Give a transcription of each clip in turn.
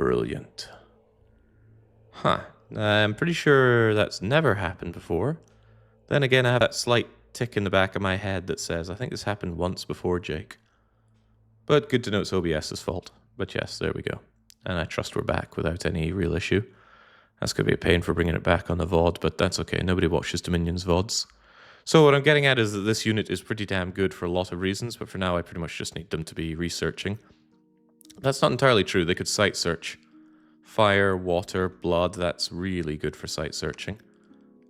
Brilliant. Huh. I'm pretty sure that's never happened before. Then again, I have that slight tick in the back of my head that says, I think this happened once before, Jake. But good to know it's OBS's fault. But yes, there we go. And I trust we're back without any real issue. That's going to be a pain for bringing it back on the VOD, but that's okay. Nobody watches Dominion's VODs. So what I'm getting at is that this unit is pretty damn good for a lot of reasons, but for now I pretty much just need them to be researching. That's not entirely true. They could site search. Fire, water, blood, that's really good for site searching.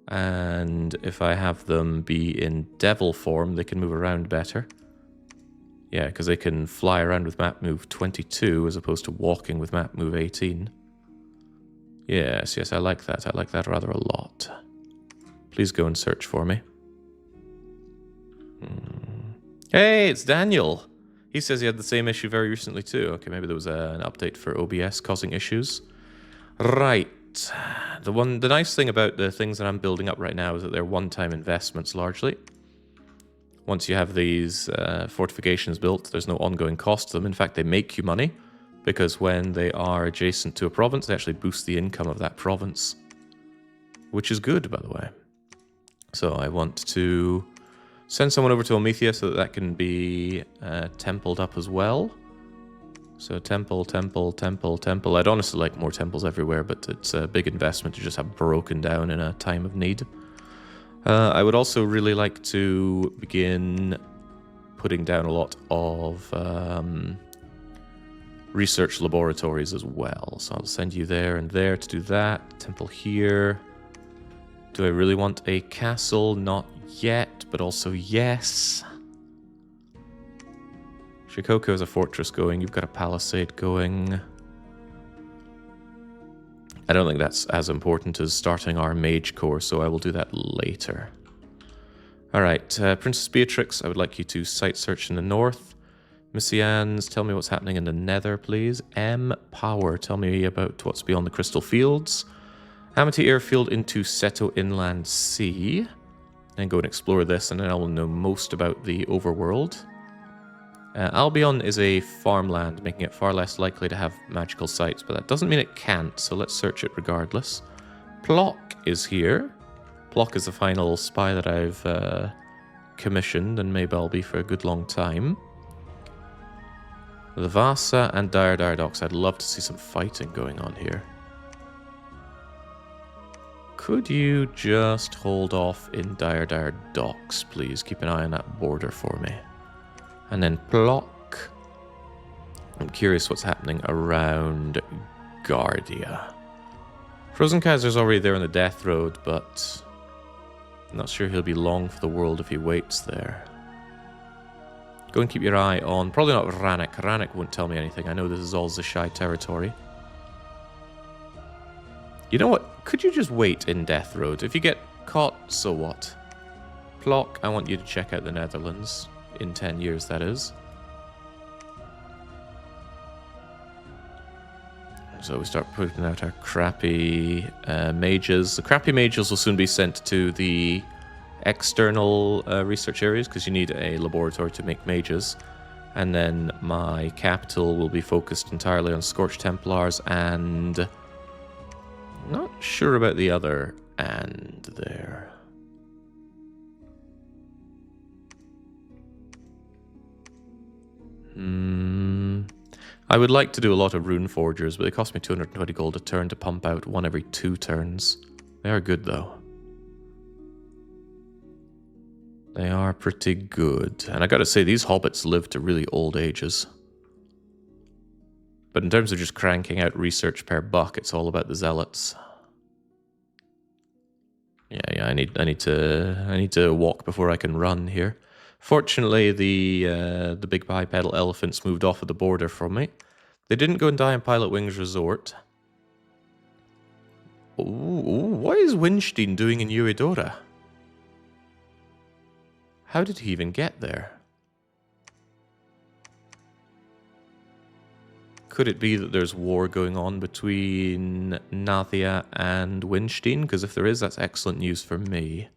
And if I have them be in devil form, they can move around better. Yeah, because they can fly around with map move 22 as opposed to walking with map move 18. Yes, I like that. I like that rather a lot. Please go and search for me. Hey, it's Daniel. He says he had the same issue very recently too. Okay, maybe there was an update for OBS causing issues. Right. The nice thing about the things that I'm building up right now is that they're one-time investments largely. Once you have these fortifications built, there's no ongoing cost to them. In fact, they make you money, because when they are adjacent to a province, they actually boost the income of that province. Which is good, by the way. So I want to send someone over to Omethea so that that can be templed up as well. So temple, temple, temple, temple. I'd honestly like more temples everywhere, but it's a big investment to just have broken down in a time of need. I would also really like to begin putting down a lot of research laboratories as well. So I'll send you there and there to do that. Temple here. Do I really want a castle? Not yet, but also yes. Shikoku has a fortress going. You've got a palisade going. I don't think that's as important as starting our mage corps, so I will do that later. Alright, Princess Beatrix, I would like you to site search in the north. Messians, tell me what's happening in the nether, please. M. Power, tell me about what's beyond the Crystal Fields. Amity Airfield into Seto Inland Sea. And go and explore this, and then I will know most about the overworld. Albion is a farmland, making it far less likely to have magical sites, but that doesn't mean it can't, so let's search it regardless. Plock is here. Plock is the final spy that I've commissioned, and maybe I'll be for a good long time. The Vasa and Dire Docks, I'd love to see some fighting going on here. Could you just hold off in Dire Docks, please? Keep an eye on that border for me. And then Plock. I'm curious what's happening around Guardia. Frozen Kaiser's already there on the Death Road, but I'm not sure he'll be long for the world if he waits there. Go and keep your eye on... Probably not Rannoch. Rannoch won't tell me anything. I know this is all Zashai territory. You know what? Could you just wait in Death Road? If you get caught, so what? Plock, I want you to check out the Netherlands. In 10 years, that is. So we start putting out our crappy mages. The crappy mages will soon be sent to the external research areas, because you need a laboratory to make mages. And then my capital will be focused entirely on Scorched Templars, and... not sure about the other and there. I would like to do a lot of rune forgers, but they cost me 220 gold a turn to pump out one every 2 turns. They are good, though. They are pretty good. And I gotta say, these hobbits live to really old ages. But in terms of just cranking out research per buck, it's all about the zealots. Yeah, I need to walk before I can run here. Fortunately, the big bipedal elephants moved off of the border from me. They didn't go and die in Pilot Wings Resort. Ooh, what is Winstein doing in Eudora? How did he even get there? Could it be that there's war going on between Nathia and Winstein? Because if there is, that's excellent news for me.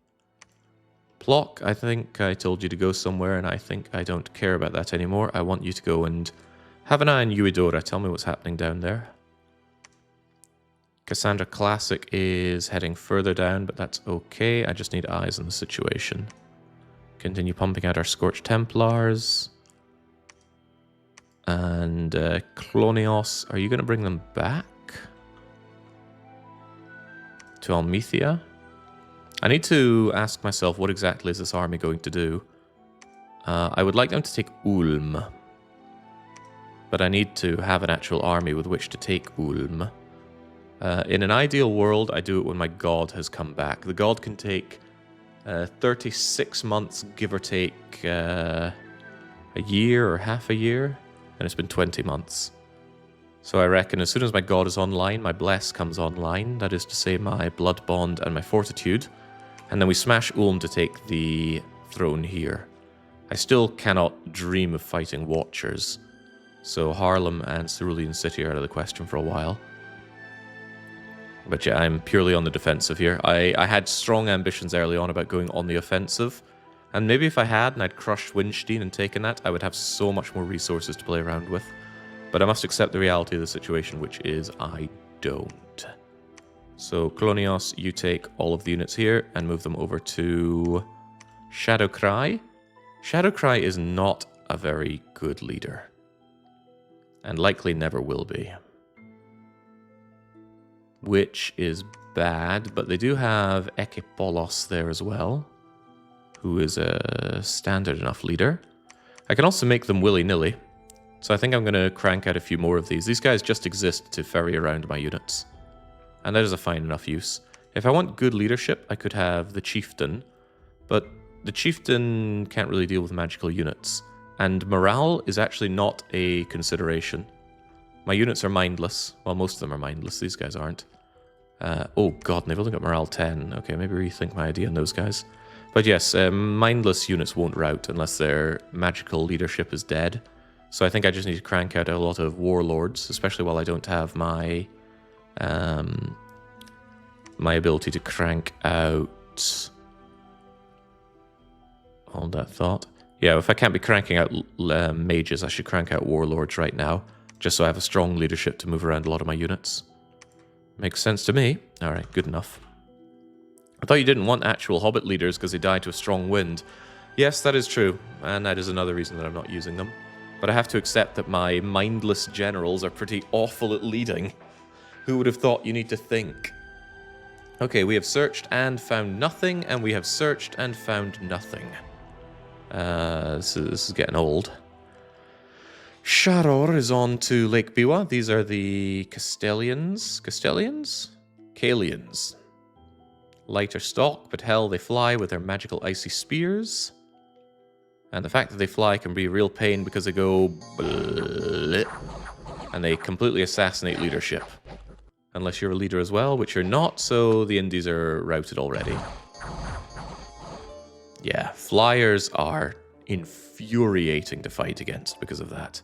Plock, I think I told you to go somewhere, and I think I don't care about that anymore. I want you to go and have an eye on Eudora. Tell me what's happening down there. Cassandra Classic is heading further down, but that's okay. I just need eyes on the situation. Continue pumping out our Scorched Templars. And Clonios, are you going to bring them back to Almethea? I need to ask myself, what exactly is this army going to do? I would like them to take Ulm. But I need to have an actual army with which to take Ulm. In an ideal world, I do it when my god has come back. The god can take 36 months, give or take a year or half a year. And it's been 20 months. So I reckon as soon as my god is online, my Bless comes online. That is to say, my Blood Bond and my Fortitude. And then we smash Ulm to take the throne here. I still cannot dream of fighting Watchers. So Haarlem and Cerulean City are out of the question for a while. But yeah, I'm purely on the defensive here. I had strong ambitions early on about going on the offensive. And maybe if I had and I'd crushed Winstein and taken that, I would have so much more resources to play around with. But I must accept the reality of the situation, which is I don't. So Clonios, you take all of the units here and move them over to Shadowcry. Shadowcry is not a very good leader. And likely never will be. Which is bad, but they do have Ekipolos there as well, who is a standard enough leader. I can also make them willy-nilly, so I think I'm going to crank out a few more of these. These guys just exist to ferry around my units, and that is a fine enough use. If I want good leadership, I could have the Chieftain, but the Chieftain can't really deal with magical units, and morale is actually not a consideration. My units are mindless. Well, most of them are mindless. These guys aren't. Oh god, and they've only got morale 10. Okay, maybe rethink my idea on those guys. But yes, mindless units won't rout unless their magical leadership is dead. So I think I just need to crank out a lot of warlords, especially while I don't have my my ability to crank out... Hold that thought. Yeah, if I can't be cranking out mages, I should crank out warlords right now, just so I have a strong leadership to move around a lot of my units. Makes sense to me. Alright, good enough. I thought you didn't want actual Hobbit leaders because they die to a strong wind. Yes, that is true, and that is another reason that I'm not using them. But I have to accept that my mindless generals are pretty awful at leading. Who would have thought you need to think? Okay, we have searched and found nothing, and we have searched and found nothing. This is getting old. Sharor is on to Lake Biwa. These are the Castellians. Castellians? Kalians. Lighter stock, but hell, they fly with their magical icy spears. And the fact that they fly can be a real pain because they go bleh, and they completely assassinate leadership. Unless you're a leader as well, which you're not, so the Indies are routed already. Yeah, flyers are infuriating to fight against because of that.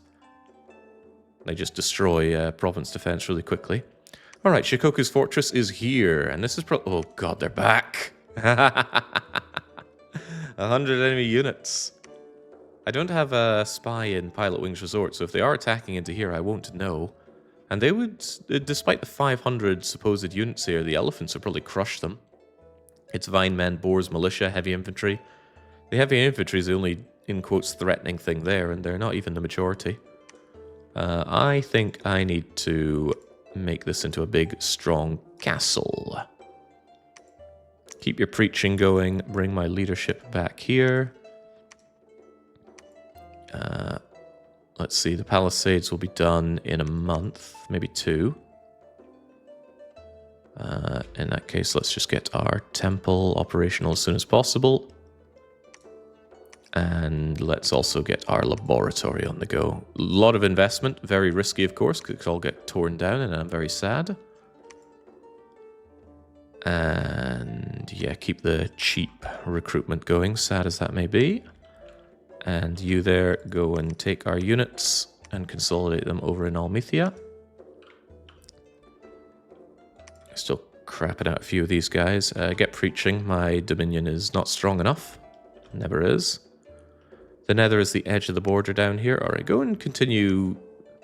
They just destroy province defense really quickly. Alright, Shikoku's fortress is here, and this is oh god, they're back! 100 enemy units. I don't have a spy in Pilot Wings Resort, so if they are attacking into here, I won't know. And they would, despite the 500 supposed units here, the elephants would probably crush them. It's Vine Men, Boars, Militia, Heavy Infantry. The Heavy Infantry is the only, in quotes, threatening thing there, and they're not even the majority. I think I need to make this into a big, strong castle. Keep your preaching going. Bring my leadership back here. Let's see, the Palisades will be done in a month, maybe 2. In that case, let's just get our temple operational as soon as possible. And let's also get our laboratory on the go. A lot of investment, very risky, of course, because it could all get torn down, and I'm very sad. And yeah, keep the cheap recruitment going, sad as that may be. And you there, go and take our units and consolidate them over in Almethea. Still crapping out a few of these guys. Get preaching, my Dominion is not strong enough. Never is. The Nether is the edge of the border down here. Alright, go and continue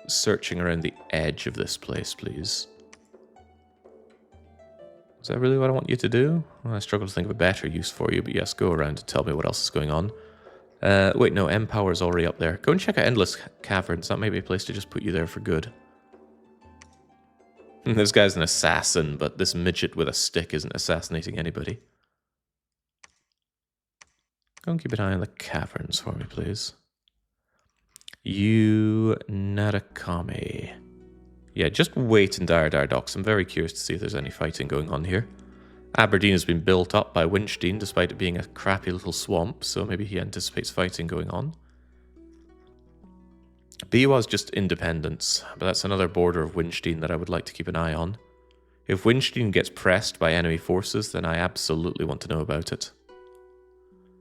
searching around the edge of this place, please. Is that really what I want you to do? Well, I struggle to think of a better use for you, but yes, go around and tell me what else is going on. Wait, no, M-Power is already up there. Go and check out Endless Caverns. That may be a place to just put you there for good. This guy's an assassin, but this midget with a stick isn't assassinating anybody. Go and keep an eye on the caverns for me, please. You Narakami. Yeah, just wait in Dire Docks. I'm very curious to see if there's any fighting going on here. Aberdeen has been built up by Winstein, despite it being a crappy little swamp, so maybe he anticipates fighting going on. Biwa is just independence, but that's another border of Winstein that I would like to keep an eye on. If Winstein gets pressed by enemy forces, then I absolutely want to know about it.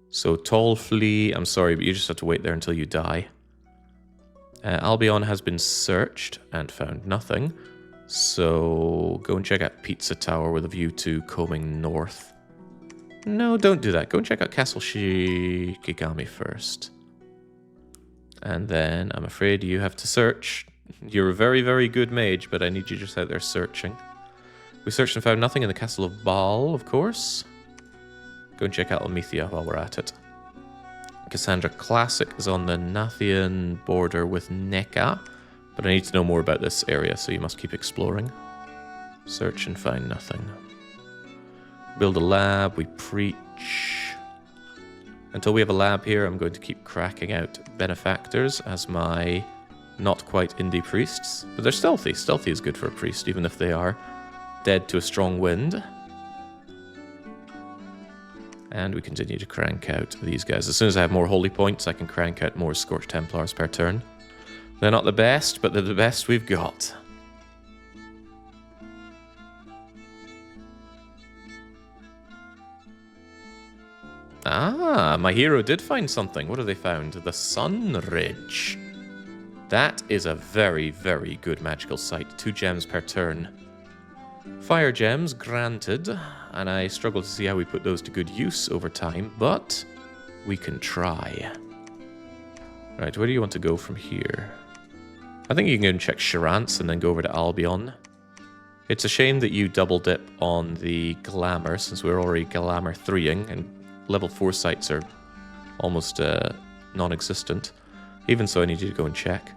So Tall Flea, I'm sorry, but you just have to wait there until you die. Albion has been searched and found nothing, so go and check out Pizza Tower with a view to combing north. No, don't do that. Go and check out Castle Shikigami first. And then I'm afraid you have to search. You're a very, very good mage, but I need you just out there searching. We searched and found nothing in the Castle of Baal, of course. Go and check out Almethea while we're at it. Cassandra Classic is on the Nathian border with NECA, but I need to know more about this area, so you must keep exploring. Search and find nothing. Build a lab, we preach. Until we have a lab here, I'm going to keep cracking out benefactors as my not quite indie priests. But they're stealthy. Stealthy is good for a priest, even if they are dead to a strong wind. And we continue to crank out these guys. As soon as I have more holy points, I can crank out more Scorched Templars per turn. They're not the best, but they're the best we've got. Ah, my hero did find something. What have they found? The Sun Ridge. That is a very, very good magical site. 2 gems per turn. Fire gems, granted. And I struggle to see how we put those to good use over time, but we can try. Right, where do you want to go from here? I think you can go and check Charance and then go over to Albion. It's a shame that you double dip on the Glamour, since we're already Glamour 3ing, and level 4 sites are almost non-existent. Even so, I need you to go and check.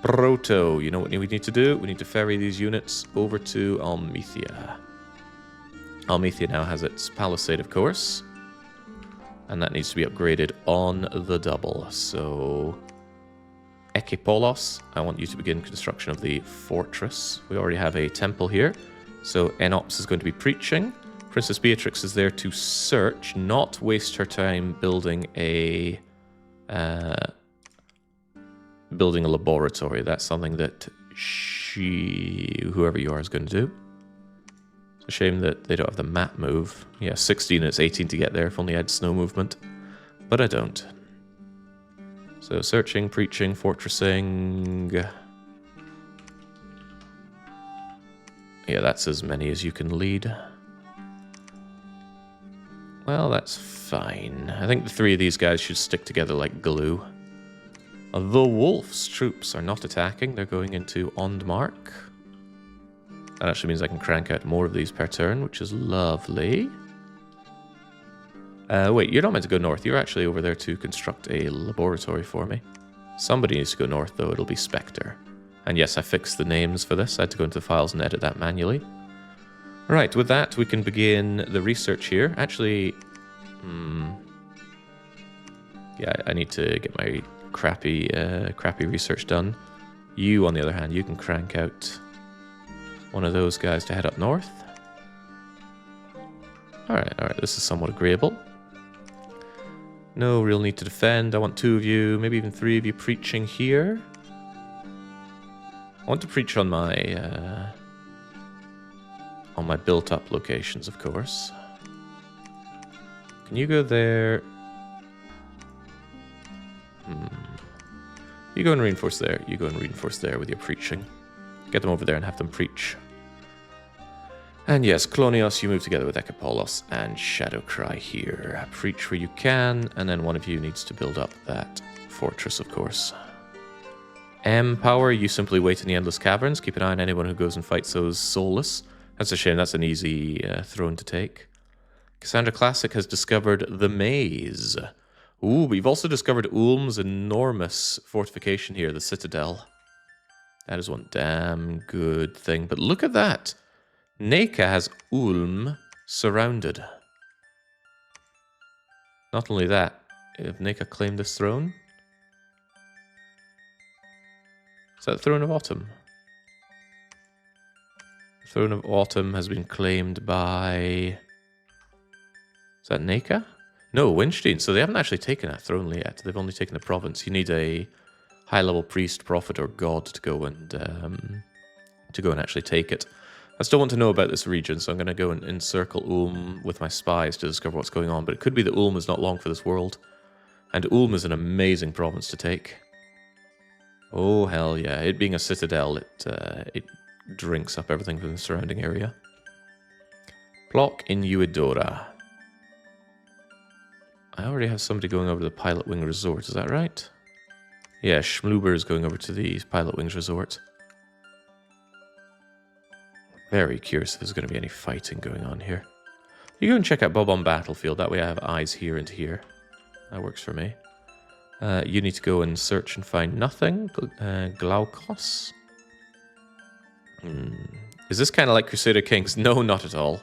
Proto, you know what we need to do? We need to ferry these units over to Almethea. Almethea now has its palisade, of course. And that needs to be upgraded on the double. So, Ekipolos, I want you to begin construction of the fortress. We already have a temple here. So, Enops is going to be preaching. Princess Beatrix is there to search, not waste her time building a laboratory. That's something that whoever you are, is going to do. It's a shame that they don't have the map move. Yeah, 16 and it's 18 to get there. If only I had snow movement. But I don't. So searching, preaching, fortressing. Yeah, that's as many as you can lead. Well, that's fine. I think the 3 of these guys should stick together like glue. The Wolf's troops are not attacking. They're going into Ondmark. That actually means I can crank out more of these per turn, which is lovely. Wait, you're not meant to go north. You're actually over there to construct a laboratory for me. Somebody needs to go north, though. It'll be Spectre. And yes, I fixed the names for this. I had to go into the files and edit that manually. Right, with that, we can begin the research here. Actually, yeah, I need to get my crappy research done. You, on the other hand, you can crank out one of those guys to head up north. Alright, this is somewhat agreeable. No real need to defend. I want 2 of you, maybe even 3 of you preaching here. I want to preach on my built-up locations, of course. Can you go there? You go and reinforce there. You go and reinforce there with your preaching. Get them over there and have them preach. And yes, Klonios, you move together with Ekipolos and Shadowcry here. Preach where you can, and then one of you needs to build up that fortress, of course. M-Power, you simply wait in the Endless Caverns. Keep an eye on anyone who goes and fights those soulless. That's a shame. That's an easy throne to take. Cassandra Classic has discovered the maze. Ooh, we've also discovered Ulm's enormous fortification here, the Citadel. That is one damn good thing. But look at that. NECA has Ulm surrounded. Not only that, if NECA claimed this throne? Is that the Throne of Autumn? The Throne of Autumn has been claimed by... Is that NECA? No, Winstein. So they haven't actually taken that throne yet. They've only taken the province. You need a high-level priest, prophet, or god to go and actually take it. I still want to know about this region, so I'm going to go and encircle Ulm with my spies to discover what's going on. But it could be that Ulm is not long for this world. And Ulm is an amazing province to take. Oh, hell yeah. It being a citadel, it drinks up everything from the surrounding area. Plock in Eudora. I already have somebody going over to the Pilot Wing Resort, is that right? Yeah, Schmluber is going over to the Pilot Wings Resort. Very curious if there's going to be any fighting going on here. You go and check out Bob on Battlefield, that way I have eyes here and here. That works for me. You need to go and search and find nothing. Glaukos? Is this kind of like Crusader Kings? No, not at all.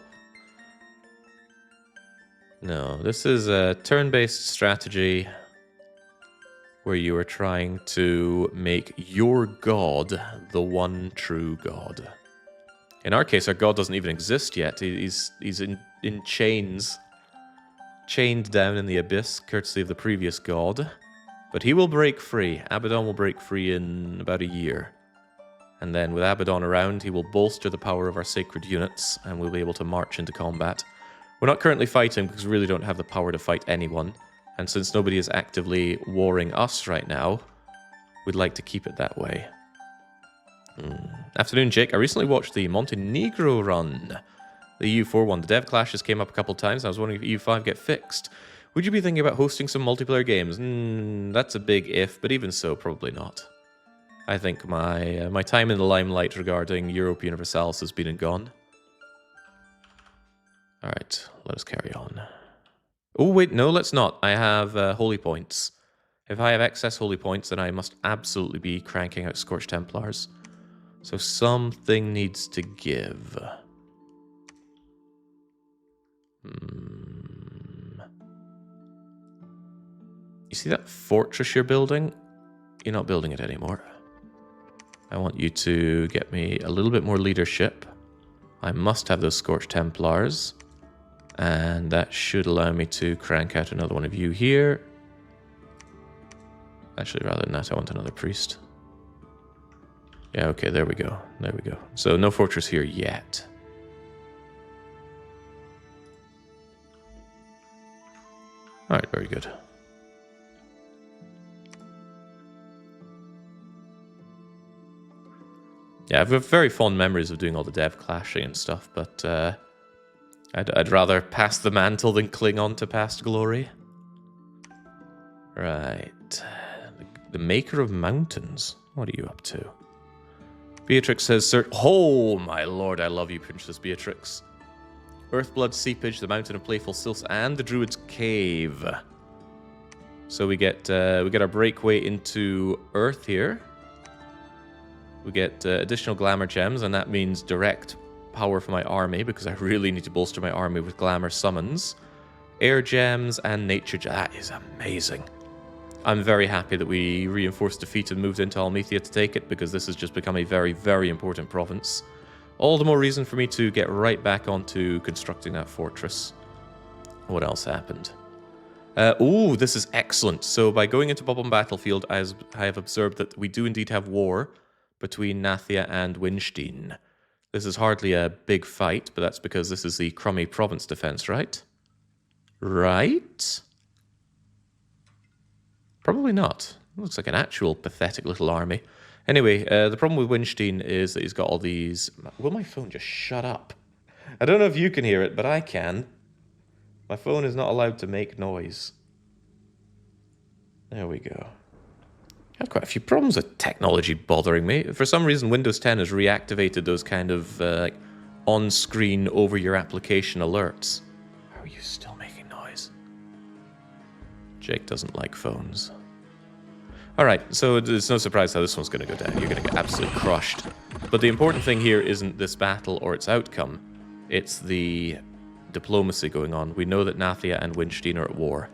No, this is a turn-based strategy where you are trying to make your god the one true god. In our case, our god doesn't even exist yet. He's in chains. Chained down in the abyss, courtesy of the previous god. But he will break free. Abaddon will break free in about a year. And then with Abaddon around, he will bolster the power of our sacred units, and we'll be able to march into combat. We're not currently fighting because we really don't have the power to fight anyone. And since nobody is actively warring us right now, we'd like to keep it that way. Afternoon, Jake. I recently watched the Montenegro run. The EU4 one. The dev clashes came up a couple times, and I was wondering if EU5 get fixed. Would you be thinking about hosting some multiplayer games? That's a big if, but even so, probably not. I think my time in the limelight regarding Europa Universalis has been and gone. Alright, let us carry on. Oh, wait, no, let's not. I have holy points. If I have excess holy points, then I must absolutely be cranking out Scorched Templars. So something needs to give. You see that fortress you're building? You're not building it anymore. I want you to get me a little bit more leadership. I must have those Scorched Templars. And that should allow me to crank out another one of you here. Actually, rather than that, I want another priest. Yeah, okay, there we go. There we go. So no fortress here yet. Alright, very good. Yeah, I've got very fond memories of doing all the dev clashing and stuff, but I'd rather pass the mantle than cling on to past glory. Right. The Maker of Mountains. What are you up to? Beatrix says, "Sir, oh my lord, I love you, Princess Beatrix. Earthblood Seepage, the Mountain of Playful Sylphs, and the Druid's Cave." So we get our breakaway into Earth here. We get additional glamour gems, and that means direct power for my army, because I really need to bolster my army with glamour summons. Air gems and nature gems. That is amazing. I'm very happy that we reinforced defeat and moved into Almethea to take it, because this has just become a very, very important province. All the more reason for me to get right back onto constructing that fortress. What else happened? Oh, this is excellent. So by going into Bob on Battlefield, I have observed that we do indeed have war between Nathia and Winstein. This is hardly a big fight, but that's because this is the crummy province defense, right? Right? Probably not. Looks like an actual pathetic little army. Anyway, the problem with Winstein is that he's got all these... Will my phone just shut up? I don't know if you can hear it, but I can. My phone is not allowed to make noise. There we go. I have quite a few problems with technology bothering me. For some reason, Windows 10 has reactivated those kind of like on screen over your application alerts. How are you still making noise? Jake doesn't like phones. Alright, so it's no surprise how this one's going to go down. You're going to get absolutely crushed. But the important thing here isn't this battle or its outcome. It's the diplomacy going on. We know that Nathia and Winstein are at war.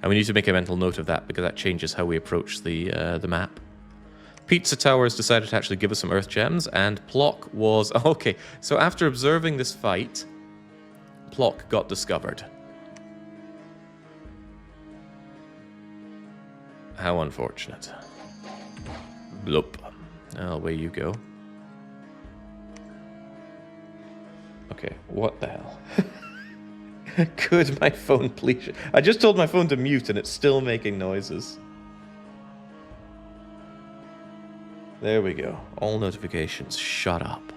And we need to make a mental note of that because that changes how we approach the map. Pizza Tower has decided to actually give us some Earth Gems, and Plock was... Okay, so after observing this fight, Plock got discovered. How unfortunate. Bloop. Oh, away you go. Okay, what the hell? Could my phone please... I just told my phone to mute and it's still making noises. There we go. All notifications. Shut up.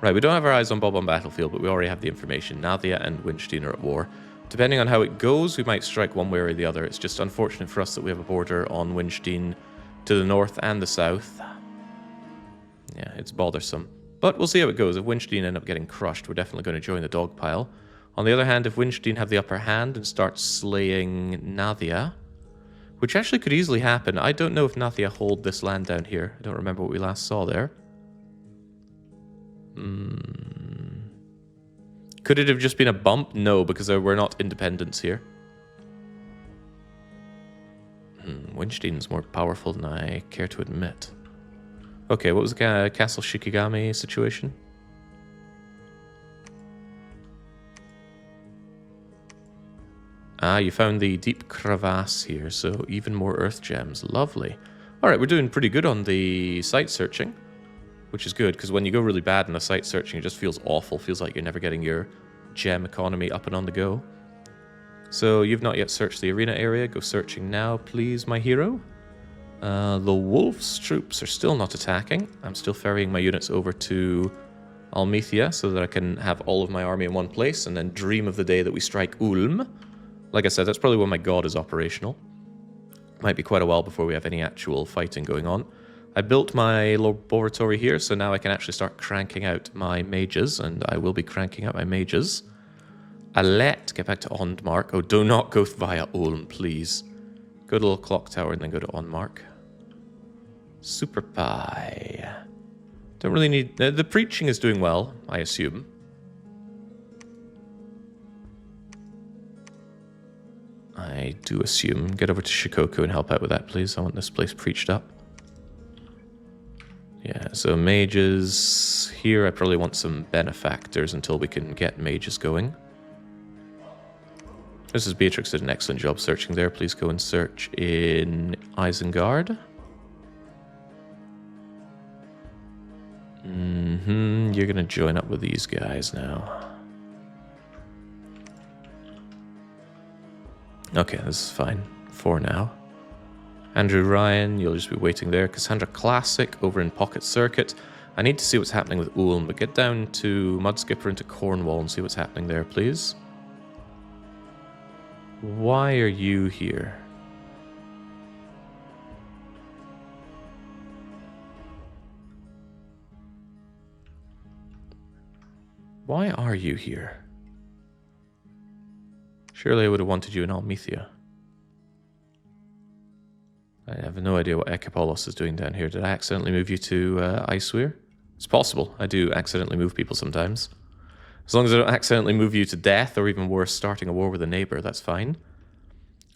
Right, we don't have our eyes on Bob on Battlefield, but we already have the information. Nathia and Winstein are at war. Depending on how it goes, we might strike one way or the other. It's just unfortunate for us that we have a border on Winstein to the north and the south. Yeah, it's bothersome. But we'll see how it goes. If Winstein end up getting crushed, we're definitely going to join the dog pile. On the other hand, if Winstein have the upper hand and start slaying Nathia, which actually could easily happen. I don't know if Nathia hold this land down here. I don't remember what we last saw there. Could it have just been a bump? No, because we're not independents here. Winstein's more powerful than I care to admit. Okay, what was the Castle Shikigami situation? Ah, you found the deep crevasse here, so even more Earth Gems. Lovely. Alright, we're doing pretty good on the site searching, which is good, because when you go really bad in the site searching, it just feels awful. Feels like you're never getting your gem economy up and on the go. So, you've not yet searched the arena area. Go searching now, please, my hero. The Wolf's troops are still not attacking. I'm still ferrying my units over to Almethea so that I can have all of my army in one place and then dream of the day that we strike Ulm. Like I said, that's probably when my god is operational. Might be quite a while before we have any actual fighting going on. I built my laboratory here, so now I can actually start cranking out my mages, and I will be cranking out my mages. Alette, get back to Ondmark. Oh, do not go via Ulm, please. Go to the little clock tower and then go to Ondmark. Super Pie. Don't really need... The preaching is doing well, I assume. I do assume. Get over to Shikoku and help out with that, please. I want this place preached up. Yeah, so mages here. I probably want some benefactors until we can get mages going. Mrs. Beatrix did an excellent job searching there. Please go and search in Isengard. You're going to join up with these guys now. Okay, this is fine for now. Andrew Ryan, you'll just be waiting there. Cassandra Classic over in Pocket Circuit. I need to see what's happening with Ulm, but get down to Mudskipper and to Cornwall and see what's happening there, please. Why are you here? Why are you here? Surely I would have wanted you in Almethea. I have no idea what Ekipolos is doing down here. Did I accidentally move you to Iceweir? It's possible. I do accidentally move people sometimes. As long as I don't accidentally move you to death, or even worse, starting a war with a neighbour, that's fine.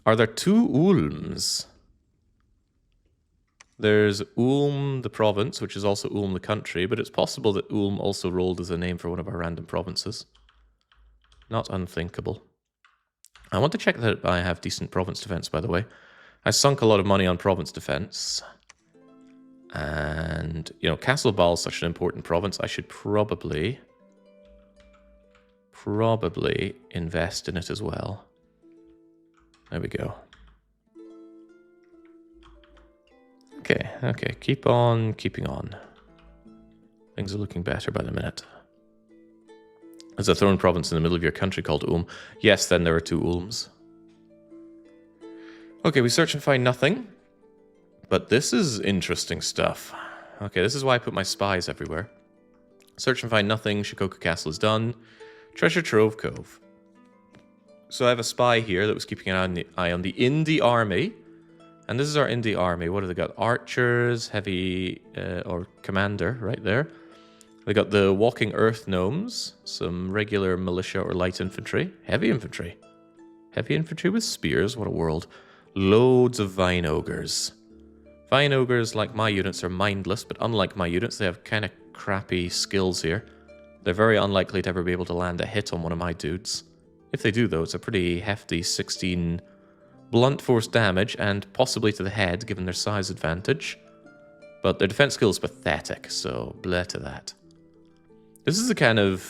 Are there two Ulms? There's Ulm, the province, which is also Ulm, the country, but it's possible that Ulm also rolled as a name for one of our random provinces. Not unthinkable. I want to check that I have decent province defense, by the way. I sunk a lot of money on province defense. And, you know, Castle Baal is such an important province. I should probably invest in it as well. There we go. Okay, keep on keeping on. Things are looking better by the minute. There's a throne province in the middle of your country called Ulm. Yes, then there are two Ulms. Okay, we search and find nothing. But this is interesting stuff. Okay, this is why I put my spies everywhere. Search and find nothing. Shikoku Castle is done. Treasure Trove Cove. So I have a spy here that was keeping an eye on the Indie army. And this is our Indie army. What have they got? Archers, heavy, or commander right there. They got the walking earth gnomes, some regular militia or light infantry, heavy infantry. Heavy infantry with spears, what a world. Loads of vine ogres. Vine ogres, like my units, are mindless, but unlike my units, they have kind of crappy skills here. They're very unlikely to ever be able to land a hit on one of my dudes. If they do, though, it's a pretty hefty 16 blunt force damage, and possibly to the head, given their size advantage. But their defense skill is pathetic, so bleh to that. This is the kind of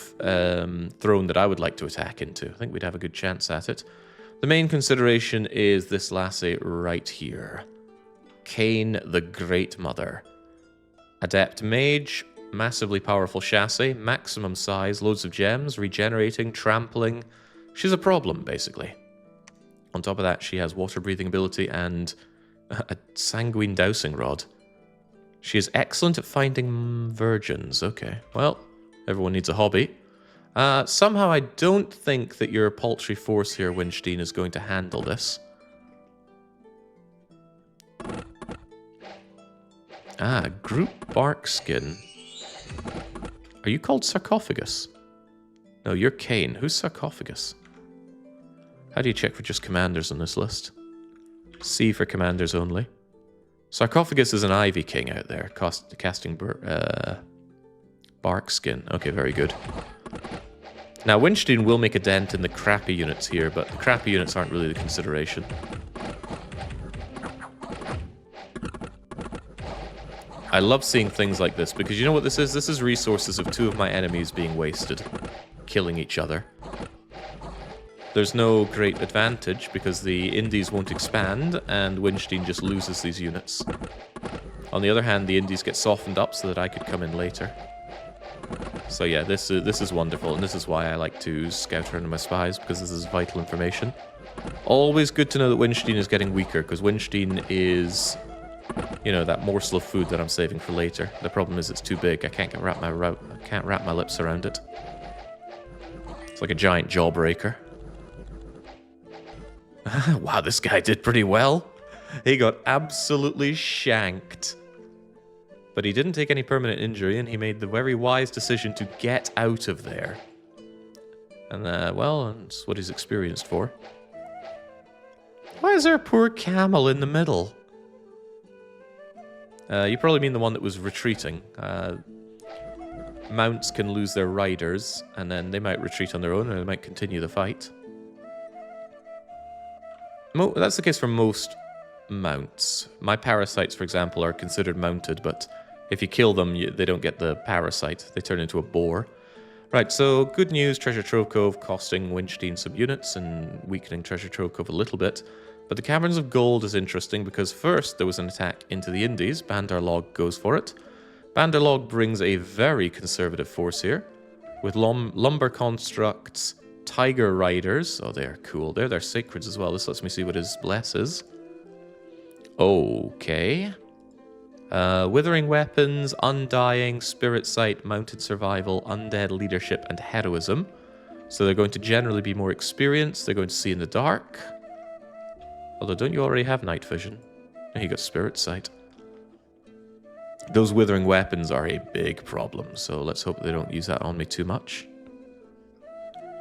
throne that I would like to attack into. I think we'd have a good chance at it. The main consideration is this lassie right here. Kane the Great Mother. Adept Mage, massively powerful chassis, maximum size, loads of gems, regenerating, trampling. She's a problem, basically. On top of that, she has water-breathing ability and a sanguine dowsing rod. She is excellent at finding virgins. Okay, well, everyone needs a hobby. Somehow I don't think that your paltry force here, Winstein, is going to handle this. Group bark skin. Are you called Sarcophagus? No, you're Kane. Who's Sarcophagus? How do you check for just commanders on this list? C for commanders only. Sarcophagus is an Ivy King out there, casting bark skin. Okay, very good. Now, Winstein will make a dent in the crappy units here, but the crappy units aren't really the consideration. I love seeing things like this, because you know what this is? This is resources of two of my enemies being wasted, killing each other. There's no great advantage, because the Indies won't expand, and Winstein just loses these units. On the other hand, the Indies get softened up so that I could come in later. So yeah, this is wonderful, and this is why I like to scout around my spies, because this is vital information. Always good to know that Winstein is getting weaker, because Winstein is, you know, that morsel of food that I'm saving for later. The problem is it's too big. I can't wrap my lips around it. It's like a giant jawbreaker. Wow, this guy did pretty well. He got absolutely shanked. But he didn't take any permanent injury, and he made the very wise decision to get out of there. And, well, that's what he's experienced for. Why is there a poor camel in the middle? You probably mean the one that was retreating. Mounts can lose their riders, and then they might retreat on their own, or they might continue the fight. That's the case for most mounts. My parasites, for example, are considered mounted, but if you kill them, they don't get the parasite. They turn into a boar. Right, so good news, Treasure Trove Cove costing Winstein some units and weakening Treasure Trove Cove a little bit. But the Caverns of Gold is interesting because first there was an attack into the Indies. Bandar Log goes for it. Bandar Log brings a very conservative force here with lumber constructs, tiger riders. Oh, they're cool. They're sacreds as well. This lets me see what his bless is. Okay. Withering weapons, undying, spirit sight, mounted survival, undead leadership, and heroism. So they're going to generally be more experienced. They're going to see in the dark. Although, don't you already have night vision? You got spirit sight. Those withering weapons are a big problem, so let's hope they don't use that on me too much.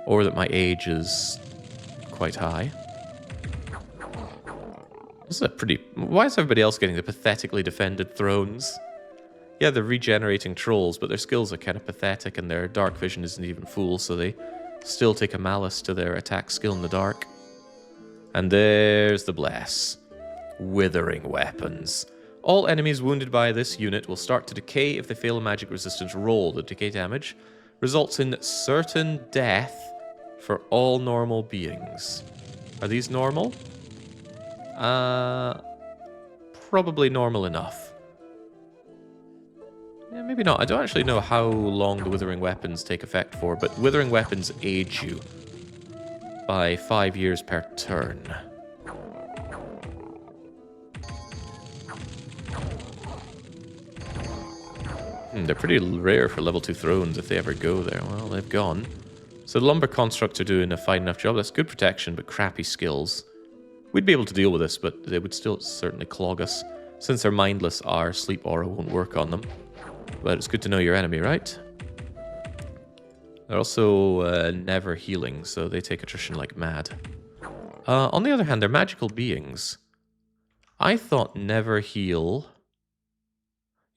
Or that my age is quite high. This is a pretty... Why is everybody else getting the pathetically defended thrones? Yeah, they're regenerating trolls, but their skills are kind of pathetic, and their dark vision isn't even full, so they still take a malice to their attack skill in the dark. And there's the bless. Withering weapons. All enemies wounded by this unit will start to decay if they fail a magic resistance roll. The decay damage results in certain death for all normal beings. Are these normal? Probably normal enough. Yeah, maybe not. I don't actually know how long the withering weapons take effect for, but withering weapons age you by 5 years per turn. They're pretty rare for level 2 thrones if they ever go there. Well, they've gone. So the lumber constructs are doing a fine enough job. That's good protection, but crappy skills. We'd be able to deal with this, but they would still certainly clog us. Since they're mindless, our sleep aura won't work on them. But it's good to know your enemy, right? They're also never healing, so they take attrition like mad. On the other hand, they're magical beings. I thought never heal...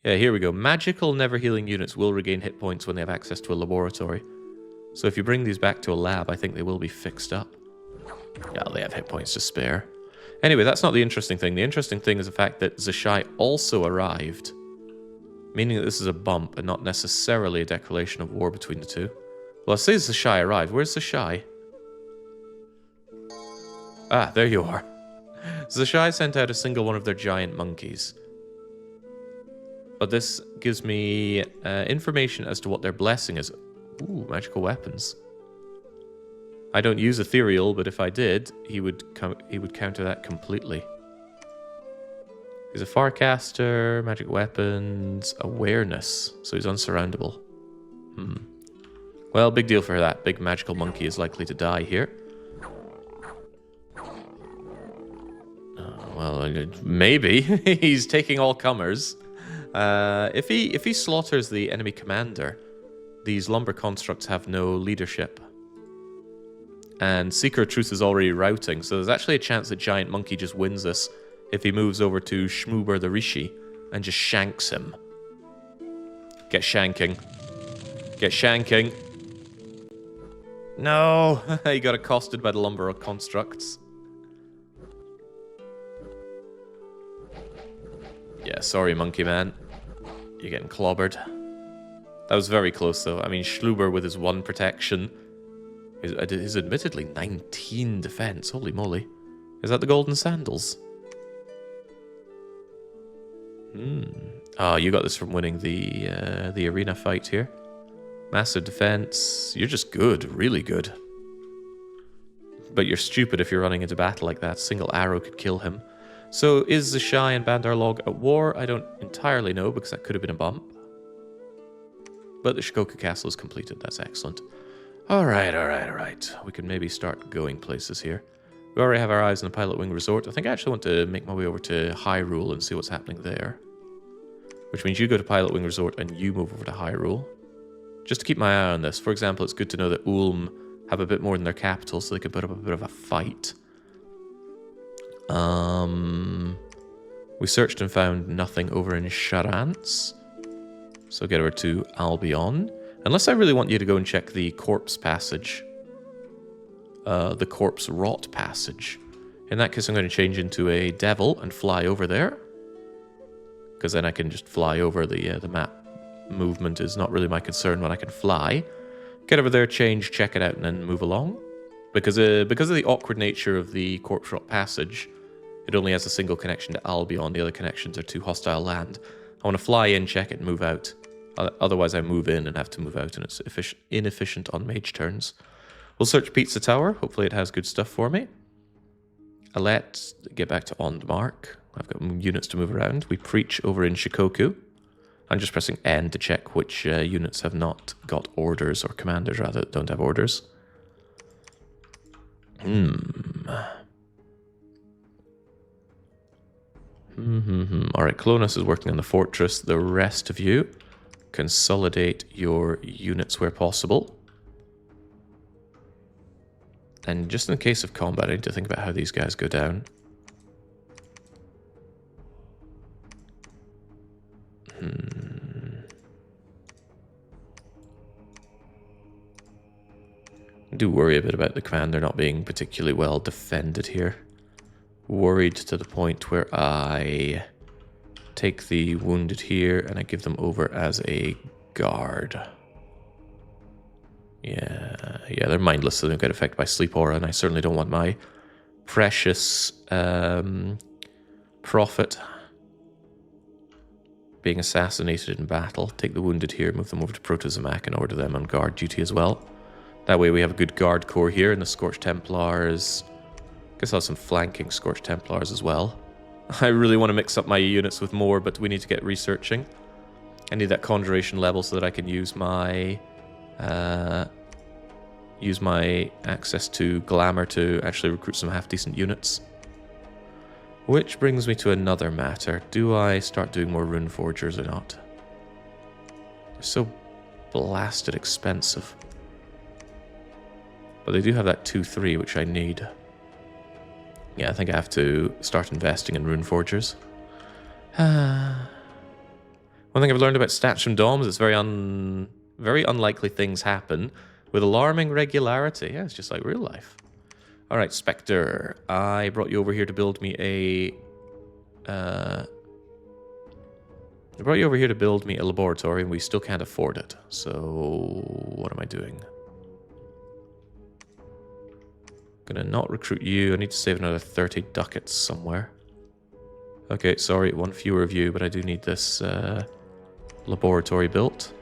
Yeah, here we go. Magical never healing units will regain hit points when they have access to a laboratory. So if you bring these back to a lab, I think they will be fixed up. Yeah, they have hit points to spare. Anyway, that's not the interesting thing. The interesting thing is the fact that Zashai also arrived. Meaning that this is a bump and not necessarily a declaration of war between the two. Well, I say Zashai arrived. Where's Zashai? Ah, there you are. Zashai sent out a single one of their giant monkeys. But this gives me information as to what their blessing is. Ooh, magical weapons. I don't use ethereal, but if I did, he would counter that completely. He's a farcaster, magic weapons, awareness, so he's unsurroundable. Well, big deal for that. Big magical monkey is likely to die here. Well, maybe. He's taking all comers. If he slaughters the enemy commander, these lumber constructs have no leadership. And Seeker of Truth is already routing, so there's actually a chance that Giant Monkey just wins this if he moves over to Shmoober the Rishi and just shanks him. Get shanking. Get shanking. No! He got accosted by the lumber constructs. Yeah, sorry, Monkey Man. You're getting clobbered. That was very close, though. I mean, Schluber with his 1 protection. His admittedly 19 defense. Holy moly. Is that the golden sandals? Oh, you got this from winning the arena fight here. Massive defense. You're just good. Really good. But you're stupid if you're running into battle like that. A single arrow could kill him. So, is Zashai and Bandar Log at war? I don't entirely know, because that could have been a bump. But the Shikoku Castle is completed. That's excellent. Alright. We can maybe start going places here. We already have our eyes on the Pilot Wing Resort. I think I actually want to make my way over to Hyrule and see what's happening there. Which means you go to Pilot Wing Resort and you move over to Hyrule. Just to keep my eye on this. For example, it's good to know that Ulm have a bit more than their capital, so they can put up a bit of a fight. We searched and found nothing over in Charance. So get over to Albion. Unless I really want you to go and check the Corpse Passage. The Corpse Rot Passage. In that case, I'm going to change into a Devil and fly over there. Because then I can just fly over. The map movement is not really my concern when I can fly. Get over there, change, check it out, and then move along. Because of the awkward nature of the Corpse Rot Passage, it only has a single connection to Albion. The other connections are to hostile land. I want to fly in, check it, and move out. Otherwise, I move in and have to move out, and it's inefficient on mage turns. We'll search Pizza Tower. Hopefully it has good stuff for me. Let's get back to Ondmark. I've got units to move around. We preach over in Shikoku. I'm just pressing N to check which units have not got orders, or commanders, rather, that don't have orders. Alright, Clonus is working on the fortress. The rest of you, consolidate your units where possible. And just in the case of combat, I need to think about how these guys go down. I do worry a bit about the commander not being particularly well defended here. Worried to the point where I take the wounded here and I give them over as a guard. Yeah, they're mindless, so they don't get affected by sleep aura, and I certainly don't want my precious prophet being assassinated in battle. Take the wounded here, move them over to Protozomac and order them on guard duty as well. That way we have a good guard corps here, and the Scorched Templars. Guess I'll have some flanking Scorched Templars as well. I really want to mix up my units with more, but we need to get researching. I need that Conjuration level so that I can use my access to Glamour to actually recruit some half-decent units. Which brings me to another matter. Do I start doing more Rune Forgers or not? They're so blasted expensive. But they do have that 2-3, which I need. Yeah, I think I have to start investing in Rune Forgers. One thing I've learned about stats from DOMs is very unlikely things happen with alarming regularity. Yeah, it's just like real life. Alright, Spectre. I brought you over here to build me a... laboratory, and we still can't afford it. So, what am I doing? Gonna not recruit you. I need to save another 30 ducats somewhere. Okay, sorry, one fewer of you, but I do need this laboratory built.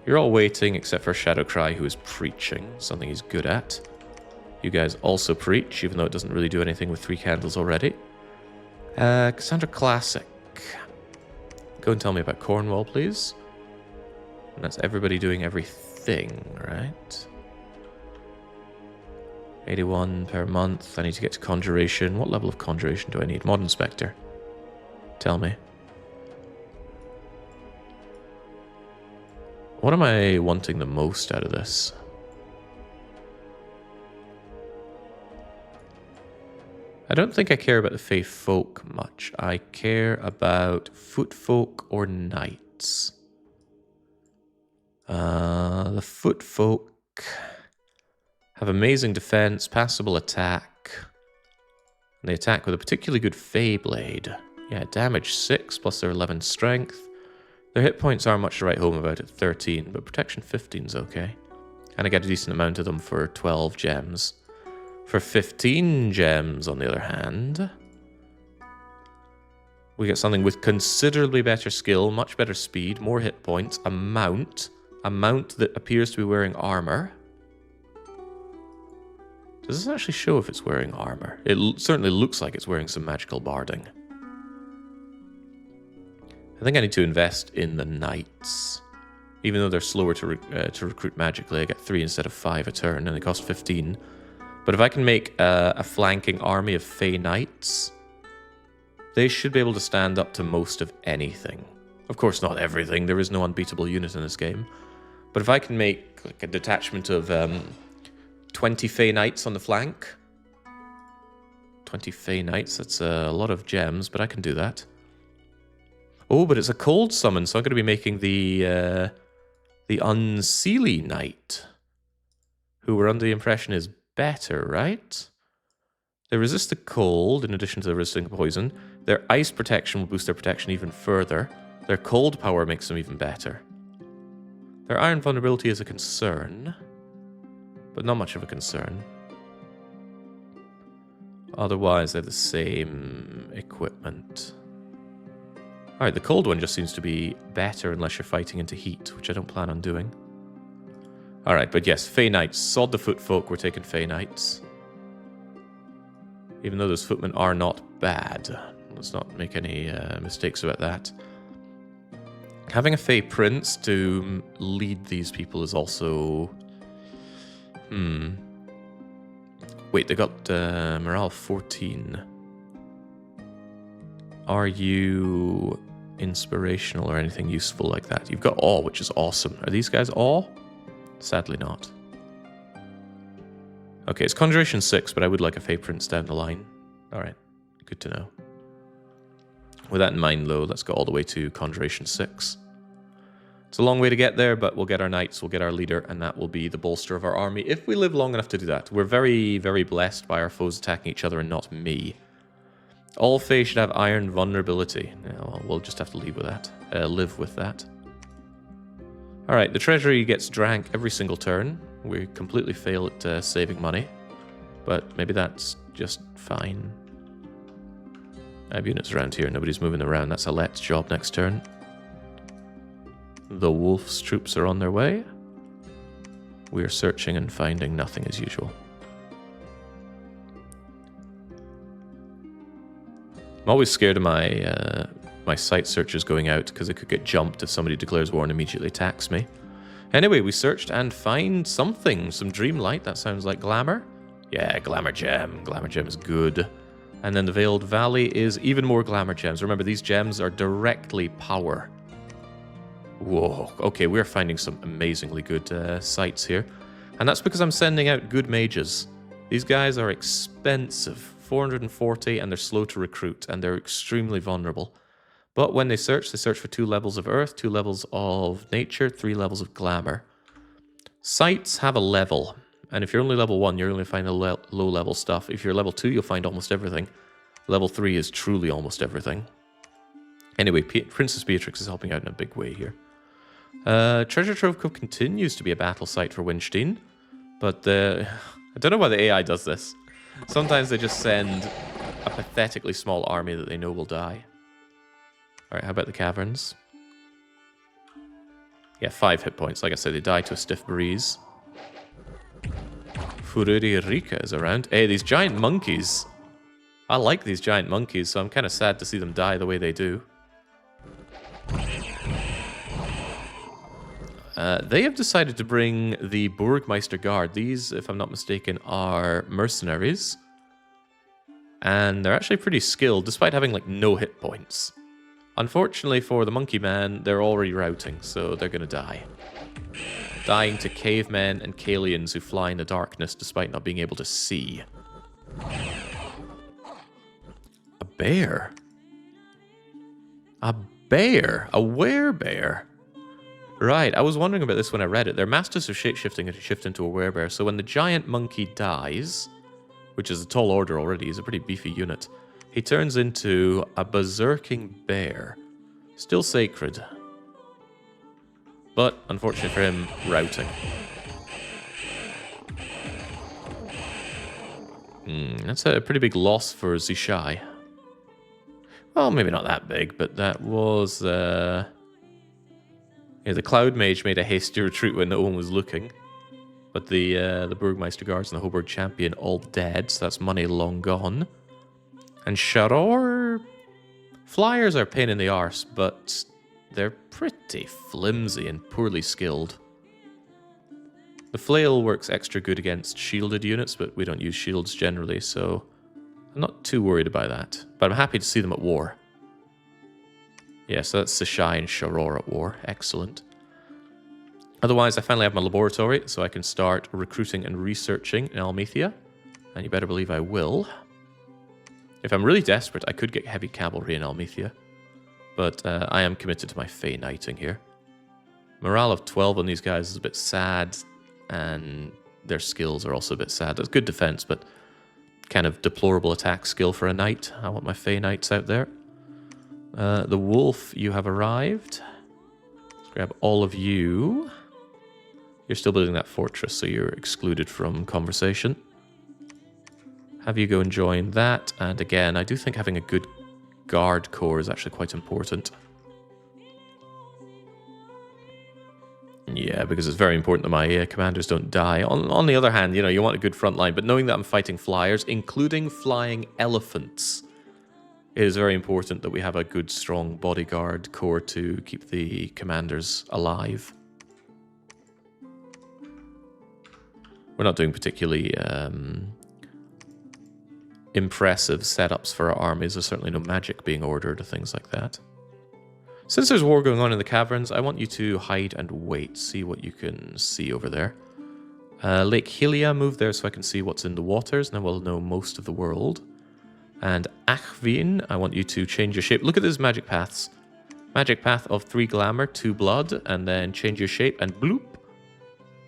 You're all waiting, except for Shadowcry, who is preaching, something he's good at. You guys also preach, even though it doesn't really do anything with 3 candles already. Cassandra Classic. Go and tell me about Cornwall, please. And that's everybody doing everything, right? 81 per month. I need to get to Conjuration. What level of Conjuration do I need? Modern Spectre. Tell me. What am I wanting the most out of this? I don't think I care about the Fae Folk much. I care about Foot Folk or Knights. The Foot Folk have amazing defense, passable attack. And they attack with a particularly good Fae Blade. Yeah, damage 6 plus their 11 strength. Their hit points aren't much to write home about at 13, but protection 15's okay. And I get a decent amount of them for 12 gems. For 15 gems, on the other hand, we get something with considerably better skill, much better speed, more hit points, a mount that appears to be wearing armor. Does this actually show if it's wearing armor? It certainly looks like it's wearing some magical barding. I think I need to invest in the Knights. Even though they're slower to recruit magically, I get 3 instead of 5 a turn, and they cost 15. But if I can make a flanking army of Fey Knights, they should be able to stand up to most of anything. Of course, not everything. There is no unbeatable unit in this game. But if I can make like a detachment of 20 Fey Knights on the flank... 20 Fey Knights, that's a lot of gems, but I can do that. Oh, but it's a cold summon, so I'm going to be making the Unseelie Knight, who we're under the impression is better, right? They resist the cold, in addition to the resisting poison. Their ice protection will boost their protection even further. Their cold power makes them even better. Their iron vulnerability is a concern, but not much of a concern. Otherwise, they're the same equipment. Alright, the cold one just seems to be better unless you're fighting into heat, which I don't plan on doing. Alright, but yes, Fey Knights. Sod the Foot Folk, we're taking Fey Knights. Even though those footmen are not bad. Let's not make any mistakes about that. Having a Fey Prince to lead these people is also... Wait, they got morale 14. Are you inspirational or anything useful like that? You've got awe, which is awesome. Are these guys awe? Sadly not. Okay, it's Conjuration 6, but I would like a Fey Prince down the line. Alright, good to know. With that in mind, though, let's go all the way to Conjuration 6. It's a long way to get there, but we'll get our knights, we'll get our leader, and that will be the bolster of our army, if we live long enough to do that. We're very, very blessed by our foes attacking each other and not me. All Fae should have iron vulnerability. Yeah, well, we'll just have to live with that. Alright, the treasury gets drank every single turn. We completely fail at saving money, but maybe that's just fine. I have units around here, nobody's moving around. That's Alette's job next turn. The Wolf's troops are on their way. We are searching and finding nothing as usual. I'm always scared of my my site search is going out because it could get jumped if somebody declares war and immediately attacks me. Anyway, we searched and find something. Some Dreamlight. That sounds like Glamour. Yeah, Glamour Gem. Glamour Gem is good. And then the Veiled Valley is even more Glamour Gems. Remember, these gems are directly power. Whoa. Okay, we're finding some amazingly good sites here. And that's because I'm sending out good mages. These guys are expensive. 440, and they're slow to recruit, and they're extremely vulnerable. But when they search for 2 levels of Earth, 2 levels of Nature, 3 levels of Glamour. Sites have a level. And if you're only level 1, you're only finding low-level stuff. If you're level 2, you'll find almost everything. Level 3 is truly almost everything. Anyway, Princess Beatrix is helping out in a big way here. Treasure Trove Cove continues to be a battle site for Winstein. But I don't know why the AI does this. Sometimes they just send a pathetically small army that they know will die. Alright, how about the Caverns? Yeah, 5 hit points. Like I said, they die to a stiff breeze. Fururica is around. Hey, these giant monkeys. I like these giant monkeys, so I'm kind of sad to see them die the way they do. They have decided to bring the Burgmeister Guard. These, if I'm not mistaken, are mercenaries. And they're actually pretty skilled, despite having, like, no hit points. Unfortunately for the Monkey Man, they're already routing, so they're gonna die. Dying to cavemen and Kalians who fly in the darkness despite not being able to see. A bear? A bear? A werebear? Right, I was wondering about this when I read it. They're masters of shapeshifting and shift into a werebear, so when the giant monkey dies, which is a tall order already, he's a pretty beefy unit, he turns into a berserking bear. Still sacred. But, unfortunately for him, routing. That's a pretty big loss for Zishai. Well, maybe not that big, but that was... Yeah, the Cloud Mage made a hasty retreat when no one was looking. But the Burgmeister Guards and the Hoburg Champion all dead, so that's money long gone. And Sharor... Flyers are a pain in the arse, but they're pretty flimsy and poorly skilled. The Flail works extra good against shielded units, but we don't use shields generally, so I'm not too worried about that. But I'm happy to see them at war. Yeah, so that's Zishai and Sharor at war. Excellent. Otherwise, I finally have my laboratory, so I can start recruiting and researching in Almethea. And you better believe I will. If I'm really desperate, I could get heavy cavalry in Almethea. But I am committed to my Fey Knighting here. Morale of 12 on these guys is a bit sad, and their skills are also a bit sad. There's good defense, but kind of deplorable attack skill for a knight. I want my Fey Knights out there. The Wolf, you have arrived. Let's grab all of you. You're still building that fortress, so you're excluded from conversation. Have you go and join that. And again, I do think having a good guard corps is actually quite important. Yeah, because it's very important that my commanders don't die. On the other hand, you know, you want a good front line, but knowing that I'm fighting flyers, including flying elephants, it is very important that we have a good, strong bodyguard corps to keep the commanders alive. We're not doing particularly impressive setups for our armies. There's certainly no magic being ordered or things like that. Since there's war going on in the caverns, I want you to hide and wait. See what you can see over there. Lake Hylia, move there so I can see what's in the waters, and then we'll know most of the world. And Achvin, I want you to change your shape. Look at these magic paths. Magic path of 3 glamour, 2 blood, and then change your shape, and bloop.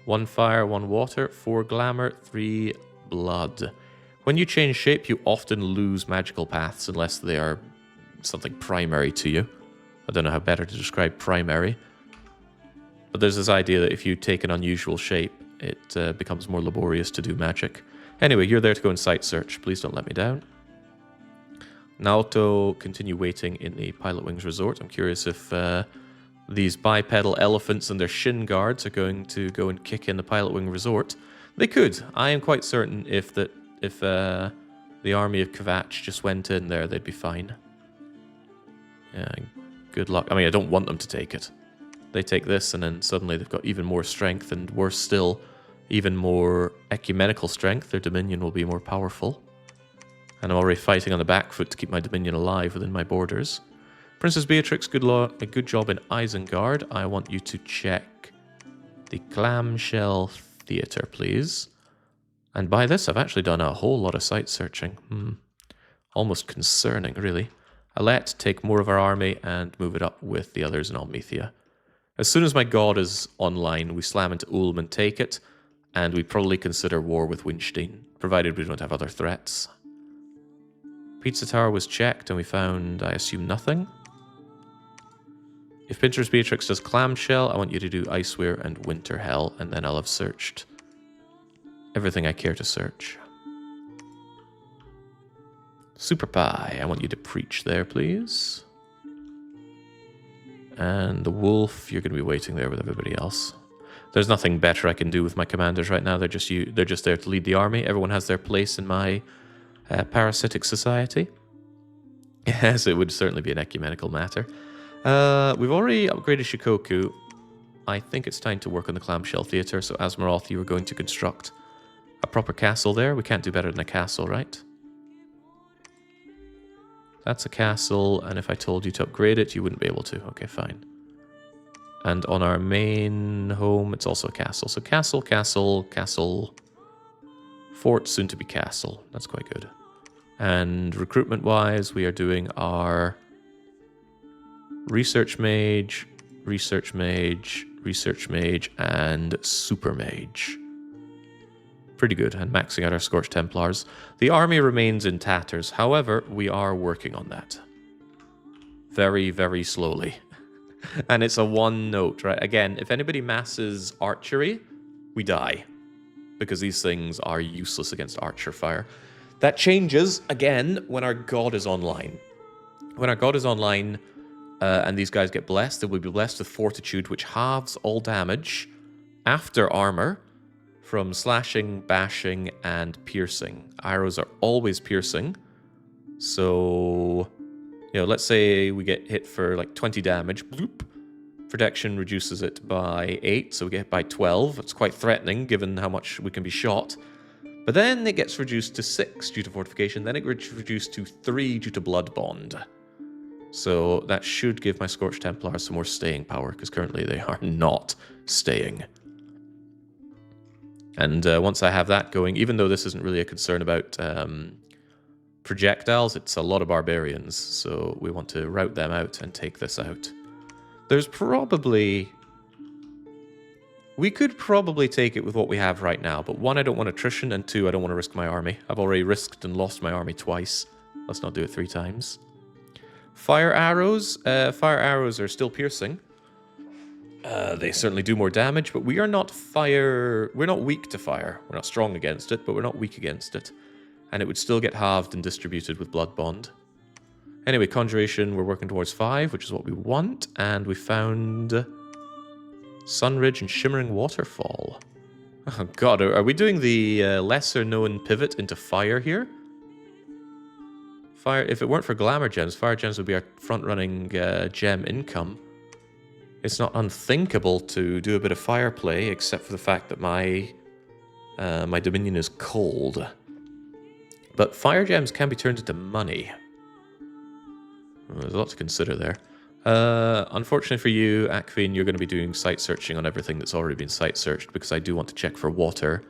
1 fire, 1 water, 4 glamour, 3 blood. When you change shape, you often lose magical paths unless they are something primary to you. I don't know how better to describe primary. But there's this idea that if you take an unusual shape, it becomes more laborious to do magic. Anyway, you're there to go and site search. Please don't let me down. Naoto, continue waiting in the Pilot Wings Resort. I'm curious if these bipedal elephants and their shin guards are going to go and kick in the Pilot Wing Resort. They could. I am quite certain if the army of Kvatch just went in there, they'd be fine. Yeah, good luck. I mean, I don't want them to take it. They take this, and then suddenly they've got even more strength, and worse still, even more ecumenical strength. Their dominion will be more powerful. And I'm already fighting on the back foot to keep my dominion alive within my borders. Princess Beatrix, a good job in Isengard. I want you to check the Clamshell Theatre, please. And by this, I've actually done a whole lot of site searching. Almost concerning, really. Alette, take more of our army and move it up with the others in Almethea. As soon as my god is online, we slam into Ulm and take it, and we probably consider war with Winstein, provided we don't have other threats. Pizza Tower was checked, and we found, I assume, nothing. If Princess Beatrix does Clamshell, I want you to do Icewear and Winterhell, and then I'll have searched everything I care to search. Super Pie, I want you to preach there, please. And the Wolf, you're going to be waiting there with everybody else. There's nothing better I can do with my commanders right now. They're just there to lead the army. Everyone has their place in my parasitic society. Yes, it would certainly be an ecumenical matter. We've already upgraded Shikoku. I think it's time to work on the Clamshell Theatre. So Asmaroth, you were going to construct a proper castle there. We can't do better than a castle, right? That's a castle, and if I told you to upgrade it, you wouldn't be able to. Okay, fine. And on our main home, it's also a castle. So castle, castle, castle. Fort, soon to be castle. That's quite good. And recruitment-wise, we are doing our research mage, research mage, research mage, and super mage. Pretty good, and maxing out our Scorched Templars. The army remains in tatters. However, we are working on that. Very, very slowly. And it's a one note, right? Again, if anybody masses archery, we die. Because these things are useless against archer fire. That changes, again, when our god is online. When our god is online, and these guys get blessed, they will be blessed with Fortitude, which halves all damage after armor from slashing, bashing, and piercing. Arrows are always piercing. So, let's say we get hit for like 20 damage. Bloop. Protection reduces it by 8, so we get hit by 12. It's quite threatening given how much we can be shot. But then it gets reduced to 6 due to Fortification. Then it gets reduced to 3 due to Blood Bond. So that should give my Scorched Templars some more staying power, because currently they are not staying. And once I have that going, even though this isn't really a concern about projectiles, it's a lot of barbarians, so we want to rout them out and take this out. There's probably... We could probably take it with what we have right now, but 1, I don't want attrition, and 2, I don't want to risk my army. I've already risked and lost my army twice. Let's not do it 3 times. Fire arrows. Fire arrows are still piercing. They certainly do more damage, but we are not fire... We're not weak to fire. We're not strong against it, but we're not weak against it. And it would still get halved and distributed with Blood Bond. Anyway, Conjuration, we're working towards 5, which is what we want. And we found Sunridge and Shimmering Waterfall. Oh god, are we doing the lesser-known pivot into fire here? Fire. If it weren't for Glamour Gems, Fire Gems would be our front-running gem income. It's not unthinkable to do a bit of fire play, except for the fact that my Dominion is cold. But fire gems can be turned into money. There's a lot to consider there. Unfortunately for you, Akvin, you're going to be doing site searching on everything that's already been site searched, because I do want to check for water,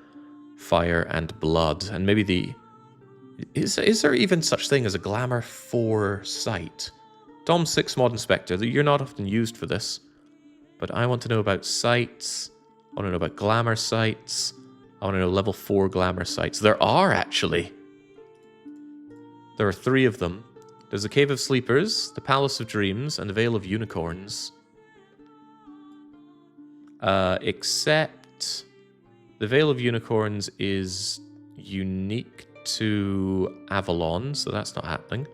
fire, and blood. And maybe the... Is there even such thing as a Glamour 4 site? Dom 6 Mod Inspector, you're not often used for this. But I want to know about sites. I want to know about Glamour sites. I want to know level 4 Glamour sites. There are, actually. There are 3 of them. There's the Cave of Sleepers, the Palace of Dreams, and the Vale of Unicorns. Except the Vale of Unicorns is unique to Avalon, so that's not happening.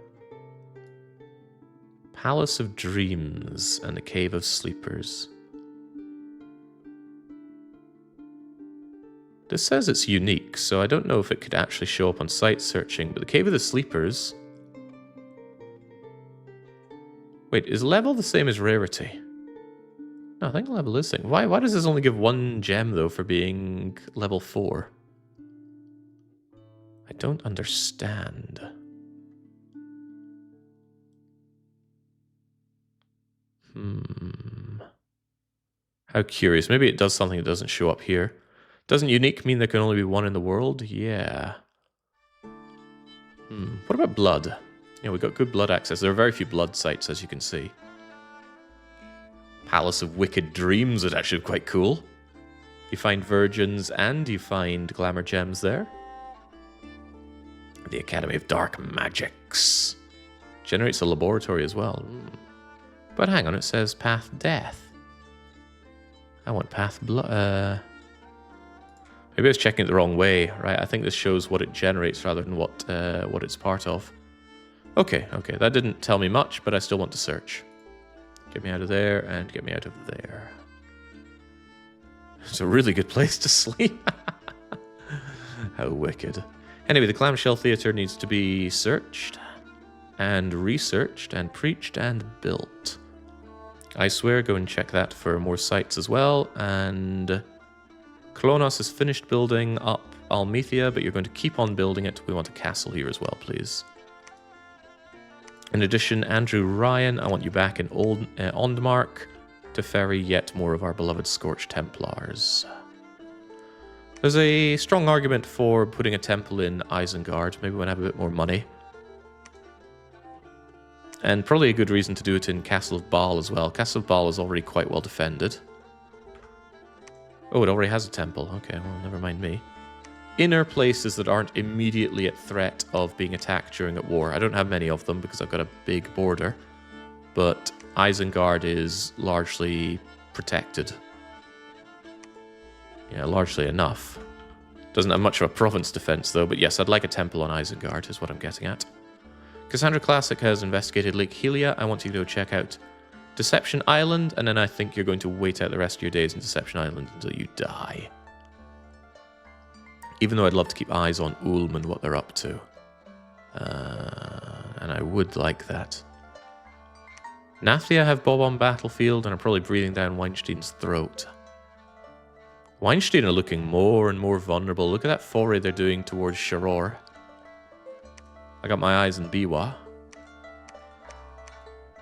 Palace of Dreams and the Cave of Sleepers. This says it's unique, so I don't know if it could actually show up on site searching, but the Cave of the Sleepers... Wait, is level the same as rarity? No, I think level is the same. Why does this only give 1 gem, though, for being level 4? I don't understand. How curious. Maybe it does something that doesn't show up here. Doesn't unique mean there can only be 1 in the world? Yeah. What about blood? Yeah, we've got good blood access. There are very few blood sites, as you can see. Palace of Wicked Dreams is actually quite cool. You find virgins and you find glamour gems there. The Academy of Dark Magics. Generates a laboratory as well. But hang on, it says Path Death. I want Path Blood. Maybe I was checking it the wrong way, right? I think this shows what it generates rather than what it's part of. Okay, that didn't tell me much, but I still want to search. Get me out of there and get me out of there. It's a really good place to sleep. How wicked. Anyway, the Clamshell Theatre needs to be searched and researched and preached and built. I swear, go and check that for more sites as well. And Klonos has finished building up Almethea, but you're going to keep on building it. We want a castle here as well, please. In addition, Andrew Ryan, I want you back in Ondmark to ferry yet more of our beloved Scorched Templars. There's a strong argument for putting a temple in Isengard, maybe when I have a bit more money. And probably a good reason to do it in Castle of Baal as well. Castle of Baal is already quite well defended. Oh, it already has a temple. Okay, well, never mind me. Inner places that aren't immediately at threat of being attacked during a war. I don't have many of them because I've got a big border. But Isengard is largely protected. Yeah, largely enough. Doesn't have much of a province defense though, but yes, I'd like a temple on Isengard is what I'm getting at. Cassandra Classic has investigated Lake Helia. I want you to go check out Deception Island, and then I think you're going to wait out the rest of your days in Deception Island until you die. Even though I'd love to keep eyes on Ulm and what they're up to. And I would like that. Nathia have Bob on battlefield and are probably breathing down Weinstein's throat. Weinstein are looking more and more vulnerable. Look at that foray they're doing towards Sharor. I got my eyes on Biwa.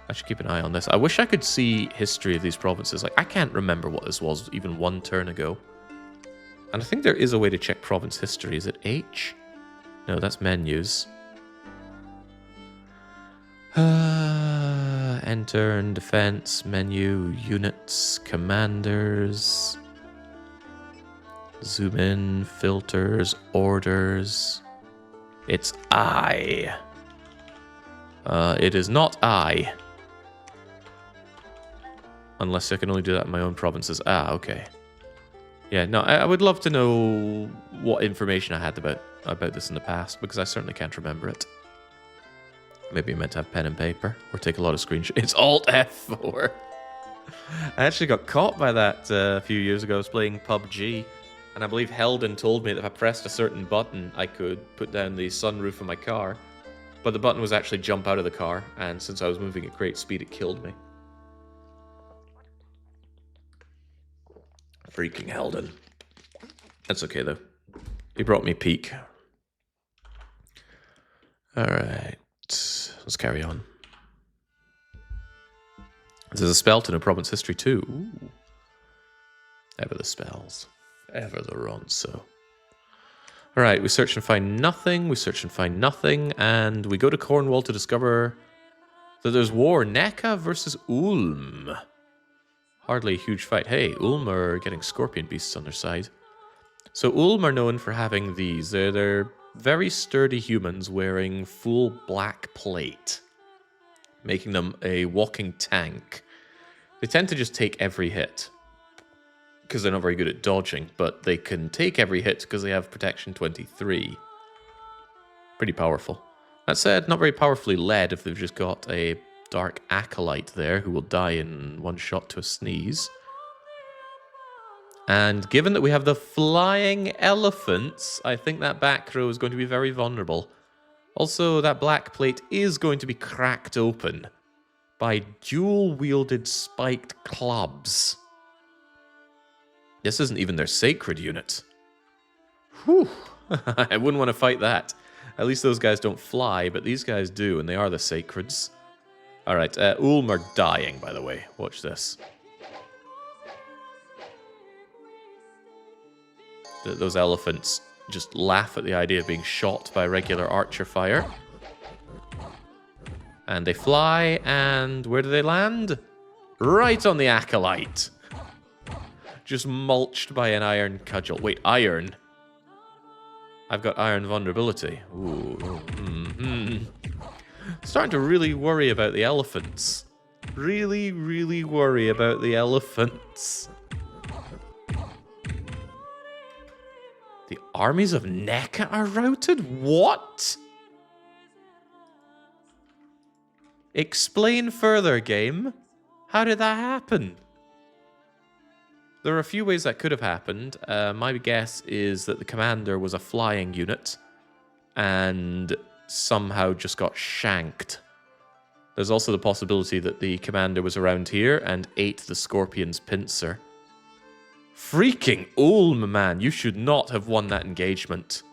I should keep an eye on this. I wish I could see history of these provinces. Like, I can't remember what this was even 1 turn ago. And I think there is a way to check province history. Is it H? No, that's menus. Enter and defense, menu, units, commanders. Zoom in, filters, orders. It's I. It is not I. Unless I can only do that in my own provinces. Ah, okay. Yeah, no, I would love to know what information I had about this in the past, because I certainly can't remember it. Maybe I meant to have pen and paper, or take a lot of screenshots. It's Alt F4. I actually got caught by that a few years ago. I was playing PUBG, and I believe Helden told me that if I pressed a certain button, I could put down the sunroof of my car. But the button was actually jump out of the car, and since I was moving at great speed, it killed me. Freaking Helden. That's okay, though. He brought me peak. Alright. Let's carry on. There's a spell to know province history, too. Ooh. Ever the spells. Ever the Ronso. Alright, we search and find nothing. We search and find nothing. And we go to Cornwall to discover that there's war. NECA versus Ulm. Hardly a huge fight. Hey, Ulm are getting scorpion beasts on their side. So Ulm are known for having these. They're very sturdy humans wearing full black plate, making them a walking tank. They tend to just take every hit, because they're not very good at dodging, but they can take every hit because they have protection 23. Pretty powerful. That said, not very powerfully led if they've just got a Dark Acolyte there who will die in one shot to a sneeze. And given that we have the flying elephants, I think that back row is going to be very vulnerable. Also, that black plate is going to be cracked open by dual-wielded spiked clubs. This isn't even their sacred unit. Whew. I wouldn't want to fight that. At least those guys don't fly, but these guys do, and they are the sacreds. Alright, Ulm are dying, by the way. Watch this. Those elephants just laugh at the idea of being shot by regular archer fire. And they fly, and where do they land? Right on the acolyte. Just mulched by an iron cudgel. Wait, iron? I've got iron vulnerability. Ooh. Starting to really worry about the elephants. Really, really worry about the elephants. The armies of NECA are routed? What? Explain further, game. How did that happen? There are a few ways that could have happened. My guess is that the commander was a flying unit and somehow just got shanked. There's also the possibility that the commander was around here and ate the scorpion's pincer. Freaking Ulm, man. You should not have won that engagement.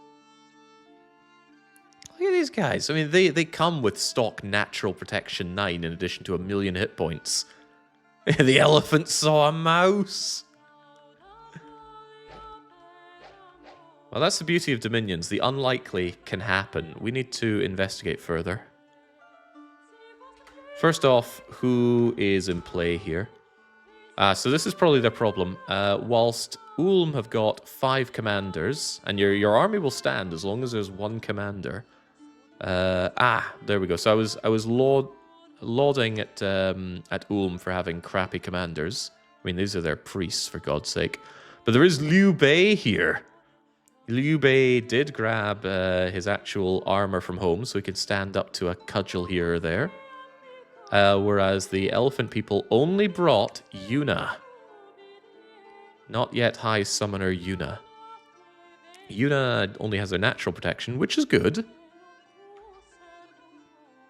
Look at these guys. I mean, they come with stock natural protection 9 in addition to 1,000,000 hit points. The elephant saw a mouse. Well, that's the beauty of Dominions. The unlikely can happen. We need to investigate further. First off, who is in play here? So this is probably their problem. Whilst Ulm have got 5 commanders, and your army will stand as long as there's 1 commander. There we go. So I was lauding at Ulm for having crappy commanders. I mean, these are their priests, for God's sake. But there is Liu Bei here. Liu Bei did grab his actual armor from home, so he could stand up to a cudgel here or there. Whereas the elephant people only brought Yuna. Not yet High Summoner Yuna. Yuna only has their natural protection, which is good.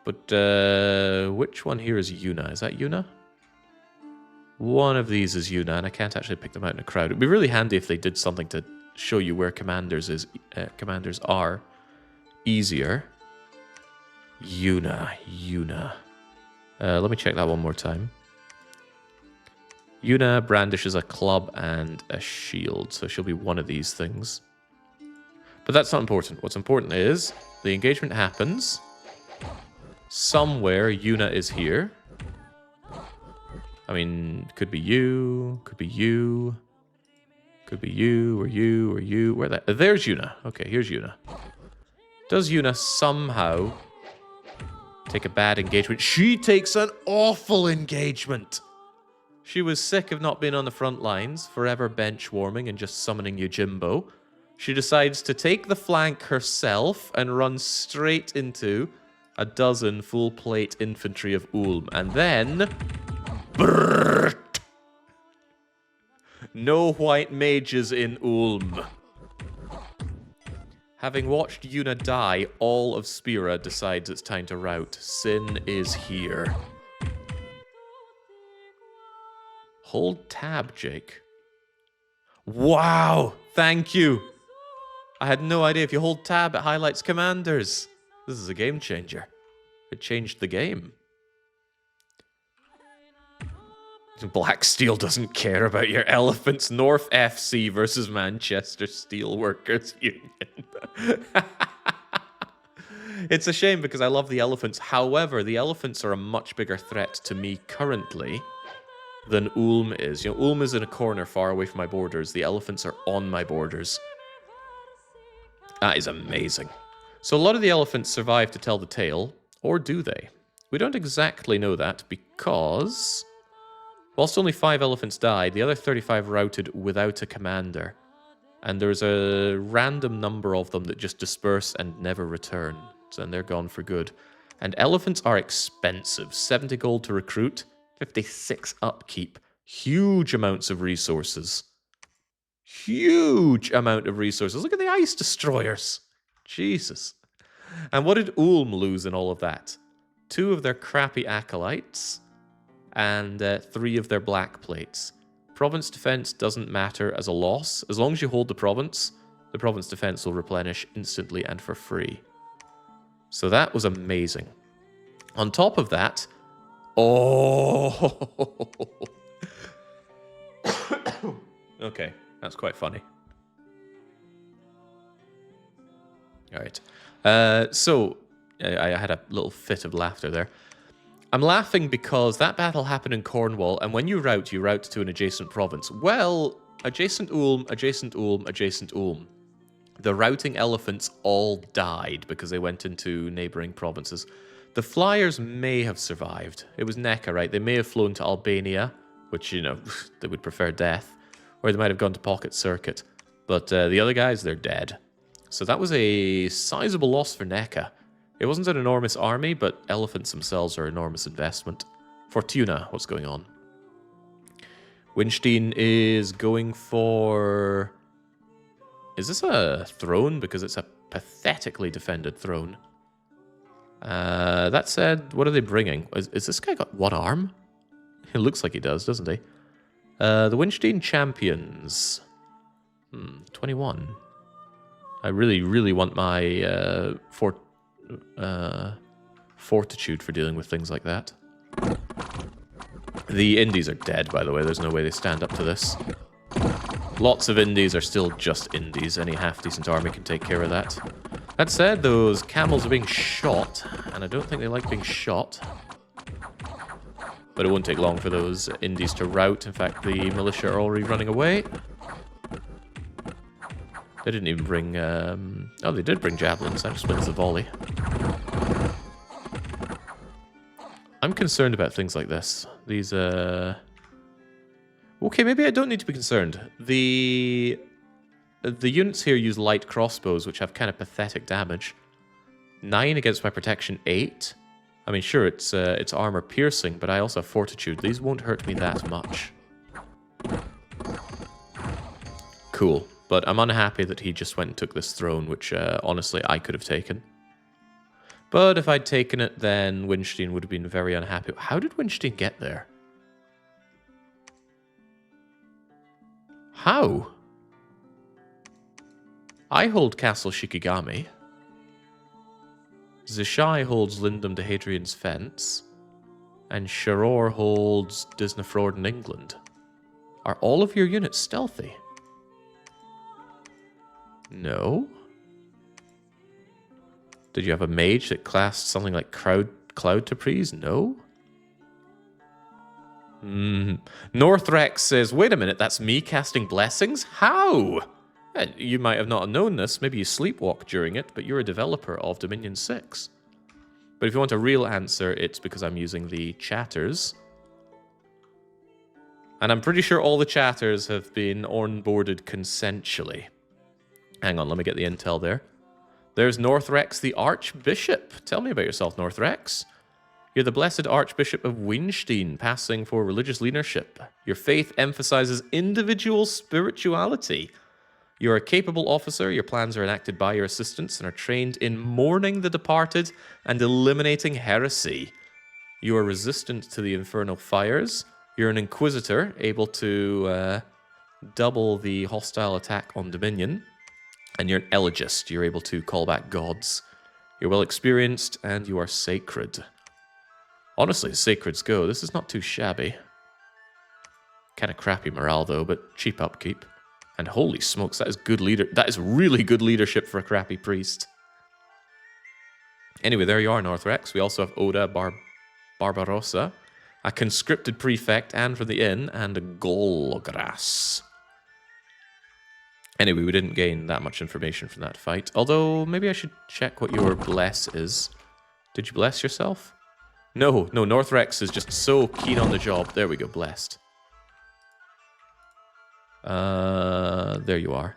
But which one here is Yuna? Is that Yuna? One of these is Yuna, and I can't actually pick them out in a crowd. It'd be really handy if they did something to show you where commanders are easier. Yuna. Let me check that one more time. Yuna brandishes a club and a shield, so she'll be one of these things. But that's not important. What's important is the engagement happens. Somewhere Yuna is here. I mean, could be you, could be you, could be you, or you, or you. Where that? There's Yuna. Okay, here's Yuna. Does Yuna somehow take a bad engagement? She takes an awful engagement. She was sick of not being on the front lines, forever bench warming and just summoning Yojimbo. She decides to take the flank herself and run straight into a dozen full plate infantry of Ulm. And then... Brrrt. No white mages in Ulm. Having watched Yuna die, all of Spira decides it's time to rout. Sin is here. Hold tab, Jake. Wow! Thank you! I had no idea. If you hold tab, it highlights commanders. This is a game changer. It changed the game. Blacksteel doesn't care about your elephants. North FC versus Manchester Steelworkers Union. It's a shame because I love the elephants. However, the elephants are a much bigger threat to me currently than Ulm is. You know, Ulm is in a corner far away from my borders. The elephants are on my borders. That is amazing. So a lot of the elephants survive to tell the tale, or do they? We don't exactly know that because... whilst only 5 elephants died, the other 35 routed without a commander. And there's a random number of them that just disperse and never return. And they're gone for good. And elephants are expensive. 70 gold to recruit, 56 upkeep. Huge amounts of resources. Huge amount of resources. Look at the ice destroyers. Jesus. And what did Ulm lose in all of that? 2 of their crappy acolytes. and 3 of their black plates. Province defense doesn't matter as a loss. As long as you hold the province defense will replenish instantly and for free. So that was amazing. On top of that, oh, okay, that's quite funny. All right, so I had a little fit of laughter there. I'm laughing because that battle happened in Cornwall, and when you route to an adjacent province. Well, adjacent Ulm, adjacent Ulm, adjacent Ulm. The routing elephants all died because they went into neighbouring provinces. The flyers may have survived. It was NECA, right? They may have flown to Albania, which, you know, they would prefer death. Or they might have gone to Pocket Circuit. But the other guys, they're dead. So that was a sizable loss for NECA. It wasn't an enormous army, but elephants themselves are an enormous investment. Fortuna, what's going on? Winstein is going for... Is this a throne? Because it's a pathetically defended throne. That said, what are they bringing? Is this guy got 1 arm? It looks like he does, doesn't he? The Winstein champions. 21. I really, really want my fortitude for dealing with things like that. The Indies are dead, by the way. There's no way they stand up to this. Lots of Indies are still just Indies. Any half-decent army can take care of that. That said, those camels are being shot, and I don't think they like being shot. But it won't take long for those Indies to rout. In fact, the militia are already running away. They didn't even bring... Oh, they did bring javelins. That explains the volley. I'm concerned about things like this. These, Okay, maybe I don't need to be concerned. The units here use light crossbows, which have kind of pathetic damage. 9 against my protection, 8. I mean, sure, it's armor piercing, but I also have fortitude. These won't hurt me that much. Cool. But I'm unhappy that he just went and took this throne, which, honestly, I could have taken. But if I'd taken it, then Winstein would have been very unhappy. How did Winstein get there? How? I hold Castle Shikigami. Zishai holds Lindum de Hadrian's Fence. And Sharor holds Disneyfjord in England. Are all of your units stealthy? No. Did you have a mage that classed something like Cloud Taprise? No. Northrex says, wait a minute, that's me casting blessings? How? You might have not known this. Maybe you sleepwalk during it, but you're a developer of Dominion 6. But if you want a real answer, it's because I'm using the chatters. And I'm pretty sure all the chatters have been onboarded consensually. Hang on, let me get the intel there. There's Northrex the Archbishop. Tell me about yourself, Northrex. You're the Blessed Archbishop of Winstein, passing for religious leadership. Your faith emphasizes individual spirituality. You're a capable officer. Your plans are enacted by your assistants and are trained in mourning the departed and eliminating heresy. You are resistant to the infernal fires. You're an inquisitor, able to double the hostile attack on Dominion. And you're an elegist. You're able to call back gods. You're well experienced, and you are sacred. Honestly, as sacreds go, this is not too shabby. Kind of crappy morale, though, but cheap upkeep. And holy smokes, that is good leader. That is really good leadership for a crappy priest. Anyway, there you are, Northrex. We also have Oda Barbarossa, a conscripted prefect, and from the inn, and a Golgrass. Anyway, we didn't gain that much information from that fight. Although, maybe I should check what your bless is. Did you bless yourself? No, Northrex is just so keen on the job. There we go, blessed. There you are.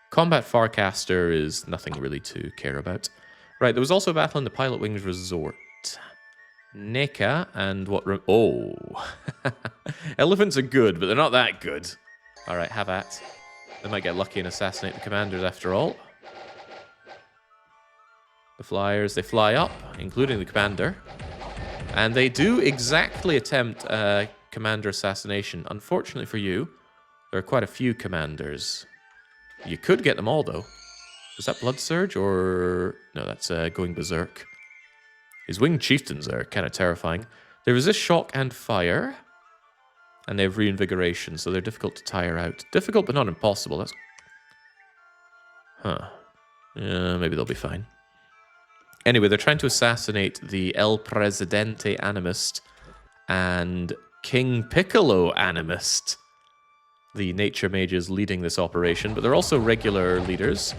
Combat Farcaster is nothing really to care about. Right, there was also a battle in the Pilot Wings Resort. NECA and what... Oh! Elephants are good, but they're not that good. Alright, have at. They might get lucky and assassinate the commanders after all. The flyers, they fly up, including the commander. And they do exactly attempt commander assassination. Unfortunately for you, there are quite a few commanders. You could get them all, though. Is that Blood Surge, or... No, that's going Berserk. His Winged Chieftains are kind of terrifying. They resist shock and fire. And they have Reinvigoration, so they're difficult to tire out. Difficult, but not impossible. That's... Huh. Maybe they'll be fine. Anyway, they're trying to assassinate the El Presidente Animist and King Piccolo Animist. The nature mages leading this operation, but they're also regular leaders.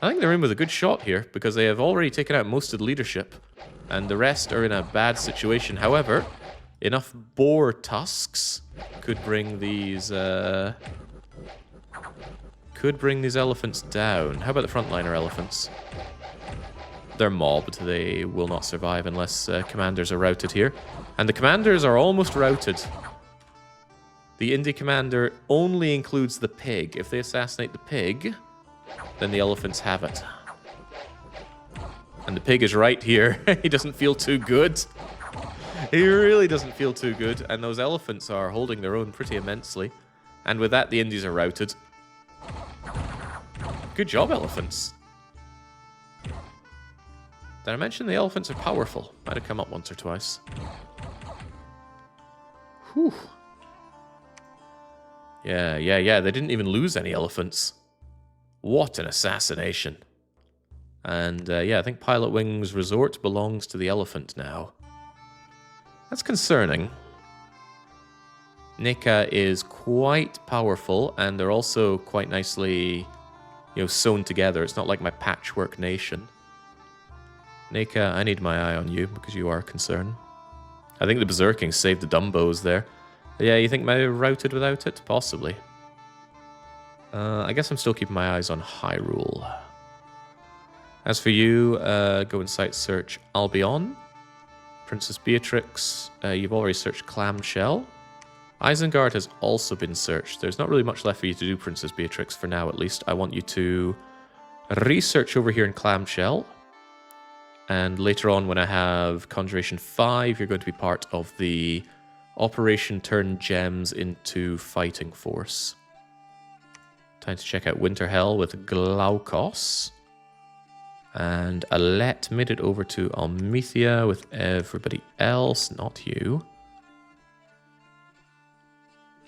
I think they're in with a good shot here, because they have already taken out most of the leadership, and the rest are in a bad situation. However, enough boar tusks could bring these elephants down. How about the frontliner elephants? They're mobbed. They will not survive unless commanders are routed here. And the commanders are almost routed. The Indie commander only includes the pig. If they assassinate the pig, then the elephants have it. And the pig is right here. He doesn't feel too good. He really doesn't feel too good. And those elephants are holding their own pretty immensely. And with that, the Indies are routed. Good job, elephants. Did I mention the elephants are powerful? Might have come up once or twice. Whew. Yeah. They didn't even lose any elephants. What an assassination. And yeah, I think Pilot Wing's resort belongs to the elephant now. That's concerning. NECA is quite powerful, and they're also quite nicely, sewn together. It's not like my patchwork nation. NECA, I need my eye on you, because you are a concern. I think the Berserking saved the Dumbos there. Yeah, you think maybe routed without it? Possibly. I guess I'm still keeping my eyes on Hyrule. As for you, go and site search Albion. Princess Beatrix, you've already searched Clamshell. Isengard has also been searched. There's not really much left for you to do, Princess Beatrix, for now at least. I want you to research over here in Clamshell. And later on, when I have Conjuration 5, you're going to be part of the Operation Turn Gems into Fighting Force. Time to check out Winterhell with Glaukos. And Alette made it over to Almethea with everybody else, not you.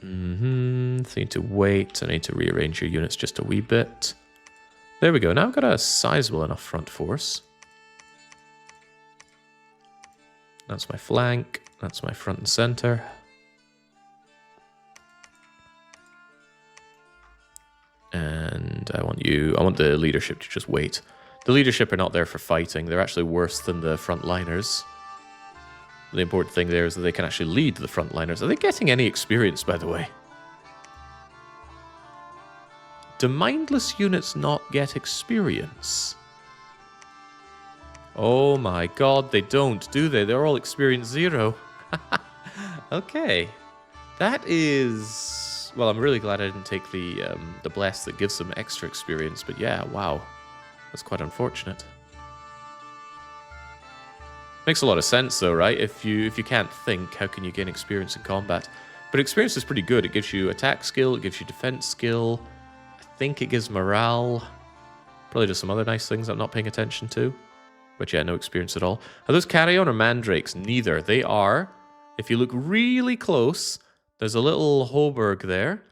So you need to wait. I need to rearrange your units just a wee bit. There we go. Now I've got a sizable enough front force. That's my flank. That's my front and center. And I want the leadership to just wait. The leadership are not there for fighting. They're actually worse than the frontliners. The important thing there is that they can actually lead the frontliners. Are they getting any experience, by the way? Do mindless units not get experience? Oh my god, they don't, do they? They're all experience 0. Okay. That is... Well, I'm really glad I didn't take the bless that gives them extra experience, but yeah, wow. That's quite unfortunate. Makes a lot of sense though, right? If you can't think, how can you gain experience in combat? But experience is pretty good. It gives you attack skill, it gives you defense skill. I think it gives morale. Probably just some other nice things I'm not paying attention to. But yeah, no experience at all. Are those carrion or mandrakes? Neither. They are. If you look really close, there's a little Hoburg there,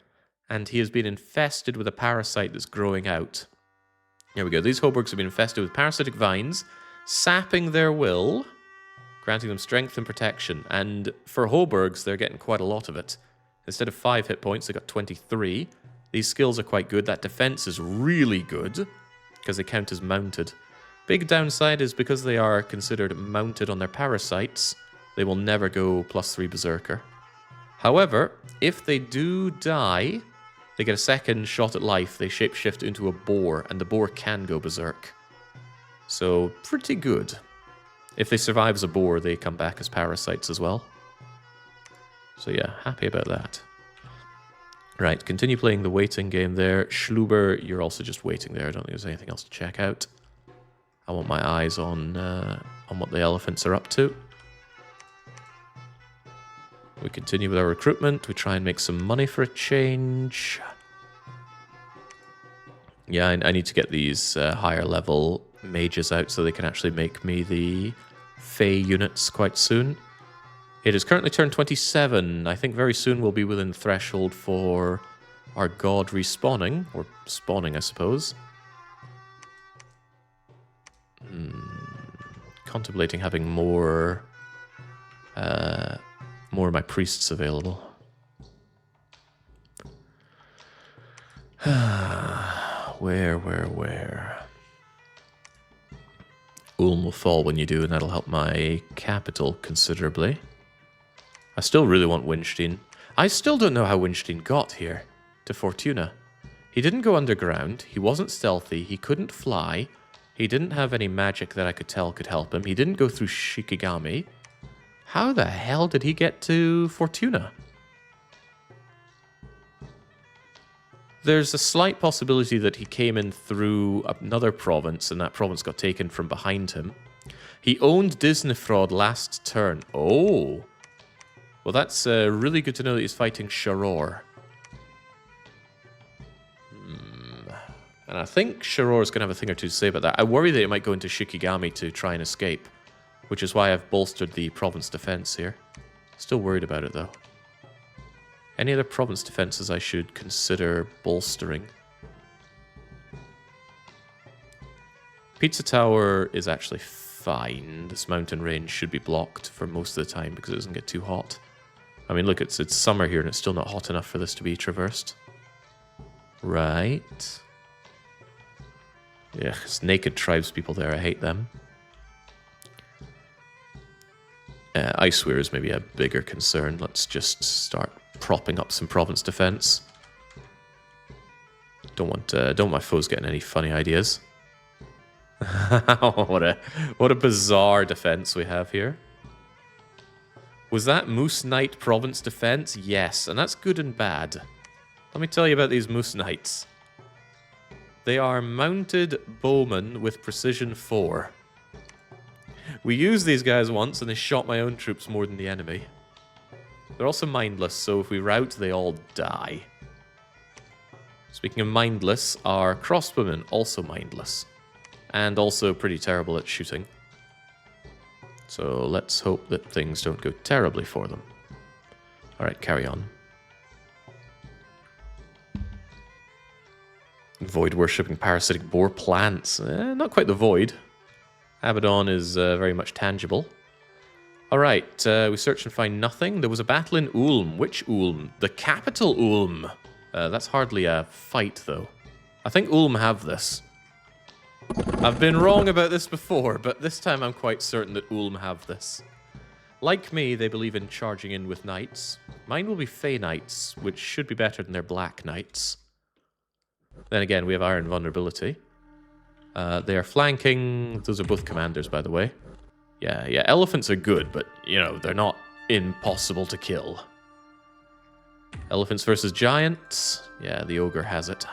and he has been infested with a parasite that's growing out. Here we go. These Hoburgs have been infested with parasitic vines, sapping their will, granting them strength and protection. And for Hoburgs, they're getting quite a lot of it. Instead of 5 hit points, they got 23. These skills are quite good. That defense is really good, because they count as mounted. Big downside is because they are considered mounted on their parasites, they will never go +3 Berserker. However, if they do die, they get a second shot at life. They shapeshift into a boar, and the boar can go Berserk. So, pretty good. If they survive as a boar, they come back as parasites as well. So yeah, happy about that. Right, continue playing the waiting game there. Schluber, you're also just waiting there. I don't think there's anything else to check out. I want my eyes on what the elephants are up to. We continue with our recruitment. We try and make some money for a change. Yeah, I need to get these higher level mages out so they can actually make me the Fey units quite soon. It is currently turn 27. I think very soon we'll be within the threshold for our god respawning, or spawning, I suppose. Contemplating having more of my priests available. Where? Ulm will fall when you do, and that'll help my capital considerably. I still really want Winstein. I still don't know how Winstein got here to Fortuna. He didn't go underground, he wasn't stealthy, he couldn't fly, he didn't have any magic that I could tell could help him, he didn't go through Shikigami. How the hell did he get to Fortuna? There's a slight possibility that he came in through another province and that province got taken from behind him. He owned Disneyfrod last turn. Oh! Well, that's really good to know that he's fighting Sharor. And I think Sharor's going to have a thing or two to say about that. I worry that he might go into Shikigami to try and escape, which is why I've bolstered the province defense here. Still worried about it, though. Any other province defenses I should consider bolstering? Pizza Tower is actually fine. This mountain range should be blocked for most of the time because it doesn't get too hot. I mean, look, it's summer here and it's still not hot enough for this to be traversed. Right. Yeah, it's naked tribespeople there. I hate them. Icewear is maybe a bigger concern. Let's just start propping up some province defense. Don't want my foes getting any funny ideas. what a bizarre defense we have here. Was that Moose Knight province defense? Yes, and that's good and bad. Let me tell you about these Moose Knights. They are mounted bowmen with precision 4. We used these guys once and they shot my own troops more than the enemy. They're also mindless, so if we rout, they all die. Speaking of mindless, our crossbowmen also mindless. And also pretty terrible at shooting. So let's hope that things don't go terribly for them. Alright, carry on. Void worshipping parasitic boar plants. Not quite the void. Abaddon is very much tangible. Alright, we search and find nothing. There was a battle in Ulm. Which Ulm? The capital Ulm. That's hardly a fight, though. I think Ulm have this. I've been wrong about this before, but this time I'm quite certain that Ulm have this. Like me, they believe in charging in with knights. Mine will be Fey Knights, which should be better than their Black Knights. Then again, we have Iron Vulnerability. They are flanking. Those are both commanders, by the way. Yeah, elephants are good, but, you know, they're not impossible to kill. Elephants versus giants. Yeah, the ogre has it.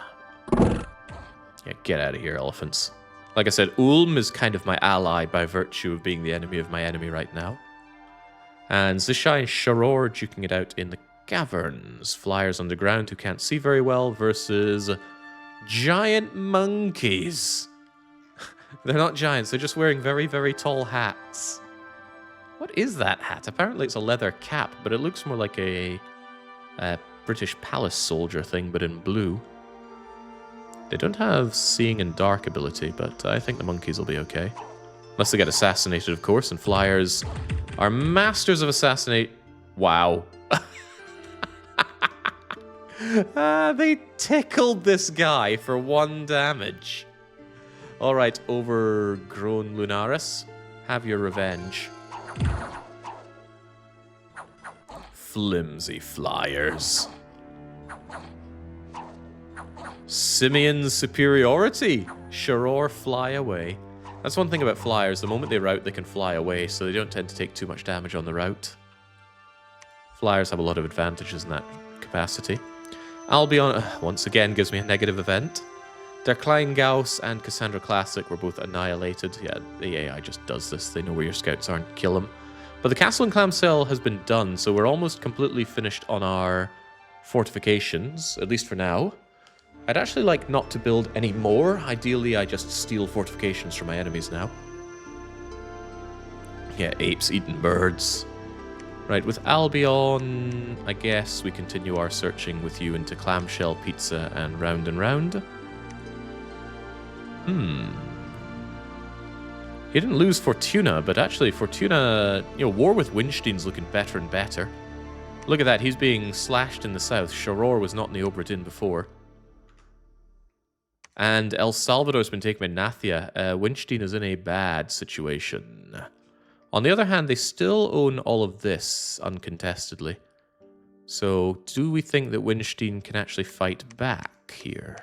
Yeah, get out of here, elephants. Like I said, Ulm is kind of my ally by virtue of being the enemy of my enemy right now. And Zishai and Sharor duking it out in the caverns. Flyers underground who can't see very well versus giant monkeys. They're not giants, they're just wearing very, very tall hats. What is that hat? Apparently it's a leather cap, but it looks more like a British palace soldier thing, but in blue. They don't have seeing in dark ability, but I think the monkeys will be okay. Unless they get assassinated, of course, and flyers are masters of assassinate. Wow. They tickled this guy for 1 damage. Alright, overgrown Lunaris, have your revenge. Flimsy flyers. Simeon's superiority. Sharor fly away. That's one thing about flyers. The moment they rout, they can fly away, so they don't tend to take too much damage on the rout. Flyers have a lot of advantages in that capacity. Albion, once again, gives me a negative event. Der Kleingauss and Cassandra Classic were both annihilated. Yeah, the AI just does this. They know where your scouts are and kill them. But the castle in Clamcell has been done, so we're almost completely finished on our fortifications, at least for now. I'd actually like not to build any more. Ideally, I just steal fortifications from my enemies now. Yeah, apes eating birds. Right, with Albion, I guess we continue our searching with you into clamshell pizza and round and round. He didn't lose Fortuna, but actually Fortuna, you know, war with Winstein's looking better and better. Look at that, he's being slashed in the south. Sharor was not in the Obradin before. And El Salvador's been taken by Nathia. Winstein is in a bad situation. On the other hand, they still own all of this uncontestedly. So, do we think that Winstein can actually fight back here?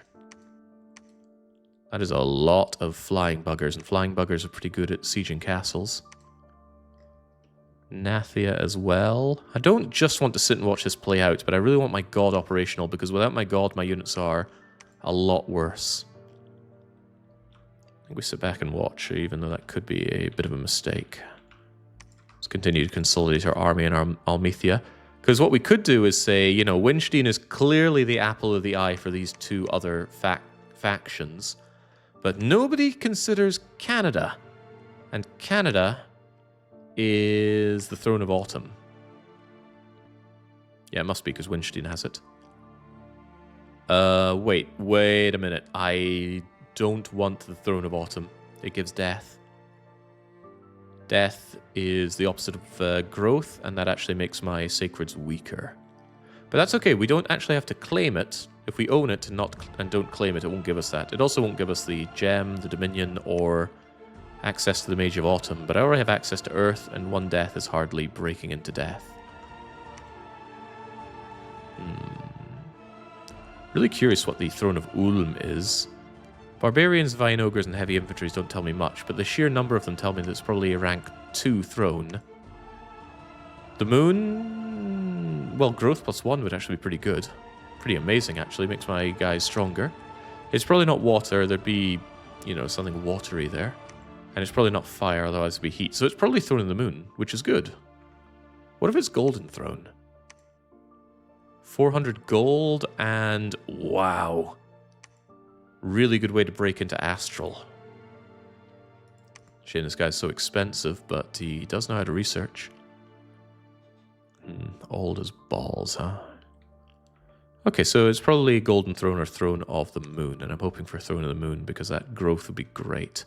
That is a lot of flying buggers, and flying buggers are pretty good at sieging castles. Nathia as well. I don't just want to sit and watch this play out, but I really want my god operational, because without my god, my units are a lot worse. I think we sit back and watch, even though that could be a bit of a mistake. Let's continue to consolidate our army in our Almethea. Because what we could do is say, you know, Winstein is clearly the apple of the eye for these two other factions. But nobody considers Canada. And Canada is the Throne of Autumn. Yeah, it must be because Winstein has it. Wait a minute. I don't want the Throne of Autumn. It gives death. Death is the opposite of growth, and that actually makes my sacreds weaker. But that's okay. We don't actually have to claim it. If we own it and don't claim it, it won't give us that. It also won't give us the gem, the dominion, or access to the Mage of Autumn. But I already have access to Earth, and one death is hardly breaking into death. Really curious what the Throne of Ulm is. Barbarians, Vine Ogres, and Heavy Infantries don't tell me much, but the sheer number of them tell me that it's probably a rank 2 throne. The Moon... well, growth +1 would actually be pretty good. Pretty amazing, actually. Makes my guys stronger. It's probably not water. There'd be, you know, something watery there. And it's probably not fire, otherwise it'd be heat. So it's probably Throne of the Moon, which is good. What if it's Golden Throne? 400 gold and... wow. Really good way to break into Astral. Shame this guy's so expensive, but he does know how to research. Old as balls, huh? Okay, so it's probably Golden Throne or Throne of the Moon, and I'm hoping for Throne of the Moon because that growth would be great.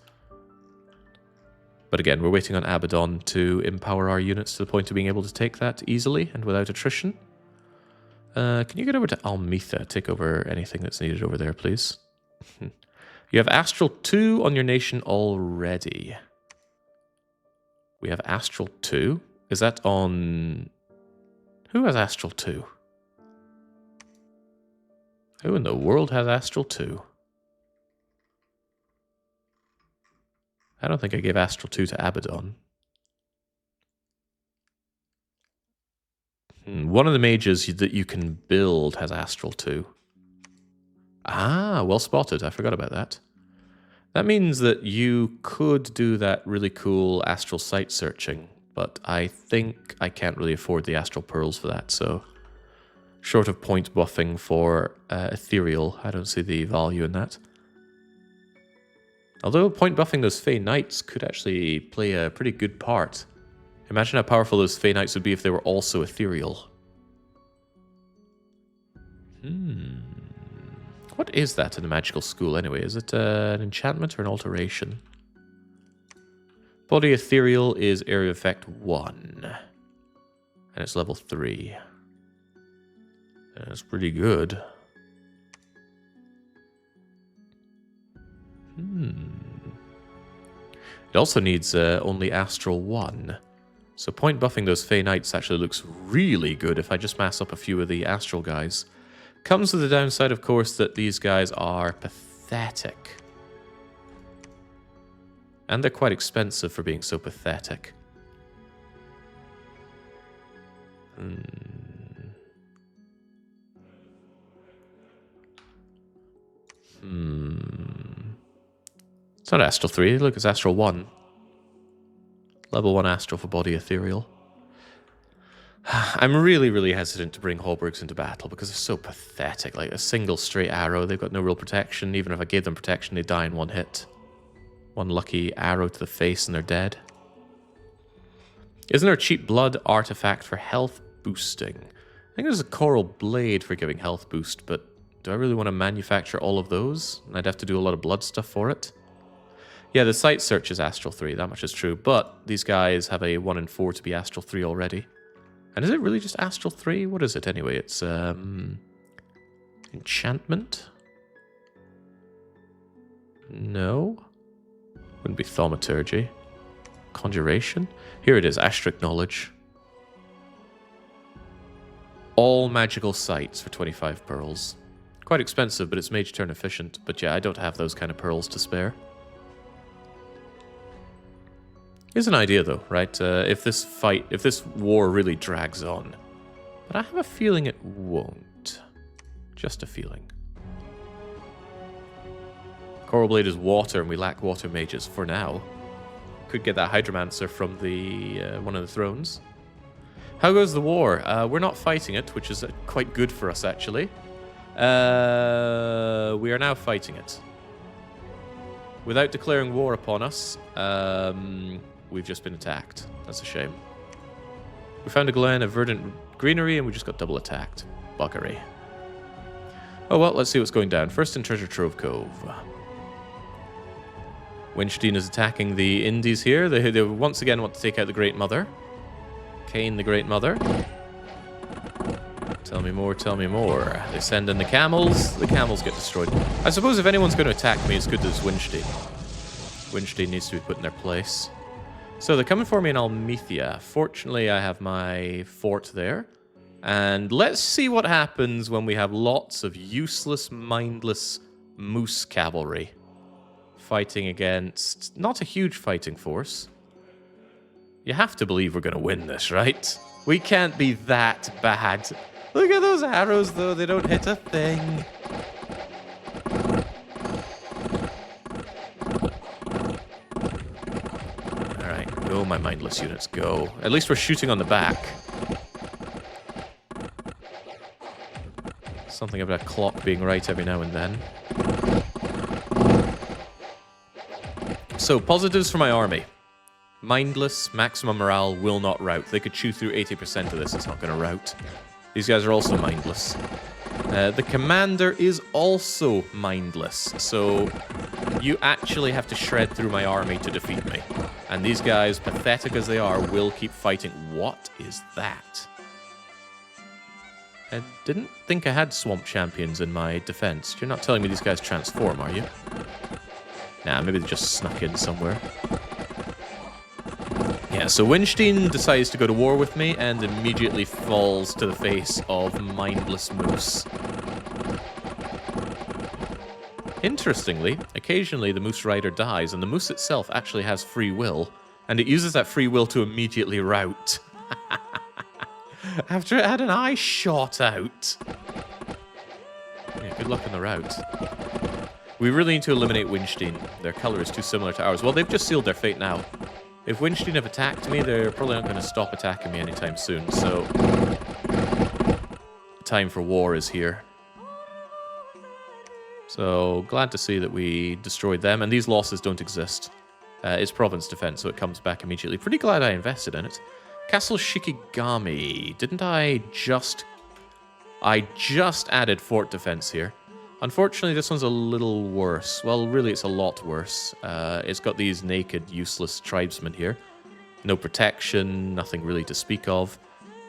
But again, we're waiting on Abaddon to empower our units to the point of being able to take that easily and without attrition. Can you get over to Almetha? Take over anything that's needed over there, please. You have Astral 2 on your nation already. We have Astral 2? Is that on... who has Astral 2? Who in the world has Astral 2? I don't think I gave Astral 2 to Abaddon. One of the mages that you can build has Astral 2. Ah, well spotted. I forgot about that. That means that you could do that really cool astral site searching, but I think I can't really afford the astral pearls for that, so... short of point buffing for ethereal, I don't see the value in that. Although point buffing those Fey Knights could actually play a pretty good part. Imagine how powerful those Fey Knights would be if they were also ethereal. What is that in a magical school anyway? Is it an enchantment or an alteration? Body ethereal is area effect 1. And it's level 3. That's pretty good. It also needs only Astral 1. So point buffing those Fey Knights actually looks really good if I just mass up a few of the Astral guys. Comes with the downside, of course, that these guys are pathetic. And they're quite expensive for being so pathetic. It's not Astral 3, look, it's Astral 1. Level 1 Astral for body ethereal. I'm really, really hesitant to bring Hoburgs into battle because they're so pathetic. Like a single straight arrow, they've got no real protection. Even if I gave them protection, they die in one hit. One lucky arrow to the face and they're dead. Isn't there a cheap blood artifact for health boosting? I think there's a coral blade for giving health boost, but do I really want to manufacture all of those? And I'd have to do a lot of blood stuff for it. Yeah, the site search is Astral 3, that much is true, but these guys have a 1 in 4 to be Astral 3 already. And is it really just Astral 3? What is it anyway? It's enchantment? No. Wouldn't be thaumaturgy. Conjuration? Here it is, Astric Knowledge. All magical sites for 25 pearls. Quite expensive, but it's mage turn efficient. But yeah, I don't have those kind of pearls to spare. Here's an idea though, right? If this war really drags on. But I have a feeling it won't. Just a feeling. Coral Blade is water, and we lack water mages for now. Could get that Hydromancer from the one of the thrones. How goes the war? We're not fighting it, which is quite good for us, actually. We are now fighting it. Without declaring war upon us, we've just been attacked. That's a shame. We found a glen of verdant greenery, and we just got double attacked. Buggery. Oh well, let's see what's going down. First in Treasure Trove Cove. Winstein is attacking the Indies here. They once again want to take out the Great Mother. Kane the Great Mother. Tell me more, tell me more. They send in the camels get destroyed. I suppose if anyone's going to attack me, it's good that it's Winstein. Winstein needs to be put in their place. So they're coming for me in Almethea. Fortunately, I have my fort there. And let's see what happens when we have lots of useless, mindless moose cavalry. Fighting against not a huge fighting force. You have to believe we're going to win this, right? We can't be that bad. Look at those arrows, though. They don't hit a thing. Alright, go, my mindless units, go. At least we're shooting on the back. Something about a clock being right every now and then. So, positives for my army. Mindless, maximum morale, will not rout. They could chew through 80% of this, it's not going to rout. These guys are also mindless. The commander is also mindless, so you actually have to shred through my army to defeat me. And these guys, pathetic as they are, will keep fighting. What is that? I didn't think I had swamp champions in my defense. You're not telling me these guys transform, are you? Nah, maybe they just snuck in somewhere. Yeah, so Winstein decides to go to war with me and immediately falls to the face of mindless moose. Interestingly, occasionally the moose rider dies, and the moose itself actually has free will, and it uses that free will to immediately rout. After it had an eye shot out. Yeah, good luck on the rout. We really need to eliminate Winstein. Their colour is too similar to ours. Well, they've just sealed their fate now. If Winstein have attacked me, they're probably not going to stop attacking me anytime soon, so... time for war is here. So, glad to see that we destroyed them, and these losses don't exist. It's province defense, so it comes back immediately. Pretty glad I invested in it. Castle Shikigami. Didn't I just added fort defense here. Unfortunately, this one's a little worse. Well, really, it's a lot worse. It's got these naked, useless tribesmen here. No protection, nothing really to speak of.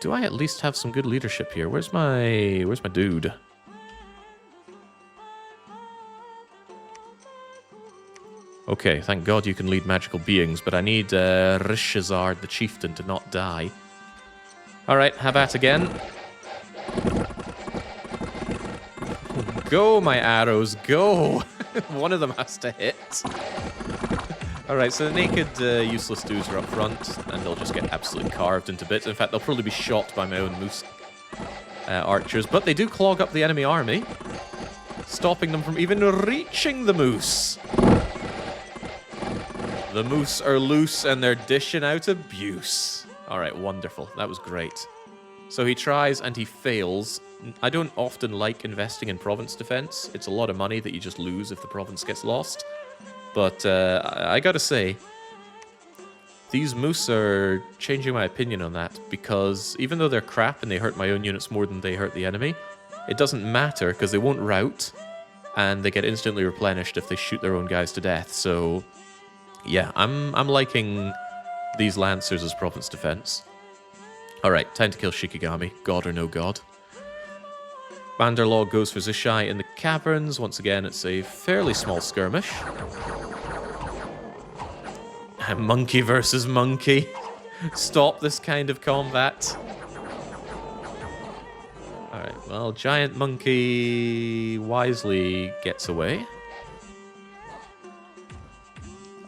Do I at least have some good leadership here? Where's my dude? Okay, thank God you can lead magical beings, but I need Rishazard the Chieftain to not die. Alright, have at again. Go, my arrows, go! One of them has to hit. Alright, so the naked, useless dudes are up front, and they'll just get absolutely carved into bits. In fact, they'll probably be shot by my own moose archers, but they do clog up the enemy army, stopping them from even reaching the moose. The moose are loose, and they're dishing out abuse. Alright, wonderful. That was great. So he tries and he fails. I don't often like investing in province defense. It's a lot of money that you just lose if the province gets lost. But I gotta say, these moose are changing my opinion on that, because even though they're crap and they hurt my own units more than they hurt the enemy, it doesn't matter because they won't rout and they get instantly replenished if they shoot their own guys to death. So yeah, I'm liking these lancers as province defense. Alright, time to kill Shikigami, god or no god. Banderlog goes for Zishai in the caverns. Once again, it's a fairly small skirmish. Monkey versus monkey. Stop this kind of combat. Alright, well, giant monkey wisely gets away.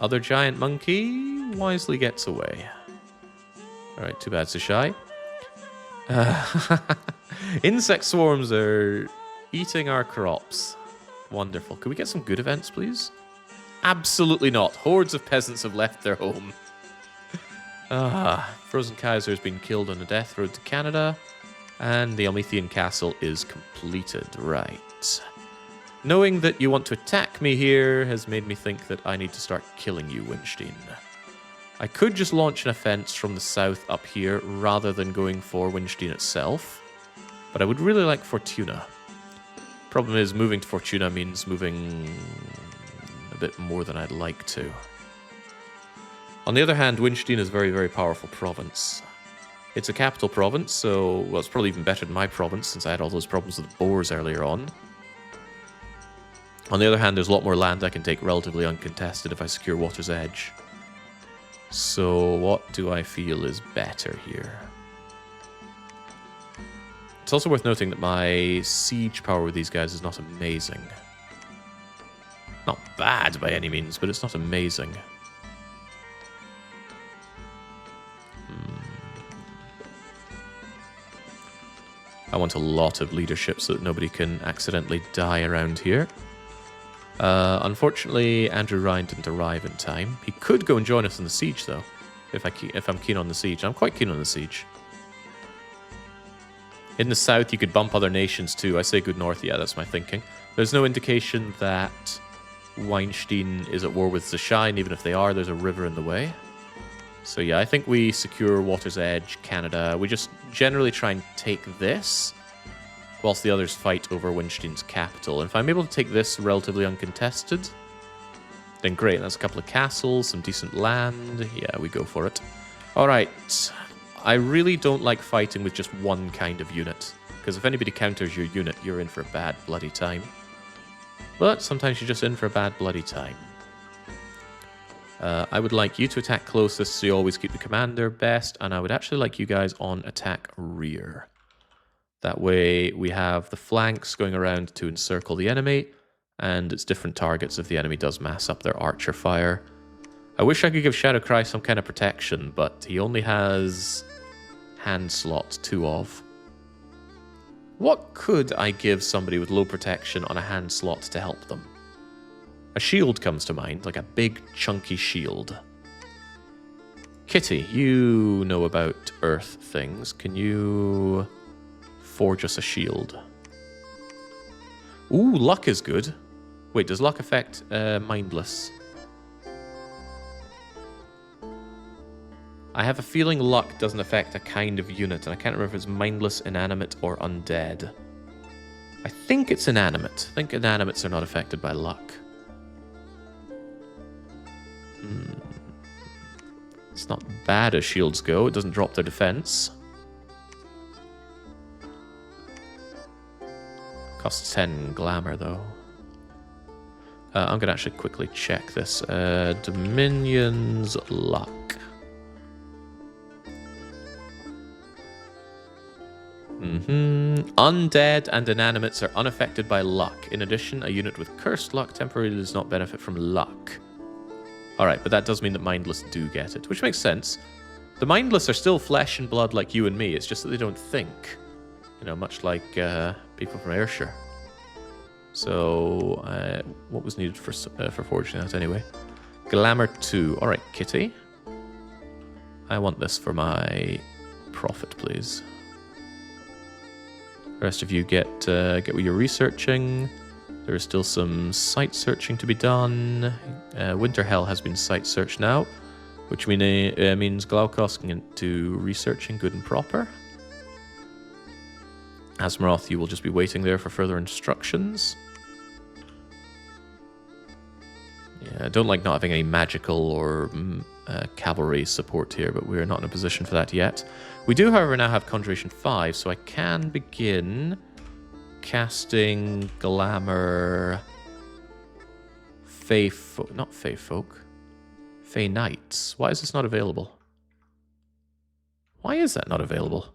Other giant monkey wisely gets away. Alright, too bad, Zishai. Insect swarms are eating our crops. Wonderful. Could we get some good events, please? Absolutely not. Hordes of peasants have left their home. Frozen Kaiser has been killed on the death road to Canada. And the Almethian castle is completed. Right. Knowing that you want to attack me here has made me think that I need to start killing you, Winstein. I could just launch an offense from the south up here rather than going for Winstein itself, but I would really like Fortuna. Problem is, moving to Fortuna means moving a bit more than I'd like to. On the other hand, Winstein is a very, very powerful province. It's a capital province, so, well, it's probably even better than my province since I had all those problems with the boars earlier on. On the other hand, there's a lot more land I can take relatively uncontested if I secure Water's Edge. So what do I feel is better here? It's also worth noting that my siege power with these guys is not amazing. Not bad by any means, but it's not amazing. I want a lot of leadership so that nobody can accidentally die around here. Unfortunately, Andrew Ryan didn't arrive in time. He could go and join us in the siege, though, if I'm keen on the siege. I'm quite keen on the siege. In the south, you could bump other nations, too. I say good north, yeah, that's my thinking. There's no indication that Winstein is at war with Zishai, and even if they are, there's a river in the way. So yeah, I think we secure Water's Edge, Canada. We just generally try and take this, whilst the others fight over Winstein's capital. And if I'm able to take this relatively uncontested, then great. That's a couple of castles, some decent land. Yeah, we go for it. Alright. I really don't like fighting with just one kind of unit, because if anybody counters your unit, you're in for a bad bloody time. But sometimes you're just in for a bad bloody time. I would like you to attack closest, so you always keep the commander best, and I would actually like you guys on attack rear. That way we have the flanks going around to encircle the enemy, and it's different targets if the enemy does mass up their archer fire. I wish I could give Shadowcry some kind of protection, but he only has hand slot 2 of. What could I give somebody with low protection on a hand slot to help them? A shield comes to mind, like a big chunky shield. Kitty, you know about earth things. Can you forge us a shield? Ooh, luck is good. Wait, does luck affect mindless? I have a feeling luck doesn't affect a kind of unit, and I can't remember if it's mindless, inanimate, or undead. I think it's inanimate. I think inanimates are not affected by luck. It's not bad as shields go. It doesn't drop their defense. Costs 10 glamour, though. I'm going to actually quickly check this. Dominion's luck. Undead and inanimates are unaffected by luck. In addition, a unit with cursed luck temporarily does not benefit from luck. Alright, but that does mean that mindless do get it, which makes sense. The mindless are still flesh and blood like you and me, it's just that they don't think. You know, much like people from Ayrshire. So, what was needed for forging that anyway? Glamour 2. Alright, Kitty. I want this for my profit, please. The rest of you get what you're researching. There is still some site searching to be done. Winter Hell has been site searched now, which means Glaukos can get to researching good and proper. Asmaroth, you will just be waiting there for further instructions. Yeah, I don't like not having any magical or cavalry support here, but we're not in a position for that yet. We do, however, now have Conjuration 5, so I can begin casting Glamour Fey Folk. Not Fey Folk. Fey Knights. Why is this not available? Why is that not available?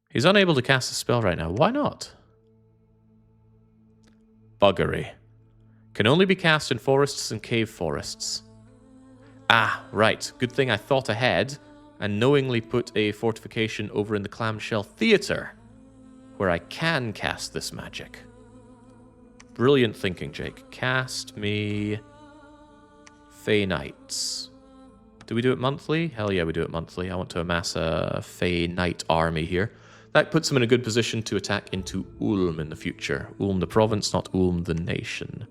He's unable to cast a spell right now. Why not? Buggery. Can only be cast in forests and cave forests. Ah, right. Good thing I thought ahead and knowingly put a fortification over in the Clamshell Theatre, where I can cast this magic. Brilliant thinking, Jake. Cast me Fey Knights. Do we do it monthly? Hell yeah, we do it monthly. I want to amass a Fey Knight army here. That puts him in a good position to attack into Ulm in the future. Ulm the province, not Ulm the nation.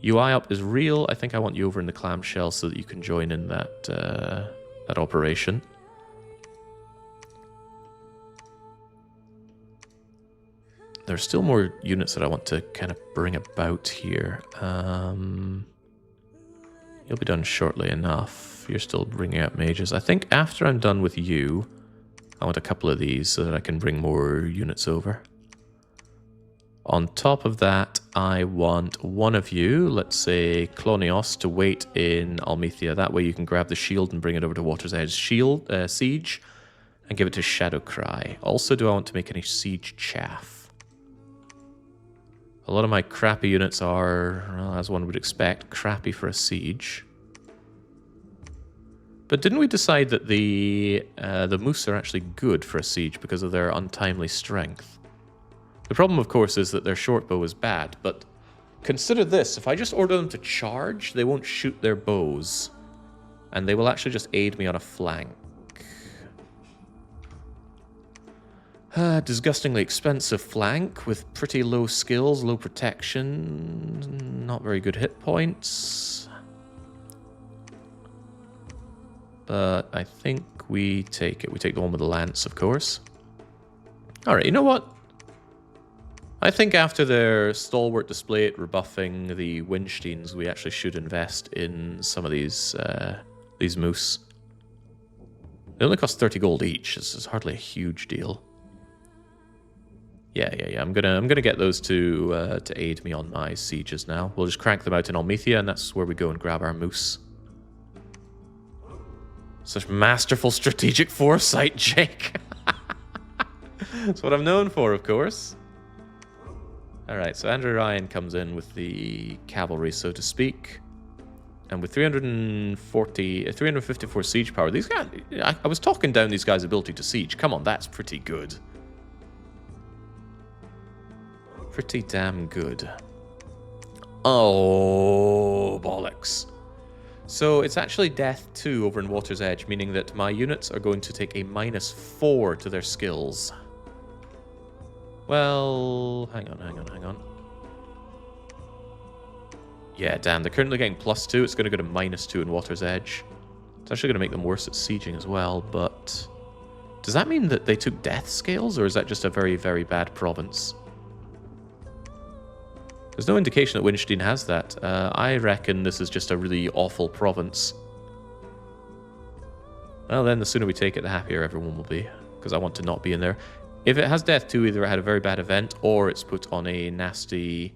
UI up is real. I think I want you over in the Clamshell so that you can join in that that operation. There's still more units that I want to kind of bring about here. You'll be done shortly enough. You're still bringing out mages. I think after I'm done with you, I want a couple of these so that I can bring more units over. On top of that, I want one of you, let's say Clonios, to wait in Almethea. That way you can grab the shield and bring it over to Water's Edge Siege and give it to Shadowcry. Also, do I want to make any siege chaff? A lot of my crappy units are, well, as one would expect, crappy for a siege. But didn't we decide that the moose are actually good for a siege because of their untimely strength? The problem, of course, is that their short bow is bad, but consider this. If I just order them to charge, they won't shoot their bows, and they will actually just aid me on a flank. Disgustingly expensive flank with pretty low skills, low protection, not very good hit points. But I think we take it. We take the one with the lance, of course. Alright, you know what? I think after their stalwart display at rebuffing the Winsteins, we actually should invest in some of these moose. They only cost 30 gold each. This is hardly a huge deal. Yeah. I'm gonna get those to aid me on my sieges now. We'll just crank them out in Almethea, and that's where we go and grab our moose. Such masterful strategic foresight, Jake. That's what I'm known for, of course. Alright, so Andrew Ryan comes in with the cavalry, so to speak. And with 354 siege power, these guys, I was talking down these guys' ability to siege. Come on, that's pretty good. Pretty damn good. Oh, bollocks. So it's actually Death 2 over in Water's Edge, meaning that my units are going to take a -4 to their skills. Well, hang on. Yeah, damn, they're currently getting +2. It's going to go to -2 in Water's Edge. It's actually going to make them worse at sieging as well, but... Does that mean that they took death scales, or is that just a very, very bad province? There's no indication that Winstein has that. I reckon this is just a really awful province. Well, then, the sooner we take it, the happier everyone will be, because I want to not be in there. If it has Death 2, either it had a very bad event, or it's put on a nasty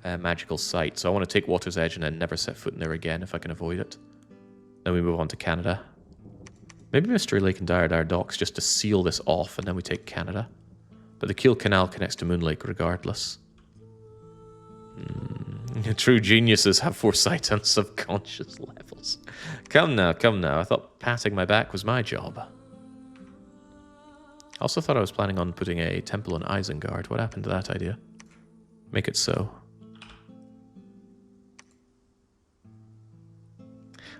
magical site. So I want to take Water's Edge and then never set foot in there again if I can avoid it. Then we move on to Canada. Maybe Mystery Lake and Dire Docks just to seal this off, and then we take Canada. But the Kiel Canal connects to Moon Lake regardless. True geniuses have foresight on subconscious levels. Come now. I thought patting my back was my job. I also thought I was planning on putting a temple in Isengard. What happened to that idea? Make it so.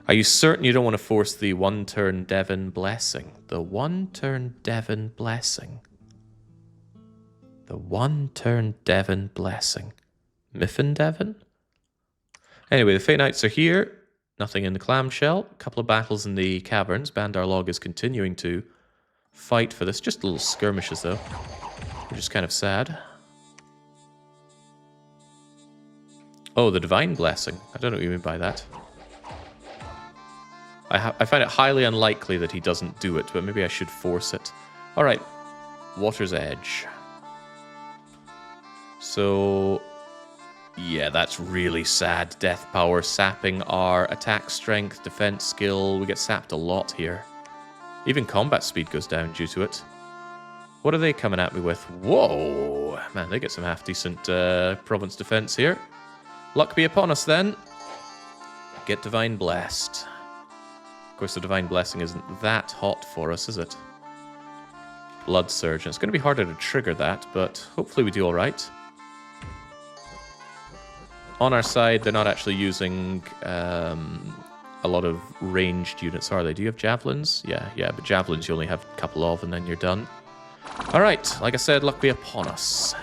Are you certain you don't want to force the one-turn Devon Blessing? The one-turn Devon Blessing. The one-turn Devon Blessing. Miffin Devon? Anyway, the Fey Knights are here. Nothing in the clamshell. A couple of battles in the caverns. Bandar Log is continuing to fight for this. Just little skirmishes, though. Which is kind of sad. Oh, the Divine Blessing. I don't know what you mean by that. I find it highly unlikely that he doesn't do it, but maybe I should force it. Alright. Water's Edge. So... yeah, that's really sad. Death Power sapping our attack strength, defense skill. We get sapped a lot here. Even combat speed goes down due to it. What are they coming at me with? Whoa! Man, they get some half-decent province defense here. Luck be upon us, then. Get Divine Blessed. Of course, the Divine Blessing isn't that hot for us, is it? Blood Surge. And it's going to be harder to trigger that, but hopefully we do alright. On our side, they're not actually using a lot of ranged units, are they? Do you have javelins? Yeah, but javelins you only have a couple of, and then you're done. Alright, like I said, luck be upon us.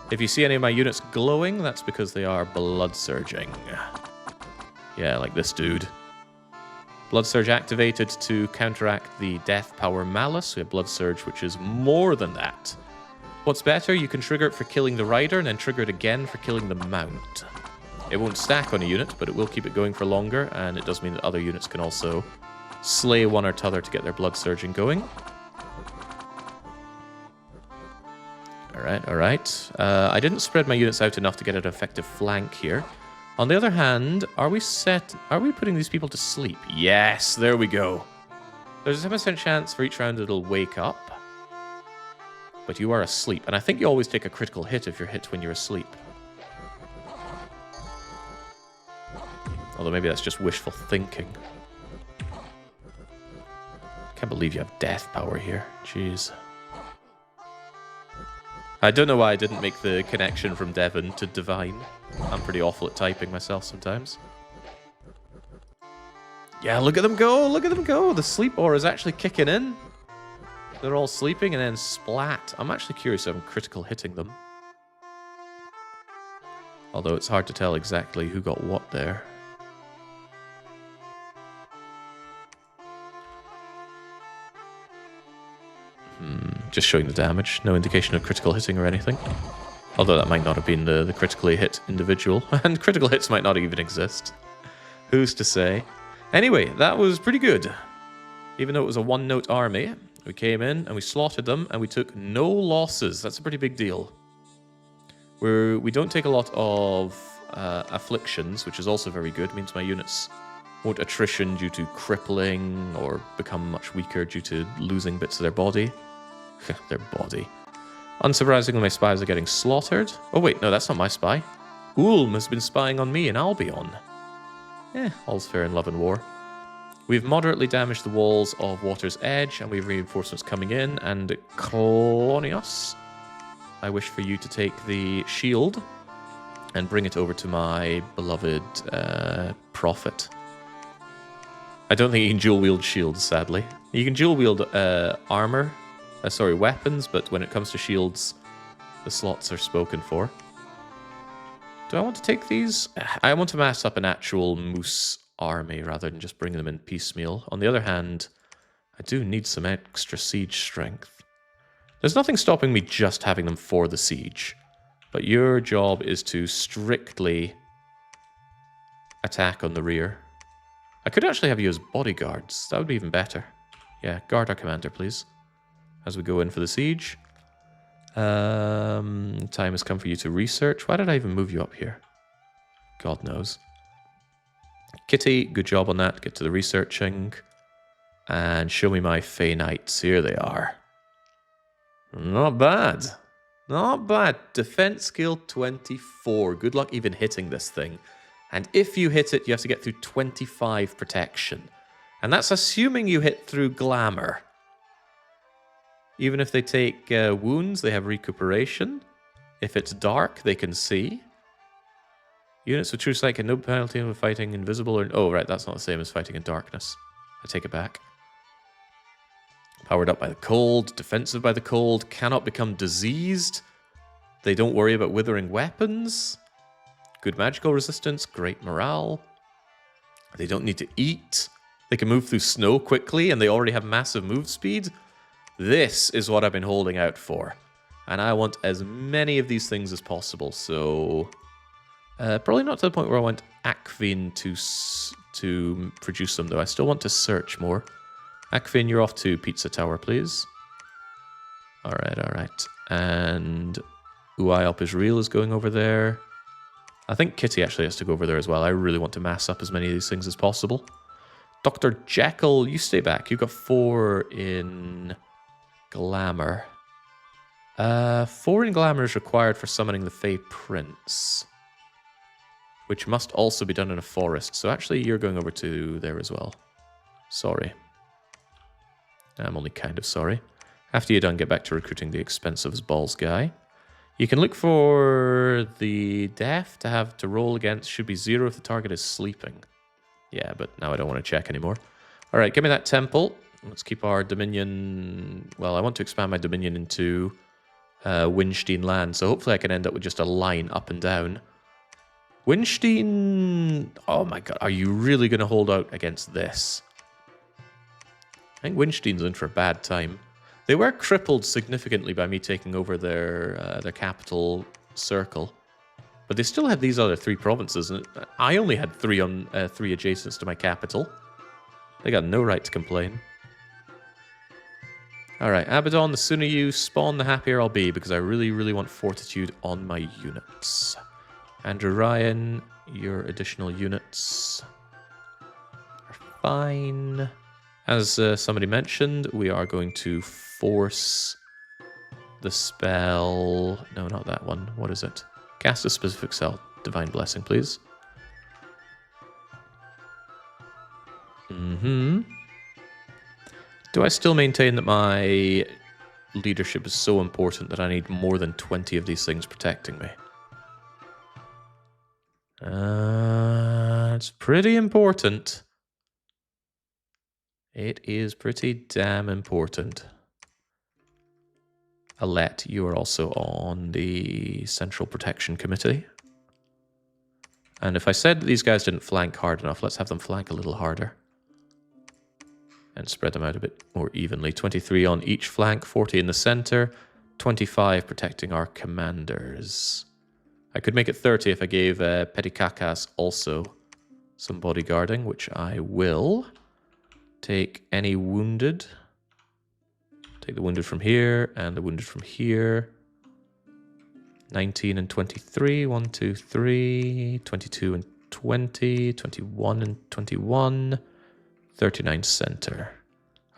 If you see any of my units glowing, that's because they are blood surging. Yeah, like this dude. Blood Surge activated to counteract the Death Power Malice. We have Blood Surge, which is more than that. What's better, you can trigger it for killing the rider, and then trigger it again for killing the mount. It won't stack on a unit, but it will keep it going for longer, and it does mean that other units can also slay one or t'other to get their blood surging going. Alright. I didn't spread my units out enough to get an effective flank here. On the other hand, are we putting these people to sleep? Yes, there we go. There's a 10% chance for each round it'll wake up. But you are asleep, and I think you always take a critical hit if you're hit when you're asleep. Although maybe that's just wishful thinking. Can't believe you have death power here. Jeez. I don't know why I didn't make the connection from Devon to Divine. I'm pretty awful at typing myself sometimes. Yeah, look at them go! Look at them go! The sleep aura is actually kicking in. They're all sleeping and then splat. I'm actually curious if I'm critical hitting them. Although it's hard to tell exactly who got what there. Just showing the damage. No indication of critical hitting or anything. Although that might not have been the critically hit individual. And critical hits might not even exist. Who's to say? Anyway, that was pretty good. Even though it was a one-note army, we came in and we slaughtered them and we took no losses. That's a pretty big deal. We don't take a lot of afflictions, which is also very good. It means my units won't attrition due to crippling or become much weaker due to losing bits of their body. Their body. Unsurprisingly, my spies are getting slaughtered. Oh wait, no, that's not my spy. Ulm has been spying on me in Albion. All's fair in love and war. We've moderately damaged the walls of Water's Edge, and we have reinforcements coming in, and Colonios, I wish for you to take the shield and bring it over to my beloved prophet. I don't think you can dual-wield shields, sadly. You can dual-wield weapons, but when it comes to shields, the slots are spoken for. Do I want to take these? I want to mass up an actual moose army rather than just bring them in piecemeal. On the other hand, I do need some extra siege strength. There's nothing stopping me just having them for the siege, but your job is to strictly attack on the rear. I could actually have you as bodyguards. That would be even better. Yeah, guard our commander, please, as we go in for the siege. Time has come for you to research. Why did I even move you up here? God knows. Kitty, good job on that. Get to the researching. And show me my Fey Knights. Here they are. Not bad. Not bad. Defense skill 24. Good luck even hitting this thing. And if you hit it, you have to get through 25 protection. And that's assuming you hit through glamour. Even if they take wounds, they have recuperation. If it's dark, they can see. Units with true sight get no penalty when fighting invisible or... Oh, right, that's not the same as fighting in darkness. I take it back. Powered up by the cold, defensive by the cold, cannot become diseased. They don't worry about withering weapons. Good magical resistance, great morale. They don't need to eat. They can move through snow quickly, and they already have massive move speed. This is what I've been holding out for. And I want as many of these things as possible, so... probably not to the point where I want Akvin to produce them, though. I still want to search more. Akvin, you're off to Pizza Tower, please. Alright, alright. And Uayop is real is going over there. I think Kitty actually has to go over there as well. I really want to mass up as many of these things as possible. Dr. Jekyll, you stay back. You've got 4 in Glamour. 4 in Glamour is required for summoning the Fey Prince, which must also be done in a forest. So actually, you're going over to there as well. Sorry. I'm only kind of sorry. After you're done, get back to recruiting the expensive as balls guy. You can look for the death to have to roll against. Should be 0 if the target is sleeping. Yeah, but now I don't want to check anymore. All right, give me that temple. Let's keep our dominion... Well, I want to expand my dominion into Winstein land, so hopefully I can end up with just a line up and down. Winstein... Oh my god, are you really going to hold out against this? I think Winstein's in for a bad time. They were crippled significantly by me taking over their capital circle, but they still had these other 3 provinces, and I only had 3 adjacents to my capital. They got no right to complain. Alright, Abaddon, the sooner you spawn, the happier I'll be, because I really, really want fortitude on my units. Andrew Ryan, your additional units are fine. As somebody mentioned, we are going to force the spell... No, not that one. What is it? Cast a specific spell. Divine Blessing, please. Do I still maintain that my leadership is so important that I need more than 20 of these things protecting me? It's pretty important. It is pretty damn important. Alette, you are also on the Central Protection Committee. And if I said these guys didn't flank hard enough, let's have them flank a little harder. And spread them out a bit more evenly. 23 on each flank, 40 in the center, 25 protecting our commanders. I could make it 30 if I gave Petikakas also some bodyguarding, which I will. Take any wounded. Take the wounded from here and the wounded from here. 19 and 23. 1, 2, 3. 22 and 20. 21 and 21. 39 center.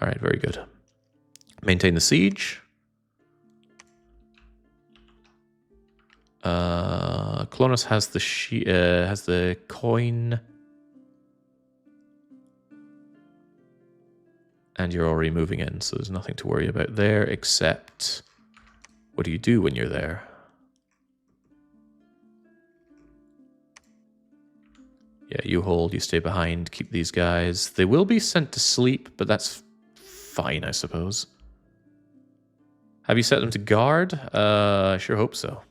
All right, very good. Maintain the siege. Clonus has the coin. And you're already moving in, so there's nothing to worry about there, except what do you do when you're there? Yeah, you hold, you stay behind, keep these guys. They will be sent to sleep, but that's fine, I suppose. Have you set them to guard? I sure hope so.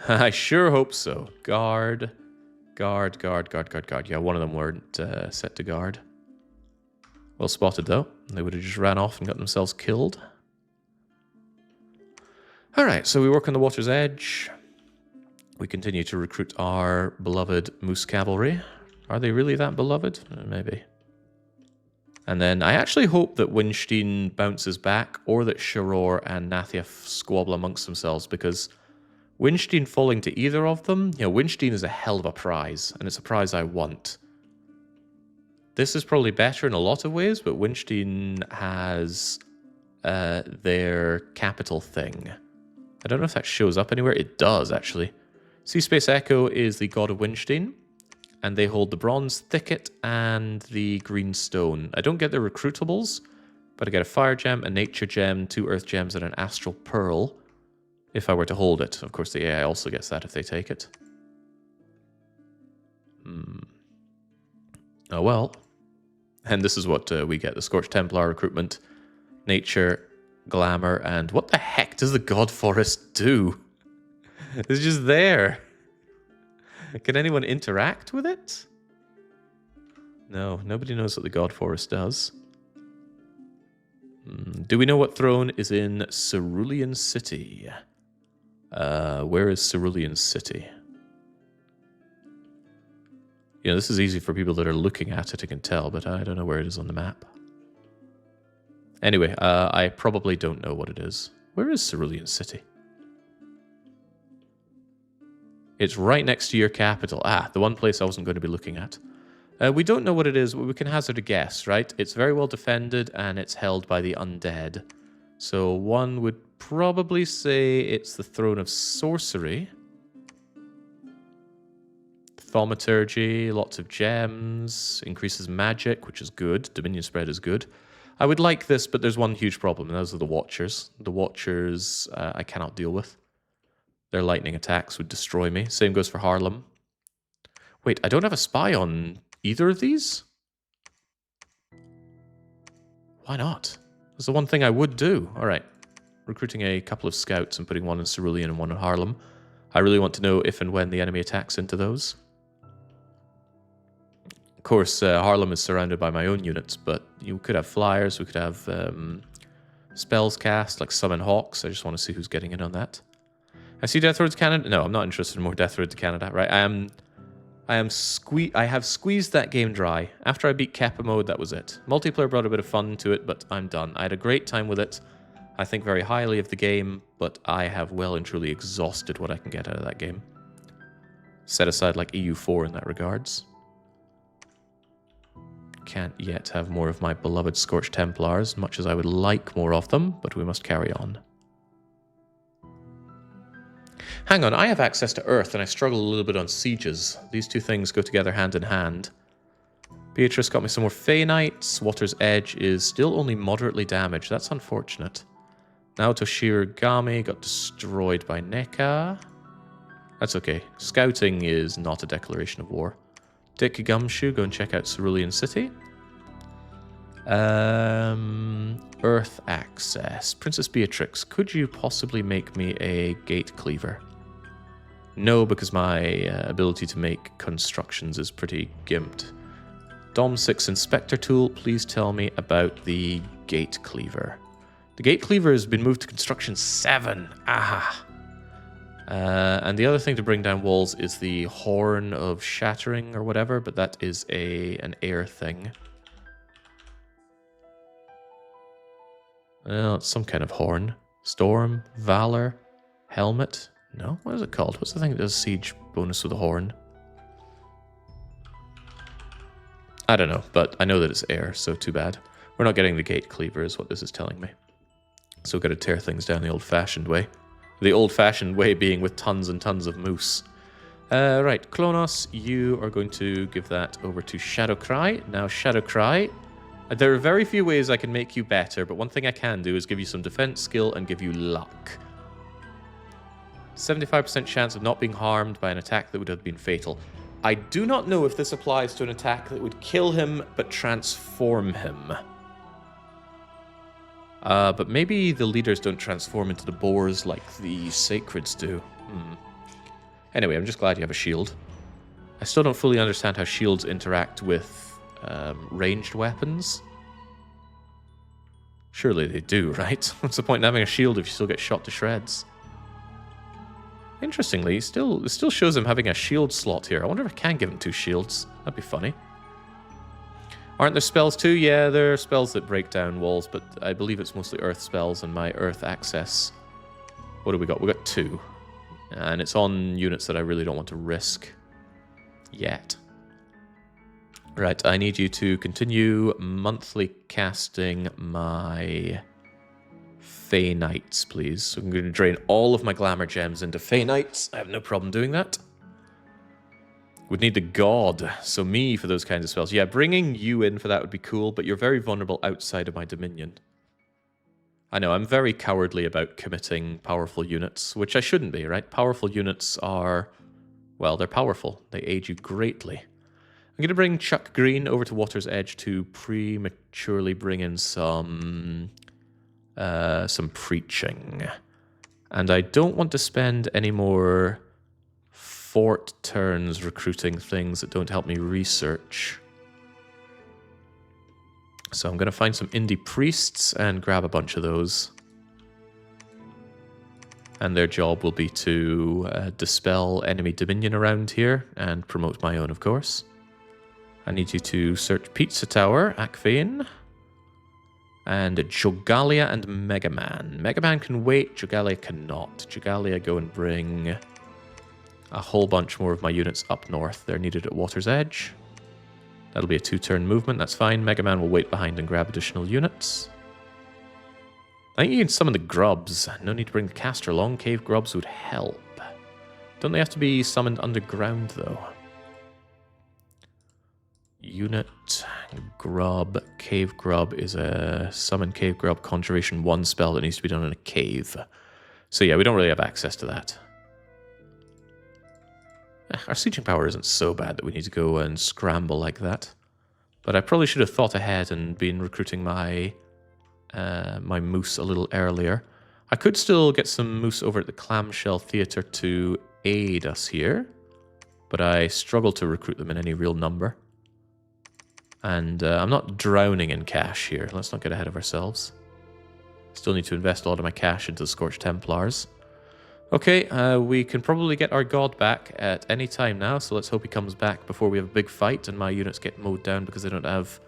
I sure hope so. Guard. Yeah, one of them weren't set to guard. Well spotted, though. They would have just ran off and got themselves killed. Alright, so we work on the water's edge. We continue to recruit our beloved Moose Cavalry. Are they really that beloved? Maybe. And then I actually hope that Winstein bounces back, or that Shiror and Nathia squabble amongst themselves, because Winstein falling to either of them, you know, Winstein is a hell of a prize, and it's a prize I want. This is probably better in a lot of ways, but Winstein has their capital thing. I don't know if that shows up anywhere. It does, actually. Sea Space Echo is the god of Winstein, and they hold the Bronze Thicket and the Green Stone. I don't get the recruitables, but I get a Fire Gem, a Nature Gem, 2 Earth Gems, and an Astral Pearl if I were to hold it. Of course, the AI also gets that if they take it. Oh well. And this is what we get. The Scorched Templar recruitment, nature, glamour, and what the heck does the God Forest do? It's just there. Can anyone interact with it? No, nobody knows what the God Forest does. Do we know what throne is in Cerulean City? Where is Cerulean City? You know, this is easy for people that are looking at it, I can tell, but I don't know where it is on the map. Anyway, I probably don't know what it is. Where is Cerulean City? It's right next to your capital. Ah, the one place I wasn't going to be looking at. We don't know what it is, but we can hazard a guess, right? It's very well defended, and it's held by the undead. So one would probably say it's the Throne of Sorcery. Thaumaturgy, lots of gems, increases magic, which is good. Dominion spread is good. I would like this, but there's one huge problem, and those are the Watchers. The Watchers I cannot deal with. Their lightning attacks would destroy me. Same goes for Harlem. Wait, I don't have a spy on either of these? Why not? That's the one thing I would do. All right. Recruiting a couple of scouts and putting one in Cerulean and one in Harlem. I really want to know if and when the enemy attacks into those. Of course, Harlem is surrounded by my own units, but you could have flyers. We could have spells cast, like Summon Hawks. I just want to see who's getting in on that. I see Death Road to Canada. No, I'm not interested in more Death Road to Canada. Right, I have squeezed that game dry. After I beat Kappa mode, that was it. Multiplayer brought a bit of fun to it, but I'm done. I had a great time with it. I think very highly of the game, but I have well and truly exhausted what I can get out of that game. Set aside like EU4 in that regards. Can't yet have more of my beloved Scorched Templars, much as I would like more of them, but we must carry on. Hang on, I have access to Earth, and I struggle a little bit on sieges. These two things go together hand in hand. Beatrice got me some more Fey Knights. Water's Edge is still only moderately damaged. That's unfortunate. Now Toshirigami got destroyed by NECA. That's okay. Scouting is not a declaration of war. Dick Gumshoe, go and check out Cerulean City. Earth access. Princess Beatrix, could you possibly make me a gate cleaver? No, because my ability to make constructions is pretty gimped. Dom 6 Inspector Tool, please tell me about the gate cleaver. The gate cleaver has been moved to construction 7. Ah. And the other thing to bring down walls is the Horn of Shattering or whatever, but that is an air thing. Well, it's some kind of horn. Storm, Valor, Helmet. No? What is it called? What's the thing that does siege bonus with a horn? I don't know, but I know that it's air, so too bad. We're not getting the gate cleaver is what this is telling me. So we've got to tear things down the old-fashioned way. The old-fashioned way being with tons and tons of moose. Right, Klonos, you are going to give that over to Shadowcry. Now, Shadowcry, there are very few ways I can make you better, but one thing I can do is give you some defense skill and give you luck. 75% chance of not being harmed by an attack that would have been fatal. I do not know if this applies to an attack that would kill him but transform him. But maybe the leaders don't transform into the boars like the sacreds do. Anyway, I'm just glad you have a shield. I still don't fully understand how shields interact with ranged weapons. Surely they do, right? What's the point in having a shield if you still get shot to shreds? Interestingly, it still shows him having a shield slot here. I wonder if I can give him 2 shields. That'd be funny. Aren't there spells too? Yeah, there are spells that break down walls, but I believe it's mostly earth spells and my earth access. What do we got? We got 2. And it's on units that I really don't want to risk yet. Right, I need you to continue monthly casting my Fey Knights, please. So I'm going to drain all of my glamour gems into Fey Knights. I have no problem doing that. Would need the god, so me for those kinds of spells. Yeah, bringing you in for that would be cool, but you're very vulnerable outside of my dominion. I know, I'm very cowardly about committing powerful units, which I shouldn't be, right? Powerful units are, well, they're powerful. They aid you greatly. I'm going to bring Chuck Green over to Water's Edge to prematurely bring in some preaching. And I don't want to spend any more fort turns recruiting things that don't help me research. So I'm going to find some indie priests and grab a bunch of those. And their job will be to dispel enemy dominion around here and promote my own, of course. I need you to search Pizza Tower, Akvane, and Jogalia and Megaman. Megaman can wait, Jogalia cannot. Jogalia, go and bring a whole bunch more of my units up north. They're needed at Water's Edge. That'll be a 2-turn movement, that's fine. Megaman will wait behind and grab additional units. I think you can summon the grubs. No need to bring the caster along. Cave grubs would help. Don't they have to be summoned underground, though? Unit, grub, cave grub is a summon cave grub conjuration 1 spell that needs to be done in a cave. So yeah, we don't really have access to that. Our sieging power isn't so bad that we need to go and scramble like that. But I probably should have thought ahead and been recruiting my my moose a little earlier. I could still get some moose over at the Clamshell Theatre to aid us here, but I struggle to recruit them in any real number. And I'm not drowning in cash here. Let's not get ahead of ourselves. Still need to invest a lot of my cash into the Scorched Templars. Okay, we can probably get our god back at any time now, so let's hope he comes back before we have a big fight and my units get mowed down because they don't have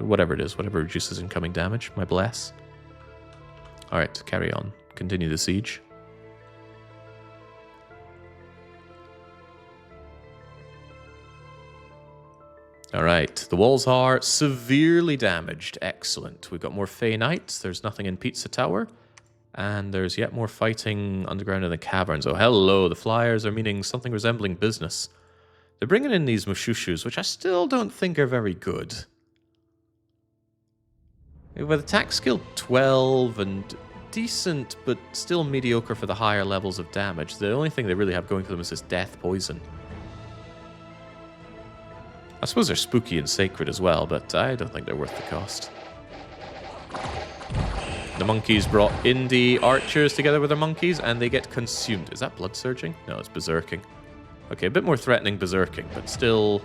whatever it is, whatever reduces incoming damage. My bless. Alright, carry on. Continue the siege. Alright, the walls are severely damaged. Excellent. We've got more Fey Knights. There's nothing in Pizza Tower. And there's yet more fighting underground in the caverns. Oh, hello. The flyers are meaning something resembling business. They're bringing in these Mushushus, which I still don't think are very good. With attack skill 12 and decent, but still mediocre for the higher levels of damage, the only thing they really have going for them is this death poison. I suppose they're spooky and sacred as well, but I don't think they're worth the cost. The monkeys brought indie archers together with their monkeys, and they get consumed. Is that blood surging? No, it's berserking. Okay, a bit more threatening berserking, but still...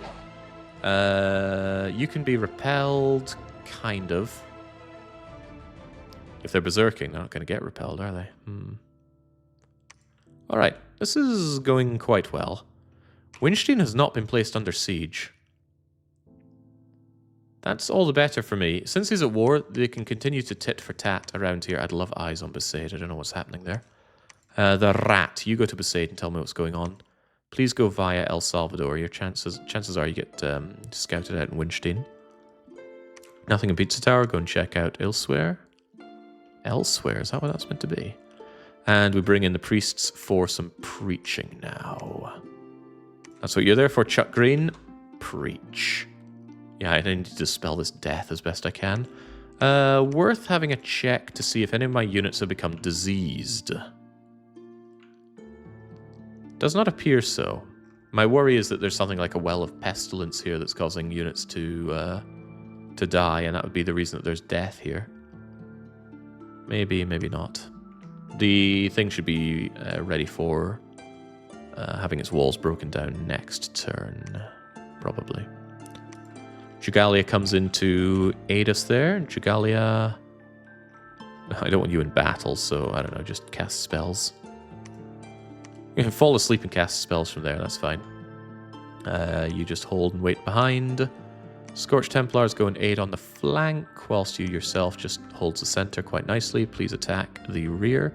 you can be repelled, kind of. If they're berserking, they're not going to get repelled, are they? Alright, this is going quite well. Winstein has not been placed under siege. That's all the better for me. Since he's at war, they can continue to tit for tat around here. I'd love eyes on Besaid. I don't know what's happening there. The rat. You go to Besaid and tell me what's going on. Please go via El Salvador. Your chances are you get scouted out in Winstein. Nothing in Pizza Tower. Go and check out elsewhere. Elsewhere? Is that what that's meant to be? And we bring in the priests for some preaching now. That's what you're there for, Chuck Green. Preach. Yeah, I need to dispel this death as best I can. Worth having a check to see if any of my units have become diseased. Does not appear so. My worry is that there's something like a well of pestilence here that's causing units to die, and that would be the reason that there's death here. Maybe, maybe not. The thing should be ready for having its walls broken down next turn, probably. Jogalia comes in to aid us there. Jogalia... I don't want you in battle, so I don't know, just cast spells. You can fall asleep and cast spells from there, that's fine. You just hold and wait behind. Scorched Templars go and aid on the flank, whilst you yourself just holds the center quite nicely. Please attack the rear.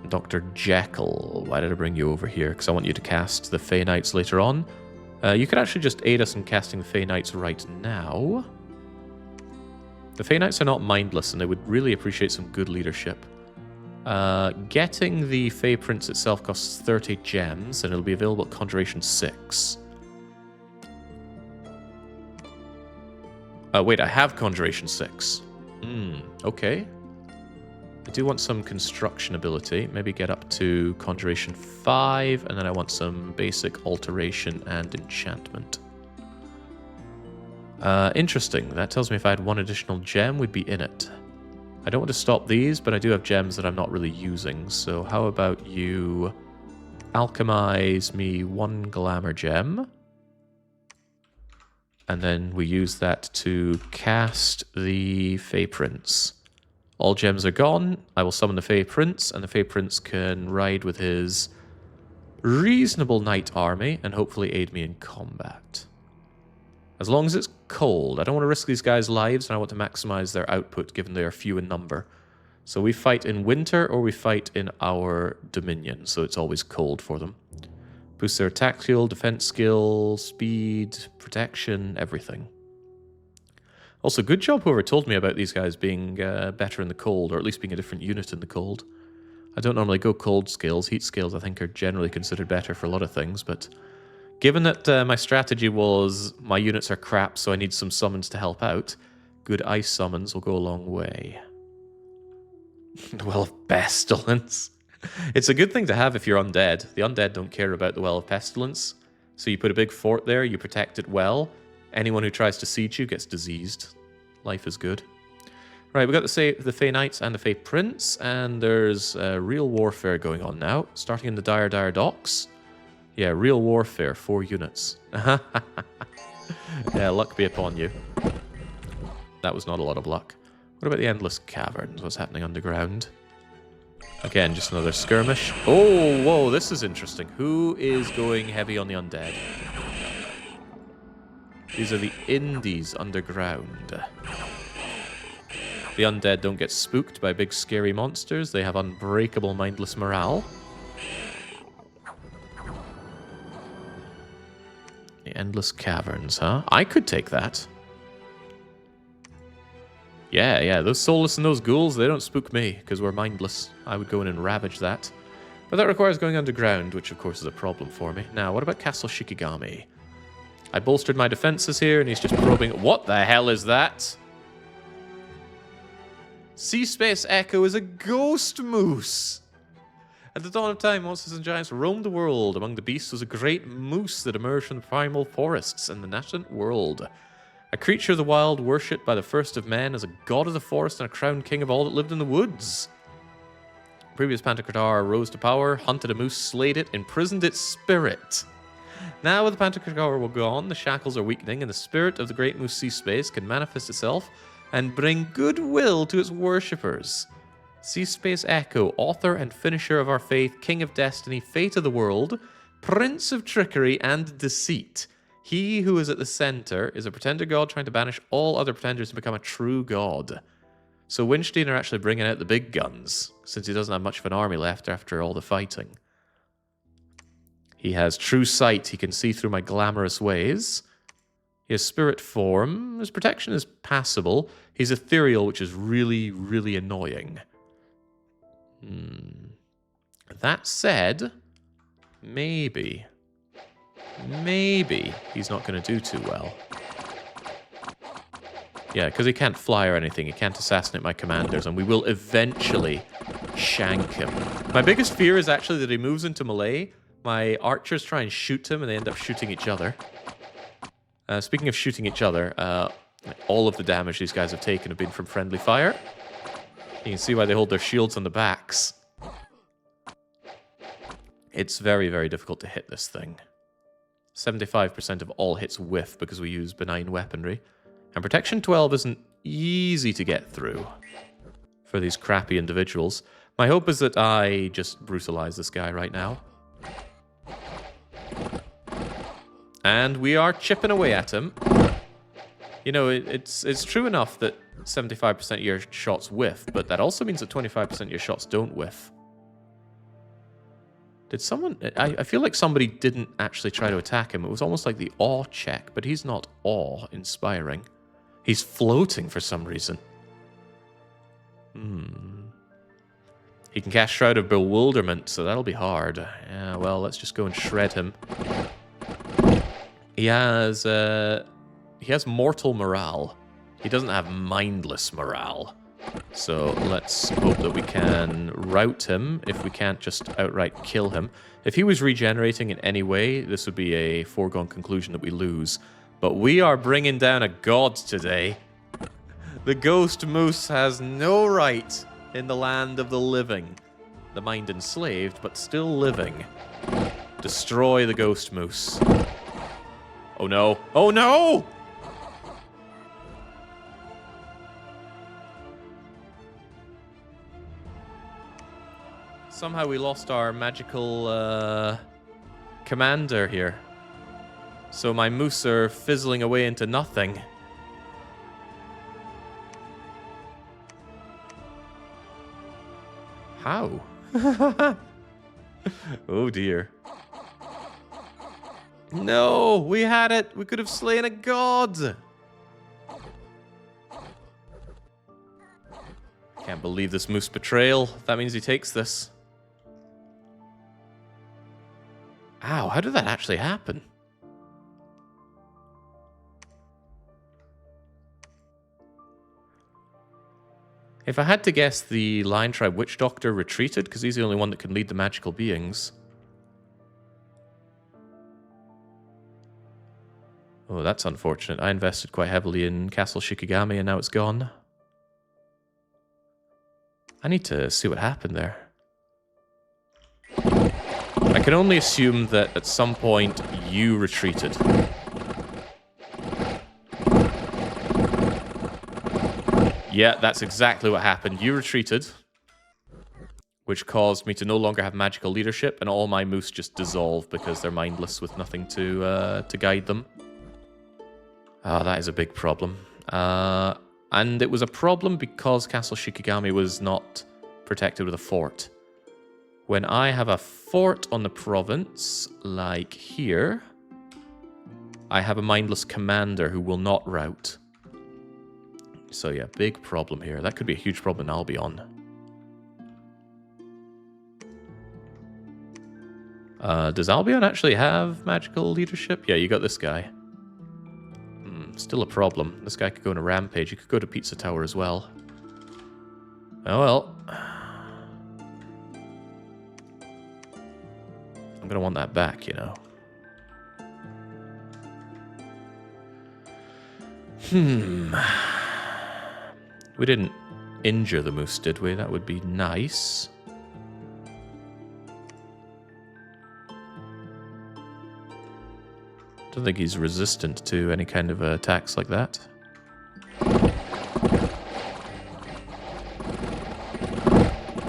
Dr. Jekyll, why did I bring you over here? Because I want you to cast the Fey Knights later on. You could actually just aid us in casting the Fey Knights right now. The Fey Knights are not mindless, and they would really appreciate some good leadership. Getting the Fey Prince itself costs 30 gems, and it'll be available at Conjuration 6. Wait, I have Conjuration 6. Okay. I do want some construction ability. Maybe get up to Conjuration 5, and then I want some basic alteration and enchantment. Interesting. That tells me if I had one additional gem, we'd be in it. I don't want to stop these, but I do have gems that I'm not really using. So how about you alchemize me one glamour gem? And then we use that to cast the Fey Prince. All gems are gone. I will summon the Fey Prince, and the Fey Prince can ride with his reasonable knight army and hopefully aid me in combat. As long as it's cold. I don't want to risk these guys' lives, and I want to maximize their output given they are few in number. So we fight in winter or we fight in our dominion, so it's always cold for them. Boost their attack skill, defense skill, speed, protection, everything. Also, good job whoever told me about these guys being better in the cold, or at least being a different unit in the cold. I don't normally go cold skills. Heat skills I think are generally considered better for a lot of things, but given that my strategy was my units are crap, so I need some summons to help out, good ice summons will go a long way. The Well of Pestilence. It's a good thing to have if you're undead. The undead don't care about the Well of Pestilence, so you put a big fort there, you protect it well. Anyone who tries to siege you gets diseased. Life is good. Right, we got the Fey Knights and the Fey Prince, and there's real warfare going on now, starting in the Dire Docks. Yeah, real warfare, 4 units. Yeah, luck be upon you. That was not a lot of luck. What about the Endless Caverns? What's happening underground? Again, just another skirmish. Oh, whoa, this is interesting. Who is going heavy on the undead? These are the Indies underground. The undead don't get spooked by big scary monsters. They have unbreakable mindless morale. The Endless Caverns, huh? I could take that. Yeah, those soulless and those ghouls, they don't spook me, because we're mindless. I would go in and ravage that. But that requires going underground, which of course is a problem for me. Now, what about Castle Shikigami? I bolstered my defenses here, and he's just probing... What the hell is that? Sea Space Echo is a ghost moose! At the dawn of time, monsters and giants roamed the world. Among the beasts was a great moose that emerged from the primal forests and the nascent world. A creature of the wild, worshipped by the first of men as a god of the forest and a crowned king of all that lived in the woods. Previous Pantokrator rose to power, hunted a moose, slayed it, imprisoned its spirit. Now with the Pantokrator gone, the shackles are weakening, and the spirit of the great moose sea space can manifest itself and bring goodwill to its worshippers. Sea Space Echo, author and finisher of our faith, king of destiny, fate of the world, prince of trickery and deceit. He who is at the center is a pretender god trying to banish all other pretenders and become a true god. So Winstein are actually bringing out the big guns, since he doesn't have much of an army left after all the fighting. He has true sight, he can see through my glamorous ways. He has spirit form, his protection is passable. He's ethereal, which is really, really annoying. That said, maybe he's not going to do too well. Yeah, because he can't fly or anything. He can't assassinate my commanders, and we will eventually shank him. My biggest fear is actually that he moves into melee. My archers try and shoot him, and they end up shooting each other. Speaking of shooting each other, all of the damage these guys have taken have been from friendly fire. You can see why they hold their shields on the backs. It's very, very difficult to hit this thing. 75% of all hits whiff because we use benign weaponry. And Protection 12 isn't easy to get through for these crappy individuals. My hope is that I just brutalize this guy right now. And we are chipping away at him. You know, it's true enough that 75% of your shots whiff, but that also means that 25% of your shots don't whiff. Did someone... I feel like somebody didn't actually try to attack him. It was almost like the awe check, but he's not awe-inspiring. He's floating for some reason. He can cast Shroud of Bewilderment, so that'll be hard. Yeah, well, let's just go and shred him. He has mortal morale. He doesn't have mindless morale. So let's hope that we can rout him if we can't just outright kill him. If he was regenerating in any way, this would be a foregone conclusion that we lose. But we are bringing down a god today. The ghost moose has no right in the land of the living. The mind enslaved, but still living. Destroy the ghost moose. Oh no. Oh no! Somehow we lost our magical commander here. So my moose are fizzling away into nothing. How? Oh dear. No, we had it. We could have slain a god. Can't believe this moose betrayal. That means he takes this. Ow, how did that actually happen? If I had to guess, the Lion Tribe Witch Doctor retreated, because he's the only one that can lead the magical beings. Oh, that's unfortunate. I invested quite heavily in Castle Shikigami, and now it's gone. I need to see what happened there. I can only assume that at some point you retreated. Yeah, that's exactly what happened. You retreated, which caused me to no longer have magical leadership, and all my moose just dissolve because they're mindless with nothing to guide them. Ah, that is a big problem. And it was a problem because Castle Shikigami was not protected with a fort. When I have a fort on the province, like here, I have a mindless commander who will not rout. So yeah, big problem here. That could be a huge problem in Albion. Does Albion actually have magical leadership? Yeah, you got this guy. Still a problem. This guy could go on a rampage. He could go to Pizza Tower as well. Oh well. I'm gonna want that back, you know. We didn't injure the moose, did we? That would be nice. Don't think he's resistant to any kind of attacks like that.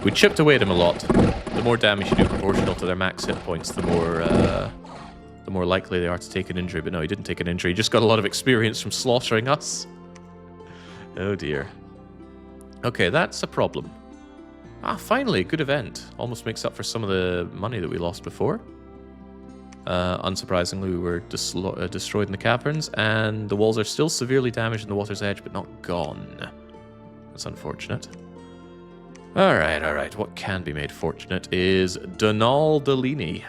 We chipped away at him a lot. The more damage you do proportional to their max hit points, the more likely they are to take an injury. But no, he didn't take an injury. He just got a lot of experience from slaughtering us. Oh dear. Okay, that's a problem. Ah, finally, a good event. Almost makes up for some of the money that we lost before. Unsurprisingly, we were destroyed in the caverns, and the walls are still severely damaged in the water's edge, but not gone. That's unfortunate. Alright. What can be made fortunate is Donal Delini.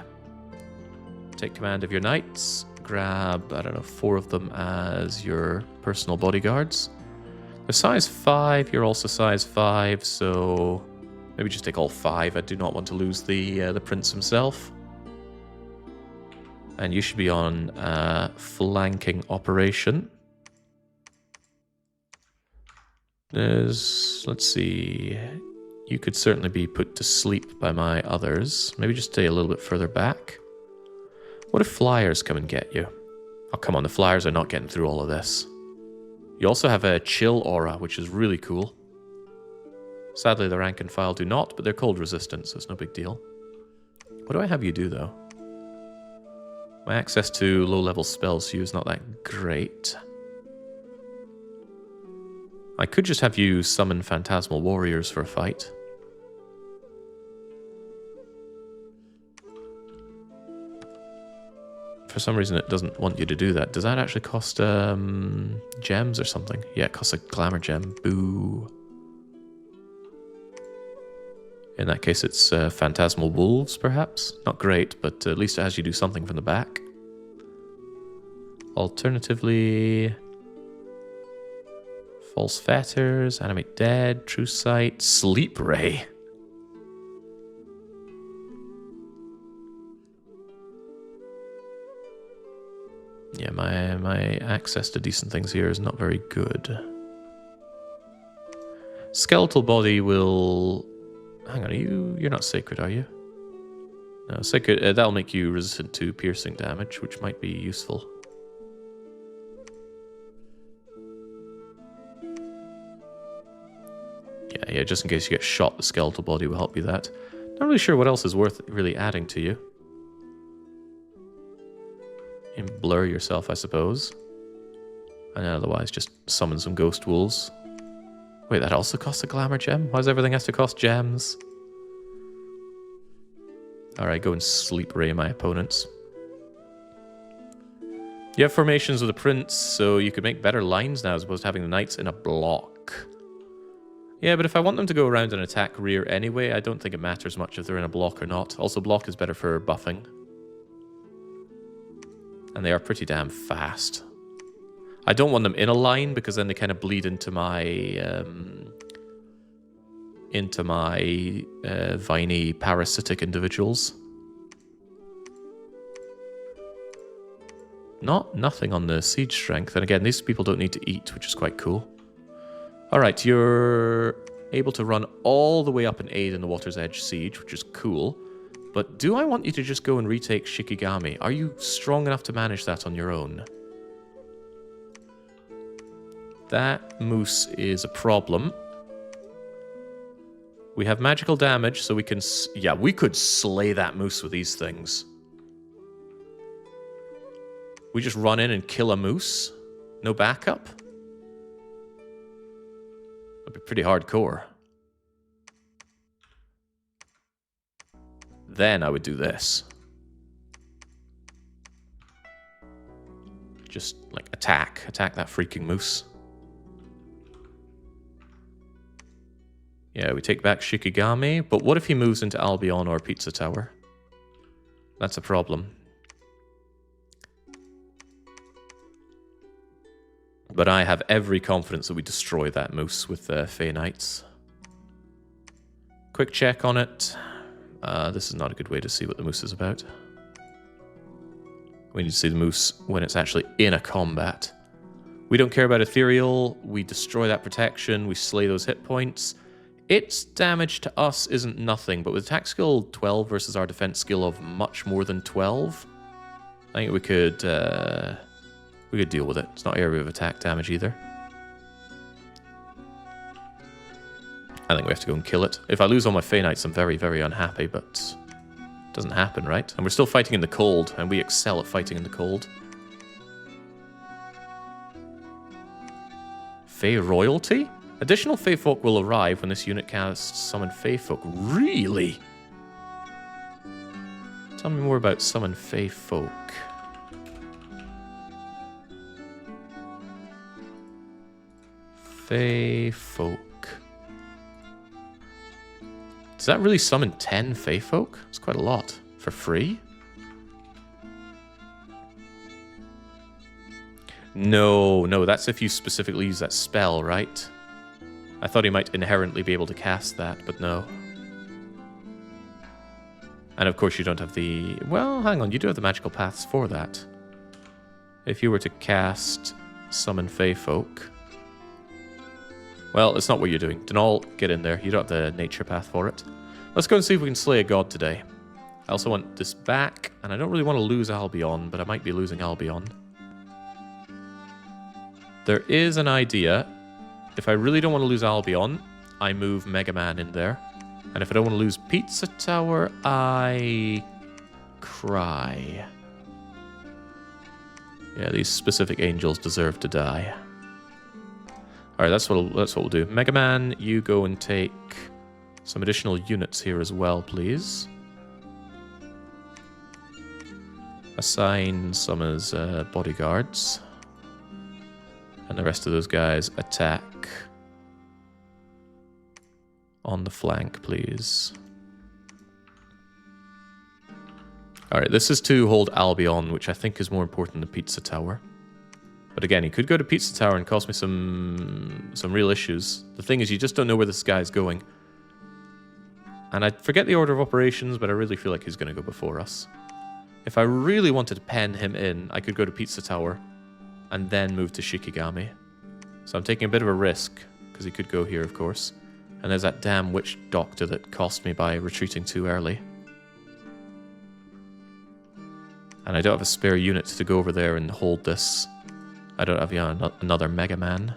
Take command of your knights. Grab, I don't know, 4 of them as your personal bodyguards. They're size 5, you're also size 5, so maybe just take all 5. I do not want to lose the prince himself. And you should be on flanking operation. Let's see. You could certainly be put to sleep by my others. Maybe just stay a little bit further back. What if flyers come and get you? Oh, come on, the flyers are not getting through all of this. You also have a chill aura, which is really cool. Sadly, the rank and file do not, but they're cold resistant, so it's no big deal. What do I have you do, though? My access to low-level spells to you is not that great. I could just have you summon phantasmal warriors for a fight. For some reason, it doesn't want you to do that. Does that actually cost gems or something? Yeah, it costs a glamour gem. Boo. In that case, it's phantasmal wolves, perhaps? Not great, but at least it has you do something from the back. Alternatively, False fetters, animate dead, true sight, sleep ray. Yeah, my access to decent things here is not very good. Skeletal body will... Hang on, you're not sacred, are you? No, sacred, that'll make you resistant to piercing damage, which might be useful. Yeah, just in case you get shot, the skeletal body will help you that. Not really sure what else is worth really adding to you. You can blur yourself, I suppose. And otherwise, just summon some ghost wolves. Wait, that also costs a glamour gem? Why does everything have to cost gems? Alright, go and sleep ray my opponents. You have formations with the prince, so you could make better lines now as opposed to having the knights in a block. Yeah, but if I want them to go around and attack rear anyway, I don't think it matters much if they're in a block or not. Also, block is better for buffing. And they are pretty damn fast. I don't want them in a line because then they kind of bleed into my viney parasitic individuals. Nothing on the siege strength. And again, these people don't need to eat, which is quite cool. Alright, you're able to run all the way up and aid in the Water's Edge siege, which is cool. But do I want you to just go and retake Shikigami? Are you strong enough to manage that on your own? That moose is a problem. We have magical damage, so we can... Yeah, we could slay that moose with these things. We just run in and kill a moose? No backup? That'd be pretty hardcore. Then I would do this. Just, like, attack. Attack that freaking moose. Yeah, we take back Shikigami, but what if he moves into Albion or Pizza Tower? That's a problem. But I have every confidence that we destroy that moose with Fey Knights. Quick check on it. This is not a good way to see what the moose is about. We need to see the moose when it's actually in a combat. We don't care about Ethereal. We destroy that protection. We slay those hit points. Its damage to us isn't nothing, but with attack skill 12 versus our defense skill of much more than 12, I think we could deal with it. It's not area of attack damage either. I think we have to go and kill it. If I lose all my Fey Knights, I'm very, very unhappy, but it doesn't happen, right? And we're still fighting in the cold, and we excel at fighting in the cold. Fey Royalty? Additional Fey Folk will arrive when this unit casts Summon Fey Folk. Really? Tell me more about Summon Fey Folk. Fey Folk. Does that really summon 10 Fey Folk? It's quite a lot. For free? No, that's if you specifically use that spell, right? I thought he might inherently be able to cast that, but no. And of course you don't have the... Well, hang on, you do have the magical paths for that. If you were to cast Summon Fey Folk... Well, it's not what you're doing. Denal, get in there. You don't have the nature path for it. Let's go and see if we can slay a god today. I also want this back, and I don't really want to lose Albion, but I might be losing Albion. There is an idea. If I really don't want to lose Albion, I move Mega Man in there. And if I don't want to lose Pizza Tower, I cry. Yeah, these specific angels deserve to die. Alright, that's what we'll do. Mega Man, you go and take some additional units here as well, please. Assign some as bodyguards. And the rest of those guys attack on the flank, please. Alright, this is to hold Albion, which I think is more important than Pizza Tower. But again, he could go to Pizza Tower and cause me some real issues. The thing is, you just don't know where this guy's going. And I forget the order of operations, but I really feel like he's going to go before us. If I really wanted to pen him in, I could go to Pizza Tower and then move to Shikigami. So I'm taking a bit of a risk, because he could go here, of course. And there's that damn witch doctor that cost me by retreating too early. And I don't have a spare unit to go over there and hold this. I don't have another Mega Man.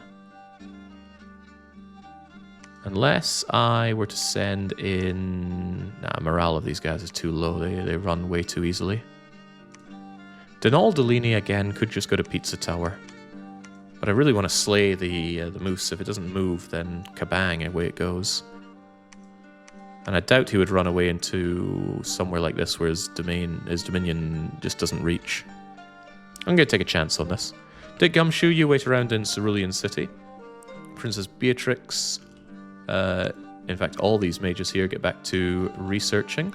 Unless I were to send in... Nah, morale of these guys is too low. They run way too easily. Denal Delini, again, could just go to Pizza Tower. But I really want to slay the moose. If it doesn't move, then kabang, away it goes. And I doubt he would run away into somewhere like this where his dominion just doesn't reach. I'm going to take a chance on this. Dick Gumshoe, you wait around in Cerulean City. Princess Beatrix. In fact, all these mages here get back to researching.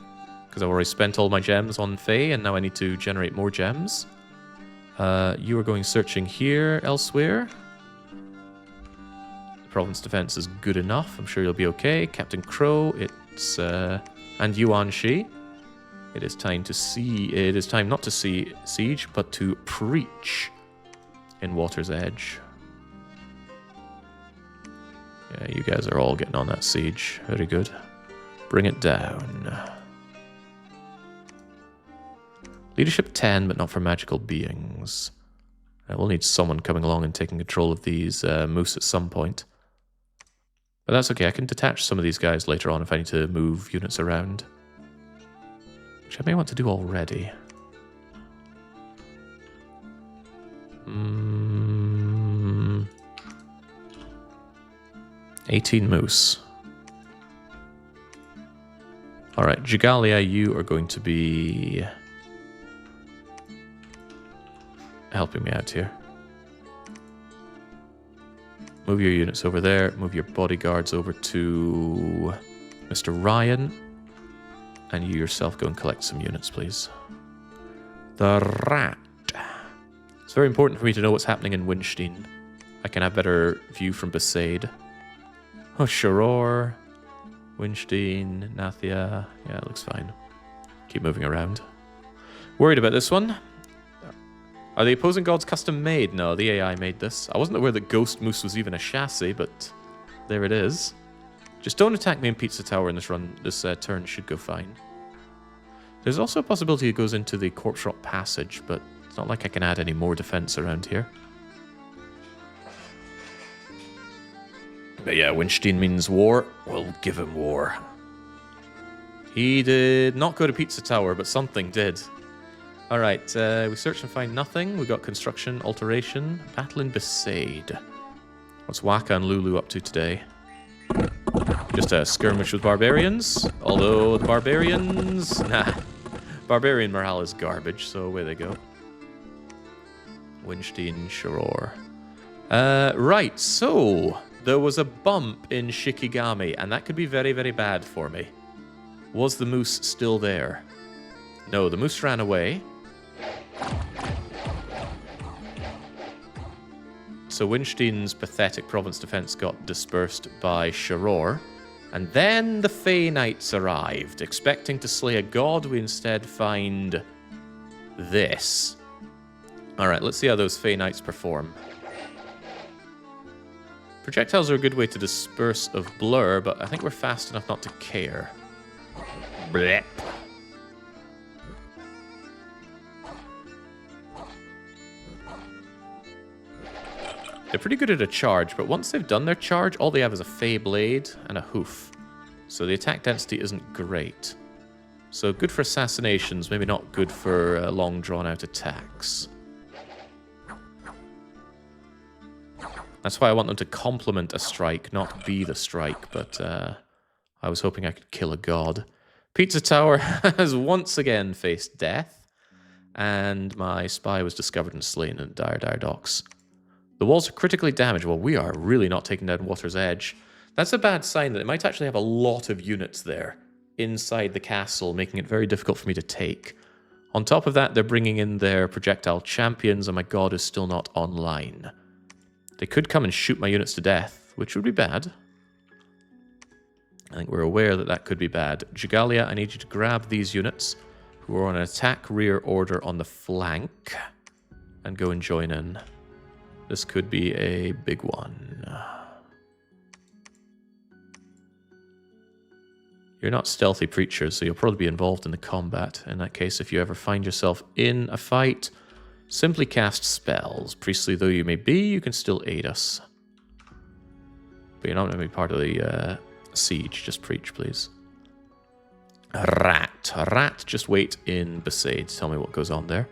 Because I've already spent all my gems on Fae, and now I need to generate more gems. You are going searching here, elsewhere. The province defense is good enough. I'm sure you'll be okay. Captain Crow, it's... and Yuan Shi. It is time to see... It is time not to see siege, but to preach in Water's Edge. Yeah, you guys are all getting on that siege. Very good. Bring it down. Leadership 10, but not for magical beings. We'll need someone coming along and taking control of these moose at some point. But that's okay, I can detach some of these guys later on if I need to move units around. Which I may want to do already. 18 moose. Alright, Jigalia, you are going to be helping me out here. Move your units over there. Move your bodyguards over to Mr. Ryan. And you yourself go and collect some units, please. The rat. It's very important for me to know what's happening in Winstein. I can have better view from Besaid. Oh, Shiror, Winstein, Nathia. Yeah, it looks fine. Keep moving around. Worried about this one. Are the opposing gods custom made? No, the AI made this. I wasn't aware that Ghost Moose was even a chassis, but there it is. Just don't attack me in Pizza Tower in this run. This turn should go fine. There's also a possibility it goes into the Corpse Rot Passage, but it's not like I can add any more defense around here. But yeah, Winstein means war. We'll give him war. He did not go to Pizza Tower, but something did. Alright, we search and find nothing. We got construction, alteration, battle in Besaid. What's Waka and Lulu up to today? Just a skirmish with barbarians. Although the barbarians... Nah. Barbarian morale is garbage, so away they go. Winstein, Shiror. Right, so... There was a bump in Shikigami, and that could be very, very bad for me. Was the moose still there? No, the moose ran away. So Winstein's pathetic province defense got dispersed by Shiror. And then the Fey Knights arrived. Expecting to slay a god, we instead find this. Alright, let's see how those Fey Knights perform. Projectiles are a good way to disperse of blur, but I think we're fast enough not to care. Blech. They're pretty good at a charge, but once they've done their charge, all they have is a Fey Blade and a hoof. So the attack density isn't great. So good for assassinations, maybe not good for long drawn-out attacks. That's why I want them to complement a strike, not be the strike, but I was hoping I could kill a god. Pizza Tower has once again faced death, and my spy was discovered and slain in Dire Dire Docks. The walls are critically damaged. Well, we are really not taking down Water's Edge. That's a bad sign that it might actually have a lot of units there inside the castle, making it very difficult for me to take. On top of that, they're bringing in their projectile champions, and my god is still not online. They could come and shoot my units to death, which would be bad. I think we're aware that that could be bad. Jigalia, I need you to grab these units who are on an attack rear order on the flank and go and join in. This could be a big one. You're not stealthy preachers, so you'll probably be involved in the combat. In that case, if you ever find yourself in a fight, simply cast spells. Priestly though you may be, you can still aid us. But you're not going to be part of the siege. Just preach, please. Rat, just wait in Besaid. Tell me what goes on there.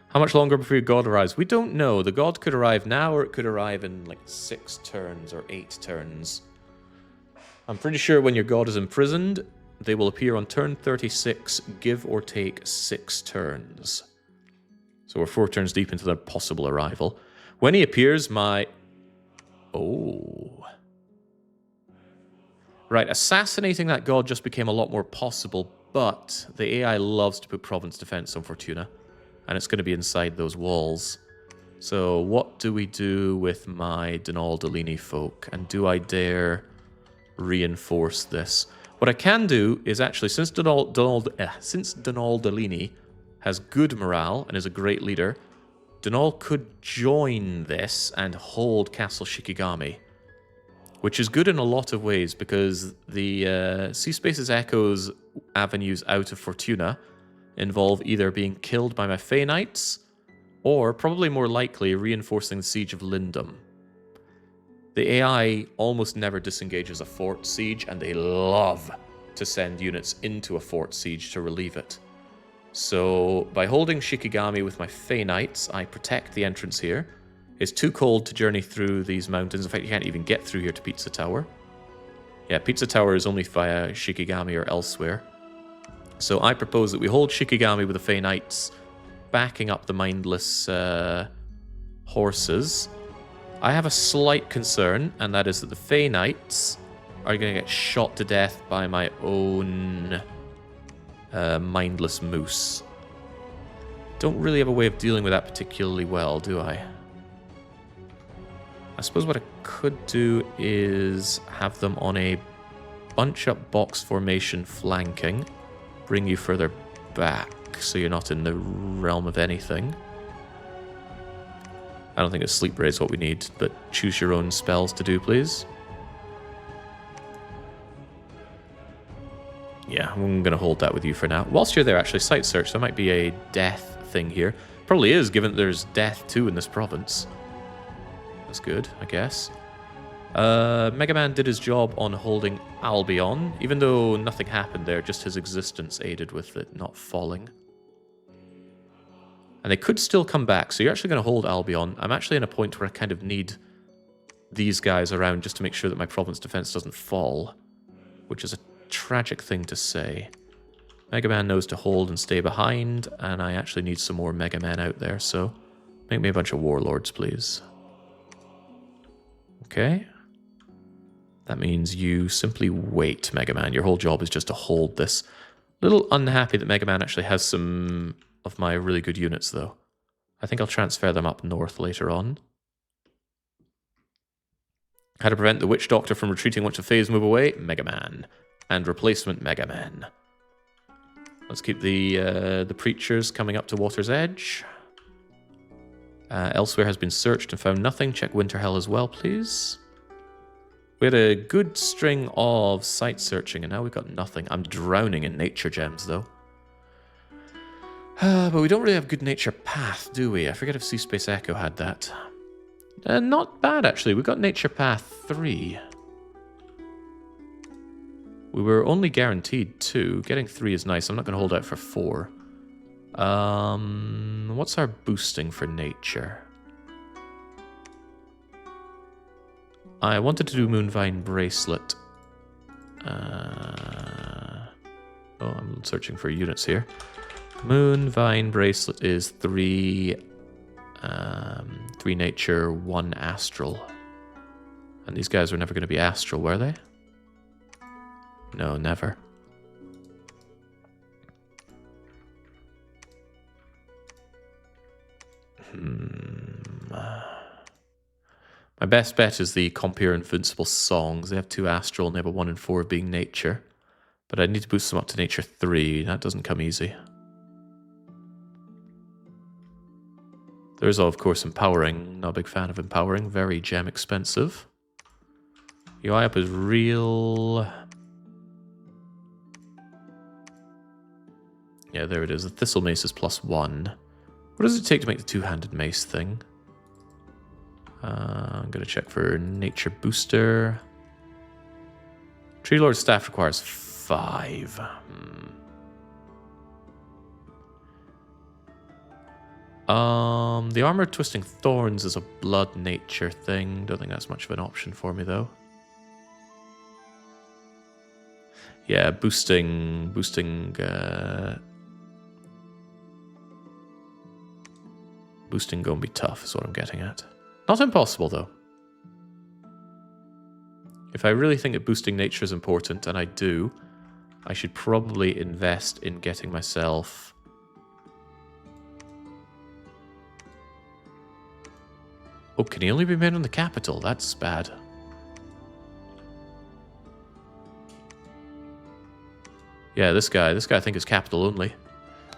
How much longer before your god arrives? We don't know. The god could arrive now, or it could arrive in like 6 turns or 8 turns. I'm pretty sure when your god is imprisoned, they will appear on turn 36, give or take 6 turns. So we're 4 turns deep into their possible arrival. When he appears, my... Oh. Right, assassinating that god just became a lot more possible, but the AI loves to put province defense on Fortuna, and it's going to be inside those walls. So what do we do with my Donaldolini folk, and do I dare reinforce this? What I can do is actually, since Donaldolini has good morale and is a great leader, Donal could join this and hold Castle Shikigami, which is good in a lot of ways because the Sea Space's Echo's avenues out of Fortuna involve either being killed by my Fey Knights or, probably more likely, reinforcing the siege of Lindum. The AI almost never disengages a fort siege, and they love to send units into a fort siege to relieve it. So, by holding Shikigami with my Fey Knights, I protect the entrance here. It's too cold to journey through these mountains. In fact, you can't even get through here to Pizza Tower. Yeah, Pizza Tower is only via Shikigami or elsewhere. So I propose that we hold Shikigami with the Fey Knights, backing up the mindless horses. I have a slight concern, and that is that the Fey Knights are going to get shot to death by my own mindless moose. Don't really have a way of dealing with that particularly well, do I? I suppose what I could do is have them on a bunch-up box formation flanking, bring you further back so you're not in the realm of anything. I don't think a sleep ray is what we need, but choose your own spells to do, please. Yeah, I'm going to hold that with you for now. Whilst you're there, actually, site search, there might be a death thing here. Probably is, given that there's death too in this province. That's good, I guess. Mega Man did his job on holding Albion, even though nothing happened there, just his existence aided with it not falling. And they could still come back, so you're actually going to hold Albion. I'm actually in a point where I kind of need these guys around just to make sure that my province defense doesn't fall, which is a tragic thing to say. Mega Man knows to hold and stay behind, and I actually need some more Mega Man out there, so make me a bunch of warlords, please. Okay. That means you simply wait, Mega Man. Your whole job is just to hold this. A little unhappy that Mega Man actually has some of my really good units, though. I think I'll transfer them up north later on. How to prevent the Witch Doctor from retreating once a phase move away? Mega Man. And replacement Mega Man. Let's keep the preachers coming up to Water's Edge. Elsewhere has been searched and found nothing. Check Winterhell as well, please. We had a good string of site searching, and now we've got nothing. I'm drowning in nature gems, though. But we don't really have good nature path, do we? I forget if Sea Space Echo had that. Not bad, actually. We got nature path 3. We were only guaranteed 2. Getting 3 is nice. I'm not going to hold out for 4. What's our boosting for nature? I wanted to do Moonvine Bracelet. Oh, I'm searching for units here. Moonvine Bracelet is 3 nature, 1 astral. And these guys were never going to be astral, were they? No, never. My best bet is the Compere Invincible Songs. They have 2 Astral, and they have a 1 in 4 being Nature. But I need to boost them up to Nature 3. That doesn't come easy. There's, of course, Empowering. Not a big fan of Empowering. Very gem expensive. UI up is real... Yeah, there it is. The Thistle Mace is +1. What does it take to make the 2-handed mace thing? I'm going to check for Nature Booster. Tree Lord's Staff requires 5. The Armor Twisting Thorns is a blood nature thing. Don't think that's much of an option for me, though. Yeah, boosting gonna be tough is what I'm getting at. Not impossible, though. If I really think that boosting nature is important, and I do, I should probably invest in getting myself... Oh, can he only be made on the capital? That's bad. Yeah, this guy I think is capital only.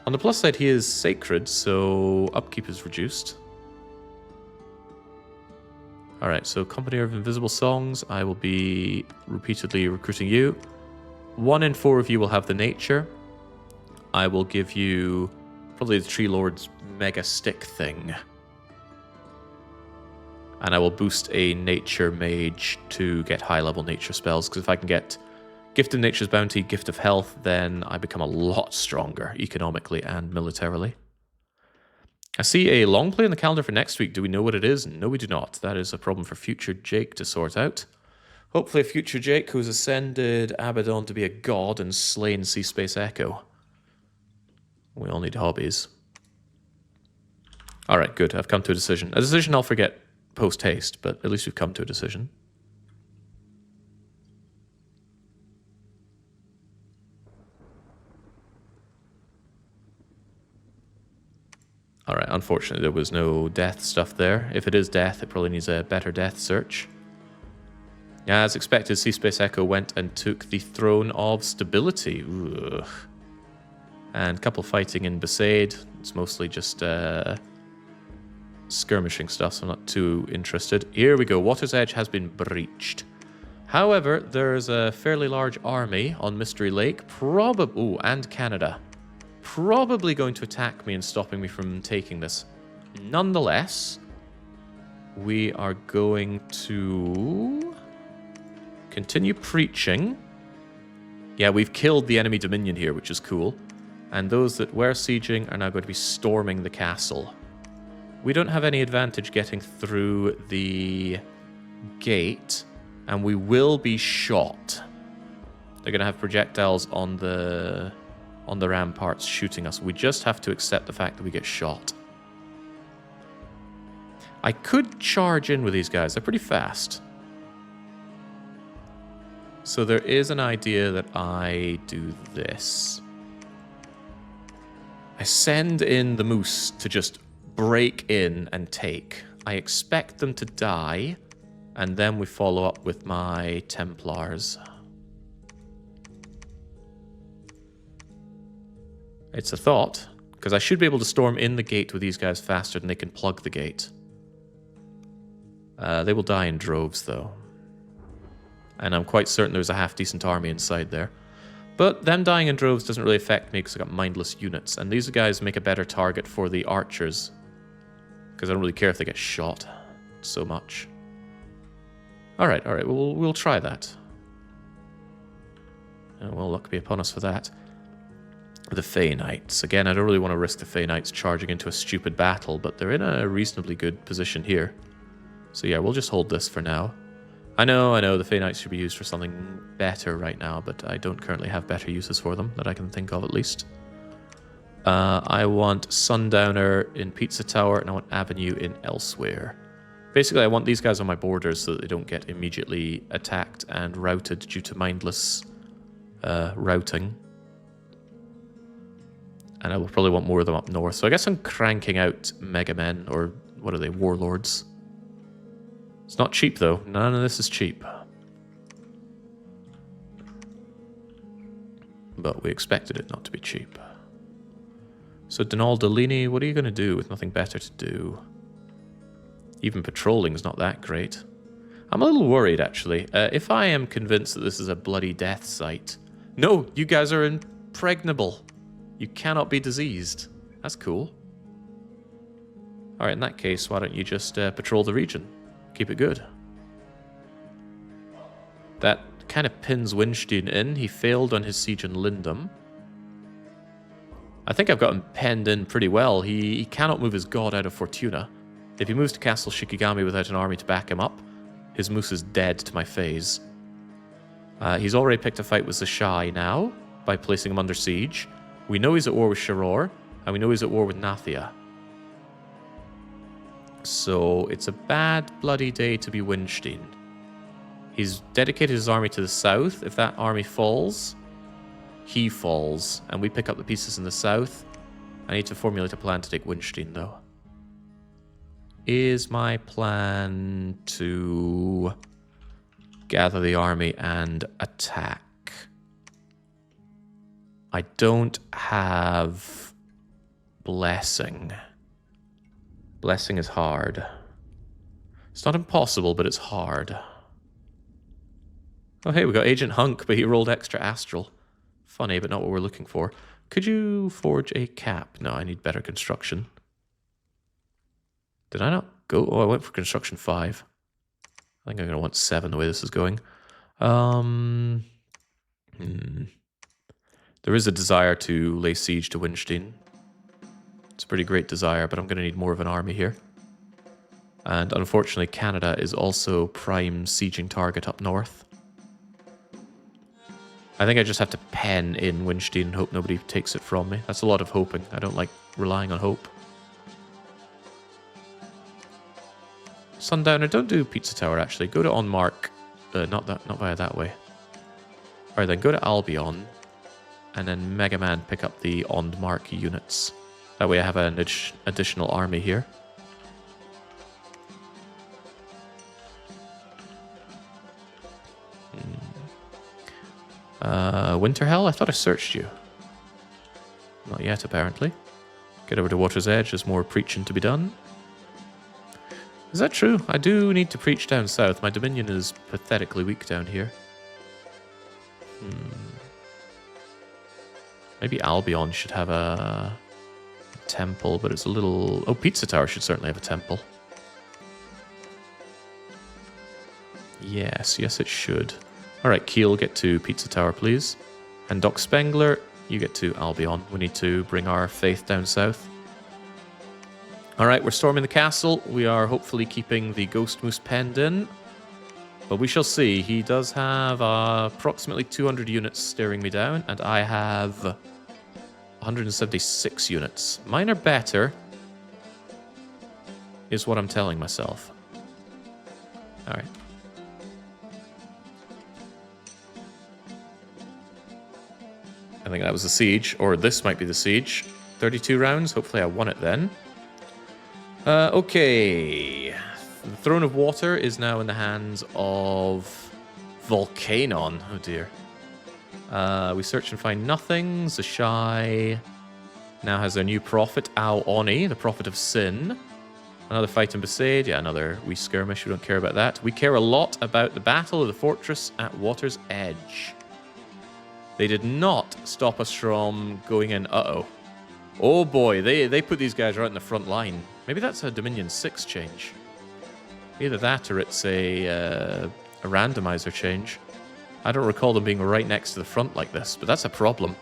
On the plus side, he is sacred, so upkeep is reduced. Alright, so Company of Invisible Songs, I will be repeatedly recruiting you. 1 in 4 of you will have the nature. I will give you probably the Tree Lord's Mega Stick thing. And I will boost a Nature Mage to get high-level nature spells, because if I can get Gift of Nature's Bounty, Gift of Health, then I become a lot stronger economically and militarily. I see a long play on the calendar for next week. Do we know what it is? No, we do not. That is a problem for future Jake to sort out. Hopefully future Jake, who's ascended Abaddon to be a god and slain Sea Space Echo. We all need hobbies. Alright, good. I've come to a decision. A decision I'll forget post-haste, but at least we've come to a decision. Alright, unfortunately there was no death stuff there. If it is death, it probably needs a better death search. As expected, Sea Space Echo went and took the Throne of Stability. Ugh. And a couple fighting in Besaid. It's mostly just skirmishing stuff, so I'm not too interested. Here we go. Water's Edge has been breached. However, there's a fairly large army on Mystery Lake. Ooh, and Canada. Probably going to attack me and stopping me from taking this. Nonetheless, we are going to continue preaching. Yeah, we've killed the enemy Dominion here, which is cool. And those that were sieging are now going to be storming the castle. We don't have any advantage getting through the gate, and we will be shot. They're going to have projectiles on the ramparts shooting us. We just have to accept the fact that we get shot. I could charge in with these guys. They're pretty fast. So there is an idea that I do this. I send in the moose to just break in and take. I expect them to die, and then we follow up with my Templars. It's a thought, because I should be able to storm in the gate with these guys faster than they can plug the gate. They will die in droves, though. And I'm quite certain there's a half-decent army inside there. But them dying in droves doesn't really affect me, because I've got mindless units. And these guys make a better target for the archers, because I don't really care if they get shot so much. Alright, we'll try that. And well, luck be upon us for that. The Fey Knights. Again, I don't really want to risk the Fey Knights charging into a stupid battle, but they're in a reasonably good position here. So yeah, we'll just hold this for now. I know, the Fey Knights should be used for something better right now, but I don't currently have better uses for them, that I can think of at least. I want Sundowner in Pizza Tower, and I want Avenue in Elsewhere. Basically, I want these guys on my borders so that they don't get immediately attacked and routed due to mindless routing. And I will probably want more of them up north. So I guess I'm cranking out Mega Men, or what are they, Warlords. It's not cheap though. None of this is cheap. But we expected it not to be cheap. So Donald Delaney, what are you going to do with nothing better to do? Even patrolling is not that great. I'm a little worried, actually. If I am convinced that this is a bloody death site... No, you guys are impregnable. You cannot be diseased. That's cool. Alright, in that case, why don't you just patrol the region? Keep it good. That kind of pins Winstein in. He failed on his siege in Lindum. I think I've got him penned in pretty well. He cannot move his god out of Fortuna. If he moves to Castle Shikigami without an army to back him up, his moose is dead to my phase. He's already picked a fight with Zashai now, by placing him under siege. We know he's at war with Shiror, and we know he's at war with Nathia. So it's a bad bloody day to be Winstein. He's dedicated his army to the south. If that army falls, he falls, and we pick up the pieces in the south. I need to formulate a plan to take Winstein, though. Is my plan to gather the army and attack? I don't have Blessing. Blessing is hard. It's not impossible, but it's hard. Oh, hey, we got Agent Hunk, but he rolled extra astral. Funny, but not what we're looking for. Could you forge a cap? No, I need better construction. Did I not go? Oh, I went for construction 5. I think I'm going to want 7 the way this is going. There is a desire to lay siege to Winstein. It's a pretty great desire, but I'm going to need more of an army here. And unfortunately, Canada is also prime sieging target up north. I think I just have to pen in Winstein and hope nobody takes it from me. That's a lot of hoping. I don't like relying on hope. Sundowner, don't do Pizza Tower, actually. Go to Ondmark. Not via that way. Alright, then go to Albion. And then Mega Man pick up the Ondmark units. That way I have an additional army here. Winterhell? I thought I searched you. Not yet, apparently. Get over to Water's Edge, there's more preaching to be done. Is that true? I do need to preach down south. My Dominion is pathetically weak down here. Maybe Albion should have a temple, but it's a little... Oh, Pizza Tower should certainly have a temple. Yes, it should. Alright, Kiel, get to Pizza Tower, please. And Doc Spengler, you get to Albion. We need to bring our faith down south. Alright, we're storming the castle. We are hopefully keeping the Ghost Moose penned in. But we shall see. He does have approximately 200 units staring me down, and I have 176 units. Mine are better, is what I'm telling myself. Alright. I think that was the siege, or this might be the siege. 32 rounds, hopefully I won it then. Okay. The Throne of Water is now in the hands of Volcanon. Oh dear. We search and find nothing. Zashai now has their new prophet, Ao Oni, the prophet of sin. Another fight in Besaid. Yeah, another wee skirmish. We don't care about that. We care a lot about the Battle of the Fortress at Water's Edge. They did not stop us from going in. Uh-oh. Oh boy, they put these guys right in the front line. Maybe that's a Dominion 6 change. Either that or it's a randomizer change. I don't recall them being right next to the front like this, but that's a problem.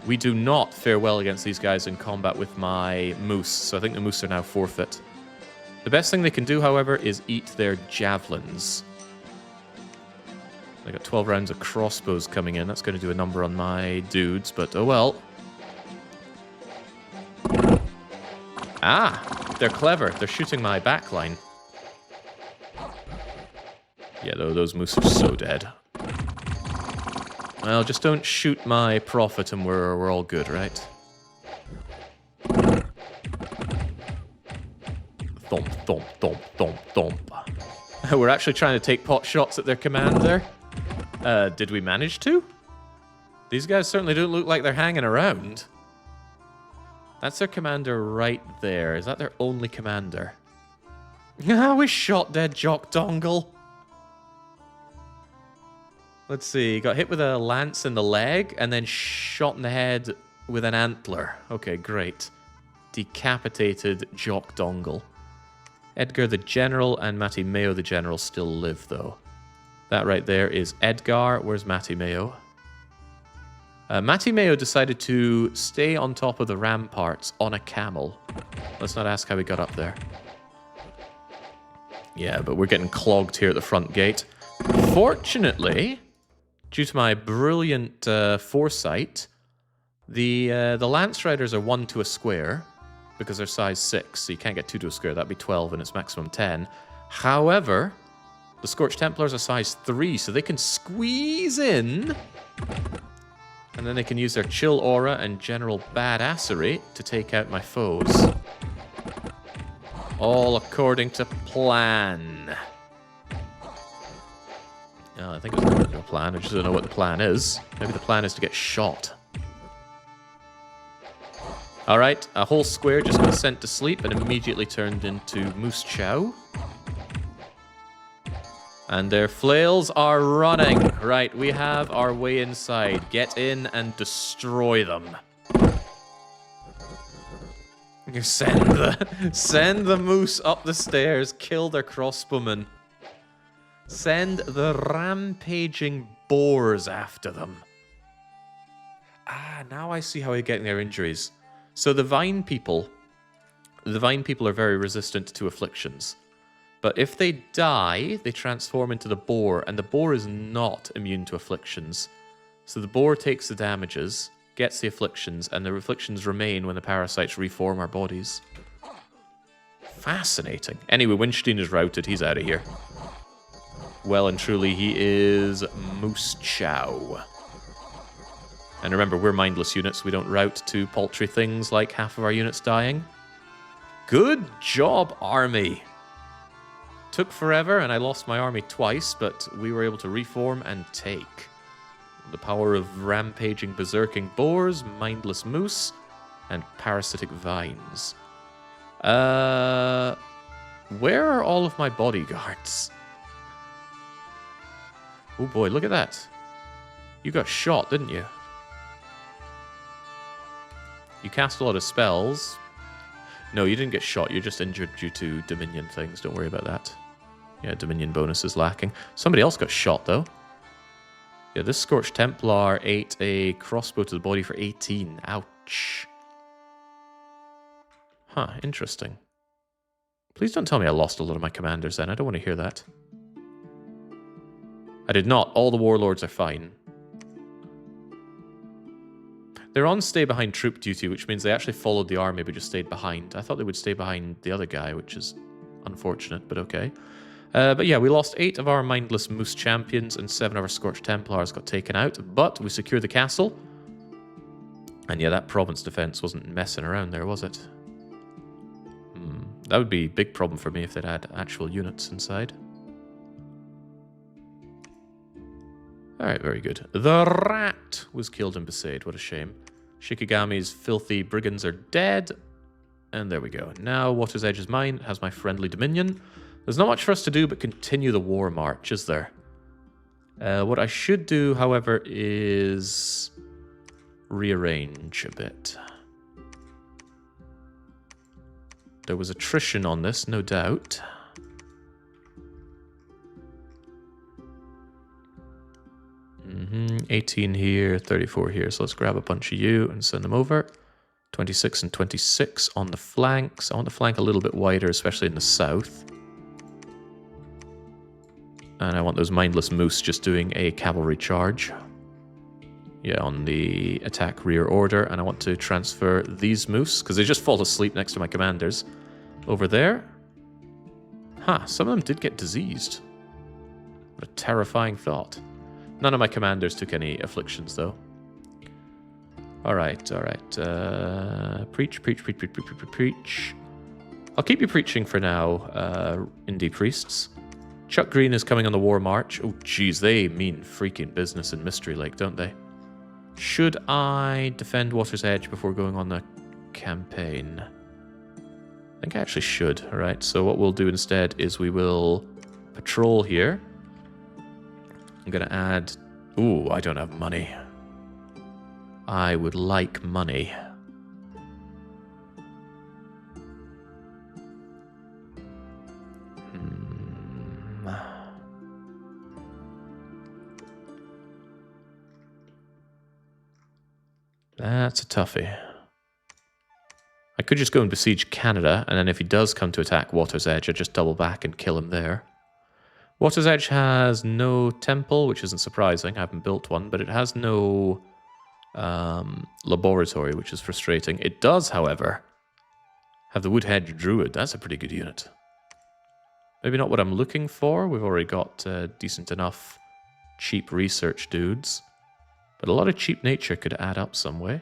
We do not fare well against these guys in combat with my moose, so I think the moose are now forfeit. The best thing they can do, however, is eat their javelins. I got 12 rounds of crossbows coming in. That's going to do a number on my dudes, but oh well. Ah, they're clever. They're shooting my backline. Yeah, though, those moose are so dead. Well, just don't shoot my prophet and we're all good, right? thump, thump, thump, thump. We're actually trying to take pot shots at their commander. Did we manage to? These guys certainly don't look like they're hanging around. That's their commander right there. Is that their only commander? Ah, we shot dead Jock Dongle. Let's see. Got hit with a lance in the leg and then shot in the head with an antler. Okay, great. Decapitated Jock Dongle. Edgar the General and Matty Mayo the General still live, though. That right there is Edgar. Where's Matty Mayo? Matty Mayo decided to stay on top of the ramparts on a camel. Let's not ask how he got up there. Yeah, but we're getting clogged here at the front gate. Fortunately, due to my brilliant foresight, the Lance Riders are 1 to a square because they're size 6, so you can't get 2 to a square. That'd be 12 and it's maximum 10. However, the Scorched Templars are size 3, so they can squeeze in, and then they can use their Chill Aura and General Badassery to take out my foes. All according to plan. I think it's according to a plan. I just don't know what the plan is. Maybe the plan is to get shot. Alright, a whole square just got sent to sleep and immediately turned into Moose Chow. And their flails are running. Right, we have our way inside. Get in and destroy them. You send the moose up the stairs, kill their crossbowmen. Send the rampaging boars after them. Ah, now I see how they're getting their injuries. So the vine people are very resistant to afflictions. But if they die, they transform into the boar, and the boar is not immune to afflictions. So the boar takes the damages, gets the afflictions, and the afflictions remain when the parasites reform our bodies. Fascinating. Anyway, Winstein is routed. He's out of here. Well and truly, he is Moose Chow. And remember, we're mindless units. We don't route to paltry things like half of our units dying. Good job, army. Took forever, and I lost my army twice, but we were able to reform and take. The power of rampaging, berserking boars, mindless moose, and parasitic vines. Where are all of my bodyguards? Oh boy, look at that. You got shot, didn't you? You cast a lot of spells. No, you didn't get shot. You're just injured due to Dominion things. Don't worry about that. Yeah, Dominion bonus is lacking. Somebody else got shot, though. Yeah, this Scorched Templar ate a crossbow to the body for 18. Ouch. Huh, interesting. Please don't tell me I lost a lot of my commanders then. I don't want to hear that. I did not. All the warlords are fine. They're on stay-behind troop duty, which means they actually followed the army but just stayed behind. I thought they would stay behind the other guy, which is unfortunate, but okay. But yeah, we lost 8 of our mindless moose champions and 7 of our Scorched Templars got taken out, but we secured the castle. And yeah, that province defense wasn't messing around there, was it? That would be a big problem for me if they'd had actual units inside. Alright, very good. The rat was killed in Besaid. What a shame. Shikigami's filthy brigands are dead. And there we go. Now, Water's Edge is mine. It has my friendly dominion. There's not much for us to do but continue the war march, is there? What I should do, however, is rearrange a bit. There was attrition on this, no doubt. 18 here, 34 here. So let's grab a bunch of you and send them over. 26 and 26 on the flanks. I want the flank a little bit wider, especially in the south. And I want those mindless moose just doing a cavalry charge. Yeah, on the attack rear order. And I want to transfer these moose, because they just fall asleep next to my commanders. Over there. Huh, some of them did get diseased. What a terrifying thought. None of my commanders took any afflictions, though. Alright, alright. Preach, preach, preach, preach, preach, preach, preach. I'll keep you preaching for now, indie priests. Chuck Green is coming on the war march. Oh, jeez, they mean freaking business in Mystery Lake, don't they? Should I defend Water's Edge before going on the campaign? I think I actually should. Alright, so what we'll do instead is we will patrol here. I'm going to add... Ooh, I don't have money. I would like money. That's a toughie. I could just go and besiege Canada, and then if he does come to attack Water's Edge, I just double back and kill him there. Water's Edge has no temple, which isn't surprising. I haven't built one, but it has no laboratory, which is frustrating. It does, however, have the Woodhead Druid. That's a pretty good unit. Maybe not what I'm looking for. We've already got decent enough cheap research dudes. But a lot of cheap nature could add up some way.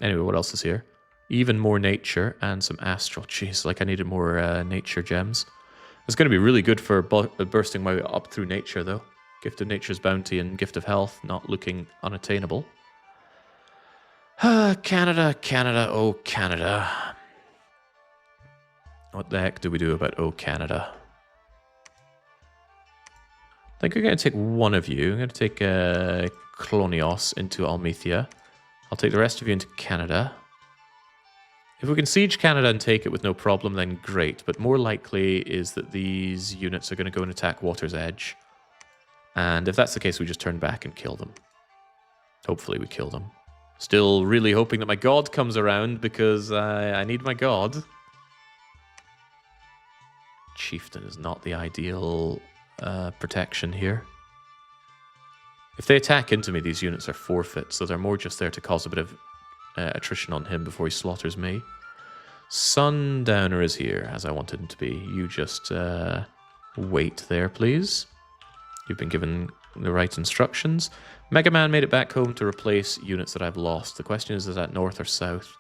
Anyway, what else is here? Even more nature and some astral. Jeez, like I needed more nature gems. It's going to be really good for bursting my way up through nature, though. Gift of Nature's Bounty and Gift of Health not looking unattainable. Canada, Canada, oh Canada. What the heck do we do about oh Canada? I think we're going to take one of you. I'm going to take Clonios into Almethea. I'll take the rest of you into Canada. If we can siege Canada and take it with no problem, then great. But more likely is that these units are going to go and attack Water's Edge. And if that's the case, we just turn back and kill them. Hopefully we kill them. Still really hoping that my god comes around because I need my god. Chieftain is not the ideal protection here. If they attack into me, these units are forfeit, so they're more just there to cause a bit of attrition on him before he slaughters me. Sundowner is here, as I wanted him to be. You just wait there, please. You've been given the right instructions. Mega Man made it back home to replace units that I've lost. The question is that north or south?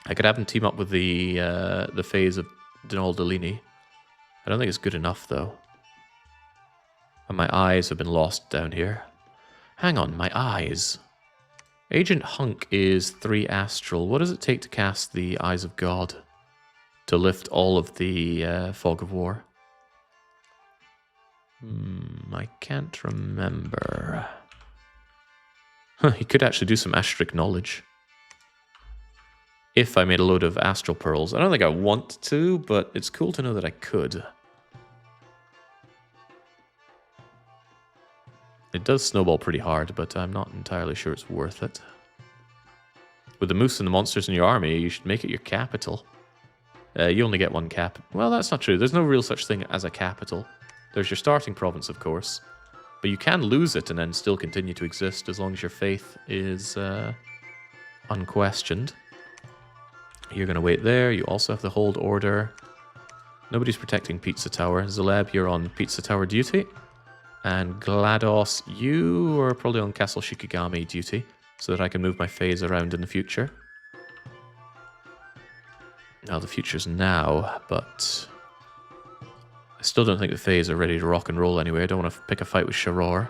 I could have him team up with the phase of Donald Delini. I don't think it's good enough, though. And my eyes have been lost down here. Hang on, my eyes. Agent Hunk is 3 astral. What does it take to cast the Eyes of God? To lift all of the Fog of War? I can't remember. Huh, he could actually do some Astric Knowledge. If I made a load of Astral Pearls. I don't think I want to, but it's cool to know that I could. It does snowball pretty hard, but I'm not entirely sure it's worth it. With the moose and the monsters in your army, you should make it your capital. You only get 1 cap. Well, that's not true. There's no real such thing as a capital. There's your starting province, of course. But you can lose it and then still continue to exist as long as your faith is unquestioned. You're going to wait there. You also have the hold order. Nobody's protecting Pizza Tower. Zeleb, you're on Pizza Tower duty. And GLaDOS, you are probably on Castle Shikigami duty, so that I can move my phase around in the future. Now, the future's now, but I still don't think the phase are ready to rock and roll anyway. I don't want to pick a fight with Sharor,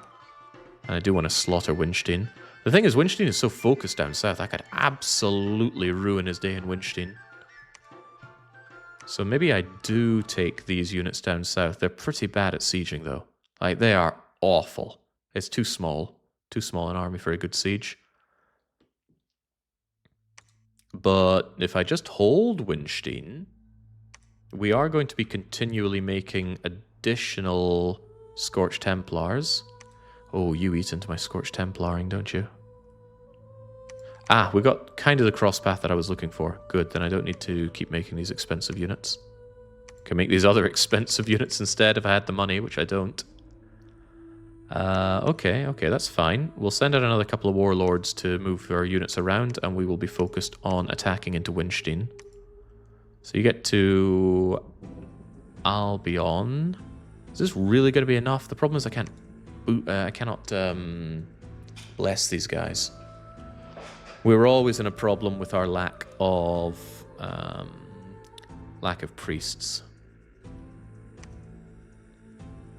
and I do want to slaughter Winstein. The thing is, Winstein is so focused down south, I could absolutely ruin his day in Winstein. So maybe I do take these units down south. They're pretty bad at sieging, though. Like, they are awful. It's too small. Too small an army for a good siege. But if I just hold Winstein, we are going to be continually making additional Scorched Templars. Oh, you eat into my Scorched Templaring, don't you? Ah, we got kind of the cross path that I was looking for. Good, then I don't need to keep making these expensive units. Can make these other expensive units instead if I had the money, which I don't. Okay, that's fine. We'll send out another couple of warlords to move our units around, and we will be focused on attacking into Winstein. So you get to Albion. Is this really going to be enough? The problem is I cannot bless these guys. We were always in a problem with our lack of priests.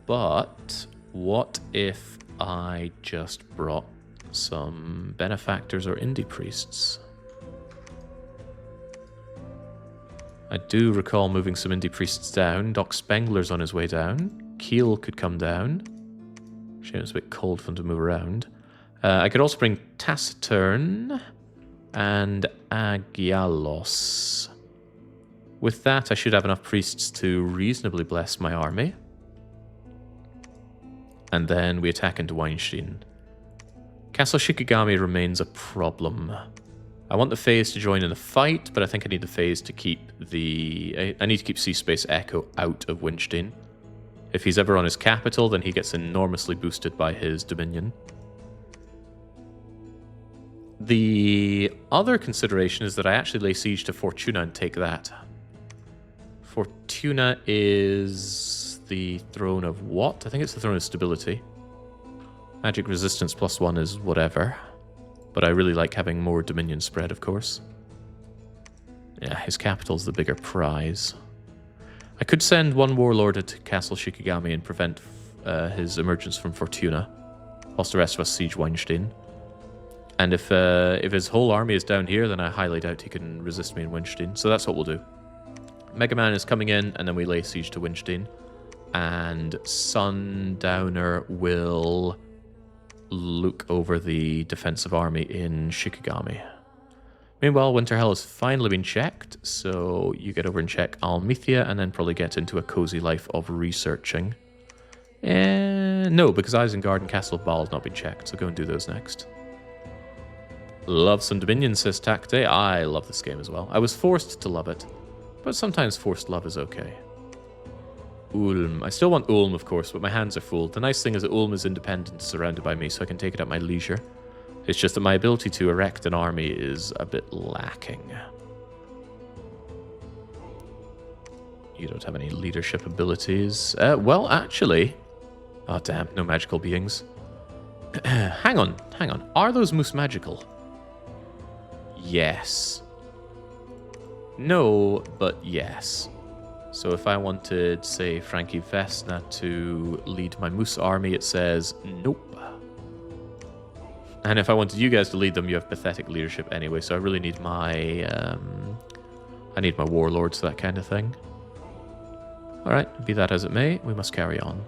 But what if I just brought some benefactors or indie priests? I do recall moving some indie priests down. Doc Spengler's on his way down. Keel could come down. Shame it's a bit cold for them to move around. I could also bring Taciturn and Agialos. With that, I should have enough priests to reasonably bless my army. And then we attack into Winstein. Castle Shikigami remains a problem. I want the Fays to join in the fight, but I think I need the Fays to keep the... I need to keep Sea Space Echo out of Winstein. If he's ever on his capital, then he gets enormously boosted by his Dominion. The other consideration is that I actually lay siege to Fortuna and take that. Fortuna is the throne of what? I think it's the throne of stability. Magic resistance +1 is whatever. But I really like having more Dominion spread, of course. Yeah, his capital's the bigger prize. I could send one warlord to Castle Shikigami and prevent his emergence from Fortuna, whilst the rest of us siege Winstein. And if his whole army is down here, then I highly doubt he can resist me in Winstein. So that's what we'll do. Mega Man is coming in, and then we lay siege to Winstein. And Sundowner will look over the defensive army in Shikigami. Meanwhile, Winterhell has finally been checked, so you get over and check Almithia, and then probably get into a cozy life of researching. No, because Isengard and Castle of Baal have not been checked, so go and do those next. Love some Dominion, says Takte. I love this game as well. I was forced to love it, but sometimes forced love is okay. Ulm. I still want Ulm, of course, but my hands are full. The nice thing is that Ulm is independent, surrounded by me, so I can take it at my leisure. It's just that my ability to erect an army is a bit lacking. You don't have any leadership abilities. Well, actually... Oh, damn. No magical beings. Hang on. Are those moose magical? Yes. No, but yes. So if I wanted, say, Frankie Vesna to lead my moose army, it says nope. And if I wanted you guys to lead them, you have pathetic leadership anyway, so I really need my... I need my warlords, that kind of thing. Alright, be that as it may, we must carry on.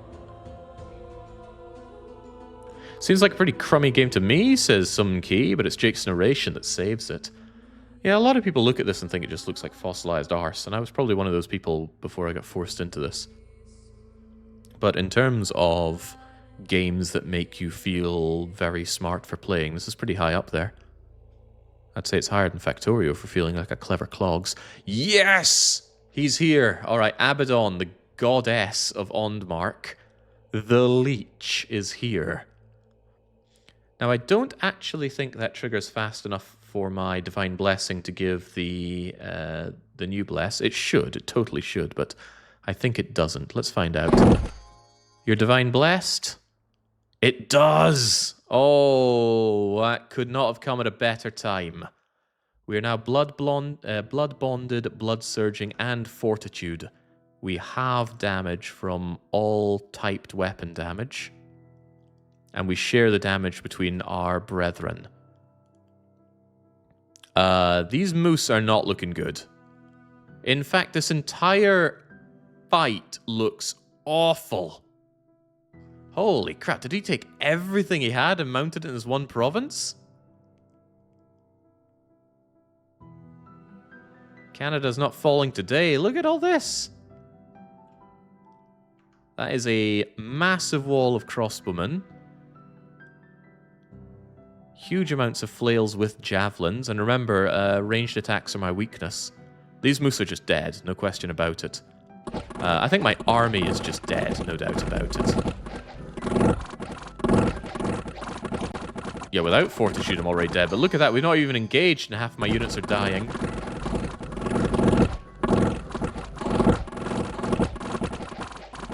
Seems like a pretty crummy game to me, says Some Key, but it's Jake's narration that saves it. Yeah, a lot of people look at this and think it just looks like fossilized arse, and I was probably one of those people before I got forced into this. But in terms of games that make you feel very smart for playing, this is pretty high up there. I'd say it's higher than Factorio for feeling like a clever clogs. Yes! He's here! Alright, Abaddon, the goddess of Ondmark. The Leech is here. Now, I don't actually think that triggers fast enough for my Divine Blessing to give the new Bless. It should, it totally should, but I think it doesn't. Let's find out. You're Divine Blessed? It does! Oh, that could not have come at a better time. We are now blood bonded, blood surging, and fortitude. We have damage from all typed weapon damage. And we share the damage between our brethren. These moose are not looking good. In fact, this entire fight looks awful. Holy crap, did he take everything he had and mounted it in his one province? Canada's not falling today. Look at all this. That is a massive wall of crossbowmen. Huge amounts of flails with javelins. And remember, ranged attacks are my weakness. These moose are just dead, no question about it. I think my army is just dead, no doubt about it. Yeah, without fortitude, I'm already dead. But look at that, we're not even engaged, and half my units are dying.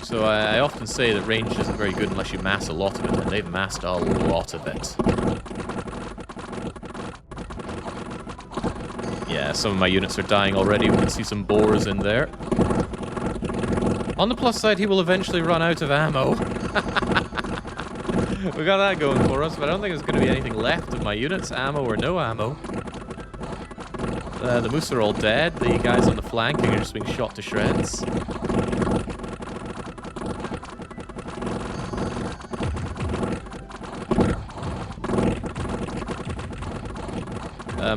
So I often say that range isn't very good unless you mass a lot of it, and they've massed a lot of it. Yeah, some of my units are dying already. We can see some boars in there. On the plus side, he will eventually run out of ammo. We got that going for us, but I don't think there's going to be anything left of my units, ammo or no ammo. The moose are all dead. The guys on the flank are just being shot to shreds.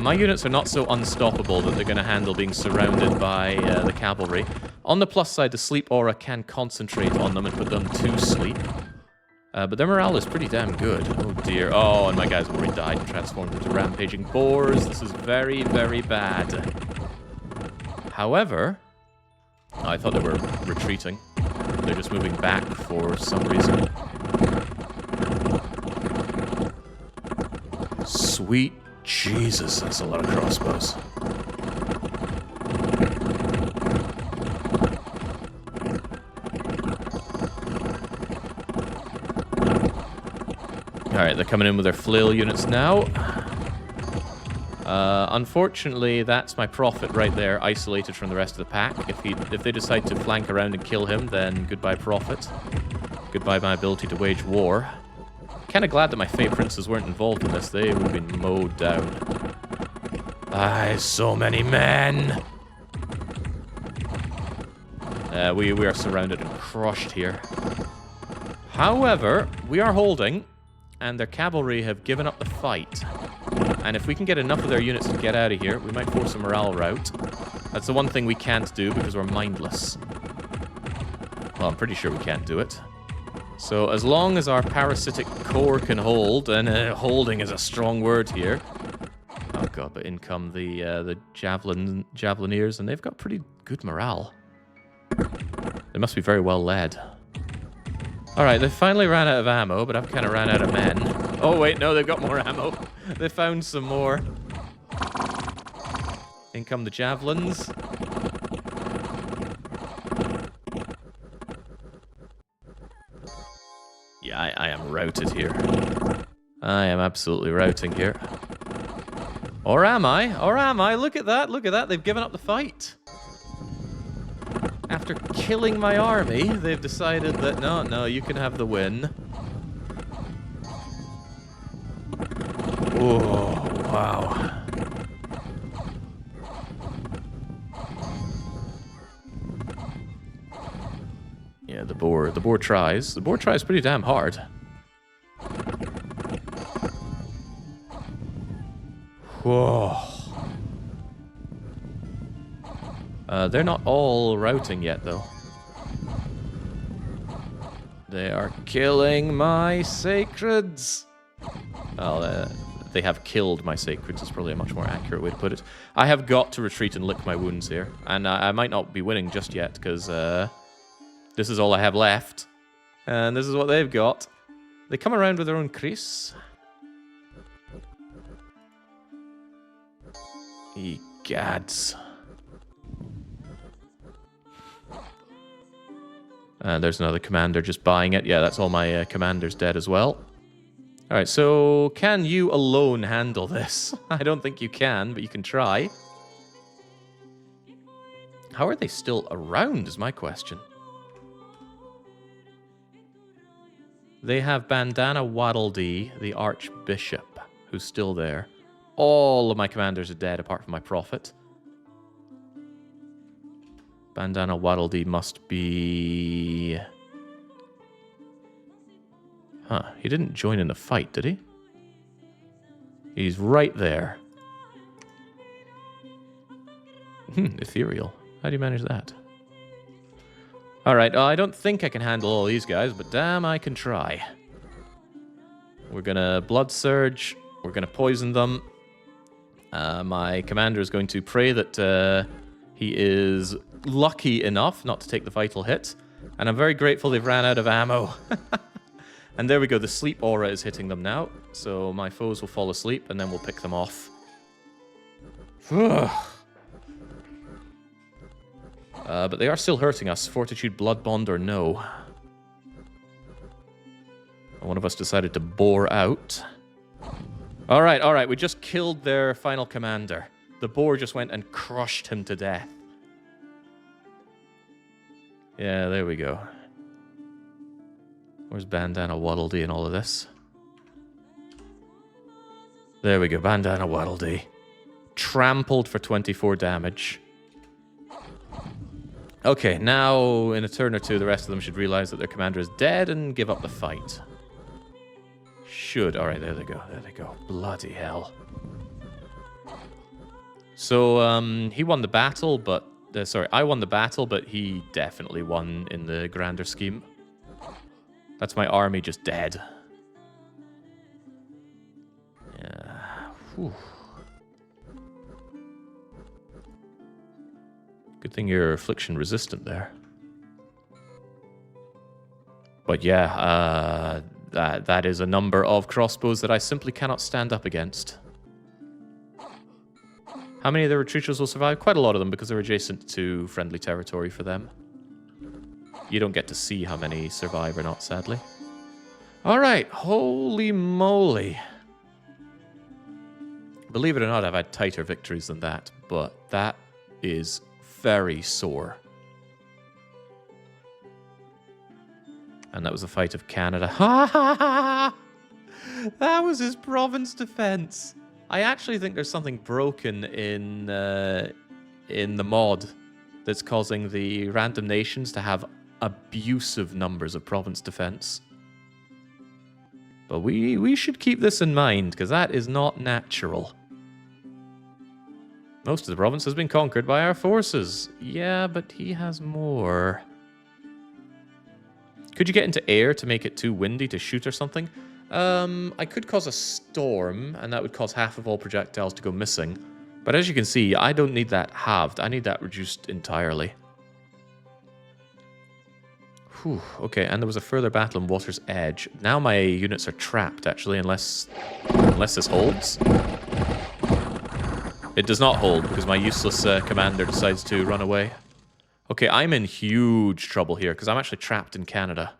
My units are not so unstoppable that they're going to handle being surrounded by the cavalry. On the plus side, the sleep aura can concentrate on them and put them to sleep. But their morale is pretty damn good. Oh dear. Oh, and my guys have already died and transformed into rampaging boars. This is very, very bad. However, I thought they were retreating. They're just moving back for some reason. Sweet Jesus, that's a lot of crossbows. Alright, they're coming in with their flail units now. Unfortunately, that's my prophet right there, isolated from the rest of the pack. If they decide to flank around and kill him, then goodbye prophet. Goodbye my ability to wage war. Kind of glad that my Fey Princes weren't involved in this. They would have been mowed down. So many men! We are surrounded and crushed here. However, we are holding, and their cavalry have given up the fight. And if we can get enough of their units to get out of here, we might force a morale rout. That's the one thing we can't do because we're mindless. Well, I'm pretty sure we can't do it. So as long as our parasitic core can hold, and holding is a strong word here. Oh god, but in come the javelineers, and they've got pretty good morale. They must be very well led. Alright, they finally ran out of ammo, but I've kind of ran out of men. Oh wait, no, they've got more ammo. They found some more. In come the javelins. Yeah, I am routed here. I am absolutely routing here. Or am I? Or am I? Look at that, look at that. They've given up the fight. After killing my army, they've decided that, no, you can have the win. Oh, wow. Yeah, the boar tries. The boar tries pretty damn hard. Whoa. They're not all routing yet, though. They are killing my sacreds. Oh, they have killed my sacreds is probably a much more accurate way to put it. I have got to retreat and lick my wounds here. And I might not be winning just yet, because this is all I have left. And this is what they've got. They come around with their own crease. Egads. There's another commander just buying it. Yeah, that's all my commanders dead as well. Alright, so can you alone handle this? I don't think you can, but you can try. How are they still around is my question. They have Bandana Waddle-Dee, the Archbishop, who's still there. All of my commanders are dead apart from my prophet. Bandana Waddle-Dee must be... Huh, he didn't join in the fight, did he? He's right there. Ethereal. How do you manage that? Alright, I don't think I can handle all these guys, but damn, I can try. We're gonna Blood Surge. We're gonna poison them. My commander is going to pray that he is lucky enough not to take the vital hit. And I'm very grateful they've ran out of ammo. And there we go, the sleep aura is hitting them now. So my foes will fall asleep, and then we'll pick them off. But they are still hurting us. Fortitude, Blood Bond, or no. One of us decided to bore out. Alright, we just killed their final commander. The boar just went and crushed him to death. Yeah, there we go. Where's Bandana Waddle-Dee in all of this? There we go, Bandana Waddle-Dee. Trampled for 24 damage. Okay, now in a turn or two, the rest of them should realize that their commander is dead and give up the fight. Should. Alright, there they go. There they go. Bloody hell. So, he won the battle, but... sorry, I won the battle, but he definitely won in the grander scheme. That's my army just dead. Yeah. Whew. Good thing you're affliction resistant there. But yeah, that is a number of crossbows that I simply cannot stand up against. How many of the retreaters will survive? Quite a lot of them, because they're adjacent to friendly territory for them. You don't get to see how many survive or not, sadly. Alright, holy moly. Believe it or not, I've had tighter victories than that, but that is very sore. And that was the fight of Canada. Ha ha ha! That was his province defense. I actually think there's something broken in the mod that's causing the random nations to have abusive numbers of province defense. But we should keep this in mind, because that is not natural. Most of the province has been conquered by our forces. Yeah, but he has more. Could you get into air to make it too windy to shoot or something? I could cause a storm, and that would cause half of all projectiles to go missing. But as you can see, I don't need that halved. I need that reduced entirely. Whew, okay, and there was a further battle in Water's Edge. Now my units are trapped, actually, unless this holds. It does not hold, because my useless commander decides to run away. Okay, I'm in huge trouble here, because I'm actually trapped in Canada.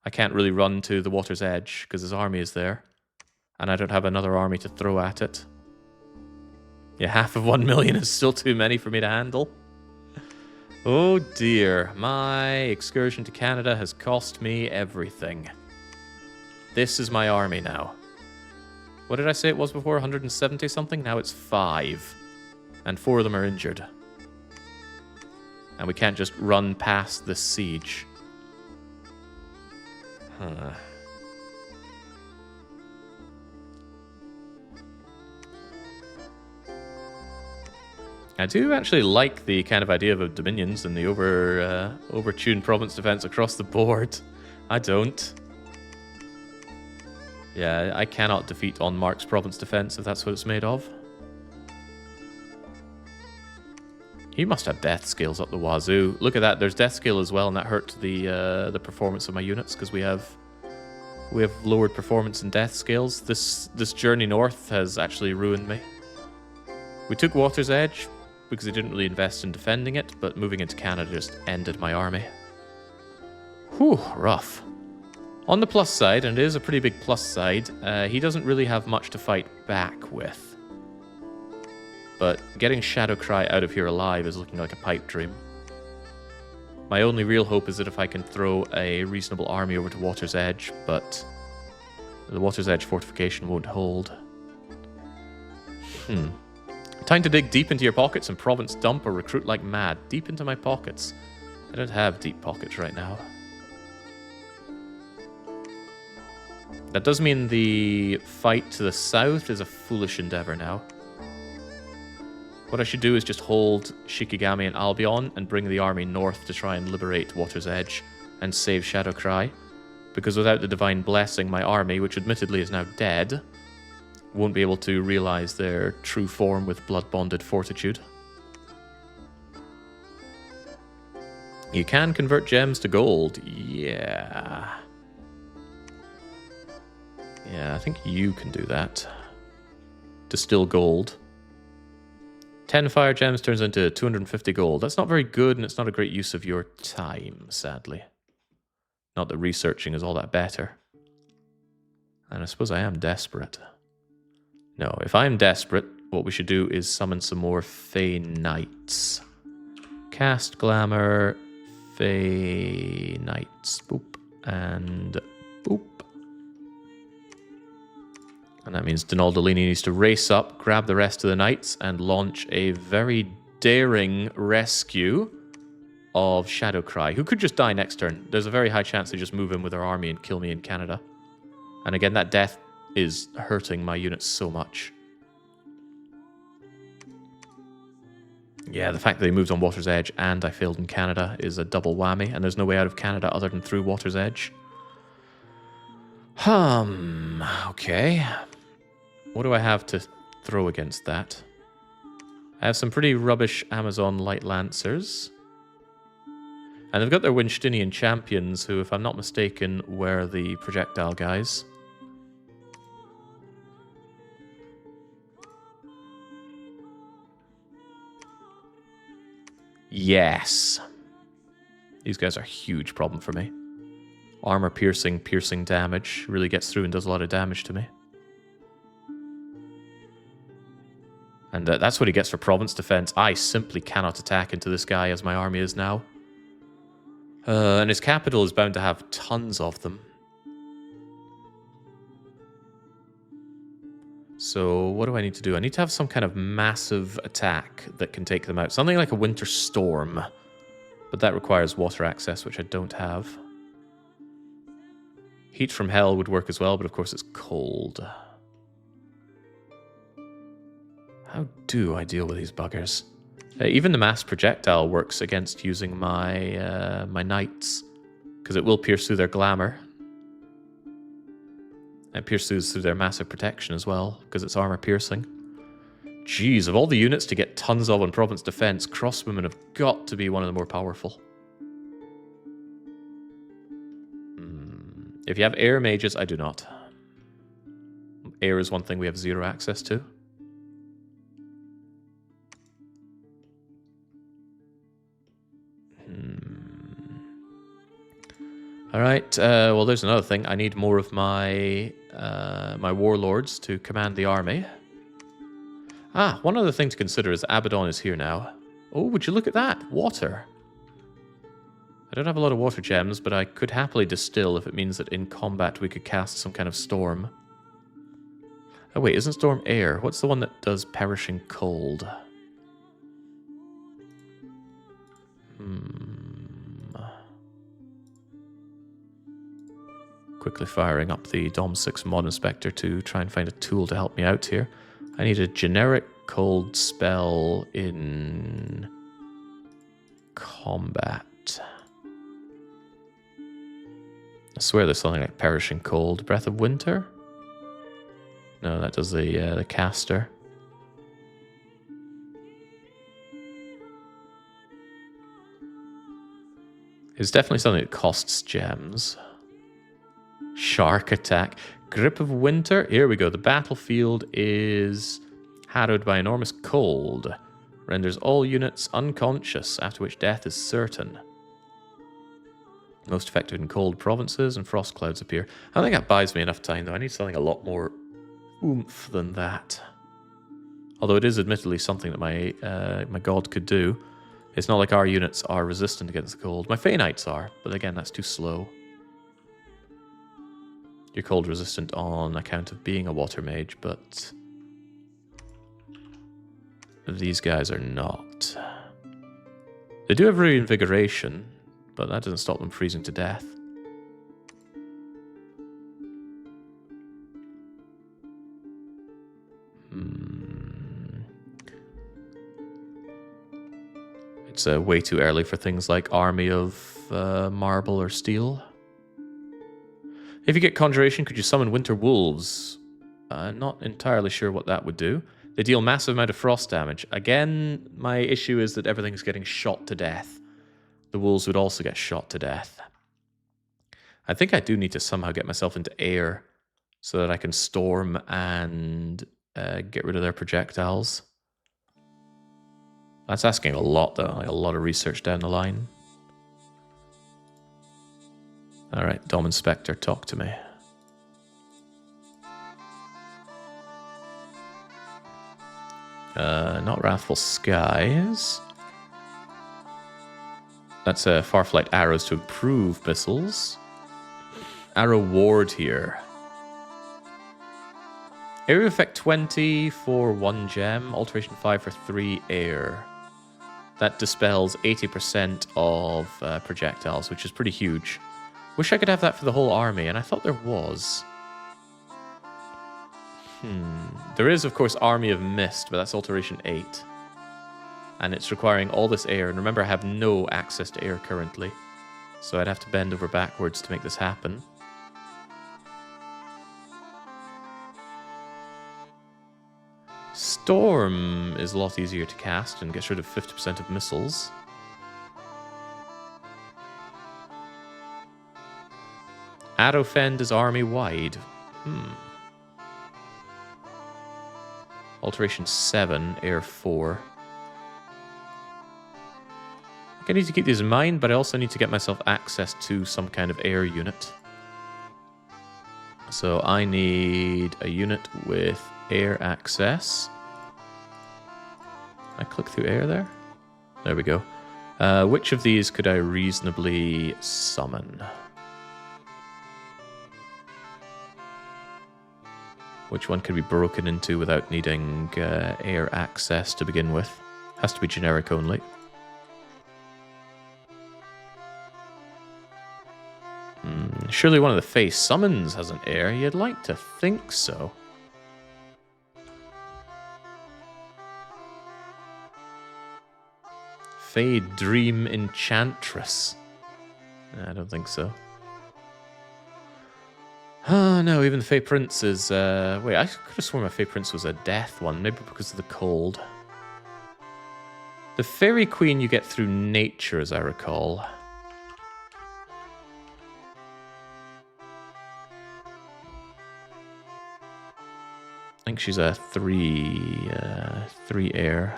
I can't really run to the Water's Edge, because his army is there. And I don't have another army to throw at it. Yeah, half of 1 million is still too many for me to handle. Oh dear, my excursion to Canada has cost me everything. This is my army now. What did I say it was before? 170 something? Now it's 5. And 4 of them are injured. And we can't just run past this siege. Huh. I do actually like the kind of idea of dominions and the overtuned province defense across the board. I don't. Yeah, I cannot defeat Ondmark's province defense if that's what it's made of. He must have death scales up the wazoo. Look at that, there's death scale as well, and that hurt the performance of my units because we have lowered performance and death scales. This journey north has actually ruined me. We took Water's Edge because I didn't really invest in defending it, but moving into Canada just ended my army. Whew, rough. On the plus side, and it is a pretty big plus side, he doesn't really have much to fight back with. But getting Shadowcry out of here alive is looking like a pipe dream. My only real hope is that if I can throw a reasonable army over to Water's Edge, but the Water's Edge fortification won't hold. Time to dig deep into your pockets and province dump or recruit like mad. Deep into my pockets. I don't have deep pockets right now. That does mean the fight to the south is a foolish endeavor now. What I should do is just hold Shikigami and Albion and bring the army north to try and liberate Water's Edge and save Shadowcry. Because without the Divine Blessing, my army, which admittedly is now dead, won't be able to realize their true form with blood-bonded fortitude. You can convert gems to gold. Yeah. Yeah, I think you can do that. Distill gold. 10 fire gems turns into 250 gold. That's not very good, and it's not a great use of your time, sadly. Not that researching is all that better. And I suppose I am desperate. No, if I'm desperate, what we should do is summon some more Fey Knights. Cast Glamour, Fey Knights. Boop. And boop. And that means Donaldolini needs to race up, grab the rest of the knights, and launch a very daring rescue of Shadowcry, who could just die next turn. There's a very high chance they just move in with their army and kill me in Canada. And again, that death is hurting my units so much. Yeah, the fact that they moved on Water's Edge and I failed in Canada is a double whammy, and there's no way out of Canada other than through Water's Edge. Okay. What do I have to throw against that? I have some pretty rubbish Amazon Light Lancers. And they've got their Winsteinian champions, who, if I'm not mistaken, were the projectile guys. Yes. These guys are a huge problem for me. Armor piercing damage really gets through and does a lot of damage to me. And that's what he gets for province defense. I simply cannot attack into this guy as my army is now. And his capital is bound to have tons of them. So what do I need to do? I need to have some kind of massive attack that can take them out. Something like a winter storm. But that requires water access, which I don't have. Heat from hell would work as well, but of course it's cold. How do I deal with these buggers? Even the mass projectile works against using my my knights, because it will pierce through their glamour. And pierces through their massive protection as well, because it's armor piercing. Jeez, of all the units to get tons of on province defense, crosswomen have got to be one of the more powerful. If you have air mages, I do not. Air is one thing we have zero access to. Alright, well there's another thing. I need more of my my warlords to command the army. Ah, one other thing to consider is Abaddon is here now. Oh, would you look at that? Water. I don't have a lot of water gems, but I could happily distill if it means that in combat we could cast some kind of storm. Oh wait, isn't storm air? What's the one that does perishing cold? Quickly firing up the Dom 6 Mod Inspector to try and find a tool to help me out here. I need a generic cold spell in combat. I swear there's something like Perishing Cold. Breath of Winter? No, that does the caster. It's definitely something that costs gems. Shark Attack. Grip of Winter. Here we go. The battlefield is harrowed by enormous cold. Renders all units unconscious, after which death is certain. Most effective in cold provinces, and frost clouds appear. I think that buys me enough time, though. I need something a lot more oomph than that. Although it is admittedly something that my god could do. It's not like our units are resistant against the cold. My Fey Knights are, but again, that's too slow. You're cold resistant on account of being a water mage, but these guys are not. They do have reinvigoration, but that doesn't stop them freezing to death. It's way too early for things like Army of Marble or Steel. If you get Conjuration, could you summon Winter Wolves? Not entirely sure what that would do. They deal massive amount of frost damage. Again, my issue is that everything's getting shot to death. The wolves would also get shot to death. I think I do need to somehow get myself into air so that I can storm and get rid of their projectiles. That's asking a lot, though. Like a lot of research down the line. Alright, Dom Inspector, talk to me. Not Wrathful Skies. That's Farflight Arrows to improve missiles. Arrow Ward here. Area Effect 20 for 1 gem. Alteration 5 for 3 air. That dispels 80% of projectiles, which is pretty huge. Wish I could have that for the whole army, and I thought there was. There is, of course, Army of Mist, but that's Alteration 8. And it's requiring all this air. And remember, I have no access to air currently. So I'd have to bend over backwards to make this happen. Storm is a lot easier to cast and gets rid of 50% of missiles. Arrowfend is army-wide. Alteration 7, Air 4. I need to keep these in mind, but I also need to get myself access to some kind of air unit. So I need a unit with air access. I click through air there? There we go. Which of these could I reasonably summon? Which one could be broken into without needing air access to begin with? Has to be generic only. Surely one of the face summons has an air. You'd like to think so. Fey Dream Enchantress. I don't think so. Oh, no, even the Fey Prince is... wait, I could have sworn my Fey Prince was a death one, maybe because of the cold. The Fairy Queen you get through nature, as I recall. I think she's a 3 air.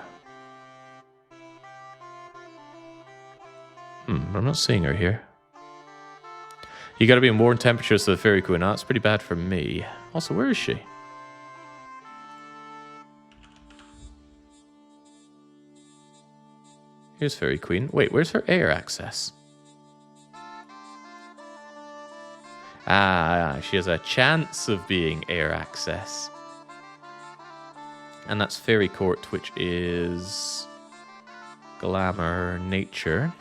But I'm not seeing her here. You gotta be in warm temperatures to the Fairy Queen. That's pretty bad for me. Also, where is she? Here's Fairy Queen. Wait, where's her air access? Ah, she has a chance of being air access. And that's Fairy Court, which is Glamour Nature.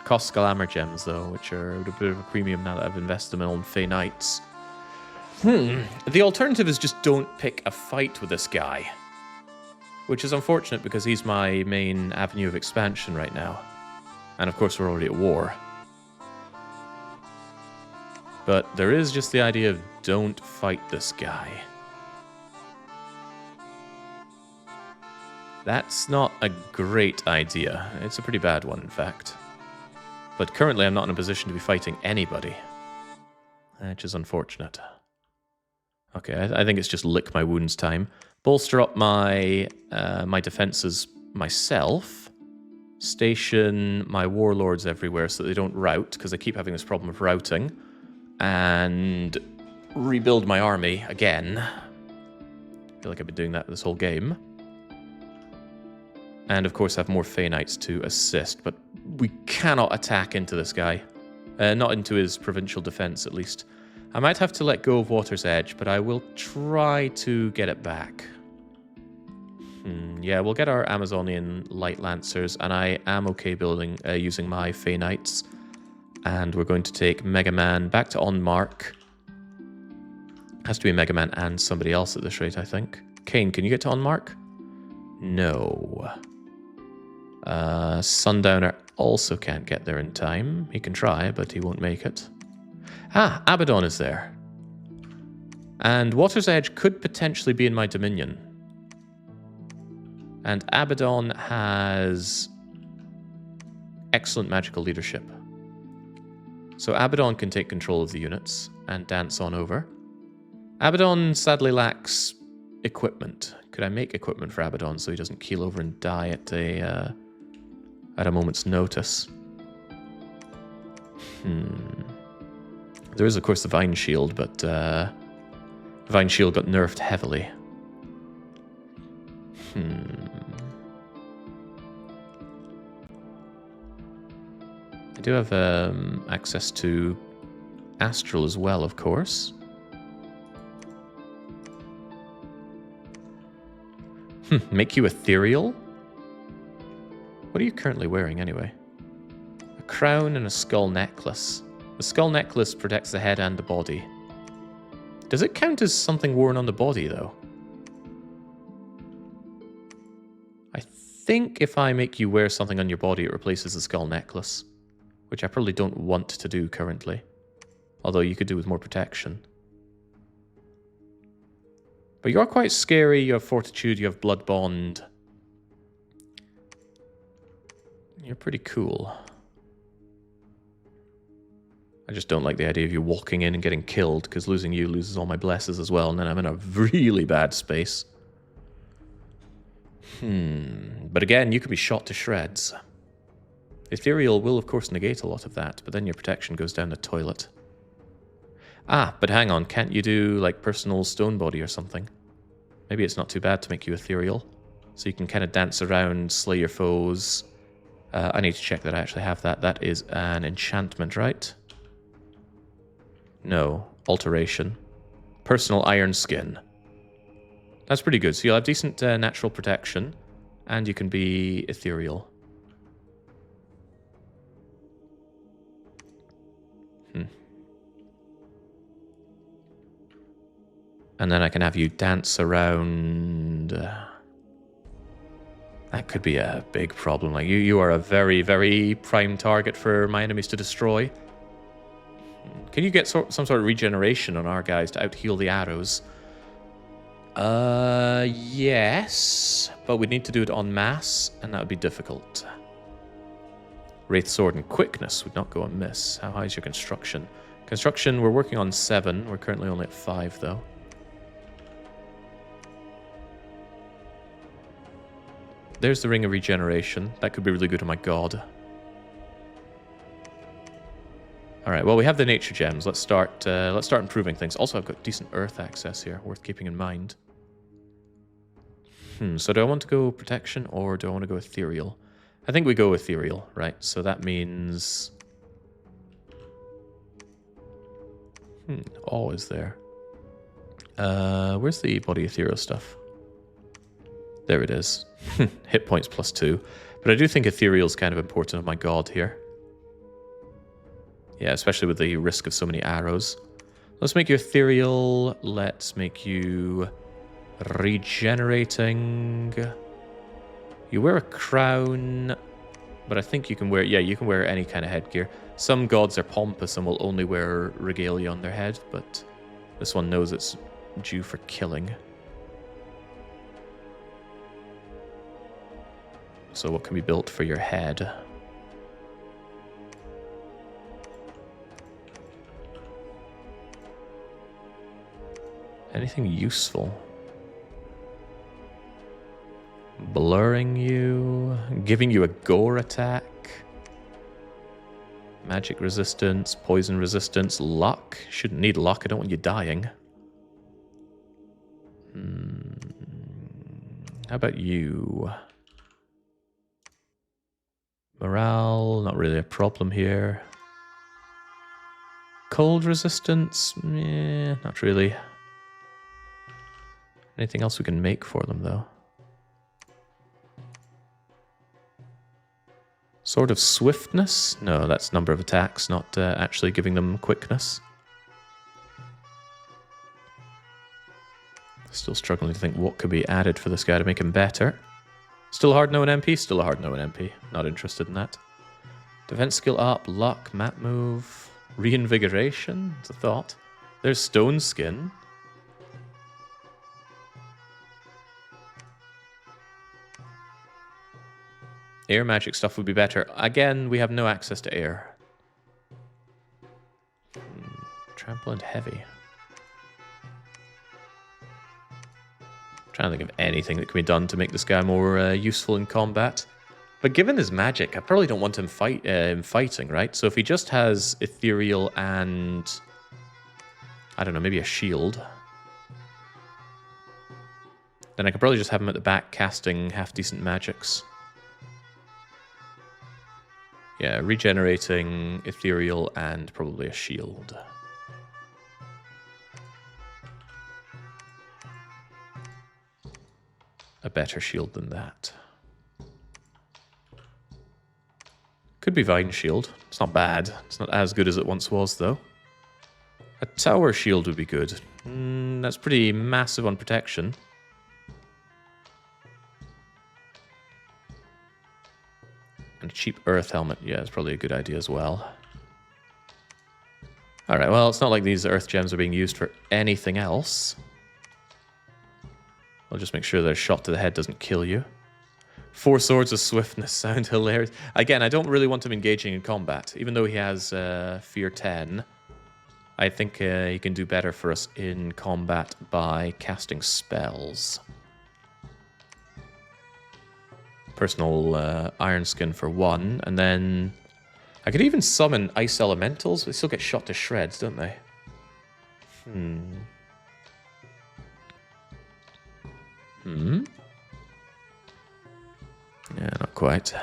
Costs Glamour gems, though, which are a bit of a premium now that I've invested them on Fey Knights. The alternative is just don't pick a fight with this guy. Which is unfortunate because he's my main avenue of expansion right now. And of course we're already at war. But there is just the idea of don't fight this guy. That's not a great idea. It's a pretty bad one, in fact. But currently I'm not in a position to be fighting anybody. Which is unfortunate. Okay, I think it's just lick my wounds time. Bolster up my my defenses myself. Station my warlords everywhere so that they don't rout, because I keep having this problem of routing. And rebuild my army again. I feel like I've been doing that this whole game. And of course have more Fey Knights to assist, but we cannot attack into this guy. Not into his provincial defense, at least. I might have to let go of Water's Edge, but I will try to get it back. Yeah, we'll get our Amazonian Light Lancers, and I am okay building using my Fey Knights. And we're going to take Mega Man back to Ondmark. Has to be Mega Man and somebody else at this rate, I think. Kane, can you get to Ondmark? No. Sundowner also can't get there in time. He can try, but he won't make it. Ah, Abaddon is there. And Water's Edge could potentially be in my dominion. And Abaddon has excellent magical leadership. So Abaddon can take control of the units and dance on over. Abaddon sadly lacks equipment. Could I make equipment for Abaddon so he doesn't keel over and die at a moment's notice? There is, of course, the Vine Shield, but the Vine Shield got nerfed heavily. do have access to astral as well, of course. Make you ethereal? What are you currently wearing, anyway? A crown and a skull necklace. The skull necklace protects the head and the body. Does it count as something worn on the body, though? I think if I make you wear something on your body, it replaces the skull necklace. Which I probably don't want to do currently. Although you could do with more protection. But you're quite scary, you have fortitude, you have blood bond. You're pretty cool. I just don't like the idea of you walking in and getting killed, because losing you loses all my blesses as well, and then I'm in a really bad space. But again, you could be shot to shreds. Ethereal will, of course, negate a lot of that, but then your protection goes down the toilet. Ah, but hang on, can't you do, like, personal stone body or something? Maybe it's not too bad to make you ethereal. So you can kind of dance around, slay your foes. I need to check that I actually have that. That is an enchantment, right? No. Alteration. Personal iron skin. That's pretty good. So you'll have decent natural protection, and you can be ethereal. And then I can have you dance around. That could be a big problem. Like you are a very, very prime target for my enemies to destroy. Can you get some sort of regeneration on our guys to out-heal the arrows? Yes. But we'd need to do it en masse, and that would be difficult. Wraith Sword and Quickness would not go amiss. How high is your construction? Construction, we're working on 7. We're currently only at 5, though. There's the Ring of Regeneration. That could be really good, oh my god. Alright, well, we have the nature gems. Let's start improving things. Also, I've got decent earth access here, worth keeping in mind. So do I want to go protection, or do I want to go ethereal? I think we go ethereal, right? So that means... awe is there. Where's the body ethereal stuff? There it is. Hit points +2. But I do think ethereal is kind of important, oh my god, here. Yeah, especially with the risk of so many arrows. Let's make you ethereal. Let's make you regenerating. You wear a crown, but I think you can wear... Yeah, you can wear any kind of headgear. Some gods are pompous and will only wear regalia on their head, but this one knows it's due for killing. So what can be built for your head? Anything useful? Blurring you, giving you a gore attack, magic resistance, poison resistance, luck. Shouldn't need luck, I don't want you dying. How about you? Morale, not really a problem here. Cold resistance, not really. Anything else we can make for them, though? Sword of Swiftness? No, that's number of attacks, not actually giving them quickness. Still struggling to think what could be added for this guy to make him better. Still a hard no in MP? Still a hard no in MP. Not interested in that. Defense skill up, luck, map move, reinvigoration? It's a thought. There's stone skin. Air magic stuff would be better. Again, we have no access to air. Trample and heavy. Trying to think of anything that can be done to make this guy more useful in combat. But given his magic, I probably don't want him fighting, right? So if he just has ethereal and... I don't know, maybe a shield. Then I could probably just have him at the back casting half-decent magics. Yeah, regenerating, ethereal, and probably a shield. A better shield than that. Could be Vine Shield. It's not bad. It's not as good as it once was, though. A Tower Shield would be good. That's pretty massive on protection. And a cheap Earth Helmet. Yeah, it's probably a good idea as well. Alright, well, it's not like these Earth Gems are being used for anything else. I'll just make sure that a shot to the head doesn't kill you. 4 Swords of Swiftness sound hilarious. Again, I don't really want him engaging in combat. Even though he has Fear 10, I think he can do better for us in combat by casting spells. Personal Iron Skin for 1, and then I could even summon Ice Elementals, but they still get shot to shreds, don't they? Yeah, not quite.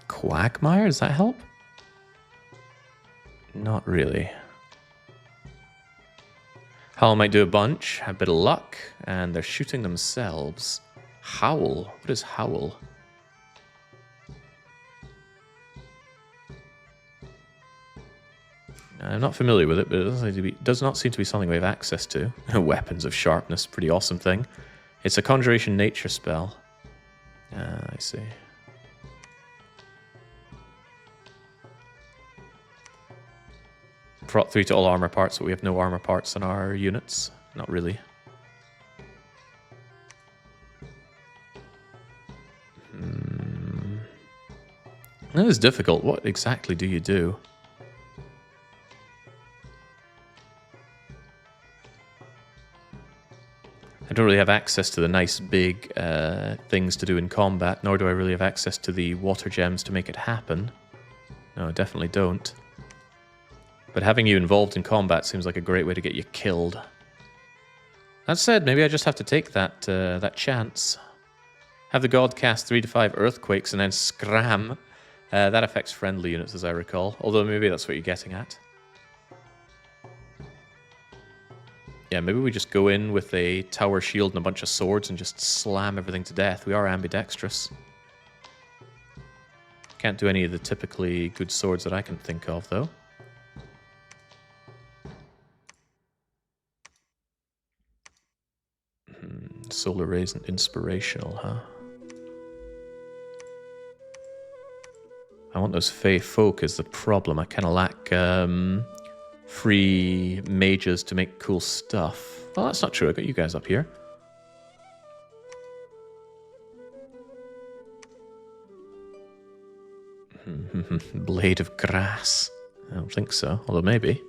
Quagmire, does that help? Not really. Howl might do a bunch, have a bit of luck, and they're shooting themselves. Howl? What is Howl? I'm not familiar with it, but it does not seem to be something we have access to. Weapons of Sharpness, pretty awesome thing. It's a Conjuration nature spell. I see. Prot 3 to all armor parts, but we have no armor parts in our units. Not really. That is difficult. What exactly do you do? I don't really have access to the nice big things to do in combat, nor do I really have access to the water gems to make it happen. No, I definitely don't. But having you involved in combat seems like a great way to get you killed. That said, maybe I just have to take that that chance. Have the god cast 3 to 5 earthquakes and then scram. That affects friendly units, as I recall. Although maybe that's what you're getting at. Yeah, maybe we just go in with a tower shield and a bunch of swords and just slam everything to death. We are ambidextrous. Can't do any of the typically good swords that I can think of, though. Solar rays and inspirational, huh? I want those Fey folk is the problem. I kind of lack free mages to make cool stuff. Well, that's not true. I got you guys up here. Blade of Grass. I don't think so, although maybe.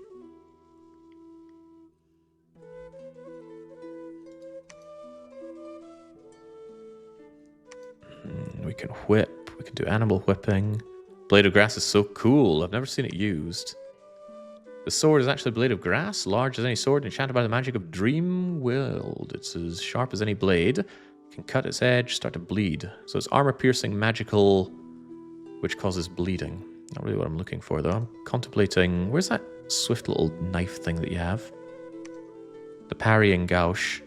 We can whip. We can do animal whipping. Blade of Grass is so cool. I've never seen it used. The sword is actually a blade of grass, large as any sword, enchanted by the magic of Dream World. It's as sharp as any blade. Can cut its edge, start to bleed. So it's armor-piercing, magical, which causes bleeding. Not really what I'm looking for, though. I'm contemplating... Where's that swift little knife thing that you have? The parrying gouge.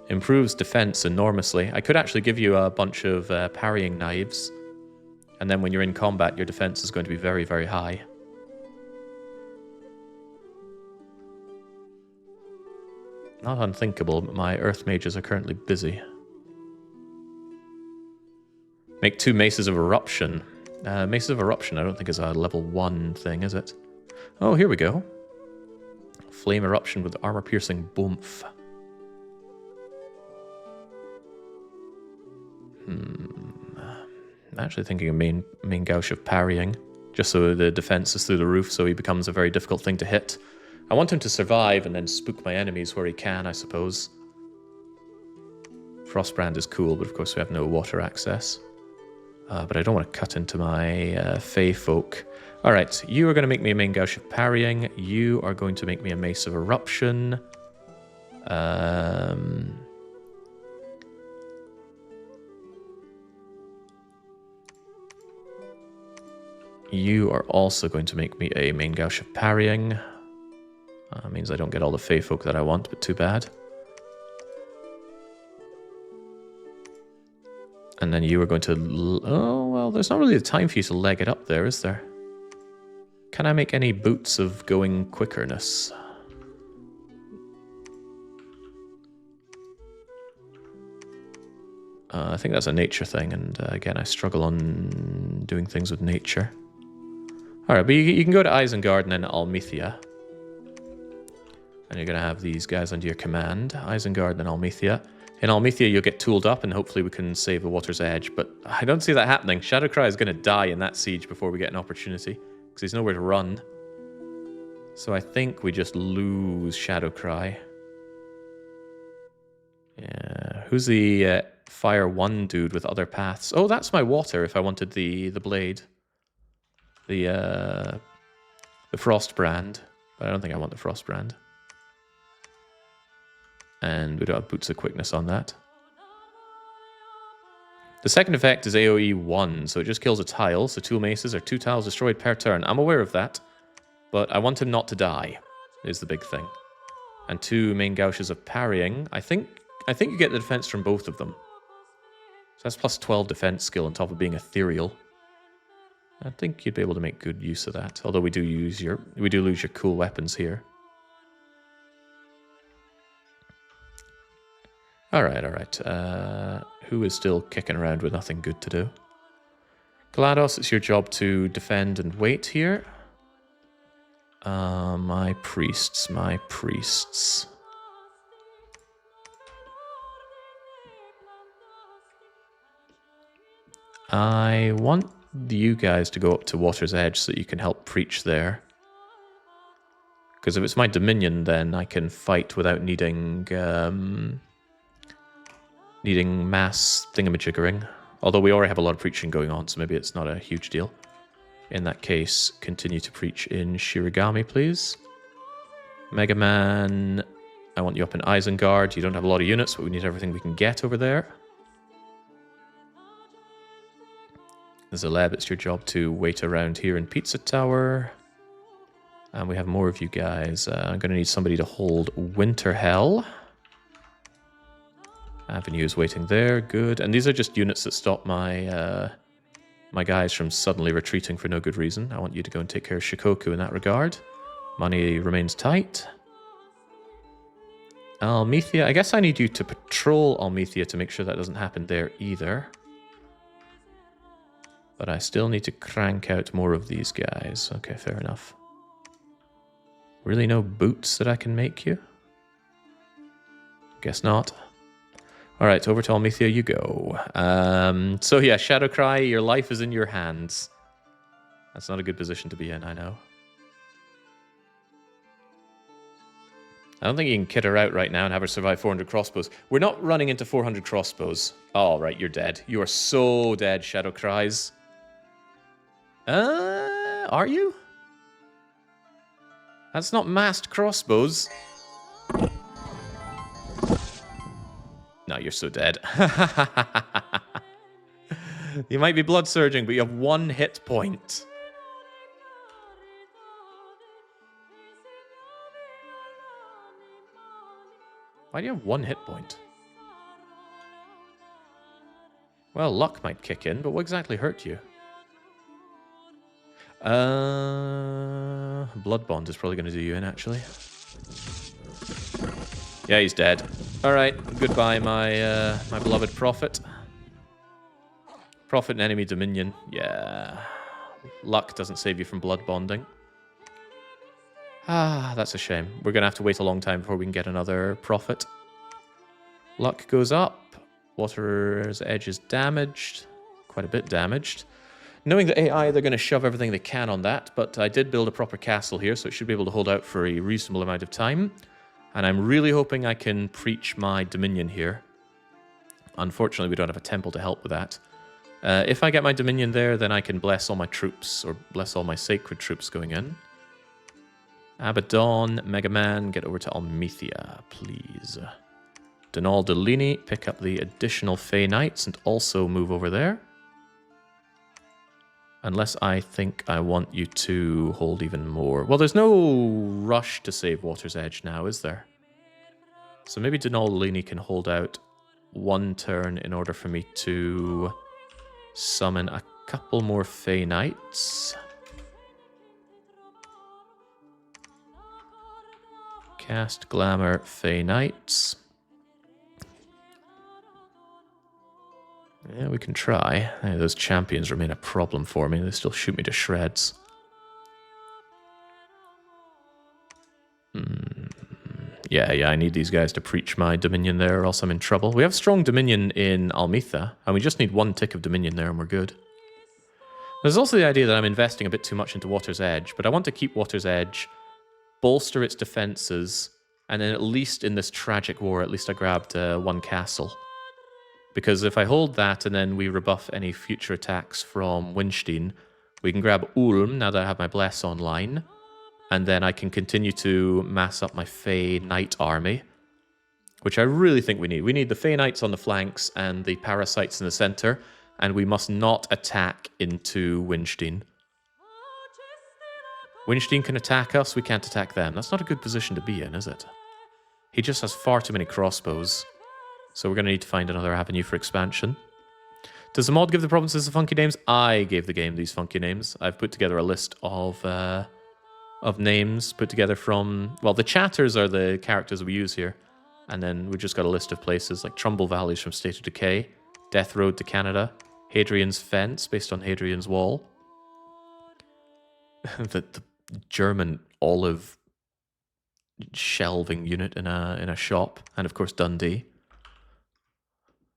Improves defense enormously. I could actually give you a bunch of parrying knives. And then when you're in combat, your defense is going to be very, very high. Not unthinkable, but my earth mages are currently busy. Make 2 Maces of Eruption. Maces of Eruption I don't think is a level 1 thing, is it? Oh, here we go. Flame Eruption with armor-piercing boomph. I'm actually thinking of main gouge of parrying, just so the defense is through the roof, so he becomes a very difficult thing to hit. I want him to survive and then spook my enemies where he can, I suppose. Frostbrand is cool, but of course we have no water access. But I don't want to cut into my Fey folk. Alright, you are going to make me a main gouge of parrying. You are going to make me a Mace of Eruption. You are also going to make me a main gauche of parrying. Means I don't get all the Fey folk that I want, but too bad. And then you are going to... Oh, well, there's not really the time for you to leg it up there, is there? Can I make any boots of going quickerness? I think that's a nature thing, and again, I struggle on doing things with nature. Alright, but you can go to Isengard and then Almithia. And you're going to have these guys under your command. Isengard and Almithia. In Almithia, you'll get tooled up, and hopefully we can save the Water's Edge, but I don't see that happening. Shadowcry is going to die in that siege before we get an opportunity, because he's nowhere to run. So I think we just lose Shadowcry. Yeah, who's the Fire 1 dude with other paths? Oh, that's my water if I wanted the blade. The Frost brand, but I don't think I want the Frost brand. And we don't have Boots of Quickness on that. The second effect is AoE 1, so it just kills a tile. So 2 maces or 2 tiles destroyed per turn. I'm aware of that, but I want him not to die, is the big thing. And 2 main gouges of parrying. I think you get the defense from both of them. So that's plus 12 defense skill on top of being ethereal. I think you'd be able to make good use of that. Although we do lose your cool weapons here. Alright. Who is still kicking around with nothing good to do? GLaDOS, it's your job to defend and wait here. My priests. I want you guys to go up to Water's Edge so that you can help preach there. Because if it's my Dominion, then I can fight without needing mass thingamajiggering. Although we already have a lot of preaching going on, so maybe it's not a huge deal. In that case, continue to preach in Shirogami, please. Mega Man, I want you up in Isengard. You don't have a lot of units, but we need everything we can get over there. Zaleb, it's your job to wait around here in Pizza Tower. And we have more of you guys. I'm going to need somebody to hold Winterhell. Avenue is waiting there. Good. And these are just units that stop my my guys from suddenly retreating for no good reason. I want you to go and take care of Shikoku in that regard. Money remains tight. Almithia. I guess I need you to patrol Almithia to make sure that doesn't happen there either. But I still need to crank out more of these guys. Okay, fair enough. Really no boots that I can make you? Guess not. Alright, over to Almithia you go. So yeah, Shadowcry, your life is in your hands. That's not a good position to be in, I know. I don't think you can kit her out right now and have her survive 400 crossbows. We're not running into 400 crossbows. Oh, right, you're dead. You are so dead, Shadowcries. Are you? That's not massed crossbows. No, you're so dead. You might be blood surging, but you have 1 hit point. Why do you have 1 hit point? Well, luck might kick in, but what exactly hurt you? Blood Bond is probably going to do you in, actually. Yeah, he's dead. Alright, goodbye, my my beloved Prophet. Prophet and enemy Dominion. Yeah. Luck doesn't save you from blood bonding. Ah, that's a shame. We're going to have to wait a long time before we can get another Prophet. Luck goes up. Water's Edge is damaged. Quite a bit damaged. Knowing the AI, they're going to shove everything they can on that, but I did build a proper castle here, so it should be able to hold out for a reasonable amount of time. And I'm really hoping I can preach my Dominion here. Unfortunately, we don't have a temple to help with that. If I get my Dominion there, then I can bless all my troops, or bless all my sacred troops going in. Abaddon, Mega Man, get over to Almethea, please. Donal Delaney, pick up the additional Fey Knights and also move over there. Unless I think I want you to hold even more. Well, there's no rush to save Water's Edge now, is there? So maybe Donal Delaney can hold out one turn in order for me to summon a couple more Fey Knights. Cast Glamour Fey Knights. Yeah, we can try. Hey, those champions remain a problem for me. They still shoot me to shreds. Yeah, I need these guys to preach my Dominion there or else I'm in trouble. We have strong Dominion in Almethea, and we just need one tick of Dominion there and we're good. There's also the idea that I'm investing a bit too much into Water's Edge, but I want to keep Water's Edge, bolster its defenses, and then at least in this tragic war, at least I grabbed one castle. Because if I hold that and then we rebuff any future attacks from Winstein, we can grab Ulm now that I have my Bless online. And then I can continue to mass up my Fey Knight army, which I really think we need. We need the Fey Knights on the flanks and the Parasites in the center, and we must not attack into Winstein. Winstein can attack us, we can't attack them. That's not a good position to be in, is it? He just has far too many crossbows. So we're going to need to find another avenue for expansion. Does the mod give the provinces the funky names? I gave the game these funky names. I've put together a list of names put together from... Well, the chatters are the characters we use here. And then we just got a list of places like Trumbull Valleys from State of Decay, Death Road to Canada, Hadrian's Fence based on Hadrian's Wall, the German olive shelving unit in a shop, and of course Dundee.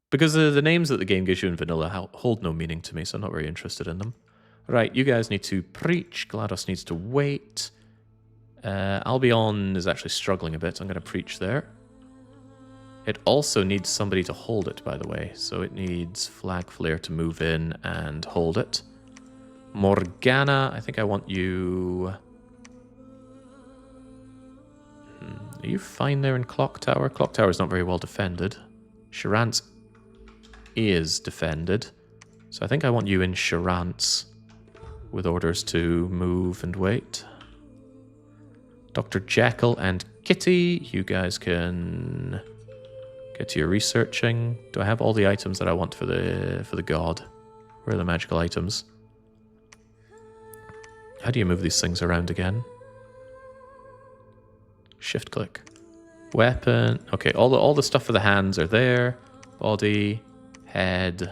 Because the names that the game gives you in vanilla hold no meaning to me, so I'm not very interested in them. Right, you guys need to preach. GLaDOS needs to wait. Albion is actually struggling a bit. I'm going to preach there. It also needs somebody to hold it, by the way. So it needs Flag Flare to move in and hold it. Morgana, I think I want you... Are you fine there in Clock Tower? Clock Tower is not very well defended. Charance is defended. So I think I want you in Charance with orders to move and wait. Dr. Jekyll and Kitty, you guys can get to your researching. Do I have all the items that I want for the god? Where are the magical items? How do you move these things around again? Shift click. Weapon. Okay, all the stuff for the hands are there. Body, head,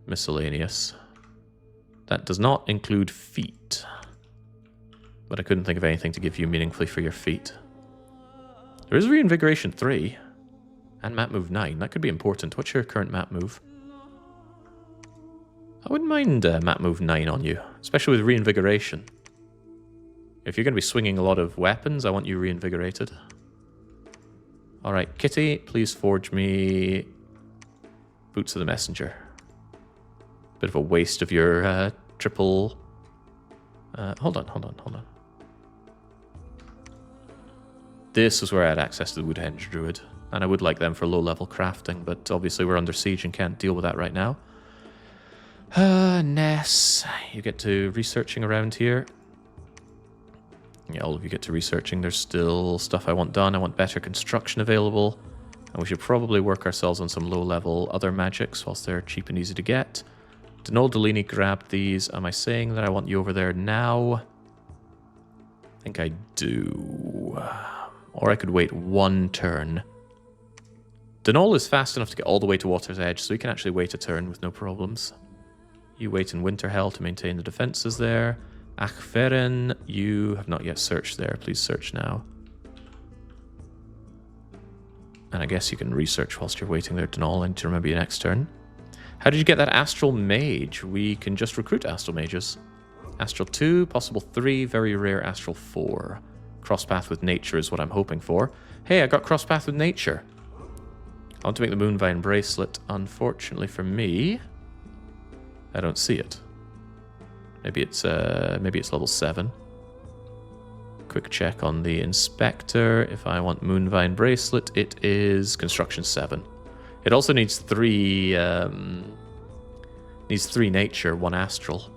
miscellaneous. That does not include feet. But I couldn't think of anything to give you meaningfully for your feet. There is Reinvigoration 3. And map move 9. That could be important. What's your current map move? I wouldn't mind map move 9 on you. Especially with Reinvigoration. If you're going to be swinging a lot of weapons, I want you reinvigorated. Alright, Kitty, please forge me Boots of the Messenger. Bit of a waste of your triple... Hold on. This is where I had access to the Woodhenge Druid. And I would like them for low-level crafting, but obviously we're under siege and can't deal with that right now. Ness, you get to researching around here. Yeah, all of you get to researching. There's still stuff I want done. I want better construction available. And we should probably work ourselves on some low-level other magics whilst they're cheap and easy to get. Donal Delaney grabbed these. Am I saying that I want you over there now? I think I do. Or I could wait one turn. Donal is fast enough to get all the way to Water's Edge, so he can actually wait a turn with no problems. You wait in Winterhell to maintain the defenses there. Achveren, you have not yet searched there. Please search now. And I guess you can research whilst you're waiting there, Donal. I need to remember your next turn. How did you get that Astral Mage? We can just recruit Astral Mages. Astral 2, possible 3, very rare Astral 4. Crosspath with Nature is what I'm hoping for. Hey, I got Crosspath with Nature. I want to make the Moonvine Bracelet. Unfortunately for me, I don't see it. Maybe it's level 7. quick check on the inspector. If I want Moonvine Bracelet, it is Construction 7. It also needs 3 nature, 1 astral.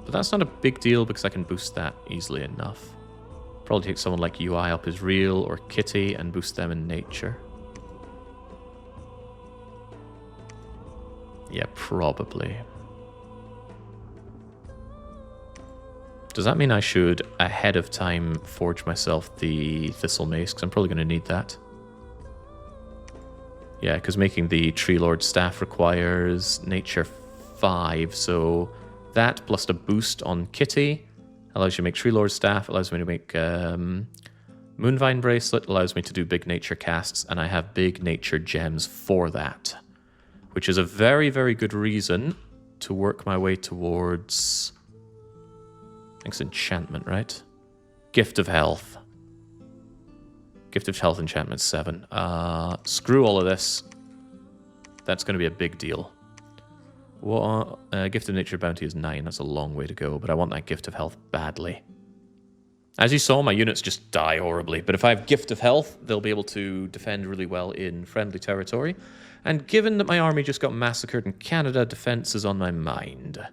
But that's not a big deal because I can boost that easily enough. Probably take someone like UI up as real or Kitty and boost them in nature. Yeah, probably. Does that mean I should, ahead of time, forge myself the Thistle Mace? Because I'm probably going to need that. Yeah, because making the Tree Lord Staff requires Nature 5, so that plus a boost on Kitty allows you to make Tree Lord Staff, allows me to make Moonvine Bracelet, allows me to do big nature casts, and I have big nature gems for that. Which is a very, very good reason to work my way towards... I think it's enchantment, right? Gift of Health. Gift of Health enchantment 7. Screw all of this. That's going to be a big deal. What? Gift of Nature Bounty is 9. That's a long way to go, but I want that Gift of Health badly. As you saw, my units just die horribly, but if I have Gift of Health, they'll be able to defend really well in friendly territory. And given that my army just got massacred in Canada, defense is on my mind.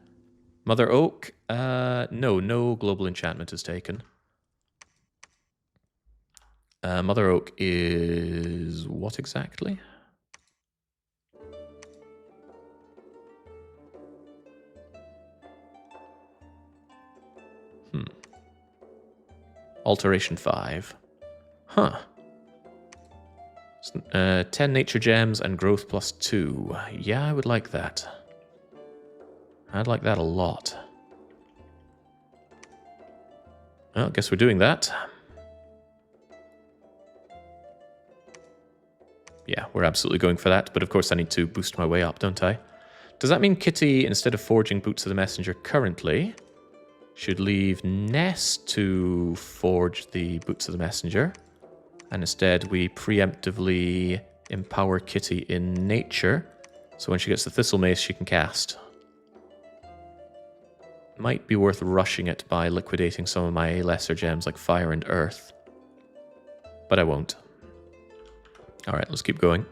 Mother Oak? No global enchantment is taken. Mother Oak is what exactly? Alteration 5. Huh. 10 nature gems and growth plus 2. Yeah, I would like that. I'd like that a lot. Well, I guess we're doing that. Yeah, we're absolutely going for that, but of course I need to boost my way up, don't I? Does that mean Kitty, instead of forging Boots of the Messenger currently, should leave Ness to forge the Boots of the Messenger, and instead we preemptively empower Kitty in nature, so when she gets the Thistle Mace she can cast. Might be worth rushing it by liquidating some of my lesser gems like Fire and Earth, but I won't. Alright, let's keep going.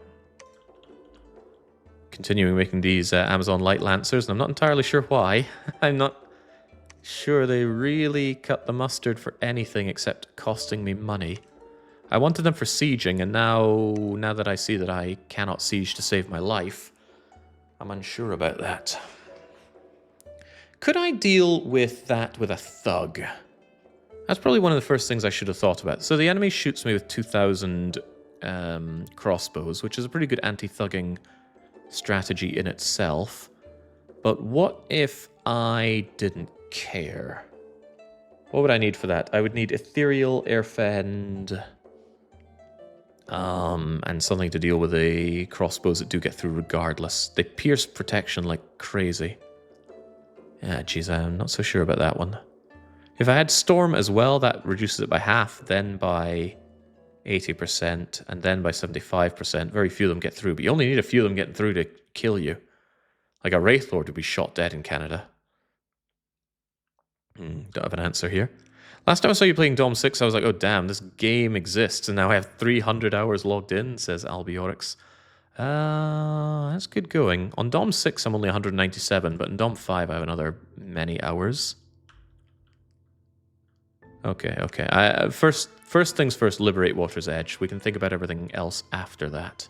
Continuing making these Amazon Light Lancers, and I'm not entirely sure why. I'm not sure they really cut the mustard for anything except costing me money. I wanted them for sieging, and now that I see that I cannot siege to save my life, I'm unsure about that. Could I deal with that with a thug? That's probably one of the first things I should have thought about. So the enemy shoots me with 2,000 crossbows, which is a pretty good anti-thugging strategy in itself. But what if I didn't care? What would I need for that? I would need ethereal, airfend, and something to deal with the crossbows that do get through regardless. They pierce protection like crazy. Yeah, geez, I'm not so sure about that one. If I had Storm as well, that reduces it by half, then by 80%, and then by 75%. Very few of them get through, but you only need a few of them getting through to kill you. Like a Wraith Lord would be shot dead in Canada. Don't have an answer here. Last time I saw you playing Dom 6, I was like, oh damn, this game exists, and now I have 300 hours logged in, says Albiorix. That's good going. On Dom 6, I'm only 197, but in Dom 5, I have another many hours. Okay. First things first, liberate Water's Edge. We can think about everything else after that.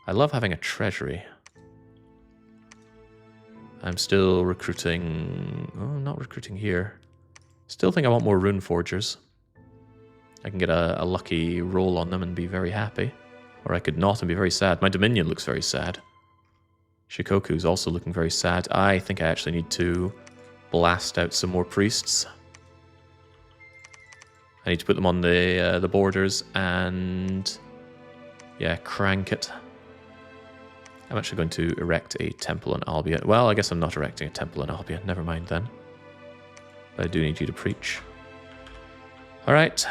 I love having a treasury. I'm still recruiting... Oh, I'm not recruiting here. Still think I want more Rune Forgers. I can get a lucky roll on them and be very happy. Or I could not and be very sad. My Dominion looks very sad. Shikoku's also looking very sad. I think I actually need to blast out some more priests. I need to put them on the borders and... yeah, crank it. I'm actually going to erect a temple in Albion. Well, I guess I'm not erecting a temple in Albion. Never mind then. But I do need you to preach. Alright.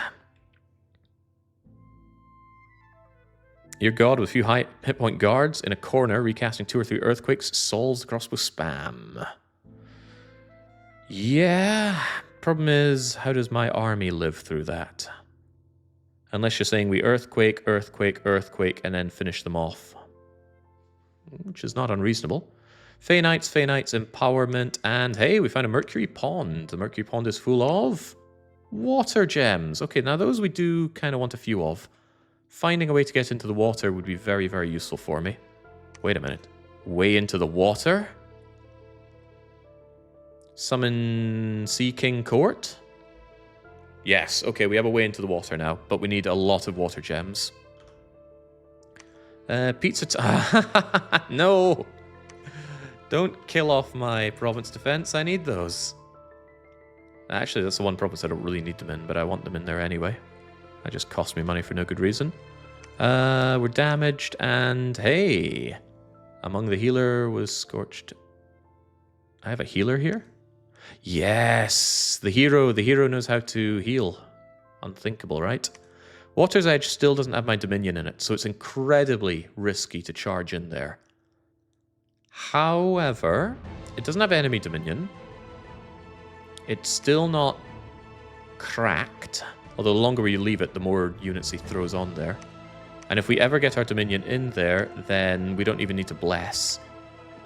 Your god with a few high hit point guards in a corner, recasting 2 or 3 earthquakes, solves the crossbow spam. Yeah, Problem is, how does my army live through that? Unless you're saying we earthquake, earthquake, earthquake, and then finish them off. Which is not unreasonable. Fey Knights, empowerment, and hey, we found a Mercury Pond. The Mercury Pond is full of water gems. Okay, now those we do kind of want a few of. Finding a way to get into the water would be very, very useful for me. Wait a minute. Way into the water? Summon Sea King Court? Yes, okay, we have a way into the water now, but we need a lot of water gems. No! Don't kill off my province defense, I need those. Actually, that's the one province I don't really need them in, but I want them in there anyway. That just cost me money for no good reason. We're damaged, and hey! Among the healer was Scorched. I have a healer here? Yes! The hero knows how to heal. Unthinkable, right? Water's Edge still doesn't have my Dominion in it, so it's incredibly risky to charge in there. However, it doesn't have enemy Dominion. It's still not cracked. Although the longer we leave it, the more units he throws on there. And if we ever get our Dominion in there, then we don't even need to bless.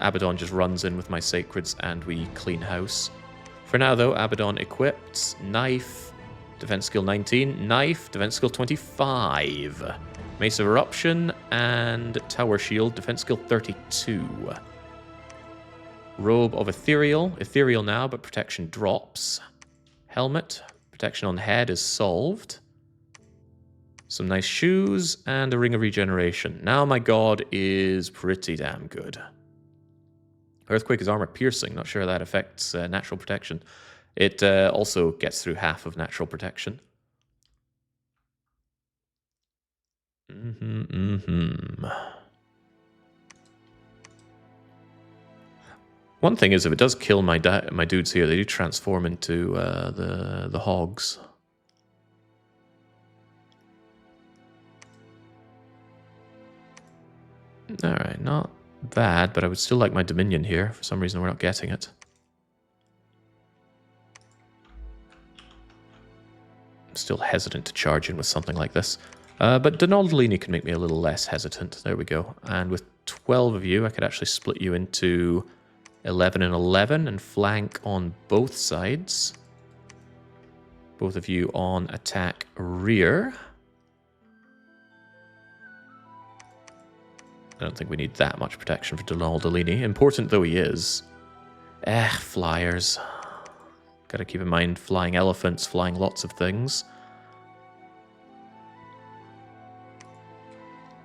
Abaddon just runs in with my Sacreds and we clean house. For now, though, Abaddon equipped. Knife, defense skill 19. Knife, defense skill 25. Mace of Eruption and Tower Shield, defense skill 32. Robe of Ethereal. Ethereal now, but protection drops. Helmet. Protection on head is solved. Some nice shoes and a Ring of Regeneration. Now my god is pretty damn good. Earthquake is armor piercing. Not sure that affects natural protection. It also gets through half of natural protection. One thing is, if it does kill my dudes here, they do transform into the hogs. Alright, not bad, but I would still like my Dominion here. For some reason, we're not getting it. I'm still hesitant to charge in with something like this. But Donaldolini can make me a little less hesitant. There we go. And with 12 of you, I could actually split you into 11 and 11 and flank on both sides. Both of you on attack rear. I don't think we need that much protection for Donaldolini. Important though he is. Flyers. Gotta keep in mind flying elephants, flying lots of things.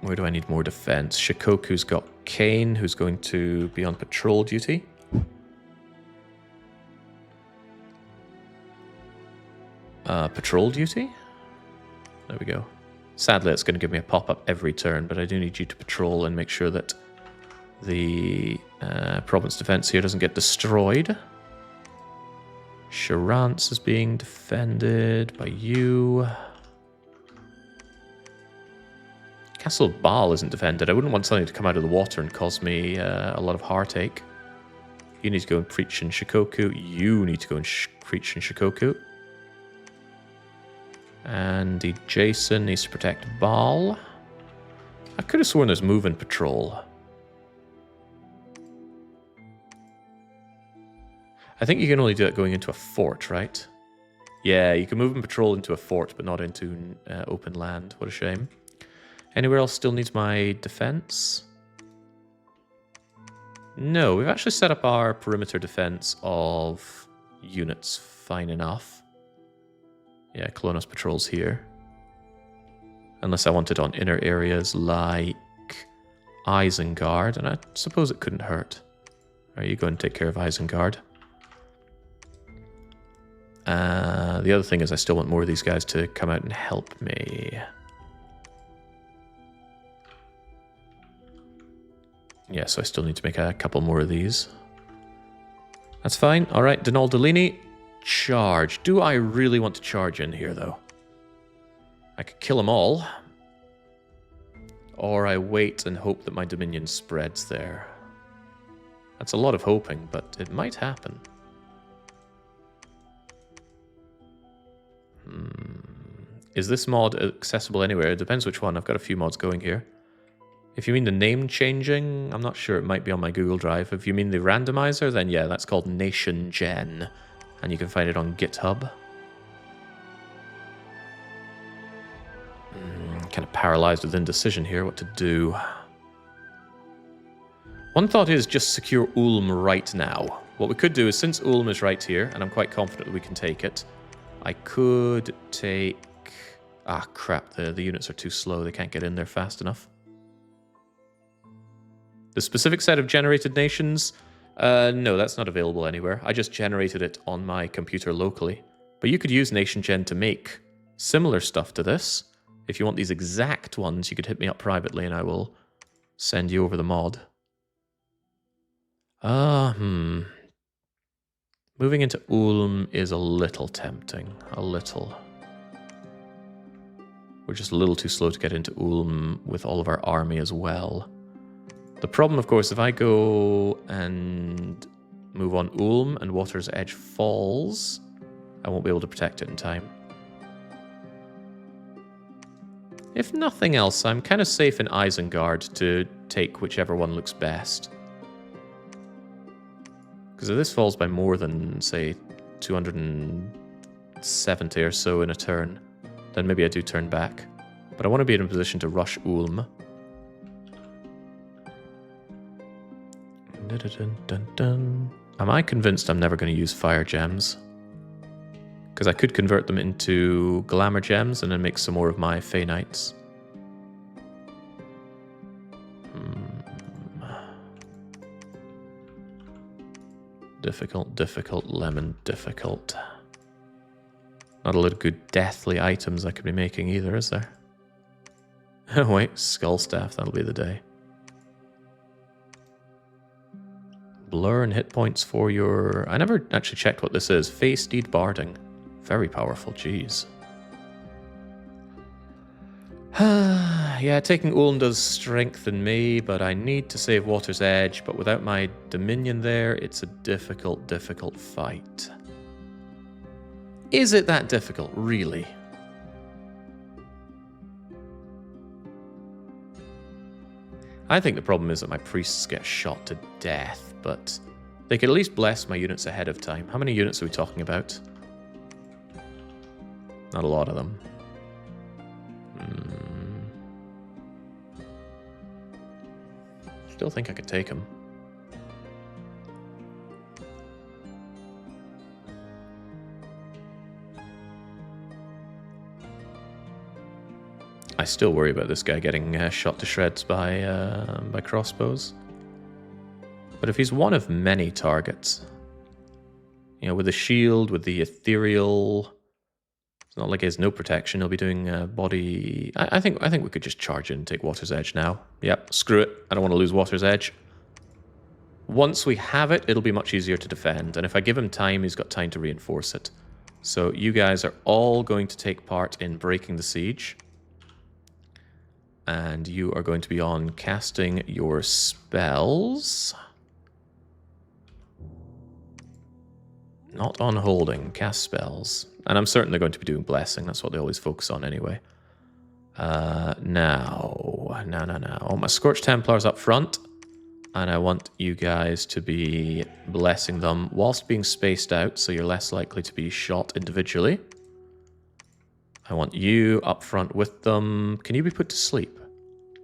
Where do I need more defense? Shikoku's got Kane, who's going to be on patrol duty. Patrol duty? There we go. Sadly, it's going to give me a pop-up every turn, but I do need you to patrol and make sure that the province defense here doesn't get destroyed. Charance is being defended by you. Castle of Baal isn't defended. I wouldn't want something to come out of the water and cause me a lot of heartache. You need to go and preach in Shikoku. You need to go and preach in Shikoku. And Jason needs to protect Baal. I could have sworn there's move and patrol. I think you can only do it going into a fort, right? Yeah, you can move and patrol into a fort, but not into open land. What a shame. Anywhere else still needs my defense? No, we've actually set up our perimeter defense of units fine enough. Yeah, Colonos patrols here. Unless I wanted on inner areas like Isengard, and I suppose it couldn't hurt. Alright, you go and take care of Isengard. The other thing is I still want more of these guys to come out and help me. Yeah, so I still need to make a couple more of these. That's fine. Alright, Donaldolini. Charge. Do I really want to charge in here, though? I could kill them all. Or I wait and hope that my Dominion spreads there. That's a lot of hoping, but it might happen. Is this mod accessible anywhere? It depends which one. I've got a few mods going here. If you mean the name changing, I'm not sure. It might be on my Google Drive. If you mean the randomizer, then yeah, that's called Nation Gen. And you can find it on GitHub. Kind of paralyzed with indecision here, what to do. One thought is just secure Ulm right now. What we could do is, since Ulm is right here, and I'm quite confident that we can take it, I could take... Ah, crap, the units are too slow. They can't get in there fast enough. The specific set of generated nations? No, that's not available anywhere. I just generated it on my computer locally. But you could use NationGen to make similar stuff to this. If you want these exact ones, you could hit me up privately and I will send you over the mod. Moving into Ulm is a little tempting. A little. We're just a little too slow to get into Ulm with all of our army as well. The problem, of course, if I go and move on Ulm and Water's Edge falls, I won't be able to protect it in time. If nothing else, I'm kind of safe in Isengard to take whichever one looks best. Because if this falls by more than, say, 270 or so in a turn, then maybe I do turn back. But I want to be in a position to rush Ulm. Am I convinced I'm never going to use fire gems? Because I could convert them into glamour gems and then make some more of my Fey Knights. Difficult, difficult, lemon, difficult. Not a lot of good deathly items I could be making either, is there? Oh wait, Skull Staff, that'll be the day. Blur and hit points for your... I never actually checked what this is. Fey Steed Barding. Very powerful, jeez. Yeah, taking Ulm does strengthen me, but I need to save Water's Edge, but without my Dominion there, it's a difficult, difficult fight. Is it that difficult, really? I think the problem is that my priests get shot to death, but they could at least bless my units ahead of time. How many units are we talking about? Not a lot of them. Still think I could take them. I still worry about this guy getting shot to shreds by crossbows. But if he's one of many targets, you know, with the shield, with the ethereal, it's not like he has no protection. He'll be doing body. I think we could just charge in and take Water's Edge now. Yep, screw it. I don't want to lose Water's Edge. Once we have it, it'll be much easier to defend. And if I give him time, he's got time to reinforce it. So you guys are all going to take part in breaking the siege. And you are going to be on casting your spells. Not on holding, cast spells. And I'm certain they're going to be doing blessing. That's what they always focus on anyway. Now. Oh, my Scorched Templars up front. And I want you guys to be blessing them whilst being spaced out, so you're less likely to be shot individually. I want you up front with them. Can you be put to sleep?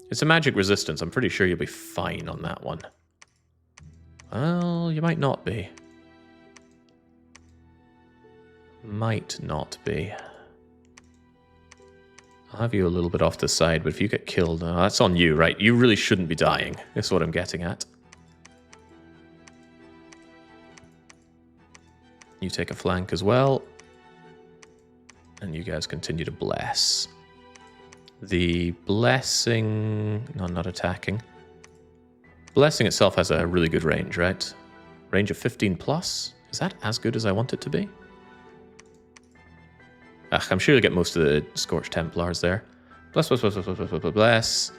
It's a magic resistance. I'm pretty sure you'll be fine on that one. Well, you might not be. Might not be. I'll have you a little bit off to the side, but if you get killed, that's on you, right? You really shouldn't be dying. That's what I'm getting at. You take a flank as well. And you guys continue to bless. The blessing... No, not attacking. Blessing itself has a really good range, right? Range of 15 plus? Is that as good as I want it to be? I'm sure you'll get most of the Scorched Templars there. Bless, bless, bless, bless, bless, bless, bless, bless.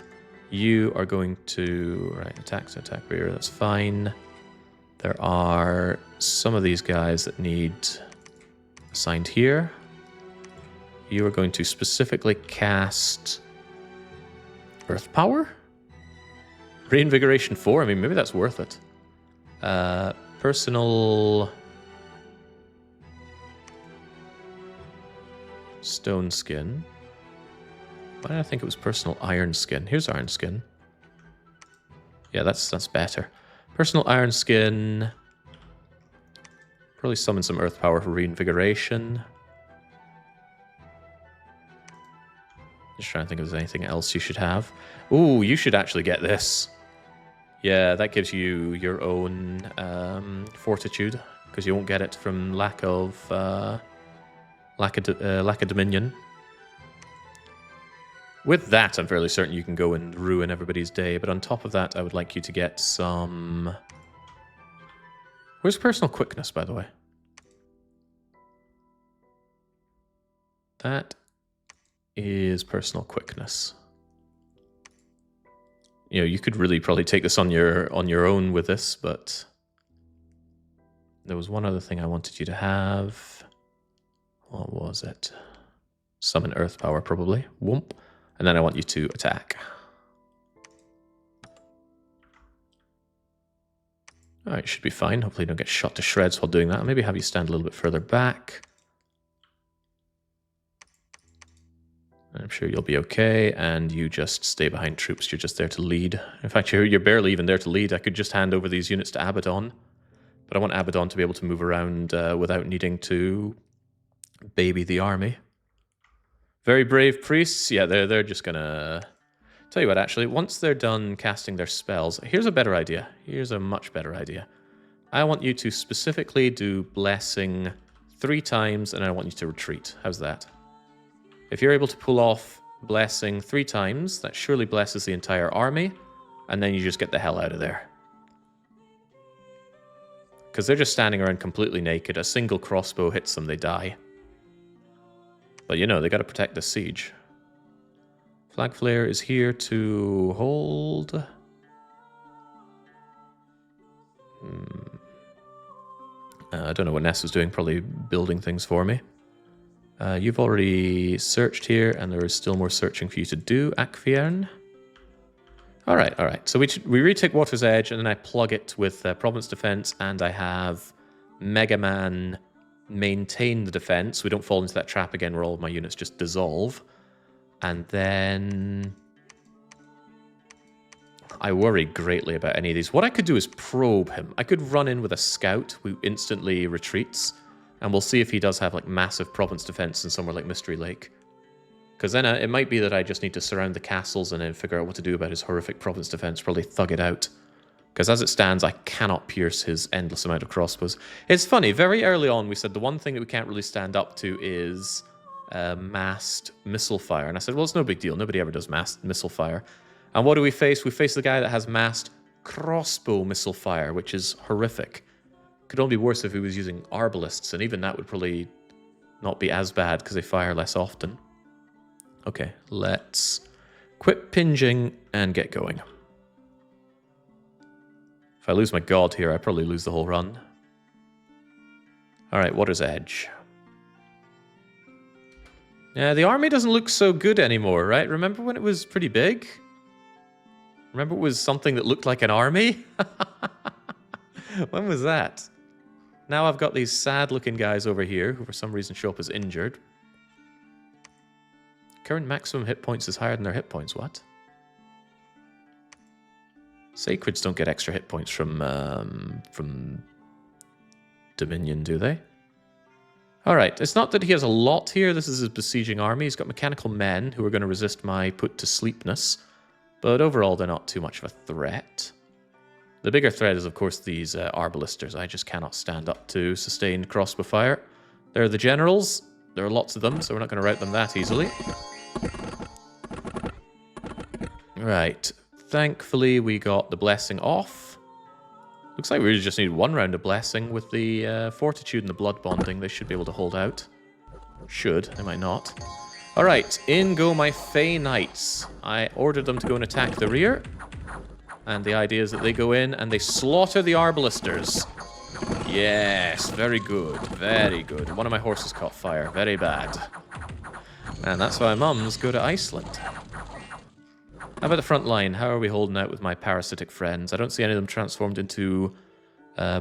You are going to... Right, attack rear, that's fine. There are some of these guys that need assigned here. You are going to specifically cast Earth Power? Reinvigoration 4? I mean, maybe that's worth it. Personal... Stone Skin. Why did I think it was personal Iron Skin? Here's Iron Skin. Yeah, that's better. Personal Iron Skin. Probably summon some Earth Power for Reinvigoration. Just trying to think if there's anything else you should have. Ooh, you should actually get this. Yeah, that gives you your own Fortitude, because you won't get it from lack of Dominion. With that, I'm fairly certain you can go and ruin everybody's day, but on top of that, I would like you to get some... Where's Personal Quickness, by the way? That is Personal Quickness. You know, you could really probably take this on your own with this, but there was one other thing I wanted you to have. What was it? Summon Earth Power, probably. Whoomp. And then I want you to attack. Alright, should be fine. Hopefully you don't get shot to shreds while doing that. I'll maybe have you stand a little bit further back. I'm sure you'll be okay, and you just stay behind troops. You're just there to lead. In fact, you're barely even there to lead. I could just hand over these units to Abaddon. But I want Abaddon to be able to move around without needing to baby the army. Very brave priests. Yeah, they're just gonna... Tell you what, actually, once they're done casting their spells, here's a better idea. Here's a much better idea. I want you to specifically do Blessing 3 times, and I want you to retreat. How's that? If you're able to pull off Blessing 3 times, that surely blesses the entire army, and then you just get the hell out of there. Because they're just standing around completely naked. A single crossbow hits them, they die. But you know, they got to protect the siege. Flag Flare is here to hold... I don't know what Ness was doing, probably building things for me. You've already searched here, and there is still more searching for you to do, Akfiern. Alright. So we retake Water's Edge, and then I plug it with Province Defense, and I have Mega Man maintain the defense. We don't fall into that trap again where all of my units just dissolve. And then... I worry greatly about any of these. What I could do is probe him. I could run in with a scout who instantly retreats, and we'll see if he does have like massive province defense in somewhere like Mystery Lake. Because then it might be that I just need to surround the castles and then figure out what to do about his horrific province defense, probably thug it out. Because as it stands, I cannot pierce his endless amount of crossbows. It's funny, very early on we said the one thing that we can't really stand up to is massed missile fire. And I said, well, it's no big deal. Nobody ever does massed missile fire. And what do we face? We face the guy that has massed crossbow missile fire, which is horrific. Could only be worse if he was using arbalists, and even that would probably not be as bad because they fire less often. Okay, let's quit pinging and get going. If I lose my god here, I probably lose the whole run. Alright, Water's Edge. Yeah, the army doesn't look so good anymore, right? Remember when it was pretty big? Remember it was something that looked like an army? When was that? Now I've got these sad-looking guys over here who for some reason show up as injured. Current maximum hit points is higher than their hit points. What? Sacreds don't get extra hit points from Dominion, do they? Alright, it's not that he has a lot here. This is his besieging army. He's got mechanical men who are going to resist my put-to-sleepness. But overall, they're not too much of a threat. The bigger threat is, of course, these arbalisters. I just cannot stand up to sustained crossbow fire. They're the generals. There are lots of them, so we're not going to rout them that easily. Right. Thankfully, we got the blessing off. Looks like we really just need one round of blessing. With the fortitude and the blood bonding, they should be able to hold out. Should. They might not. Alright, in go my Fey Knights. I ordered them to go and attack the rear. And the idea is that they go in and they slaughter the arbalisters. Yes, very good, very good. One of my horses caught fire, very bad. And that's why mums go to Iceland. How about the front line? How are we holding out with my parasitic friends? I don't see any of them transformed into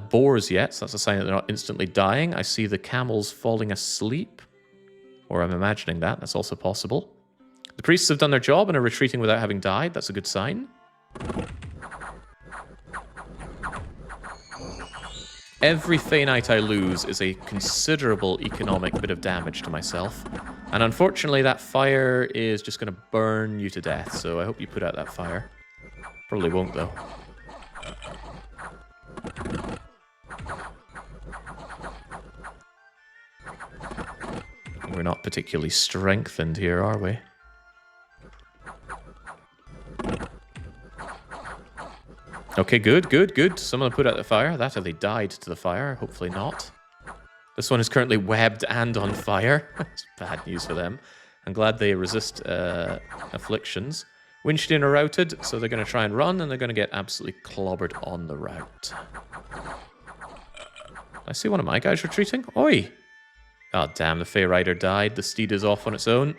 boars yet, so that's a sign that they're not instantly dying. I see the camels falling asleep. Or I'm imagining that. That's also possible. The priests have done their job and are retreating without having died. That's a good sign. Every Fey Knight I lose is a considerable economic bit of damage to myself. And unfortunately, that fire is just going to burn you to death, so I hope you put out that fire. Probably won't, though. We're not particularly strengthened here, are we? Okay, good, good, good. Someone put out the fire. That or they died to the fire. Hopefully not. This one is currently webbed and on fire. It's bad news for them. I'm glad they resist afflictions. Winstein are routed, so they're going to try and run, and they're going to get absolutely clobbered on the route. I see one of my guys retreating. Oi! Oh, damn, the Fey Rider died. The steed is off on its own.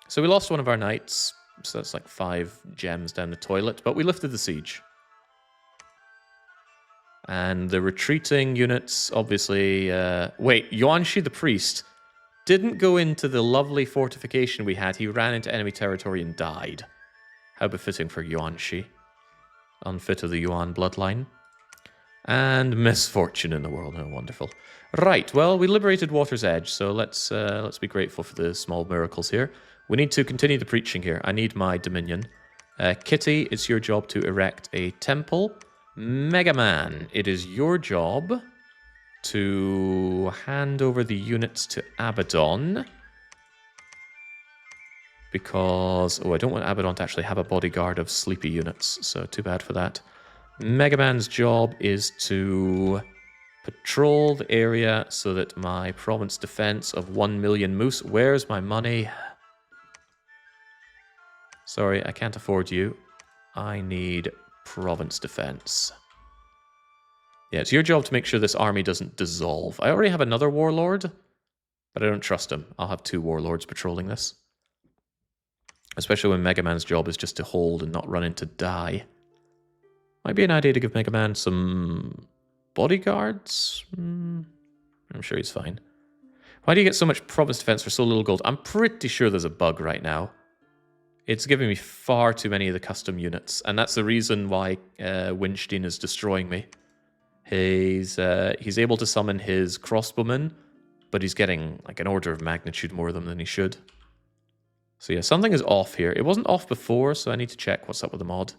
So we lost one of our knights. So that's like 5 gems down the toilet. But we lifted the siege. And the retreating units, obviously... wait, Yuanshi the priest didn't go into the lovely fortification we had. He ran into enemy territory and died. How befitting for Yuanshi. Unfit of the Yuan bloodline. And misfortune in the world. Oh, wonderful. Right, well, we liberated Water's Edge, so let's be grateful for the small miracles here. We need to continue the preaching here. I need my dominion. Kitty, it's your job to erect a temple. Mega Man, it is your job to hand over the units to Abaddon. Because, oh, I don't want Abaddon to actually have a bodyguard of sleepy units, so too bad for that. Mega Man's job is to patrol the area so that my province defense of 1 million moose... Where's my money? Sorry, I can't afford you. I need province defense. Yeah, it's your job to make sure this army doesn't dissolve. I already have another warlord, but I don't trust him. I'll have 2 warlords patrolling this. Especially when Mega Man's job is just to hold and not run into die. Might be an idea to give Mega Man some bodyguards. I'm sure he's fine. Why do you get so much province defense for so little gold? I'm pretty sure there's a bug right now. It's giving me far too many of the custom units, and that's the reason why Winstein is destroying me. He's able to summon his crossbowmen, but he's getting like an order of magnitude more of them than he should. So yeah, something is off here. It wasn't off before, so I need to check what's up with the mod.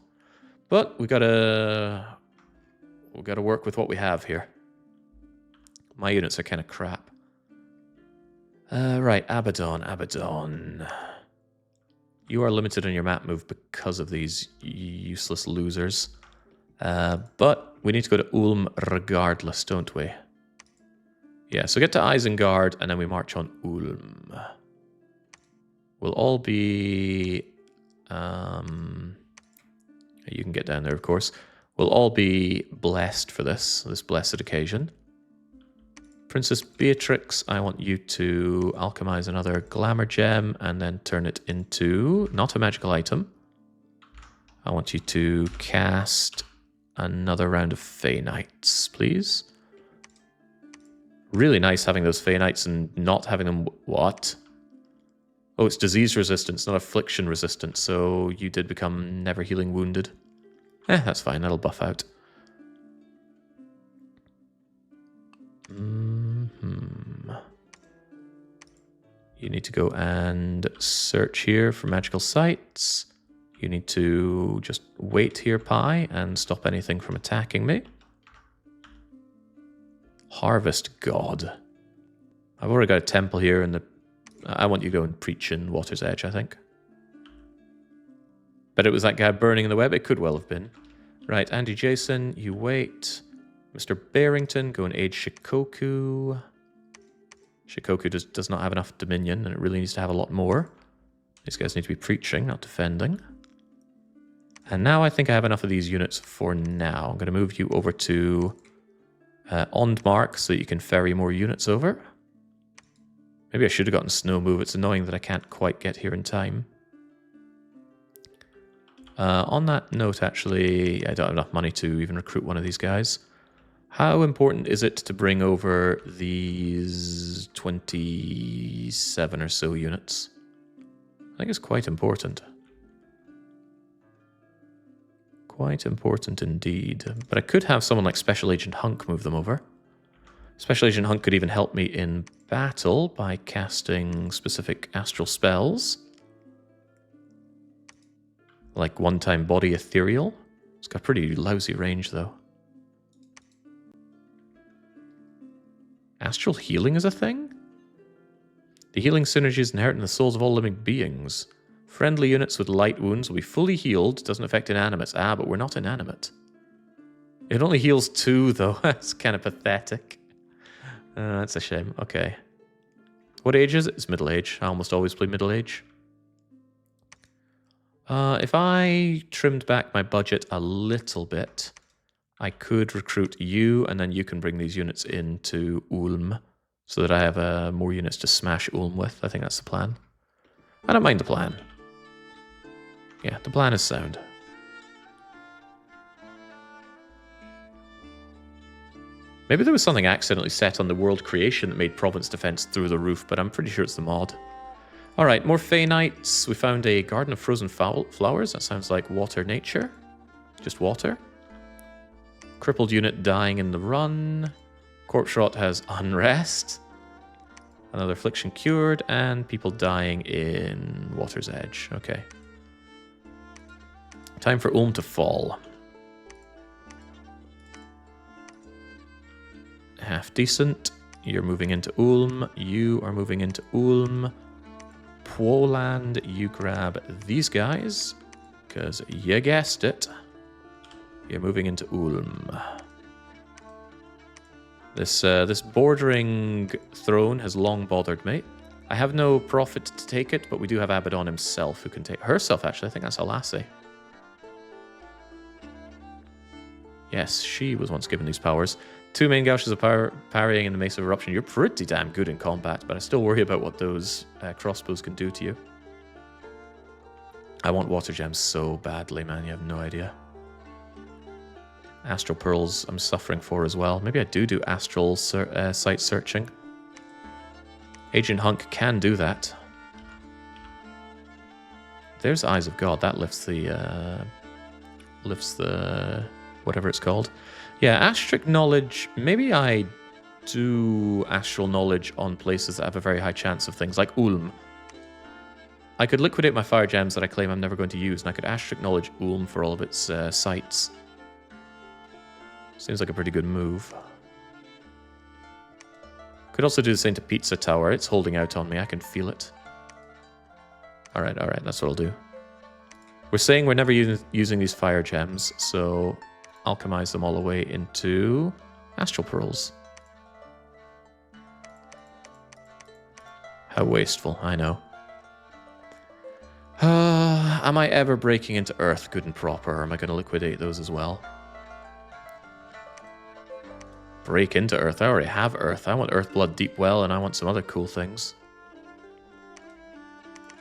But we gotta work with what we have here. My units are kind of crap. Right, Abaddon. You are limited on your map move because of these useless losers. But we need to go to Ulm regardless, don't we? Yeah, so get to Isengard, and then we march on Ulm. We'll all be... you can get down there, of course. We'll all be blessed for this blessed occasion. Princess Beatrix, I want you to alchemize another glamour gem and then turn it into, not a magical item. I want you to cast another round of Fey Knights, please. Really nice having those Fey Knights and not having them... What? Oh, it's disease resistance, not affliction resistance, so you did become never healing wounded. That's fine, that'll buff out. You need to go and search here for magical sites. You need to just wait here, Pi, and stop anything from attacking me. Harvest God. I've already got a temple here, and I want you to go and preach in Water's Edge, I think. But it was that guy burning in the web? It could well have been. Right, Andy Jason, you wait. Mr. Barrington, go and aid Shikoku. Shikoku does not have enough dominion, and it really needs to have a lot more. These guys need to be preaching, not defending. And now I think I have enough of these units for now. I'm going to move you over to Ondmark so that you can ferry more units over. Maybe I should have gotten snow move. It's annoying that I can't quite get here in time. On that note, actually, I don't have enough money to even recruit one of these guys. How important is it to bring over these 27 or so units? I think it's quite important. Quite important indeed. But I could have someone like Special Agent Hunk move them over. Special Agent Hunk could even help me in battle by casting specific astral spells. Like one-time body ethereal. It's got pretty lousy range though. Astral healing is a thing? The healing synergy is inherent in the souls of all living beings. Friendly units with light wounds will be fully healed. Doesn't affect inanimates. Ah, but we're not inanimate. It only heals 2 though. That's kind of pathetic. That's a shame. Okay. What age is it? It's middle age. I almost always play middle age. If I trimmed back my budget a little bit, I could recruit you, and then you can bring these units into Ulm, so that I have more units to smash Ulm with. I think that's the plan. I don't mind the plan. Yeah, the plan is sound. Maybe there was something accidentally set on the world creation that made province defense through the roof, but I'm pretty sure it's the mod. Alright, more Fey Knights. We found a garden of frozen flowers. That sounds like water nature. Just water. Crippled unit dying in the run. Corpse Rot has unrest. Another affliction cured. And people dying in Water's Edge. Okay. Time for Ulm to fall. Half decent. You're moving into Ulm. You are moving into Ulm. Poland, you grab these guys. Because you guessed it. You're moving into Ulm. This bordering throne has long bothered me. I have no profit to take it, but we do have Abaddon himself who can take... Herself, actually. I think that's a lassie. Yes, she was once given these powers. 2 main gouges of parrying in the Mace of Eruption. You're pretty damn good in combat, but I still worry about what those crossbows can do to you. I want water gems so badly, man. You have no idea. Astral Pearls I'm suffering for as well. Maybe I do astral site searching. Agent Hunk can do that. There's Eyes of God. That lifts the whatever it's called. Yeah, Astric Knowledge. Maybe I do Astral Knowledge on places that have a very high chance of things, like Ulm. I could liquidate my fire gems that I claim I'm never going to use, and I could Astric Knowledge Ulm for all of its sites. Seems like a pretty good move. Could also do the same to Pizza Tower. It's holding out on me. I can feel it. Alright, that's what I'll do. We're saying we're never using these fire gems, so alchemize them all the way into Astral Pearls. How wasteful, I know. Am I ever breaking into Earth good and proper, or am I going to liquidate those as well? Break into Earth? I already have Earth. I want Earthblood Deep Well, and I want some other cool things.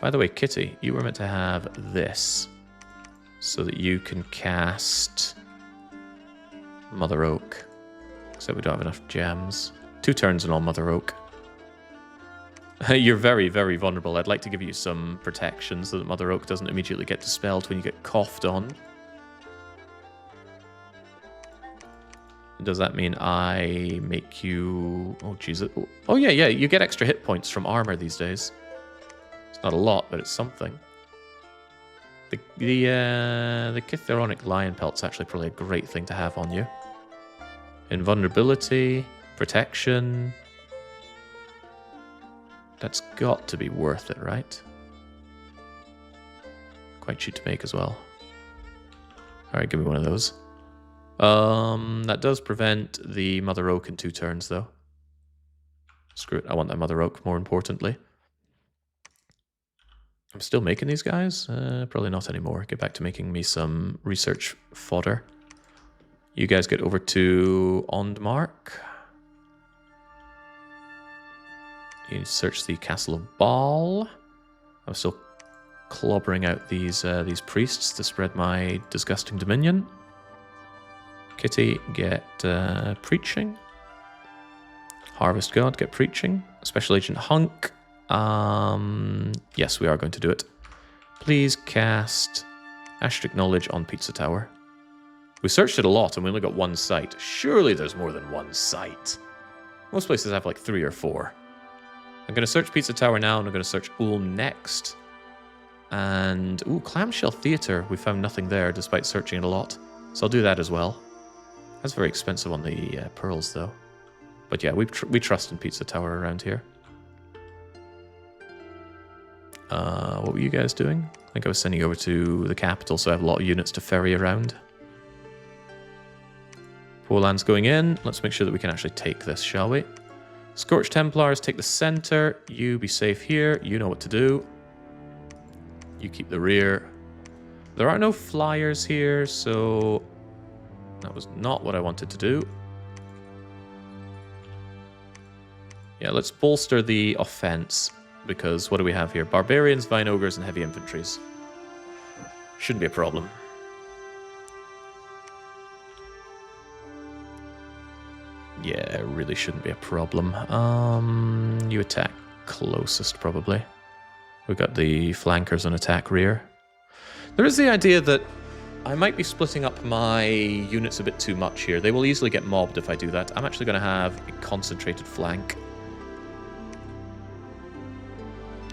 By the way, Kitty, you were meant to have this, so that you can cast Mother Oak. Except we don't have enough gems. 2 turns and all Mother Oak. You're very, very vulnerable. I'd like to give you some protection so that Mother Oak doesn't immediately get dispelled when you get coughed on. Does that mean I make you... Oh, Jesus. Oh, yeah, you get extra hit points from armor these days. It's not a lot, but it's something. The Chithoronic Lion Pelt's actually probably a great thing to have on you. Invulnerability, protection... That's got to be worth it, right? Quite cheap to make as well. Alright, give me one of those. That does prevent the Mother Oak in 2 turns, though. Screw it, I want that Mother Oak, more importantly. I'm still making these guys? Probably not anymore. Get back to making me some research fodder. You guys get over to Ondmark. You need to search the Castle of Baal. I'm still clobbering out these priests to spread my disgusting dominion. Kitty, get preaching. Harvest God, get preaching. Special Agent Hunk. Yes, we are going to do it. Please cast Asterisk Knowledge on Pizza Tower. We searched it a lot and we only got one site. Surely there's more than one site. Most places have like 3 or 4. I'm going to search Pizza Tower now, and I'm going to search Ulm next. And, ooh, Clamshell Theatre. We found nothing there, despite searching it a lot. So I'll do that as well. That's very expensive on the pearls, though. But yeah, we trust in Pizza Tower around here. What were you guys doing? I think I was sending over to the capital, so I have a lot of units to ferry around. Poland's going in. Let's make sure that we can actually take this, shall we? Scorched Templars, take the center. You be safe here. You know what to do. You keep the rear. There are no flyers here, so that was not what I wanted to do. Yeah, let's bolster the offense, because what do we have here? Barbarians, Vine Ogres, and Heavy Infantries. Shouldn't be a problem. Yeah, it really shouldn't be a problem. You attack closest, probably. We've got the flankers on attack rear. There is the idea that I might be splitting up my units a bit too much here. They will easily get mobbed if I do that. I'm actually going to have a concentrated flank.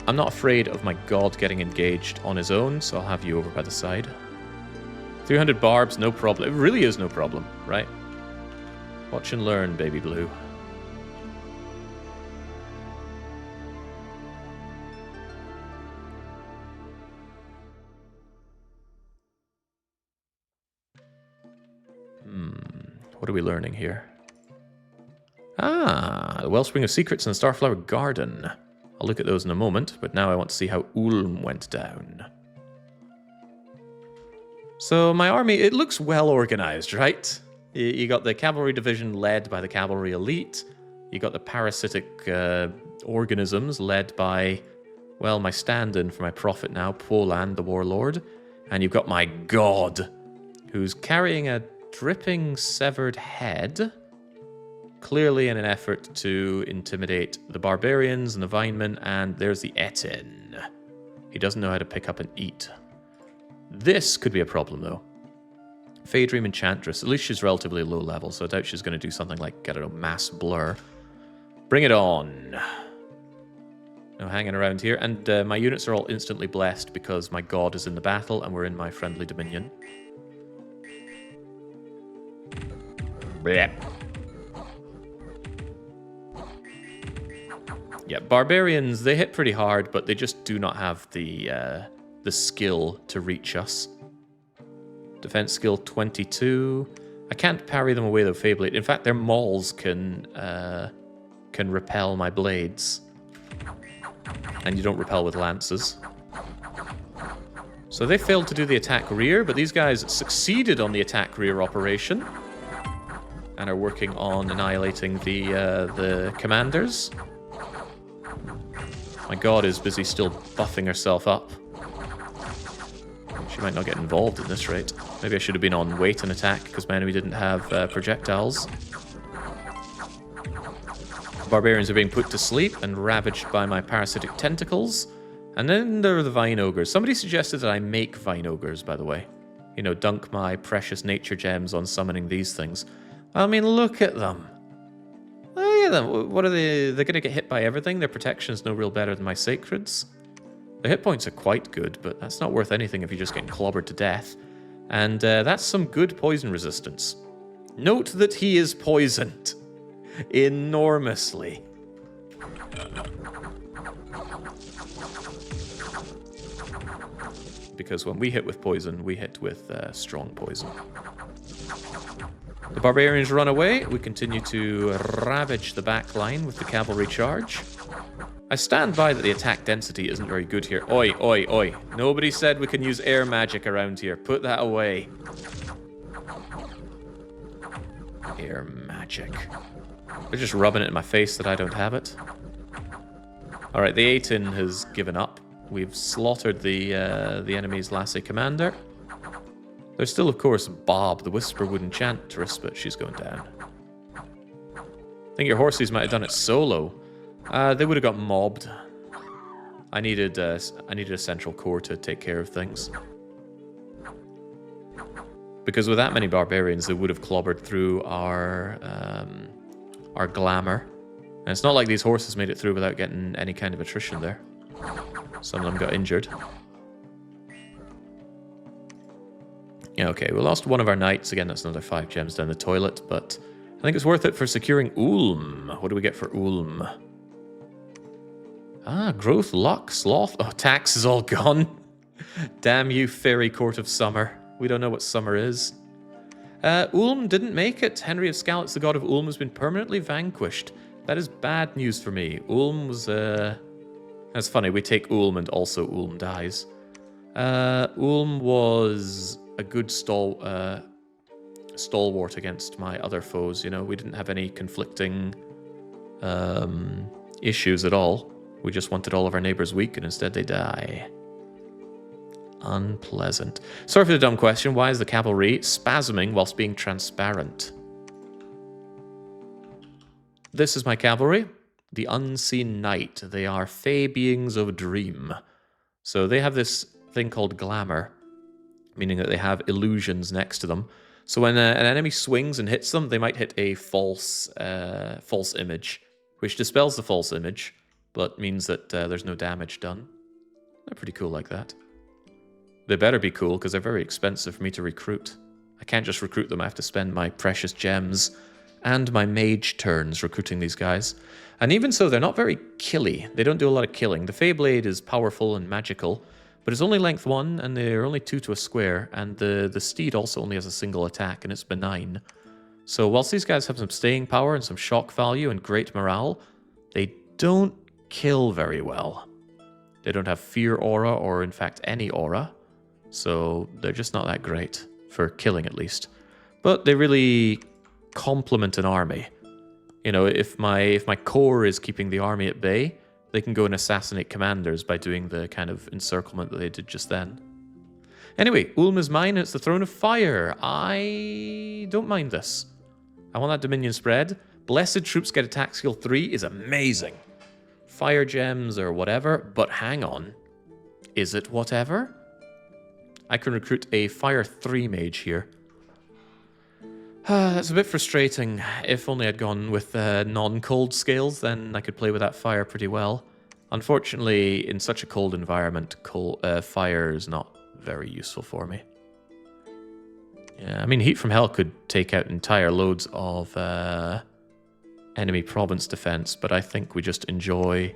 I'm not afraid of my god getting engaged on his own, so I'll have you over by the side. 300 barbs, no problem. It really is no problem, right? Watch and learn, baby blue. What are we learning here? Ah, the Wellspring of Secrets and the Starflower Garden. I'll look at those in a moment, but now I want to see how Ulm went down. So my army, it looks well organized, right? You got the cavalry division led by the cavalry elite. You got the parasitic organisms led by, well, my stand-in for my prophet now, Poland, the warlord. And you've got my god, who's carrying a dripping severed head, clearly in an effort to intimidate the barbarians and the vinemen. And there's the Etin. He doesn't know how to pick up and eat. This could be a problem, though. Phaedream Enchantress. At least she's relatively low level, so I doubt she's going to do something like, I don't know, Mass Blur. Bring it on. No hanging around here. And my units are all instantly blessed because my god is in the battle and we're in my friendly dominion. Blech. Yeah, barbarians, they hit pretty hard, but they just do not have the skill to reach us. Defense skill 22. I can't parry them away though, Fabulate. In fact, their mauls can repel my blades. And you don't repel with lances. So they failed to do the attack rear, but these guys succeeded on the attack rear operation. And are working on annihilating the commanders. My god is busy still buffing herself up. She might not get involved at this rate. Maybe I should have been on wait and attack because my enemy didn't have projectiles. Barbarians are being put to sleep and ravaged by my parasitic tentacles. And then there are the Vine Ogres. Somebody suggested that I make Vine Ogres, by the way. You know, dunk my precious nature gems on summoning these things. I mean, look at them. Look at them. What are they? They're going to get hit by everything. Their protection's no real better than my sacreds. The hit points are quite good, but that's not worth anything if you're just getting clobbered to death. And that's some good poison resistance. Note that he is poisoned. Enormously. Because when we hit with poison, we hit with strong poison. The barbarians run away. We continue to ravage the back line with the cavalry charge. I stand by that the attack density isn't very good here. Oi, oi, oi. Nobody said we can use air magic around here. Put that away. Air magic. They're just rubbing it in my face that I don't have it. Alright, the A-tin has given up. We've slaughtered the enemy's Lassie commander. There's still, of course, Bob, the Whisperwood Enchantress, but she's going down. I think your horses might have done it solo. They would have got mobbed. I needed a central core to take care of things. Because with that many barbarians, they would have clobbered through our glamour. And it's not like these horses made it through without getting any kind of attrition there. Some of them got injured. Yeah, okay, we lost one of our knights. Again, that's another 5 gems down the toilet, but I think it's worth it for securing Ulm. What do we get for Ulm? Ah, growth, luck, sloth. Oh, tax is all gone. Damn you, fairy court of summer. We don't know what summer is. Ulm didn't make it. Henry of Skalitz, the god of Ulm, has been permanently vanquished. That is bad news for me. Ulm was, That's funny, we take Ulm and also Ulm dies. Ulm was a good stalwart against my other foes, you know. We didn't have any conflicting issues at all. We just wanted all of our neighbours weak, and instead they die. Unpleasant. Sorry for the dumb question. Why is the cavalry spasming whilst being transparent? This is my cavalry. The Unseen Knight. They are fey beings of dream. So they have this thing called glamour, meaning that they have illusions next to them. So when an enemy swings and hits them, they might hit a false image, which dispels the false image, but means that there's no damage done. They're pretty cool like that. They better be cool, because they're very expensive for me to recruit. I can't just recruit them, I have to spend my precious gems and my mage turns recruiting these guys. And even so, they're not very killy. They don't do a lot of killing. The Feyblade is powerful and magical, but it's only length 1, and they're only 2 to a square, and the steed also only has a single attack, and it's benign. So whilst these guys have some staying power and some shock value and great morale, they don't kill very well. They don't have fear aura, or in fact any aura, so they're just not that great, for killing at least. But they really complement an army. You know, if my core is keeping the army at bay, they can go and assassinate commanders by doing the kind of encirclement that they did just then. Anyway, Ulm is mine, and it's the Throne of Fire. I don't mind this. I want that Dominion spread. Blessed Troops get attack skill 3 is amazing. Fire gems or whatever, but hang on. Is it whatever? I can recruit a Fire 3 mage here. That's a bit frustrating. If only I'd gone with non-cold scales, then I could play with that fire pretty well. Unfortunately, in such a cold environment, fire is not very useful for me. Yeah, I mean, Heat from Hell could take out entire loads of enemy province defense, but I think we just enjoy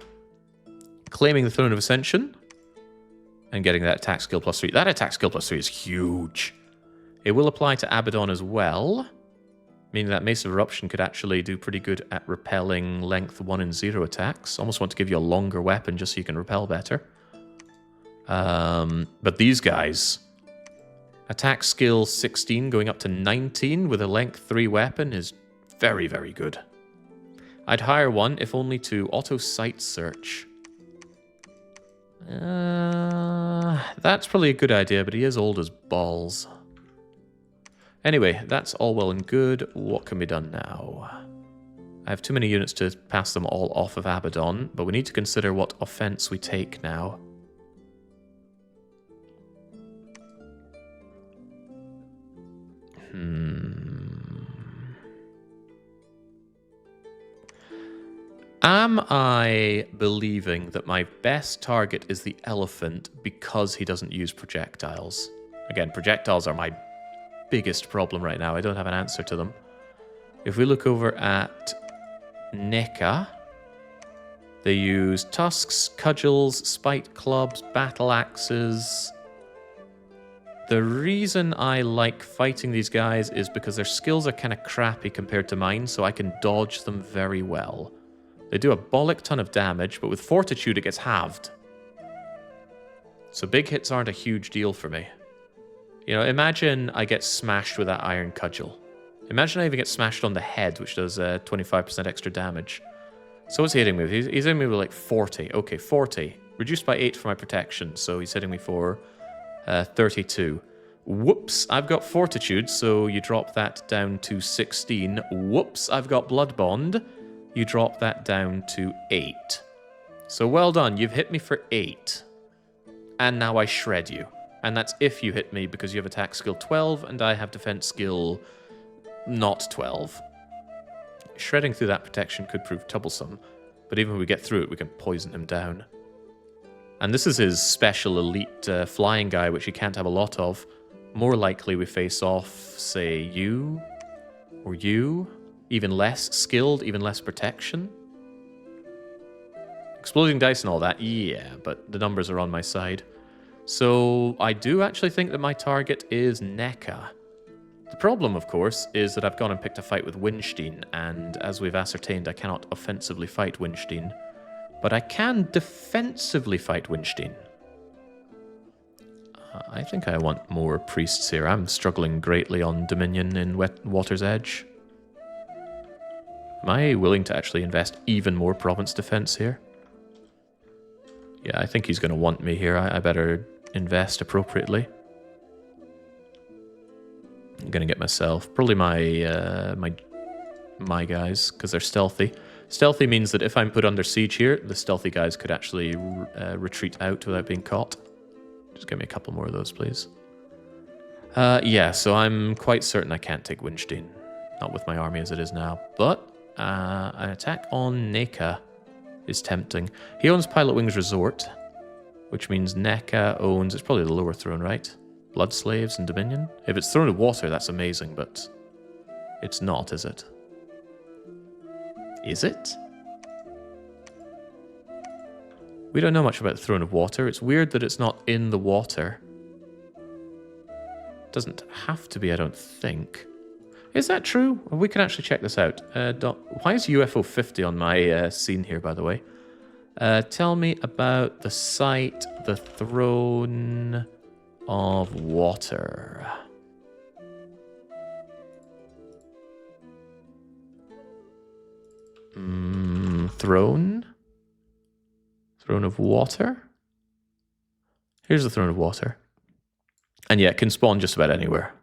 claiming the Throne of Ascension and getting that attack skill +3. That attack skill +3 is huge. It will apply to Abaddon as well, meaning that Mace of Eruption could actually do pretty good at repelling length 1 and 0 attacks. Almost want to give you a longer weapon just so you can repel better. But these guys, attack skill 16 going up to 19 with a length 3 weapon is very, very good. I'd hire one, if only to auto sight search. That's probably a good idea, but he is old as balls. Anyway, that's all well and good. What can be done now? I have too many units to pass them all off of Abaddon, but we need to consider what offense we take now. Am I believing that my best target is the elephant because he doesn't use projectiles? Again, projectiles are my biggest problem right now. I don't have an answer to them. If we look over at NECA, they use tusks, cudgels, spike clubs, battle axes. The reason I like fighting these guys is because their skills are kind of crappy compared to mine, so I can dodge them very well. They do a bollock ton of damage, but with fortitude it gets halved. So big hits aren't a huge deal for me. You know, imagine I get smashed with that iron cudgel. Imagine I even get smashed on the head, which does 25% extra damage. So what's he hitting me with? He's hitting me with like 40. Okay, 40. Reduced by 8 for my protection, so he's hitting me for 32. Whoops, I've got Fortitude, so you drop that down to 16. Whoops, I've got Blood Bond. You drop that down to 8. So well done, you've hit me for 8. And now I shred you. And that's if you hit me, because you have attack skill 12, and I have defense skill not 12. Shredding through that protection could prove troublesome, but even when we get through it, we can poison him down. And this is his special elite flying guy, which he can't have a lot of. More likely we face off, say, you, or you. Even less skilled, even less protection. Exploding dice and all that, yeah, but the numbers are on my side. So I do actually think that my target is NECA. The problem, of course, is that I've gone and picked a fight with Winstein, and as we've ascertained, I cannot offensively fight Winstein. But I can defensively fight Winstein. I think I want more priests here. I'm struggling greatly on Dominion in Water's Edge. Am I willing to actually invest even more province defense here? Yeah, I think he's going to want me here. I better invest appropriately. I'm going to get myself probably my my guys, because they're stealthy. Stealthy means that if I'm put under siege here, the stealthy guys could actually retreat out without being caught. Just give me a couple more of those, please. Yeah, so I'm quite certain I can't take Winstein. Not with my army as it is now. But an attack on NECA is tempting. He owns Pilot Wings Resort, which means NECA owns... It's probably the lower throne, right? Blood Slaves and Dominion? If it's Throne of Water, that's amazing, but it's not, is it? Is it? We don't know much about the Throne of Water. It's weird that it's not in the water. Doesn't have to be, I don't think. Is that true? We can actually check this out. Why is UFO 50 on my scene here, by the way? Tell me about the site, the Throne of Water. Throne? Throne of Water? Here's the Throne of Water. And yeah, it can spawn just about anywhere.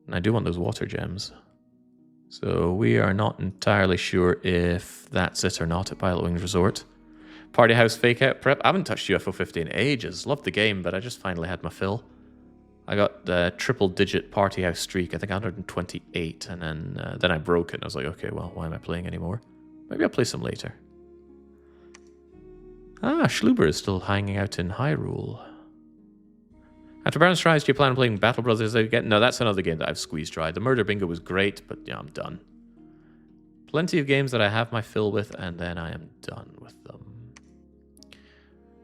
And I do want those water gems. So we are not entirely sure if that's it or not at Pilot Wings Resort. Party House Fake Out Prep. I haven't touched UFO 50 in ages. Loved the game, but I just finally had my fill. I got the triple-digit Party House streak, I think 128, and then I broke it, and I was like, okay, well, why am I playing anymore? Maybe I'll play some later. Ah, Schluber is still hanging out in Hyrule. After Baron's Tries, do you plan on playing Battle Brothers again? No, that's another game that I've squeezed dry. The Murder Bingo was great, but yeah, I'm done. Plenty of games that I have my fill with, and then I am done with them.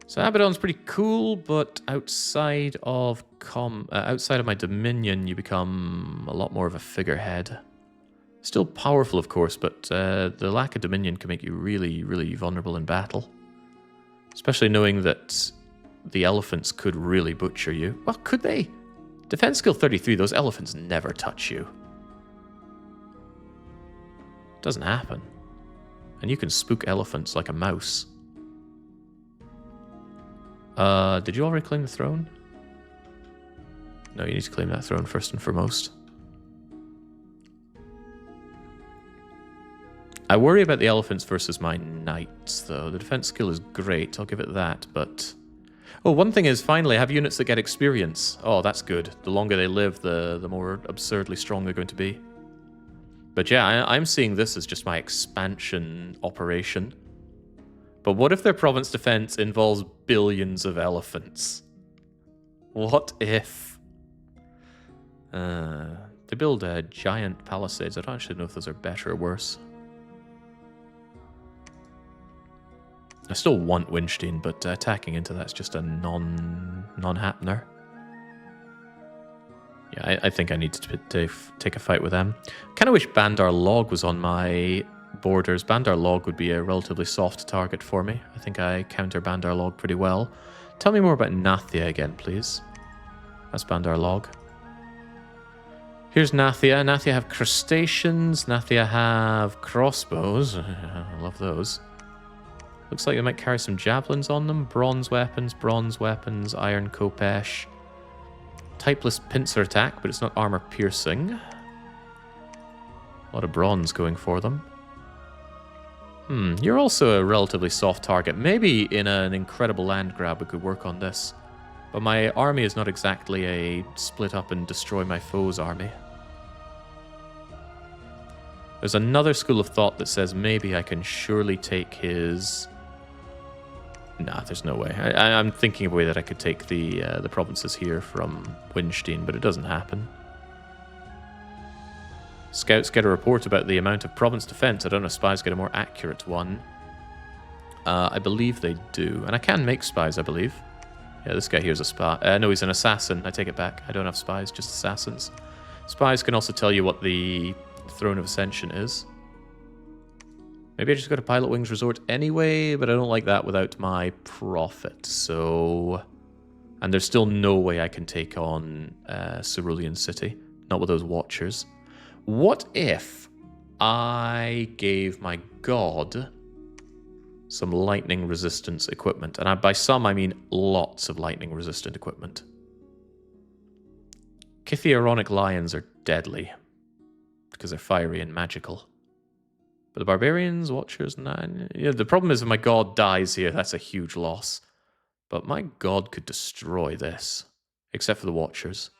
So Abaddon's pretty cool, but outside of my Dominion, you become a lot more of a figurehead. Still powerful, of course, but the lack of Dominion can make you really, really vulnerable in battle. Especially knowing that the elephants could really butcher you. Well, could they? Defense skill 33, those elephants never touch you. Doesn't happen. And you can spook elephants like a mouse. Did you already claim the throne? No, you need to claim that throne first and foremost. I worry about the elephants versus my knights, though. The defense skill is great, I'll give it that, but... Oh, one thing is, finally, I have units that get experience. Oh, that's good. The longer they live, the more absurdly strong they're going to be. But yeah, I'm seeing this as just my expansion operation. But what if their province defense involves billions of elephants? What if? They build giant palisades. I don't actually know if those are better or worse. I still want Winstein, but attacking into that's just a non-happener. Yeah, I think I need to take a fight with them. Kind of wish Bandar Log was on my borders. Bandar Log would be a relatively soft target for me. I think I counter Bandar Log pretty well. Tell me more about Nathia again, please. That's Bandar Log. Here's Nathia. Nathia have crustaceans. Nathia have crossbows. I love those. Looks like they might carry some javelins on them. Bronze weapons, iron kopesh. Typeless pincer attack, but it's not armor piercing. A lot of bronze going for them. You're also a relatively soft target. Maybe in an incredible land grab we could work on this. But my army is not exactly a split up and destroy my foes army. There's another school of thought that says maybe I can surely take his... Nah, there's no way. I'm thinking of a way that I could take the provinces here from Winstein, but it doesn't happen. Scouts get a report about the amount of province defense. I don't know if spies get a more accurate one. I believe they do. And I can make spies, I believe. Yeah, this guy here is a spy. No, he's an assassin. I take it back. I don't have spies, just assassins. Spies can also tell you what the Throne of Ascension is. Maybe I just go to Pilot Wings Resort anyway, but I don't like that without my profit, so... And there's still no way I can take on Cerulean City. Not with those Watchers. What if I gave my god some lightning resistance equipment? And by some, I mean lots of lightning resistant equipment. Kithiaronic lions are deadly because they're fiery and magical. But the barbarians, Watchers, nine. Yeah, the problem is if my god dies here, that's a huge loss. But my god could destroy this, except for the Watchers.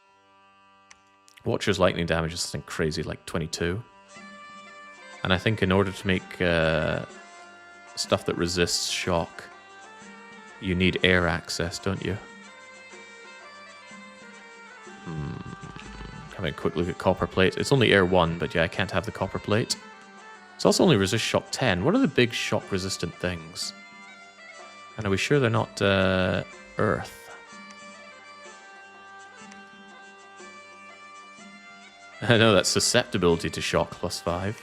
Watchers' lightning damage is something crazy, like 22. And I think in order to make stuff that resists shock, you need air access, don't you? Having a quick look at copper plate. It's only air 1, but yeah, I can't have the copper plate. It's also only resist shock 10. What are the big shock resistant things? And are we sure they're not earth? I know that's susceptibility to shock +5.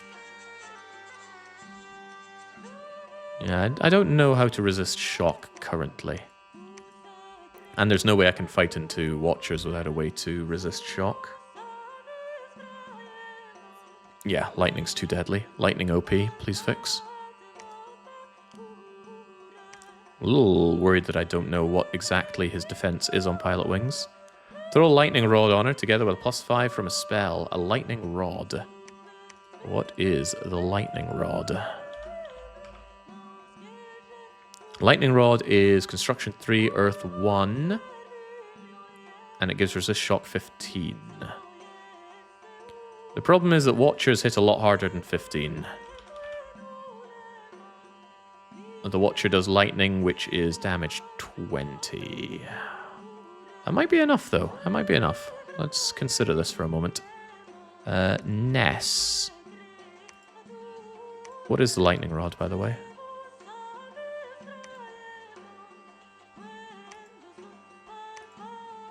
Yeah, I don't know how to resist shock currently. And there's no way I can fight into Watchers without a way to resist shock. Yeah, lightning's too deadly. Lightning OP, please fix. A little worried that I don't know what exactly his defense is on Pilot Wings. Throw a lightning rod on her together with a +5 from a spell. A lightning rod. What is the lightning rod? Lightning rod is construction 3, earth 1. And it gives resist shock 15. The problem is that Watchers hit a lot harder than 15. The Watcher does lightning, which is damage 20. That might be enough, though. That might be enough. Let's consider this for a moment. Ness. What is the lightning rod, by the way?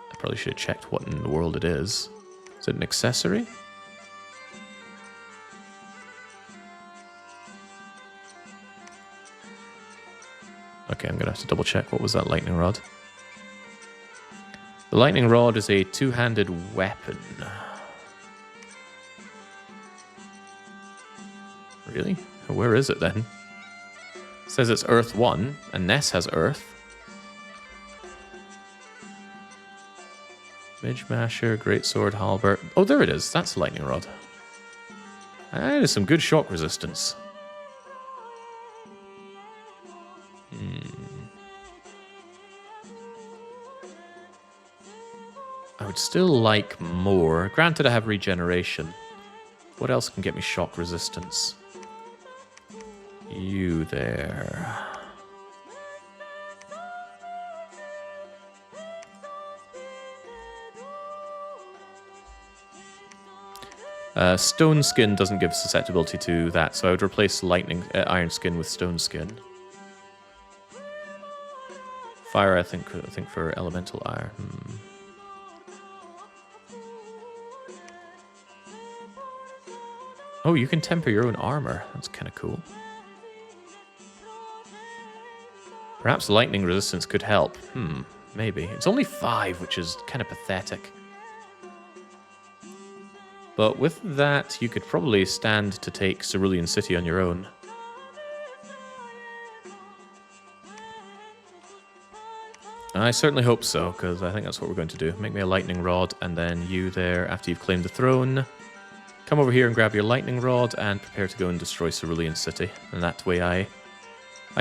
I probably should have checked what in the world it is. Is it an accessory? Okay, I'm going to have to double check. What was that lightning rod? The lightning rod is a two-handed weapon. Really? Where is it then? It says it's Earth 1, and Ness has Earth. Midge Masher, Greatsword, Halberd. Oh, there it is. That's the lightning rod. That is some good shock resistance. I would still like more. Granted, I have regeneration. What else can get me shock resistance? You there. Stone Skin doesn't give susceptibility to that, so I would replace lightning Iron Skin with Stone Skin. Fire, I think for Elemental Iron. Oh, you can temper your own armor. That's kind of cool. Perhaps lightning resistance could help. Maybe. It's only 5, which is kind of pathetic. But with that, you could probably stand to take Cerulean City on your own. I certainly hope so, because I think that's what we're going to do. Make me a lightning rod, and then you there, after you've claimed the throne, come over here and grab your lightning rod and prepare to go and destroy Cerulean City. And that way I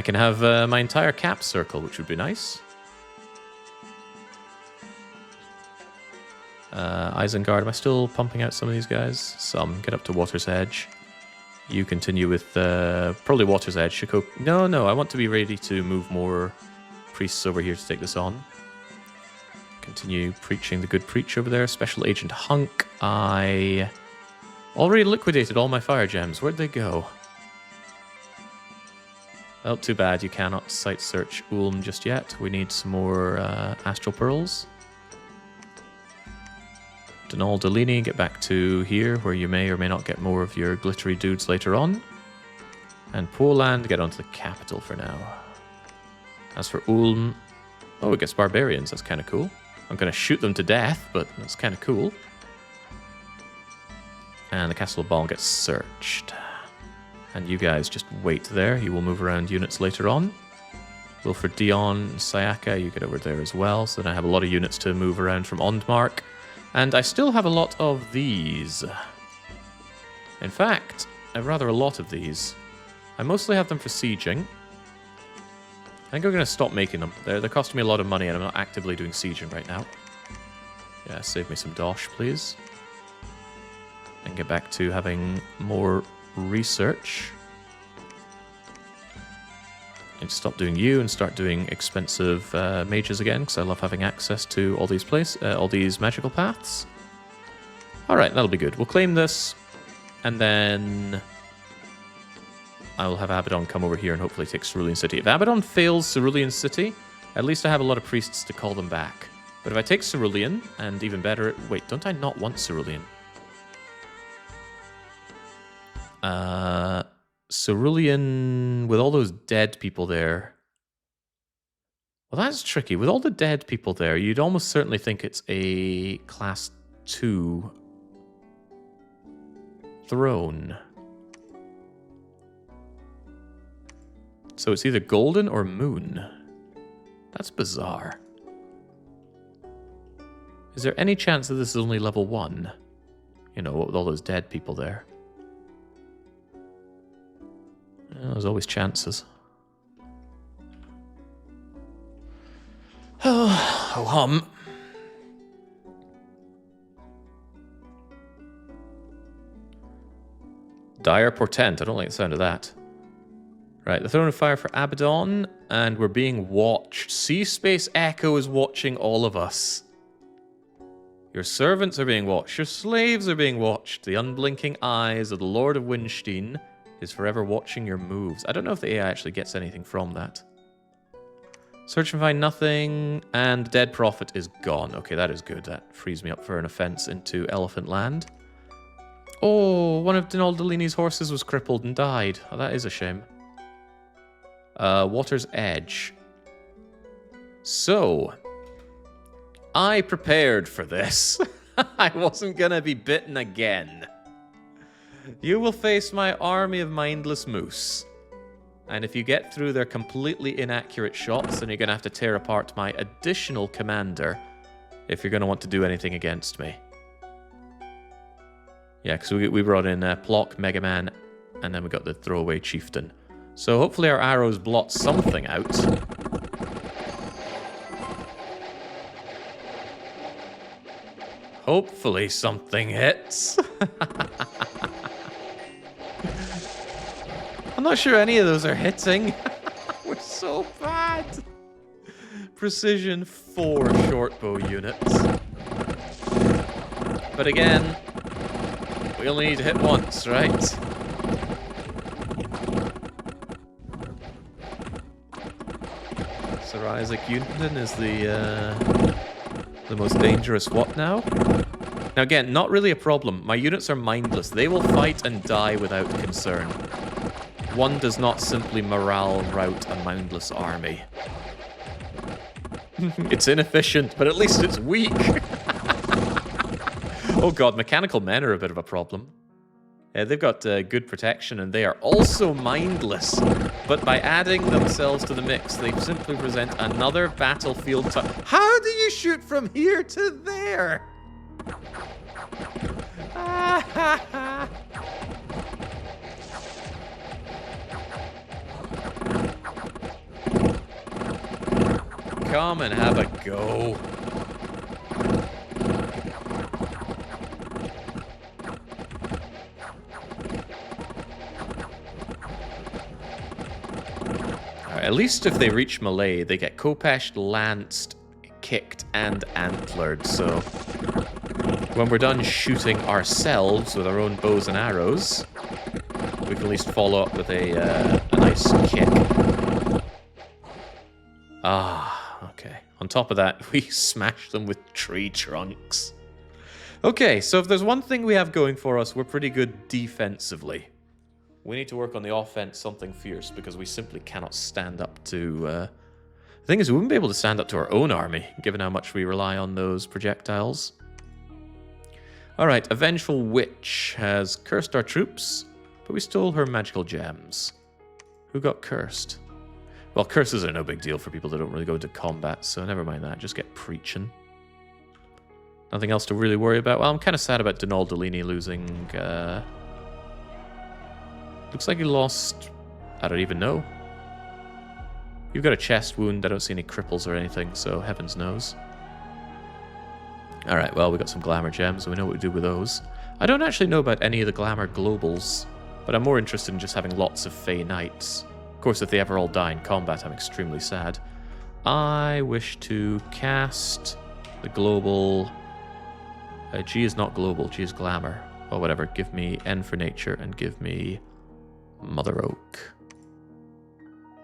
can have my entire cap circle, which would be nice. Isengard, am I still pumping out some of these guys? Some. Get up to Water's Edge. You continue with probably Water's Edge. Shiko. No, I want to be ready to move more priests over here to take this on. Continue preaching the good preach over there. Special Agent Hunk. I already liquidated all my fire gems. Where'd they go? Well, too bad you cannot site search Ulm just yet. We need some more Astral Pearls. Donal Delaney, get back to here, where you may or may not get more of your glittery dudes later on. And Poland, get onto the capital for now. As for Ulm, oh, it gets barbarians, that's kind of cool. I'm going to shoot them to death, but that's kind of cool. And the Castle of Ball gets searched. And you guys just wait there, you will move around units later on. Wilfred Dion, Sayaka, you get over there as well, so then I have a lot of units to move around from Ondmark. And I still have a lot of these. In fact, I have rather a lot of these. I mostly have them for sieging. I think I'm going to stop making them. They're costing me a lot of money and I'm not actively doing sieging right now. Yeah, save me some dosh, please. And get back to having more research. And stop doing you and start doing expensive mages again, because I love having access to all these magical paths. Alright, that'll be good. We'll claim this, and then I will have Abaddon come over here and hopefully take Cerulean City. If Abaddon fails Cerulean City, at least I have a lot of priests to call them back. But if I take Cerulean, and even better... Wait, don't I not want Cerulean? Cerulean, with all those dead people there. Well, that's tricky. With all the dead people there, you'd almost certainly think it's a class 2 throne. So it's either golden or moon. That's bizarre. Is there any chance that this is only level 1? You know, with all those dead people there. There's always chances. Oh, hum. Dire Portent. I don't like the sound of that. Right, the Throne of Fire for Abaddon, and we're being watched. Sea Space Echo is watching all of us. Your servants are being watched. Your slaves are being watched. The unblinking eyes of the Lord of Winstein is forever watching your moves. I don't know if the AI actually gets anything from that. Search and find nothing, and Dead Prophet is gone. Okay, that is good. That frees me up for an offense into Elephant Land. Oh, one of Donal Delaney's horses was crippled and died. Oh, that is a shame. Water's Edge. So, I prepared for this. I wasn't gonna be bitten again. You will face my army of mindless moose. And if you get through their completely inaccurate shots, then you're going to have to tear apart my additional commander if you're going to want to do anything against me. Yeah, because we brought in Plock, Mega Man, and then we got the throwaway chieftain. So hopefully our arrows blot something out. Hopefully something hits. I'm not sure any of those are hitting. We're so bad. Precision 4 shortbow units. But again, we only need to hit once, right? Sir Isaac Unton is the most dangerous what now? Now again, not really a problem. My units are mindless. They will fight and die without concern. One does not simply morale rout a mindless army. It's inefficient, but at least it's weak. Oh god, mechanical men are a bit of a problem. They've got good protection and they are also mindless. But by adding themselves to the mix, they simply present another battlefield type. How do you shoot from here to there? Come and have a go. At least if they reach melee, they get kopeshed, lanced, kicked, and antlered. So when we're done shooting ourselves with our own bows and arrows, we can at least follow up with a nice kick. Ah, okay. On top of that, we smash them with tree trunks. Okay, so if there's one thing we have going for us, we're pretty good defensively. We need to work on the offense something fierce because we simply cannot stand up to... The thing is, we wouldn't be able to stand up to our own army, given how much we rely on those projectiles. Alright, a vengeful witch has cursed our troops, but we stole her magical gems. Who got cursed? Well, curses are no big deal for people that don't really go into combat, so never mind that, just get preaching. Nothing else to really worry about. Well, I'm kind of sad about Donald Delaney losing... Looks like he lost... I don't even know. You've got a chest wound. I don't see any cripples or anything, so heavens knows. Alright, well, we got some glamour gems, so we know what to do with those. I don't actually know about any of the glamour globals, but I'm more interested in just having lots of Fey Knights. Of course, if they ever all die in combat, I'm extremely sad. I wish to cast the global... G is not global, G is glamour. Well, whatever, give me N for nature and give me... Mother Oak.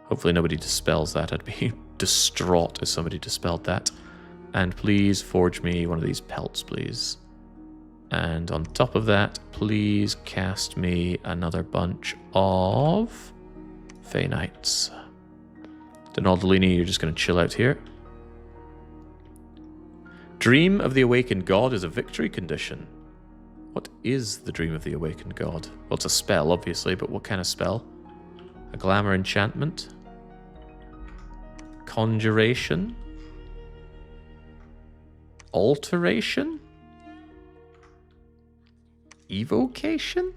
Hopefully nobody dispels that. I'd be distraught if somebody dispelled that. And please forge me one of these pelts, please. And on top of that, please cast me another bunch of Fey Knights. Donaldolini, you're just going to chill out here. Dream of the Awakened God is a victory condition. What is the Dream of the Awakened God? Well, it's a spell, obviously, but what kind of spell? A glamour enchantment? Conjuration? Alteration? Evocation?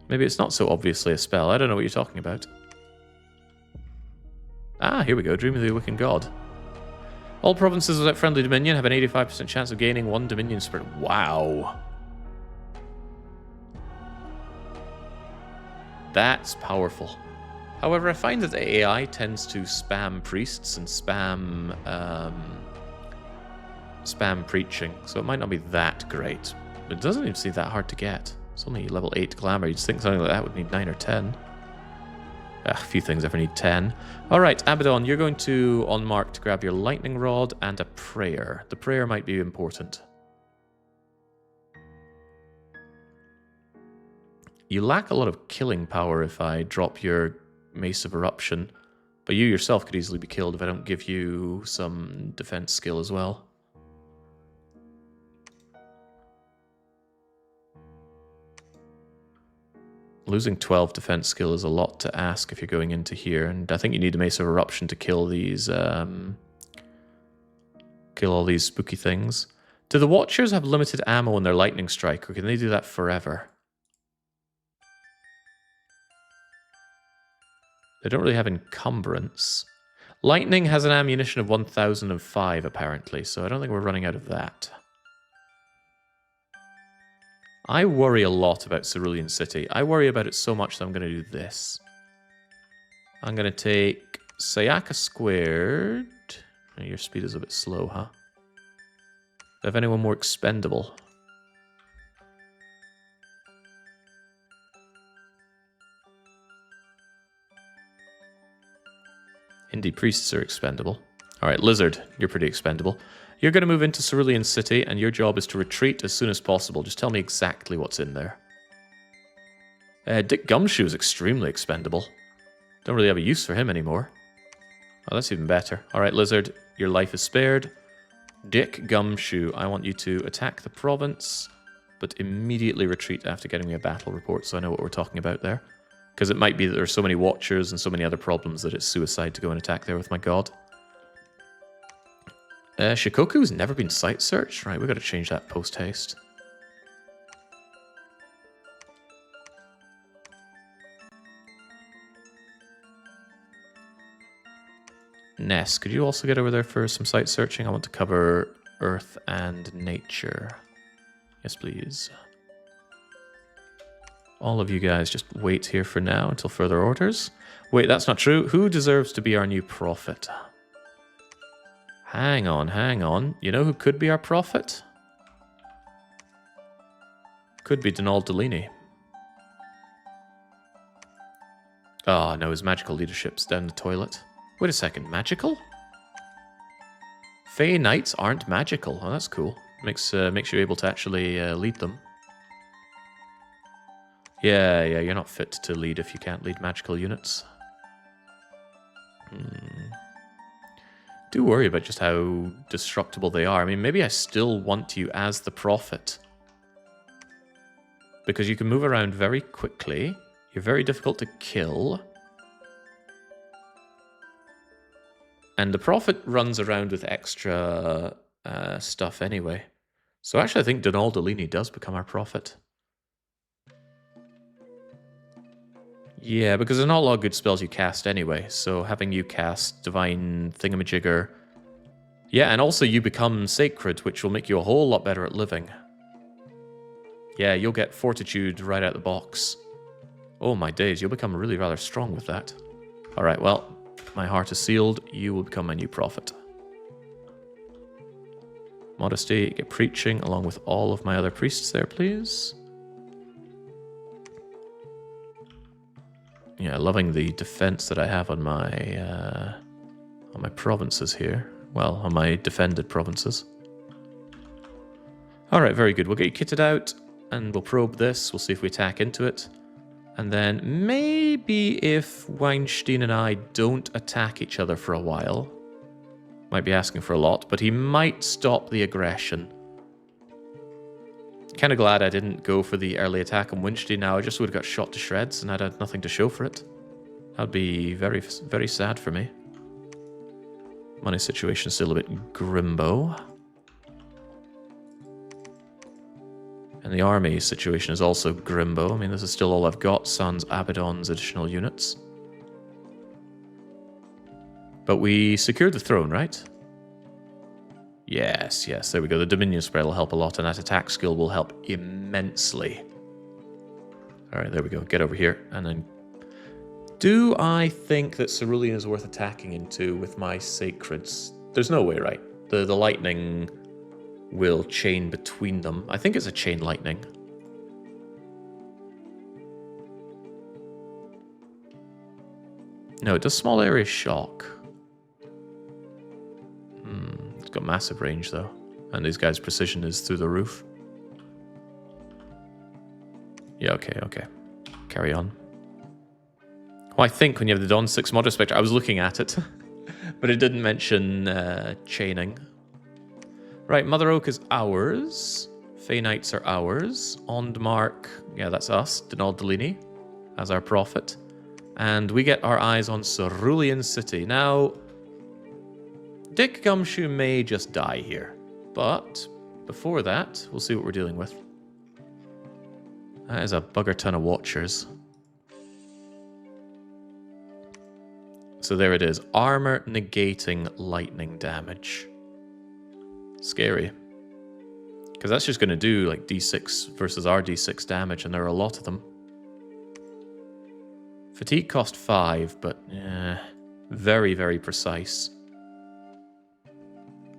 Maybe it's not so obviously a spell. I don't know what you're talking about. Ah, here we go. Dream of the Awakened God. All provinces without friendly dominion have an 85% chance of gaining 1 dominion spirit. Wow. That's powerful. However, I find that the AI tends to spam priests and spam preaching, so it might not be that great. But it doesn't even seem that hard to get. It's only level 8 glamour. You'd think something like that would need 9 or 10. A few things ever need 10. Alright, Abaddon, you're going to Ondmark to grab your lightning rod and a prayer. The prayer might be important. You lack a lot of killing power if I drop your Mace of Eruption, but you yourself could easily be killed if I don't give you some defense skill as well. Losing 12 defense skill is a lot to ask if you're going into here, and I think you need a Mace of Eruption to kill these, kill all these spooky things. Do the Watchers have limited ammo in their Lightning Strike, or can they do that forever? They don't really have encumbrance. Lightning has an ammunition of 1005 apparently, so I don't think we're running out of that. I worry a lot about Cerulean City. I worry about it so much that I'm going to do this. I'm going to take Sayaka Squared. Oh, your speed is a bit slow, huh? Do I have anyone more expendable? Indie Priests are expendable. Alright, Lizard, you're pretty expendable. You're going to move into Cerulean City, and your job is to retreat as soon as possible. Just tell me exactly what's in there. Dick Gumshoe is extremely expendable. Don't really have a use for him anymore. Oh, that's even better. Alright, Lizard, your life is spared. Dick Gumshoe, I want you to attack the province, but immediately retreat after getting me a battle report so I know what we're talking about there. Because it might be that there are so many watchers and so many other problems that it's suicide to go and attack there with my god. Shikoku's never been site searched? Right, we've got to change that post-haste. Ness, could you also get over there for some site searching? I want to cover Earth and Nature. Yes, please. All of you guys just wait here for now until further orders. Wait, that's not true. Who deserves to be our new prophet? Hang on, hang on. You know who could be our prophet? Could be Donald Delaney. Oh, no, his magical leadership's down the toilet. Wait a second, magical? Fey Knights aren't magical. Oh, that's cool. Makes you able to actually lead them. Yeah, you're not fit to lead if you can't lead magical units. Do worry about just how destructible they are. I mean, maybe I still want you as the prophet. Because you can move around very quickly. You're very difficult to kill. And the prophet runs around with extra stuff anyway. So actually I think Donald Delaney does become our prophet. Yeah, because there's not a lot of good spells you cast anyway. So having you cast Divine Thingamajigger. Yeah, and also you become Sacred, which will make you a whole lot better at living. Yeah, you'll get Fortitude right out the box. Oh my days, you'll become really rather strong with that. Alright, well, my heart is sealed. You will become my new prophet. Modesty, get preaching along with all of my other priests there, please. Yeah, loving the defense that I have on my provinces here. Well, on my defended provinces. Alright, very good. We'll get you kitted out, and we'll probe this. We'll see if we attack into it. And then maybe if Winstein and I don't attack each other for a while, might be asking for a lot, but he might stop the aggression. Kind of glad I didn't go for the early attack on Winstein now. I just would have got shot to shreds and I'd had nothing to show for it. That'd be very, very sad for me. Money situation still a bit grimbo. And the army situation is also grimbo. I mean, this is still all I've got, sans Abaddon's additional units. But we secured the throne, right? Yes, there we go. The Dominion spread will help a lot, and that attack skill will help immensely. Alright, there we go. Get over here, and then... Do I think that Cerulean is worth attacking into with my Sacreds? There's no way, right? The lightning will chain between them. I think it's a chain lightning. No, it does small area shock. It's got massive range though. And these guys' precision is through the roof. Yeah, okay. Carry on. Well, I think when you have the Dawn 6 Modder Spectre, I was looking at it, but it didn't mention chaining. Right, Mother Oak is ours. Fey Knights are ours. Ondmark, yeah, that's us. Donald Delaney as our prophet. And we get our eyes on Cerulean City. Now, Dick Gumshoe may just die here. But before that, we'll see what we're dealing with. That is a bugger ton of watchers. So there it is. Armor negating lightning damage. Scary. Because that's just going to do like D6 versus our D6 damage, and there are a lot of them. Fatigue cost 5, but very, very precise.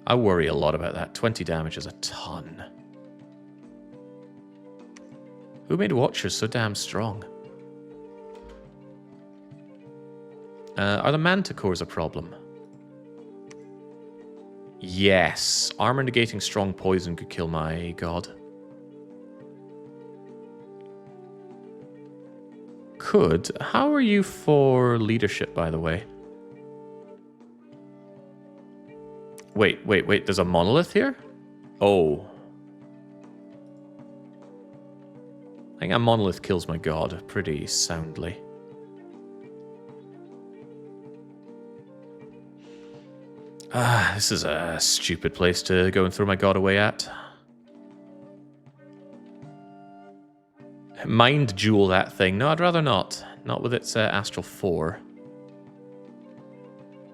I worry a lot about that. 20 damage is a ton. Who made Watchers so damn strong? Are the Manticores a problem? Yes. Armor negating strong poison could kill my god. Could. How are you for leadership, by the way? Wait. There's a monolith here? Oh. I think a monolith kills my god pretty soundly. Ah, this is a stupid place to go and throw my god away at. Mind jewel that thing. No, I'd rather not. Not with its Astral 4.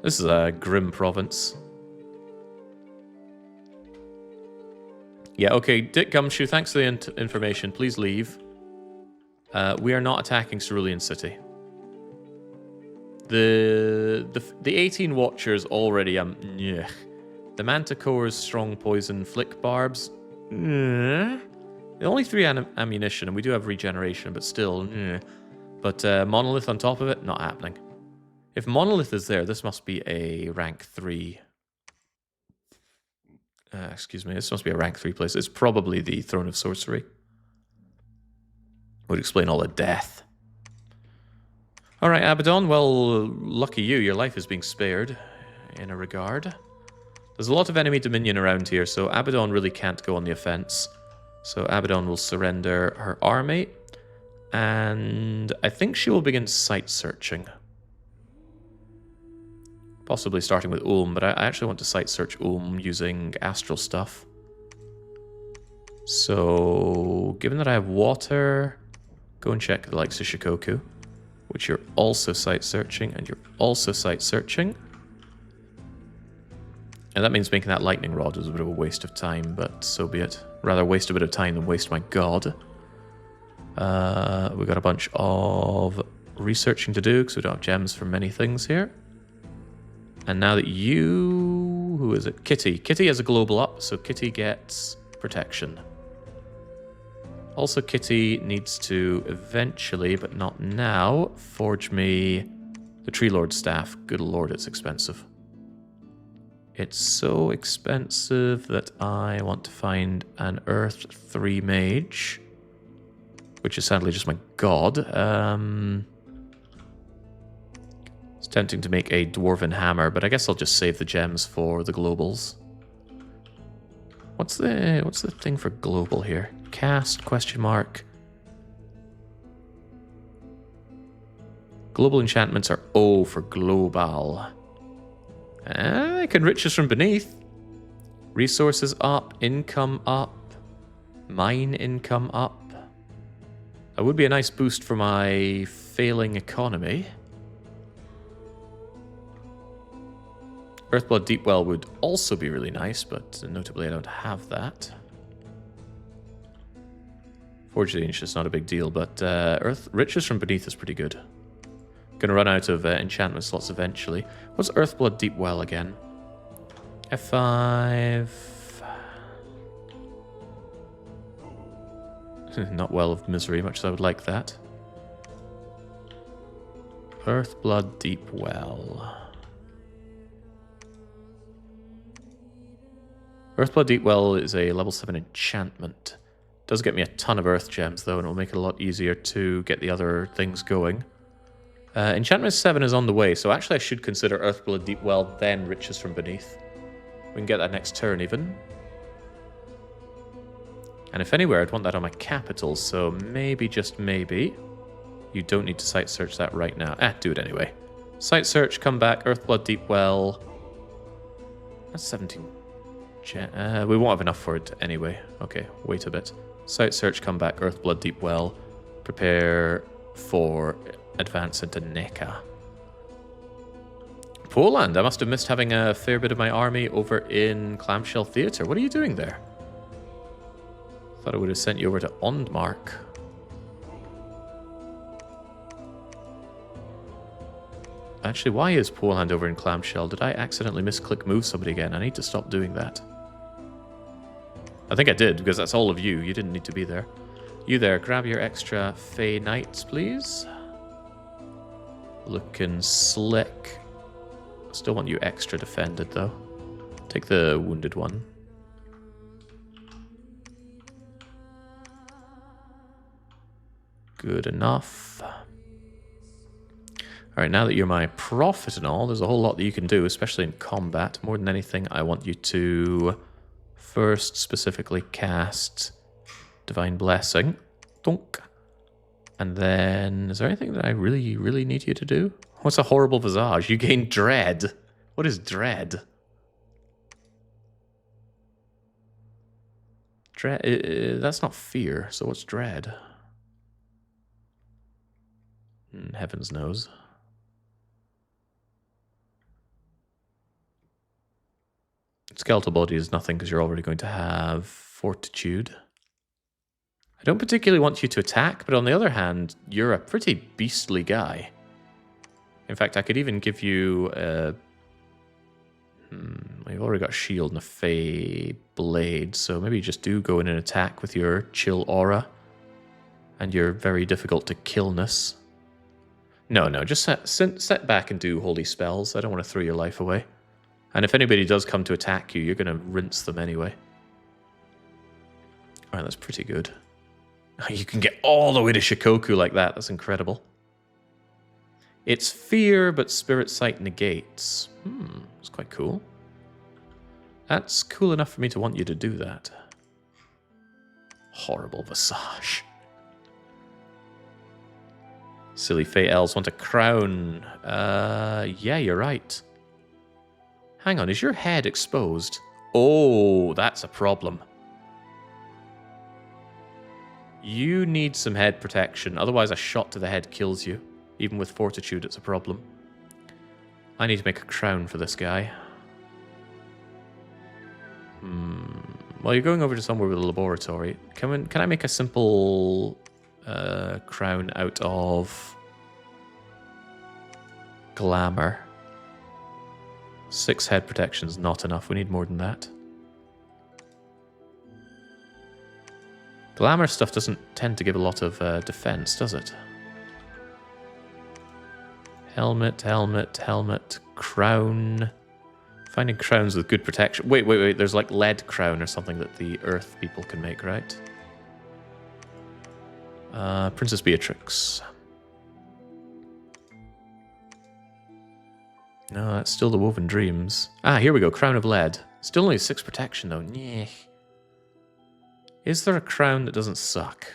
This is a grim province. Yeah, okay, Dick Gumshoe, thanks for the information. Please leave. We are not attacking Cerulean City. The 18 Watchers already, The Manticore's strong poison flick barbs. Only 3 ammunition, and we do have regeneration, but still. But Monolith on top of it, not happening. If Monolith is there, this must be a rank 3. Excuse me, this must be a rank 3 place. It's probably the Throne of Sorcery. Would explain all the death. Alright, Abaddon, well, lucky you. Your life is being spared, in a regard. There's a lot of enemy dominion around here, so Abaddon really can't go on the offense. So Abaddon will surrender her army, and I think she will begin site searching. Possibly starting with Ulm, but I actually want to site search Ulm using astral stuff. So, given that I have water, go and check the likes of Shikoku, which you're also site searching, and you're also site searching. And that means making that lightning rod was a bit of a waste of time, but so be it. Rather waste a bit of time than waste my god. We've got a bunch of researching to do, because we don't have gems for many things here. And now that you... Who is it? Kitty. Kitty has a global up, so Kitty gets protection. Also, Kitty needs to eventually, but not now, forge me the Tree Lord staff. Good lord, it's expensive. It's so expensive that I want to find an Earth 3 mage, which is sadly just my god. It's tempting to make a dwarven hammer, but I guess I'll just save the gems for the globals. What's the thing for global here? Cast, question mark. Global enchantments are O for global. I can riches from beneath. Resources up, income up, mine income up. That would be a nice boost for my failing economy. Earthblood Deepwell would also be really nice, but notably I don't have that. Forge the Ancient is not a big deal, but Riches from Beneath is pretty good. Gonna run out of enchantment slots eventually. What's Earthblood Deepwell again? F5... Not Well of Misery, much as I would like that. Earthblood Deepwell. Earthblood Deepwell is a level 7 enchantment. Does get me a ton of earth gems though, and it will make it a lot easier to get the other things going. Enchantment 7 is on the way, so actually I should consider Earthblood Deepwell, then Riches from Beneath. We can get that next turn even. And if anywhere, I'd want that on my capital, so maybe, just maybe, you don't need to site search that right now. Do it anyway. Site search, come back, Earthblood Deepwell. That's 17. We won't have enough for it anyway. Okay, wait a bit. Site search, come back, Earthblood Deepwell. Prepare for advance into NECA. Poland, I must have missed having a fair bit of my army over in Clamshell Theatre. What are you doing there? Thought I would have sent you over to Ondmark. Actually, why is Poland over in Clamshell? Did I accidentally misclick move somebody again? I need to stop doing that. I think I did, because that's all of you. You didn't need to be there. You there, grab your extra Fey Knights, please. Looking slick. Still want you extra defended, though. Take the wounded one. Good enough. Alright, now that you're my prophet and all, there's a whole lot that you can do, especially in combat. More than anything, I want you to first specifically cast Divine Blessing. Donk. And then, is there anything that I really, really need you to do? What's a horrible visage? You gain dread. What is dread? Dread, that's not fear, so what's dread? Heavens knows. Skeletal body is nothing because you're already going to have fortitude. I don't particularly want you to attack, but on the other hand, you're a pretty beastly guy. In fact, I could even give you a... you've already got a shield and a fey blade, so maybe you just do go in and attack with your chill aura and your very difficult to killness. No, just set back and do holy spells. I don't want to throw your life away. And if anybody does come to attack you, you're going to rinse them anyway. Alright, that's pretty good. You can get all the way to Shikoku like that. That's incredible. It's fear, but spirit sight negates. That's quite cool. That's cool enough for me to want you to do that. Horrible visage. Silly Fey elves want a crown. Yeah, you're right. Hang on, is your head exposed? Oh, that's a problem. You need some head protection, otherwise a shot to the head kills you. Even with fortitude, it's a problem. I need to make a crown for this guy. Well, you're going over to somewhere with a laboratory. Can I make a simple crown out of glamour? 6 head protection is not enough. We need more than that. Glamour stuff doesn't tend to give a lot of defense, does it? Helmet, crown. Finding crowns with good protection. Wait. There's like lead crown or something that the earth people can make, right? Princess Beatrix. No, that's still the Woven Dreams. Ah, here we go. Crown of Lead. Still only 6 protection, though. Nyeh. Is there a crown that doesn't suck?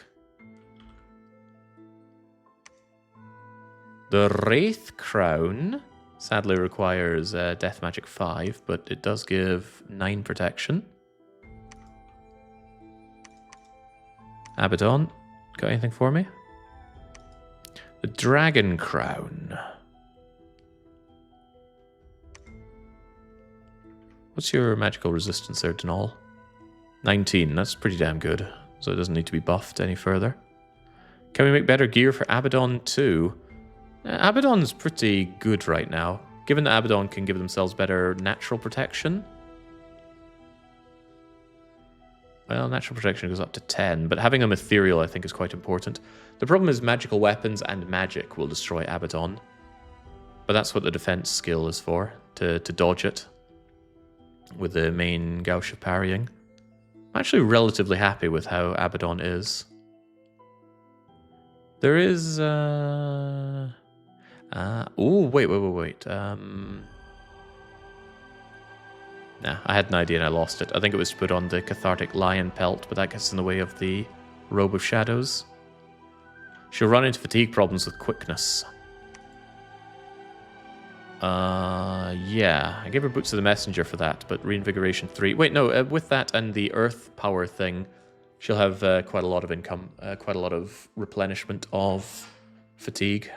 The Wraith Crown sadly requires Death Magic 5, but it does give 9 protection. Abaddon, got anything for me? The Dragon Crown. What's your magical resistance there, Denal? 19, that's pretty damn good. So it doesn't need to be buffed any further. Can we make better gear for Abaddon too? Abaddon's pretty good right now. Given that Abaddon can give themselves better natural protection. Well, natural protection goes up to 10, but having them ethereal I think is quite important. The problem is magical weapons and magic will destroy Abaddon. But that's what the defense skill is for, to dodge it. With the main gouge of parrying. I'm actually relatively happy with how Abaddon is. There is... oh, wait. Nah, I had an idea and I lost it. I think it was to put on the Cathartic Lion Pelt, but that gets in the way of the Robe of Shadows. She'll run into fatigue problems with quickness. Yeah, I gave her Boots of the Messenger for that, but Reinvigoration 3... Wait, no, with that and the Earth Power thing, she'll have quite a lot of income, quite a lot of replenishment of fatigue.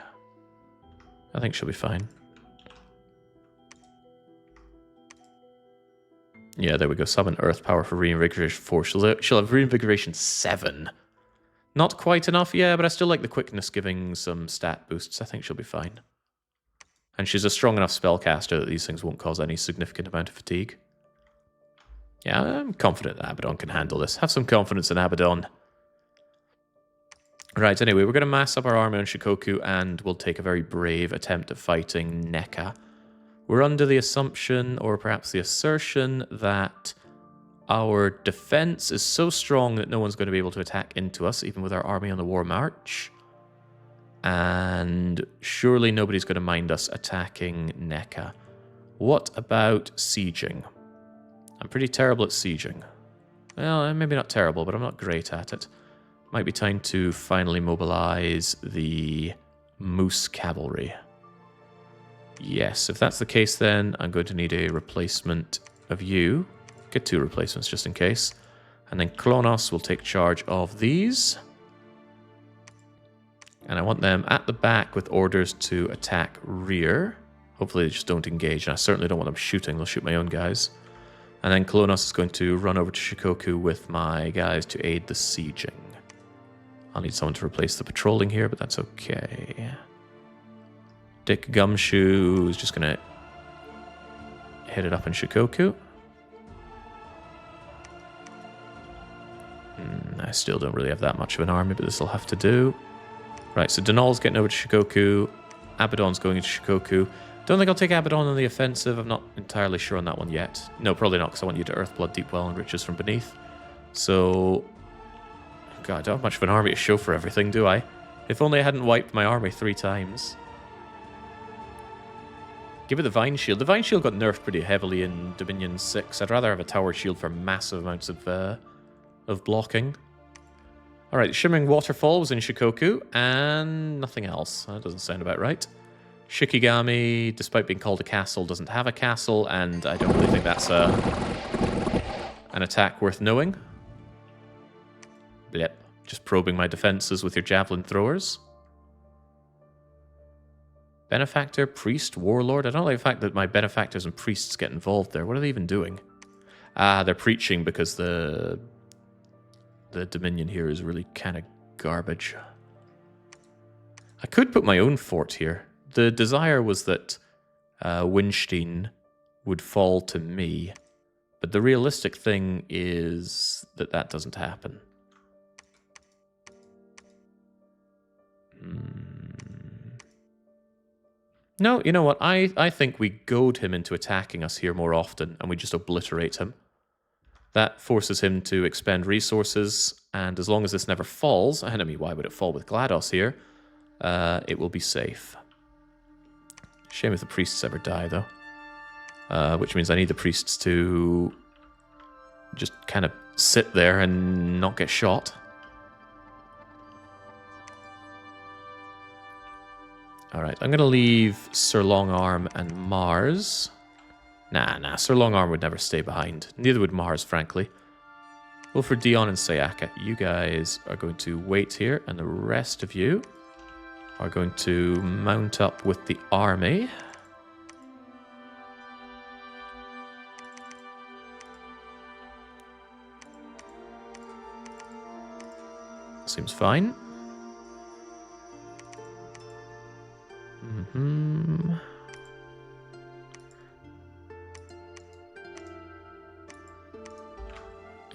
I think she'll be fine. Yeah, there we go. Summon Earth Power for Reinvigoration 4. She'll have Reinvigoration 7. Not quite enough, yeah, but I still like the quickness giving some stat boosts. I think she'll be fine. And she's a strong enough spellcaster that these things won't cause any significant amount of fatigue. Yeah, I'm confident that Abaddon can handle this. Have some confidence in Abaddon. Right, anyway, we're going to mass up our army on Shikoku and we'll take a very brave attempt at fighting NECA. We're under the assumption, or perhaps the assertion, that our defense is so strong that no one's going to be able to attack into us, even with our army on the war march. And surely nobody's going to mind us attacking NECA. What about sieging? I'm pretty terrible at sieging. Well, maybe not terrible, but I'm not great at it. Might be time to finally mobilize the Moose Cavalry. Yes, if that's the case, then I'm going to need a replacement of you. Get 2 replacements just in case. And then Klonos will take charge of these. And I want them at the back with orders to attack rear. Hopefully they just don't engage. And I certainly don't want them shooting. They'll shoot my own guys. And then Klonos is going to run over to Shikoku with my guys to aid the sieging. I'll need someone to replace the patrolling here, but that's okay. Dick Gumshoe is just going to hit it up in Shikoku. I still don't really have that much of an army, but this will have to do. Right, so Denal's getting over to Shikoku. Abaddon's going into Shikoku. Don't think I'll take Abaddon on the offensive. I'm not entirely sure on that one yet. No, probably not, because I want you to Earthblood, Deepwell, and Riches from Beneath. So... God, I don't have much of an army to show for everything, do I? If only I hadn't wiped my army 3 times. Give it the Vine Shield. The Vine Shield got nerfed pretty heavily in Dominion 6. I'd rather have a Tower Shield for massive amounts of blocking. Alright, the Shimmering Waterfall was in Shikoku, and nothing else. That doesn't sound about right. Shikigami, despite being called a castle, doesn't have a castle, and I don't really think that's an attack worth knowing. Blip. Just probing my defenses with your javelin throwers. Benefactor, priest, warlord. I don't like the fact that my benefactors and priests get involved there. What are they even doing? Ah, they're preaching because the Dominion here is really kind of garbage. I could put my own fort here. The desire was that Winstein would fall to me, but the realistic thing is that that doesn't happen. No, you know what? I think we goad him into attacking us here more often, and we just obliterate him. That forces him to expend resources, and as long as this never falls, I mean, why would it fall with GLaDOS here? It will be safe. Shame if the priests ever die, though. Which means I need the priests to just kind of sit there and not get shot. Alright, I'm going to leave Sir Longarm and Mars. Nah, Sir Longarm would never stay behind. Neither would Mars, frankly. Wilfred, Dion, and Sayaka, you guys are going to wait here, and the rest of you are going to mount up with the army. Seems fine.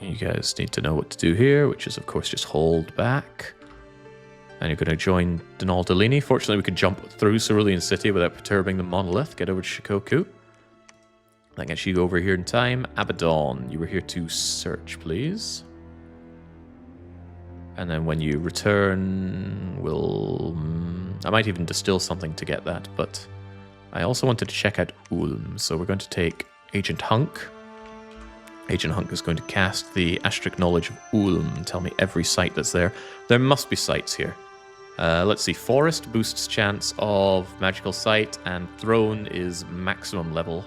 You guys need to know what to do here, which is, of course, just hold back. And you're going to join Denal Delini. Fortunately, we could jump through Cerulean City without perturbing the monolith. Get over to Shikoku. That gets you over here in time. Abaddon, you were here to search, please. And then when you return, we'll... I might even distill something to get that, but I also wanted to check out Ulm. So we're going to take Agent Hunk. Agent Hunk is going to cast the Asterisk Knowledge of Ulm and tell me every site that's there. There must be sites here. Let's see. Forest boosts chance of magical sight, and Throne is maximum level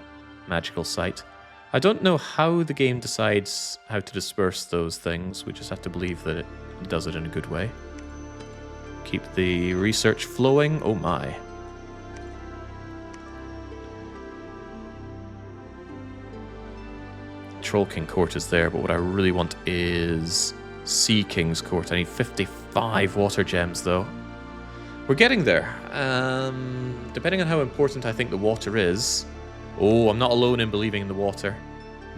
magical sight. I don't know how the game decides how to disperse those things. We just have to believe that it does it in a good way. Keep the research flowing. Oh my. Troll King Court is there, but what I really want is Sea King's Court. I need 55 water gems, though. We're getting there. Depending on how important I think the water is... Oh, I'm not alone in believing in the water.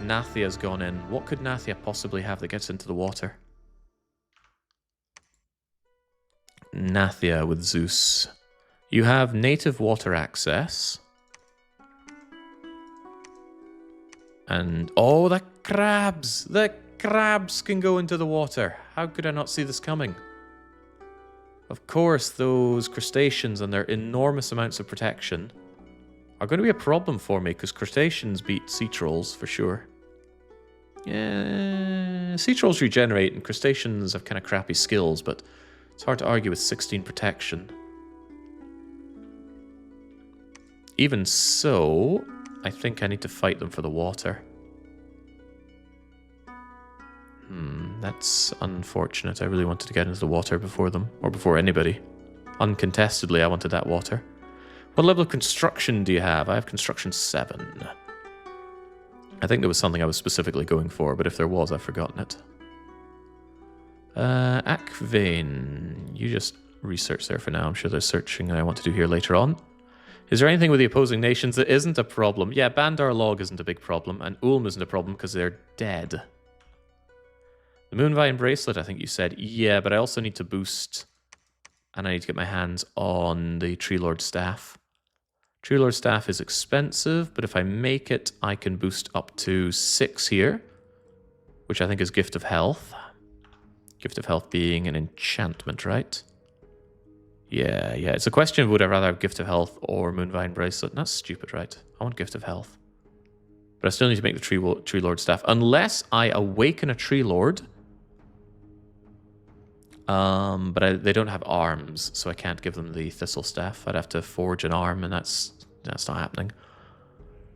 Nathia's gone in. What could Nathia possibly have that gets into the water? Nathia with Zeus. You have native water access. And, oh, the crabs! The crabs can go into the water. How could I not see this coming? Of course, those crustaceans and their enormous amounts of protection are going to be a problem for me, because crustaceans beat sea trolls for sure. Yeah, sea trolls regenerate and crustaceans have kind of crappy skills, but it's hard to argue with 16 protection. Even so, I think I need to fight them for the water. That's unfortunate. I really wanted to get into the water before them, or before anybody. Uncontestedly, I wanted that water. What level of construction do you have? I have construction 7. I think there was something I was specifically going for, but if there was, I've forgotten it. Akvain, you just research there for now. I'm sure there's searching I want to do here later on. Is there anything with the opposing nations that isn't a problem? Yeah, Bandar Log isn't a big problem, and Ulm isn't a problem because they're dead. The Moonvine Bracelet, I think you said. Yeah, but I also need to boost, and I need to get my hands on the Tree Lord Staff. Tree Lord Staff is expensive, but if I make it, I can boost up to 6 here, which I think is Gift of Health. Gift of Health being an enchantment, right? Yeah. It's a question of would I rather have Gift of Health or Moonvine Bracelet. That's stupid, right? I want Gift of Health. But I still need to make the Tree Lord Staff. Unless I awaken a Tree Lord. But they don't have arms, so I can't give them the Thistle Staff. I'd have to forge an arm, and that's not happening.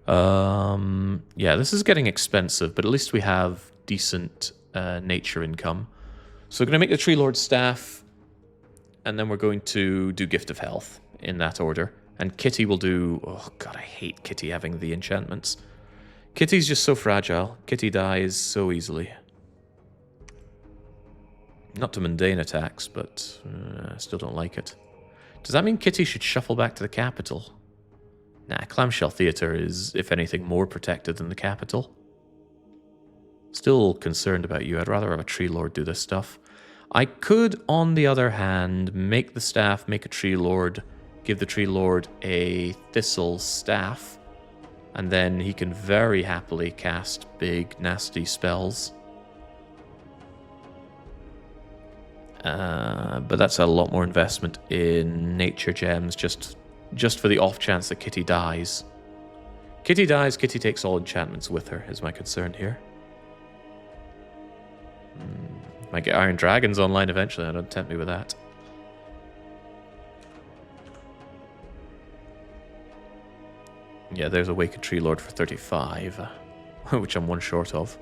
Yeah, this is getting expensive, but at least we have decent nature income. So we're going to make the Tree Lord Staff, and then we're going to do Gift of Health in that order. And Kitty will do... Oh, God, I hate Kitty having the enchantments. Kitty's just so fragile. Kitty dies so easily. Not to mundane attacks, but I still don't like it. Does that mean Kitty should shuffle back to the capital? Nah, Clamshell Theatre is, if anything, more protected than the capital. Still concerned about you. I'd rather have a Tree Lord do this stuff. I could, on the other hand, make the staff, make a Tree Lord, give the Tree Lord a Thistle Staff, and then he can very happily cast big, nasty spells. But that's a lot more investment in nature gems, just for the off chance that Kitty dies. Kitty dies, Kitty takes all enchantments with her, is my concern here. Might get Iron Dragons online eventually, don't tempt me with that. Yeah, there's Awakened Tree Lord for 35, which I'm one short of.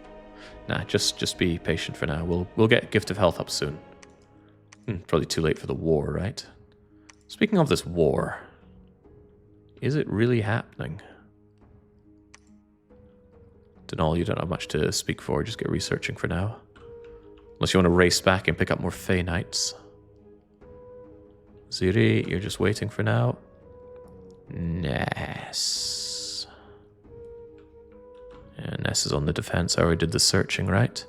Nah, just be patient for now. We'll get Gift of Health up soon. Probably too late for the war, right? Speaking of this war, is it really happening? Denal, you don't have much to speak for, just get researching for now. Unless you want to race back and pick up more Fey Knights. Ziri, you're just waiting for now. Ness. Yeah, Ness is on the defense. I already did the searching, right?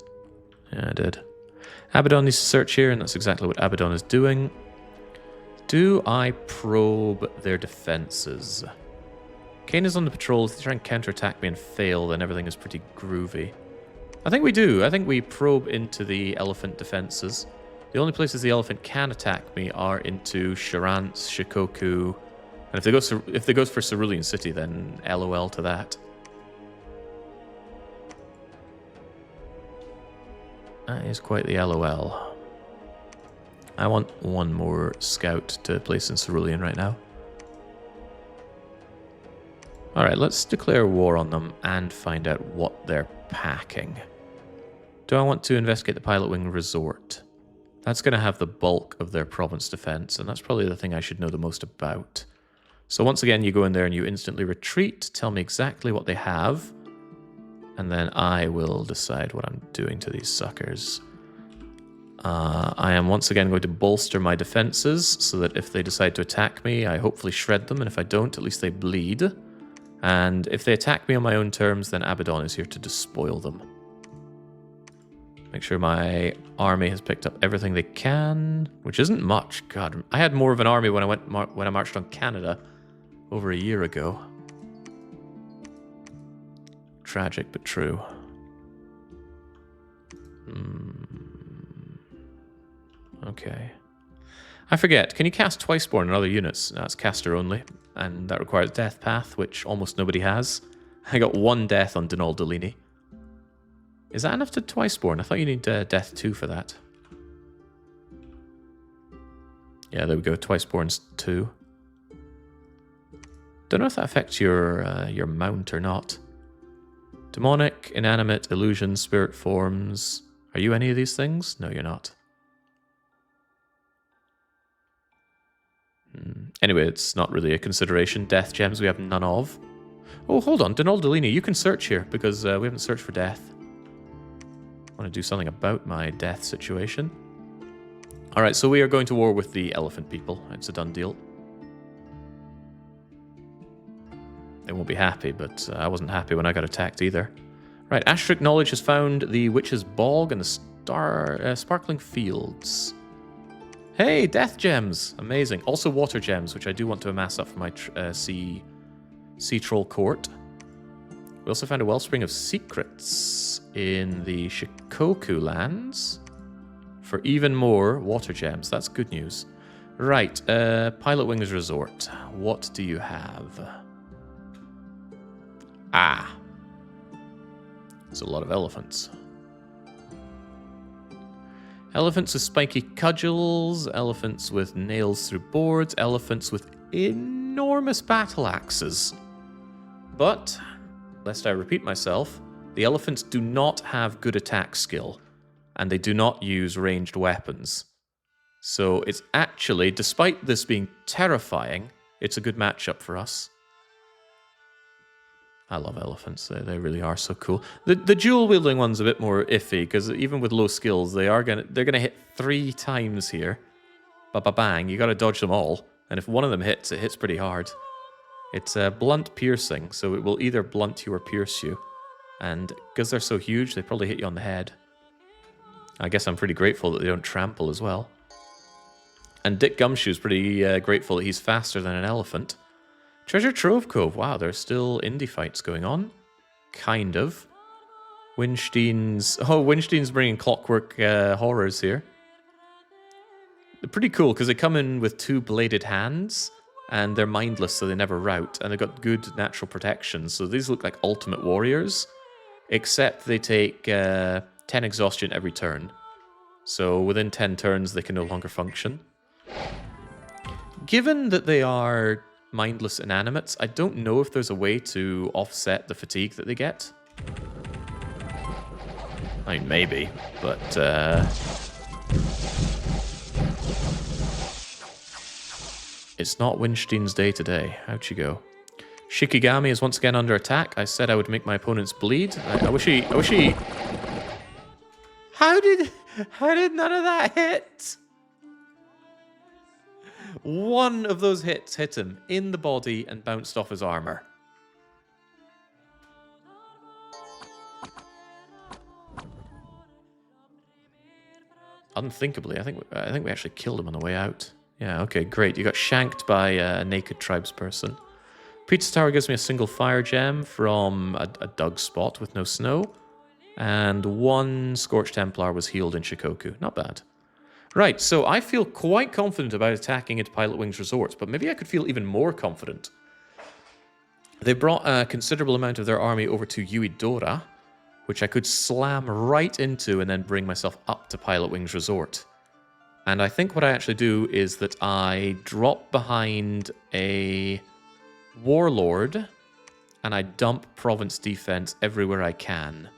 Yeah, I did. Abaddon needs to search here, and that's exactly what Abaddon is doing. Do I probe their defenses? Kane is on the patrol. If they try and counterattack me and fail, then everything is pretty groovy. I think we do. I think we probe into the elephant defenses. The only places the elephant can attack me are into Sharant's, Shikoku, and if they goes for Cerulean City, then LOL to that. That is quite the LOL. I want one more scout to place in Cerulean right now. Alright, let's declare war on them and find out what they're packing. Do I want to investigate the Pilot Wing Resort? That's going to have the bulk of their province defense, and that's probably the thing I should know the most about. So once again, you go in there and you instantly retreat, tell me exactly what they have, and then I will decide what I'm doing to these suckers. I am once again going to bolster my defenses so that if they decide to attack me, I hopefully shred them, and if I don't, at least they bleed. And if they attack me on my own terms, then Abaddon is here to despoil them. Make sure my army has picked up everything they can, which isn't much. God, I had more of an army when I marched on Canada over a year ago. Tragic, but true. Okay. I forget, can you cast Twiceborn on other units? No, it's caster only, and that requires Death Path, which almost nobody has. I got 1 death on Denal Delini. Is that enough to Twiceborn? I thought you need Death 2 for that. Yeah, there we go, Twiceborn's 2. Don't know if that affects your mount or not. Demonic, inanimate, illusion, spirit forms. Are you any of these things? No, you're not. Anyway, it's not really a consideration. Death gems we have none of. Oh, hold on. Denal Delini, you can search here because we haven't searched for death. I want to do something about my death situation. Alright, so we are going to war with the elephant people. It's a done deal. They won't be happy, but I wasn't happy when I got attacked either. Right, Ashric Knowledge has found the Witch's Bog and the Sparkling Fields. Hey, Death Gems! Amazing. Also Water Gems, which I do want to amass up for my Sea Troll Court. We also found a Wellspring of Secrets in the Shikoku Lands for even more Water Gems. That's good news. Right, Pilot Wings Resort. What do you have? Ah. There's a lot of elephants. Elephants with spiky cudgels, elephants with nails through boards, elephants with enormous battle axes. But, lest I repeat myself, the elephants do not have good attack skill, and they do not use ranged weapons. So it's actually, despite this being terrifying, it's a good matchup for us. I love elephants. They really are so cool. The dual wielding one's a bit more iffy because even with low skills, they're gonna hit 3 times here. Ba-ba-bang! You got to dodge them all, and if one of them hits, it hits pretty hard. It's blunt piercing, so it will either blunt you or pierce you, and because they're so huge, they probably hit you on the head. I guess I'm pretty grateful that they don't trample as well. And Dick Gumshoe's pretty grateful that he's faster than an elephant. Treasure Trove Cove. Wow, there's still indie fights going on. Kind of. Winstein's bringing Clockwork Horrors here. They're pretty cool because they come in with 2 bladed hands and they're mindless so they never rout and they've got good natural protection. So these look like ultimate warriors, except they take 10 exhaustion every turn. So within 10 turns they can no longer function. Given that they are mindless inanimates, I don't know if there's a way to offset the fatigue that they get. I mean, maybe, but it's not Winstein's day today. How'd you go? Shikigami is once again under attack. I said I would make my opponents bleed. I wish he... How did none of that hit? One of those hits hit him in the body and bounced off his armor. Unthinkably, I think we actually killed him on the way out. Yeah, okay, great. You got shanked by a naked tribesperson. Pizza Tower gives me a single fire gem from a dug spot with no snow. And 1 Scorched Templar was healed in Shikoku. Not bad. Right, so I feel quite confident about attacking into Pilot Wings Resorts, but maybe I could feel even more confident. They brought a considerable amount of their army over to Uedora, which I could slam right into and then bring myself up to Pilot Wings Resort. And I think what I actually do is that I drop behind a warlord and I dump province defense everywhere I can.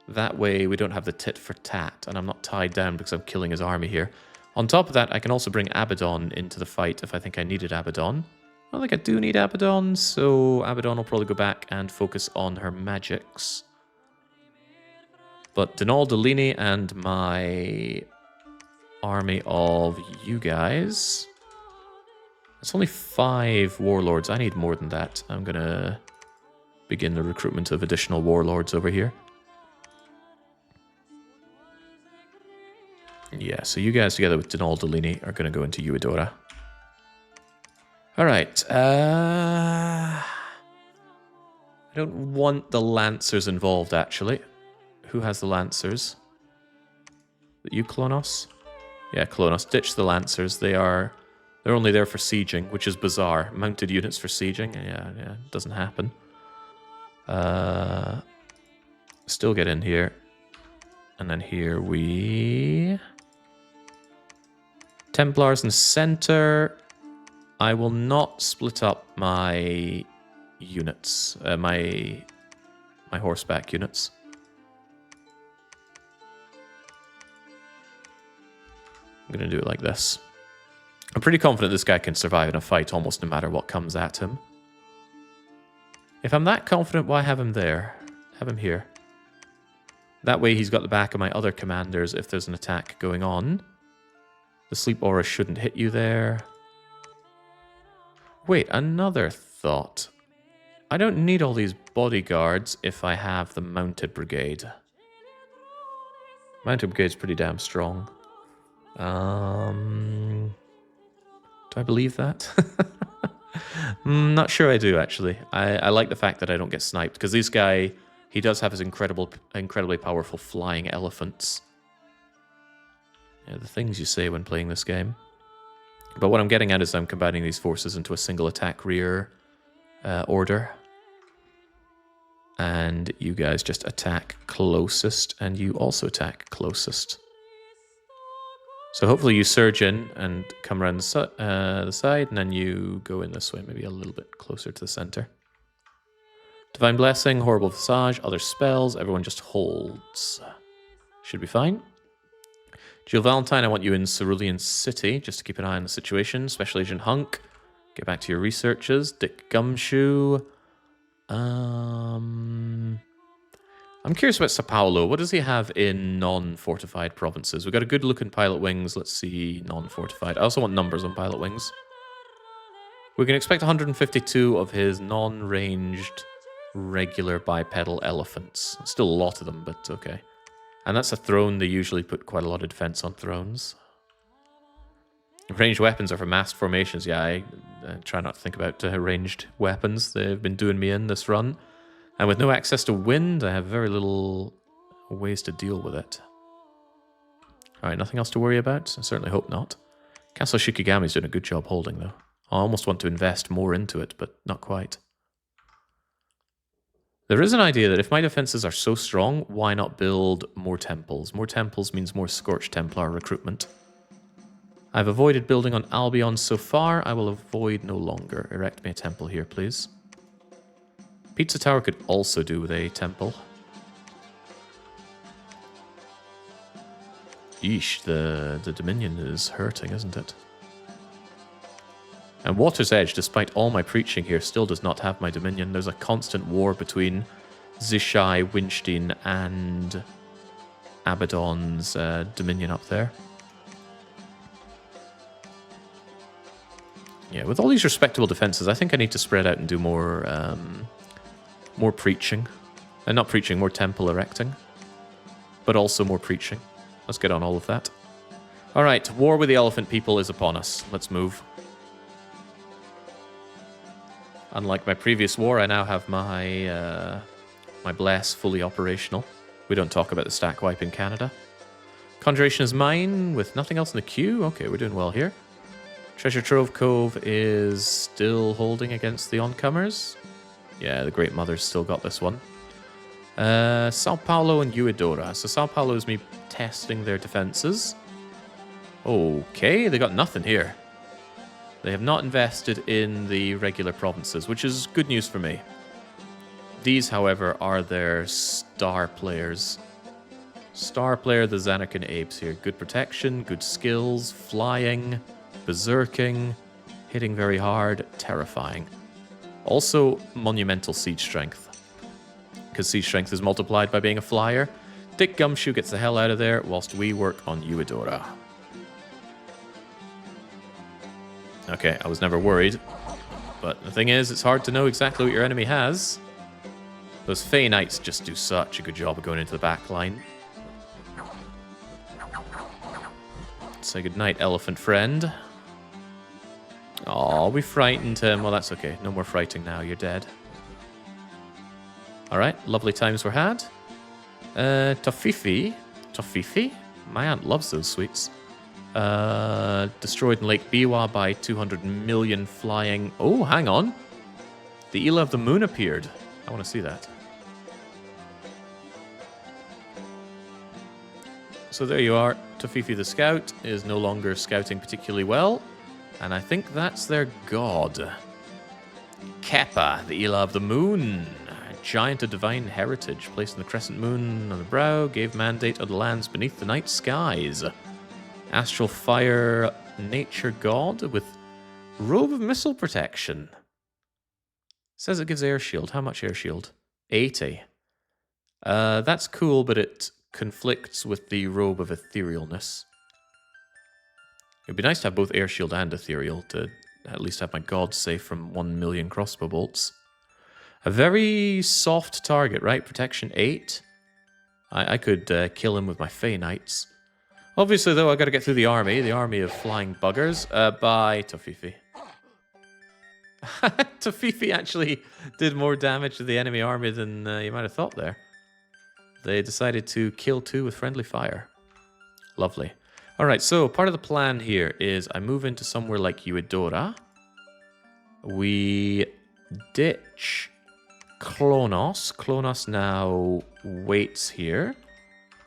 That way we don't have the tit for tat, and I'm not tied down because I'm killing his army here. On top of that, I can also bring Abaddon into the fight if I think I needed Abaddon. I don't think I do need Abaddon, so Abaddon will probably go back and focus on her magics. But Denal Delini and my army of you guys... It's only 5 warlords. I need more than that. I'm going to begin the recruitment of additional warlords over here. Yeah, so you guys together with Denal Delini are going to go into Uedora. Alright, I don't want the Lancers involved, actually. Who has the Lancers? You, Klonos? Yeah, Klonos, ditch the Lancers. They're only there for sieging, which is bizarre. Mounted units for sieging? Yeah, it doesn't happen. Still get in here. And then here we... Templars in the center. I will not split up my units, my horseback units. I'm going to do it like this. I'm pretty confident this guy can survive in a fight almost no matter what comes at him. If I'm that confident, why have him there? Have him here. That way he's got the back of my other commanders if there's an attack going on. The sleep aura shouldn't hit you there. Wait, another thought. I don't need all these bodyguards if I have the mounted brigade. Mounted brigade's pretty damn strong. Do I believe that? Not sure I do, actually. I like the fact that I don't get sniped, because this guy, he does have his incredibly powerful flying elephants. Yeah, the things you say when playing this game. But what I'm getting at is I'm combining these forces into a single attack rear order. And you guys just attack closest, and you also attack closest. So hopefully you surge in and come around the side, and then you go in this way, maybe a little bit closer to the center. Divine Blessing, Horrible Visage, other spells, everyone just holds. Should be fine. Jill Valentine, I want you in Cerulean City, just to keep an eye on the situation. Special Agent Hunk, get back to your researches. Dick Gumshoe. I'm curious about Sao Paulo. What does he have in non-fortified provinces? We've got a good look in Pilot Wings. Let's see non-fortified. I also want numbers on Pilot Wings. We can expect 152 of his non-ranged regular bipedal elephants. Still a lot of them, but okay. And that's a throne. They usually put quite a lot of defense on thrones. Ranged weapons are for massed formations. Yeah, I try not to think about ranged weapons. They've been doing me in this run. And with no access to wind, I have very little ways to deal with it. Alright, nothing else to worry about? I certainly hope not. Castle Shikigami's doing a good job holding, though. I almost want to invest more into it, but not quite. There is an idea that if my defenses are so strong, why not build more temples? More temples means more Scorched Templar recruitment. I've avoided building on Albion so far. I will avoid no longer. Erect me a temple here, please. Pizza Tower could also do with a temple. Yeesh, the Dominion is hurting, isn't it? And Water's Edge, despite all my preaching here, still does not have my Dominion. There's a constant war between Zishai, Winstein, and Abaddon's Dominion up there. Yeah, with all these respectable defenses, I think I need to spread out and do more preaching. Not preaching, more temple erecting. But also more preaching. Let's get on all of that. Alright, war with the elephant people is upon us. Let's move. Unlike my previous war, I now have my my Bless fully operational. We don't talk about the stack wipe in Canada. Conjuration is mine with nothing else in the queue. Okay, we're doing well here. Treasure Trove Cove is still holding against the oncomers. Yeah, the Great Mother's still got this one. Sao Paulo and Uedora. So Sao Paulo is me testing their defenses. Okay, they got nothing here. They have not invested in the regular provinces, which is good news for me. These, however, are their star players. Star player, the Zanarkand Apes here. Good protection, good skills, flying, berserking, hitting very hard, terrifying. Also, monumental siege strength. Because siege strength is multiplied by being a flyer. Dick Gumshoe gets the hell out of there whilst we work on Uedora. Okay, I was never worried. But the thing is, it's hard to know exactly what your enemy has. Those Fey Knights just do such a good job of going into the back line. Say goodnight, elephant friend. Oh, we frightened him. Well, that's okay. No more frighting now. You're dead. Alright, lovely times were had. Tofifi. Tofifi? My aunt loves those sweets. Destroyed in Lake Biwa by 200 million flying... Oh, hang on. The Ela of the Moon appeared. I want to see that. So there you are. Tofifi the Scout is no longer scouting particularly well. And I think that's their god. Keppa, the Ela of the Moon. A giant of divine heritage, placed in the crescent moon on the brow, gave mandate of the lands beneath the night skies. Astral fire nature god with robe of missile protection. Says it gives air shield. How much air shield? 80. That's cool, but it conflicts with the robe of etherealness. It'd be nice to have both air shield and ethereal to at least have my god safe from 1 million crossbow bolts. A very soft target, right? Protection 8. I could kill him with my Fey Knights. Obviously, though, I got to get through the army of flying buggers. Bye, Tofifi. Tofifi actually did more damage to the enemy army than you might have thought there. They decided to kill 2 with friendly fire. Lovely. Alright, so part of the plan here is I move into somewhere like Eudora. We ditch Klonos. Klonos now waits here,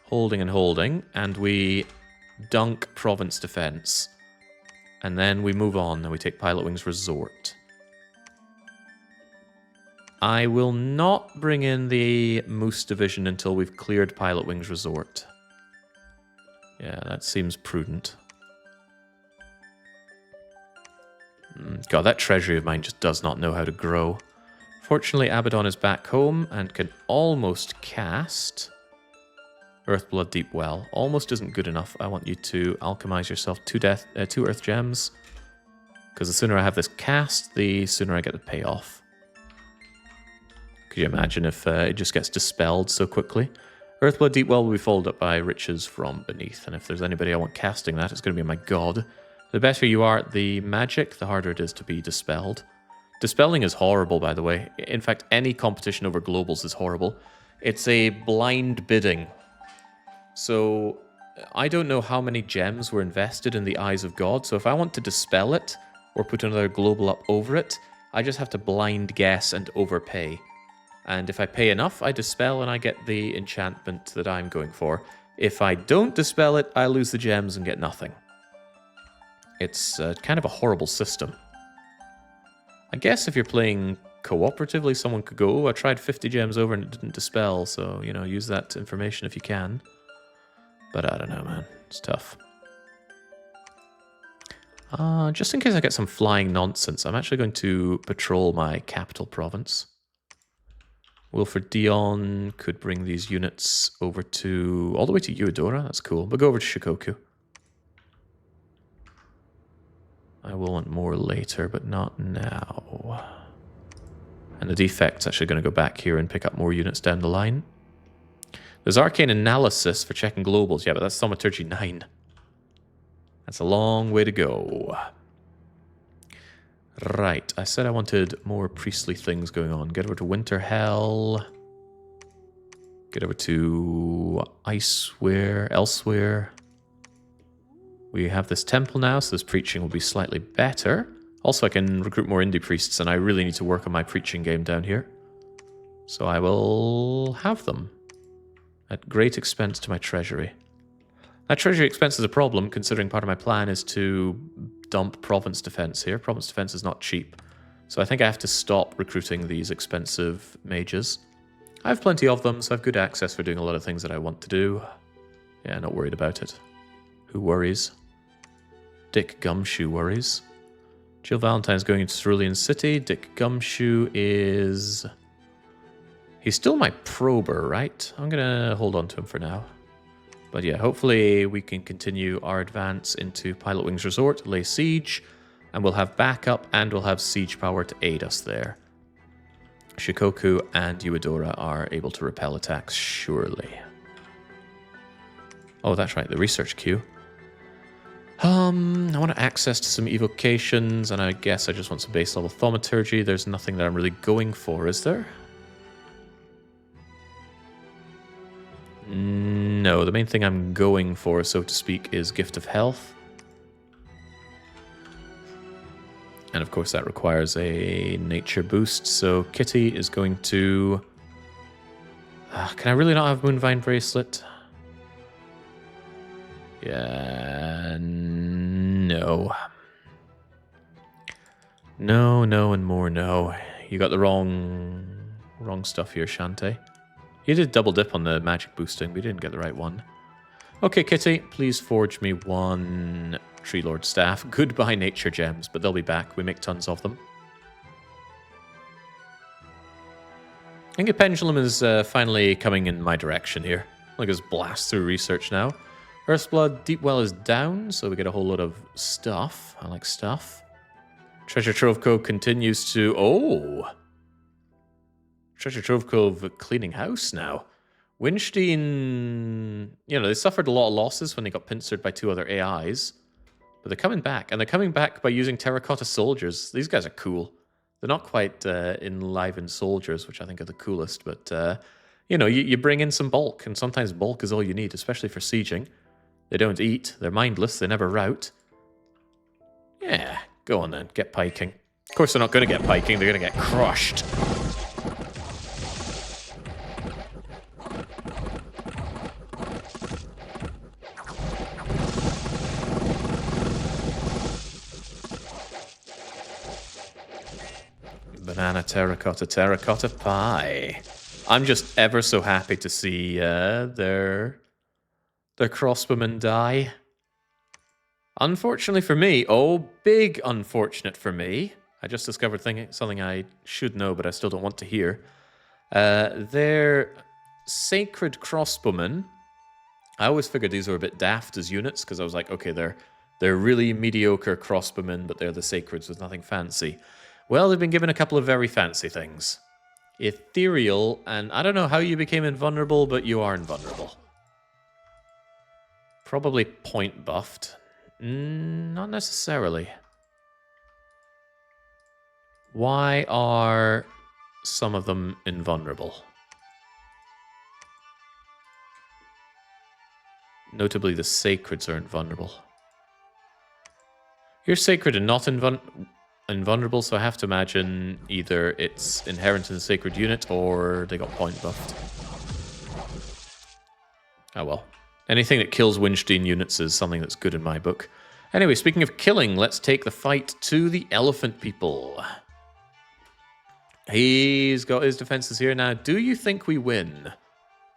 holding and holding, and we dunk Province Defense. And then we move on and we take Pilot Wings Resort. I will not bring in the Moose Division until we've cleared Pilot Wings Resort. Yeah, that seems prudent. God, that treasury of mine just does not know how to grow. Fortunately, Abaddon is back home and can almost cast Earthblood Deep Well. Almost isn't good enough. I want you to alchemize yourself 2 Earth Gems. Because the sooner I have this cast, the sooner I get the payoff. Could you imagine if it just gets dispelled so quickly? Earthblood Deep Well will be followed up by Riches from Beneath, and if there's anybody I want casting that, it's going to be my god. The better you are at the magic, the harder it is to be dispelled. Dispelling is horrible, by the way. In fact, any competition over globals is horrible. It's a blind bidding. So, I don't know how many gems were invested in the Eyes of God, so if I want to dispel it, or put another global up over it, I just have to blind guess and overpay. And if I pay enough, I dispel and I get the enchantment that I'm going for. If I don't dispel it, I lose the gems and get nothing. It's kind of a horrible system. I guess if you're playing cooperatively, someone could go, oh, I tried 50 gems over and it didn't dispel, so, you know, use that information if you can. But I don't know, man. It's tough. Just in case I get some flying nonsense, I'm actually going to patrol my capital province. Wilfred Dion could bring these units over to... all the way to Eudora. That's cool. But go over to Shikoku. I will want more later, but not now. And the defect's actually going to go back here and pick up more units down the line. There's Arcane Analysis for checking globals. Yeah, but that's Thaumaturgy 9. That's a long way to go. Right, I said I wanted more priestly things going on. Get over to Winter Hell. Get over to Elsewhere. We have this temple now, so this preaching will be slightly better. Also, I can recruit more indie priests, and I really need to work on my preaching game down here. So I will have them. At great expense to my treasury. That treasury expense is a problem, considering part of my plan is to dump province defense here. Province defense is not cheap. So I think I have to stop recruiting these expensive mages. I have plenty of them, so I have good access for doing a lot of things that I want to do. Yeah, not worried about it. Who worries? Dick Gumshoe worries. Jill Valentine's going into Cerulean City. Dick Gumshoe is... he's still my prober, right? I'm going to hold on to him for now. But yeah, hopefully we can continue our advance into Pilot Wings Resort, lay siege, and we'll have backup and we'll have siege power to aid us there. Shikoku and Eudora are able to repel attacks, surely. Oh, that's right, the research queue. I want access to some evocations, and I guess I just want some base level thaumaturgy. There's nothing that I'm really going for, is there? No, the main thing I'm going for, so to speak, is Gift of Health. And of course that requires a nature boost, so Kitty is going to... can I really not have Moonvine Bracelet? Yeah, no. No, no, and more no. You got the wrong stuff here, Shantae. You did double dip on the magic boosting, but you didn't get the right one. Okay, Kitty, please forge me one Tree Lord staff. Goodbye, nature gems, but they'll be back. We make tons of them. I think a pendulum is finally coming in my direction here. Look at us blast through research now. Earth's Blood, Deepwell is down, so we get a whole lot of stuff. I like stuff. Treasure Trove Cove continues to... Oh! Treasure Trove Cove cleaning house now. Winstein... You know, they suffered a lot of losses when they got pincered by 2 other AIs. But they're coming back. And they're coming back by using terracotta soldiers. These guys are cool. They're not quite enlivened soldiers, which I think are the coolest. But, you know, you bring in some bulk. And sometimes bulk is all you need, especially for sieging. They don't eat. They're mindless. They never rout. Yeah, go on then. Get piking. Of course, they're not going to get piking. They're going to get crushed. Banana terracotta pie. I'm just ever so happy to see their crossbowmen die. Unfortunately for me, oh, big unfortunate for me. I just discovered something I should know, but I still don't want to hear. Their sacred crossbowmen. I always figured these were a bit daft as units, because I was like, okay, they're really mediocre crossbowmen, but they're the sacreds with nothing fancy. Well, they've been given a couple of very fancy things. Ethereal, and I don't know how you became invulnerable, but you are invulnerable. Probably point buffed. Not necessarily. Why are some of them invulnerable? Notably, the sacreds are invulnerable. You're sacred and not invulnerable, so I have to imagine either it's inherent in the sacred unit or they got point buffed. Oh well. Anything that kills Winstein units is something that's good in my book. Anyway, speaking of killing, let's take the fight to the elephant people. He's got his defenses here now. Do you think we win?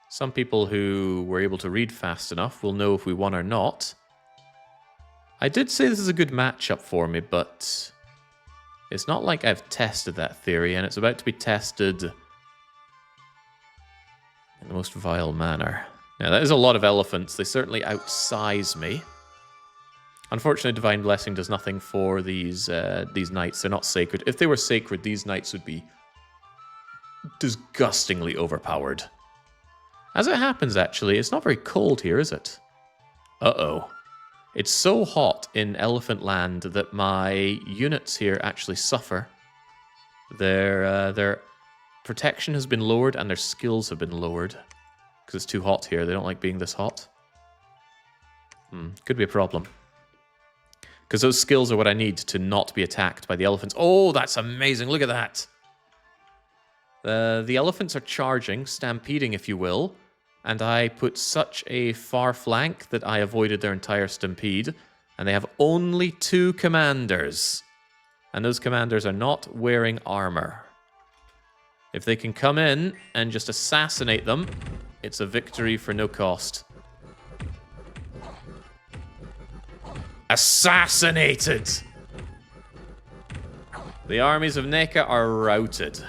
Some people who were able to read fast enough will know if we won or not. I did say this is a good matchup for me, but it's not like I've tested that theory, and it's about to be tested in the most vile manner. Now, that is a lot of elephants. They certainly outsize me. Unfortunately, Divine Blessing does nothing for these knights. They're not sacred. If they were sacred, these knights would be disgustingly overpowered. As it happens, actually, it's not very cold here, is it? Uh-oh. It's so hot in Elephant Land that my units here actually suffer. Their protection has been lowered and their skills have been lowered. Because it's too hot here. They don't like being this hot. Could be a problem. Because those skills are what I need to not be attacked by the elephants. Oh, that's amazing. Look at that. The elephants are charging, stampeding, if you will. And I put such a far flank that I avoided their entire stampede. And they have only 2 commanders. And those commanders are not wearing armor. If they can come in and just assassinate them, it's a victory for no cost. Assassinated! The armies of NECA are routed.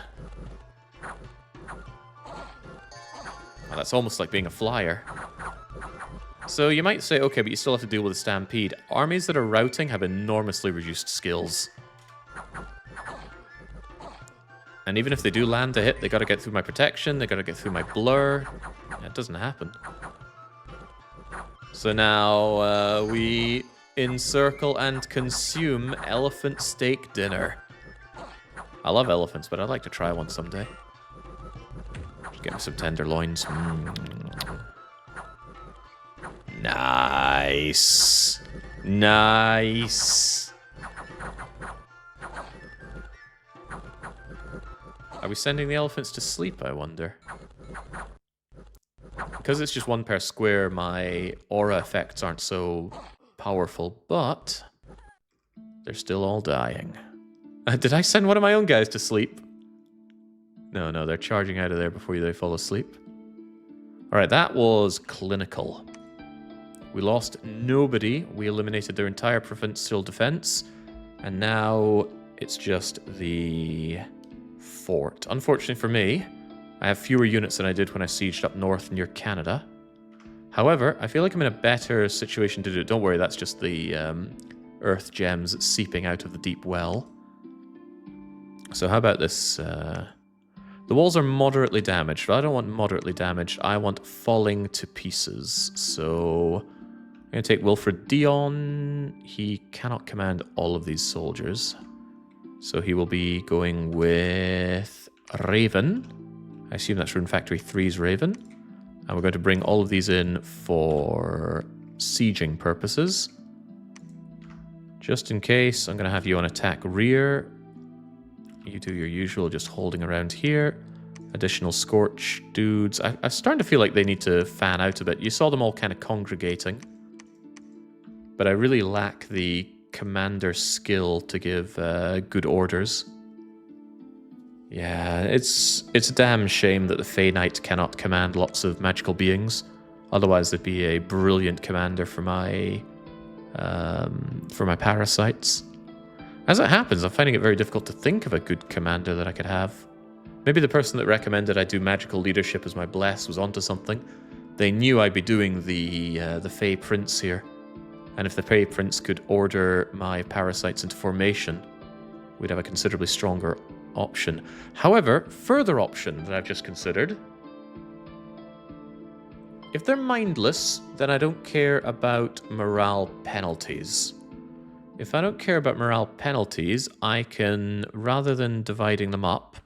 Well, that's almost like being a flyer. So you might say, okay, but you still have to deal with a stampede. Armies that are routing have enormously reduced skills. And even if they do land a hit, they gotta get through my protection, they gotta get through my blur. It doesn't happen. So now we encircle and consume elephant steak dinner. I love elephants, but I'd like to try one someday. Just get me some tenderloins. Nice. Nice. Are we sending the elephants to sleep, I wonder? Because it's just 1 per square, my aura effects aren't so powerful, but they're still all dying. Did I send one of my own guys to sleep? No, no, they're charging out of there before they fall asleep. Alright, that was clinical. We lost nobody. We eliminated their entire provincial defense. And now it's just the fort. Unfortunately for me, I have fewer units than I did when I sieged up north near Canada. However, I feel like I'm in a better situation to do it. Don't worry, that's just the earth gems seeping out of the deep well. So how about this? The walls are moderately damaged, but I don't want moderately damaged. I want falling to pieces. So I'm going to take Wilfred Dion. He cannot command all of these soldiers. So he will be going with Raven. I assume that's Rune Factory 3's Raven. And we're going to bring all of these in for sieging purposes. Just in case, I'm going to have you on attack rear. You do your usual, just holding around here. Additional Scorch dudes. I'm starting to feel like they need to fan out a bit. You saw them all kind of congregating. But I really lack the commander skill to give good orders. Yeah, it's a damn shame that the Fey Knight cannot command lots of magical beings. Otherwise, they'd be a brilliant commander for my parasites. As it happens, I'm finding it very difficult to think of a good commander that I could have. Maybe the person that recommended I do magical leadership as my bless was onto something. They knew I'd be doing the Fey Prince here. And if the Fey Prince could order my parasites into formation, we'd have a considerably stronger option. However, further option that I've just considered. If they're mindless, then I don't care about morale penalties. If I don't care about morale penalties, I can, rather than dividing them up,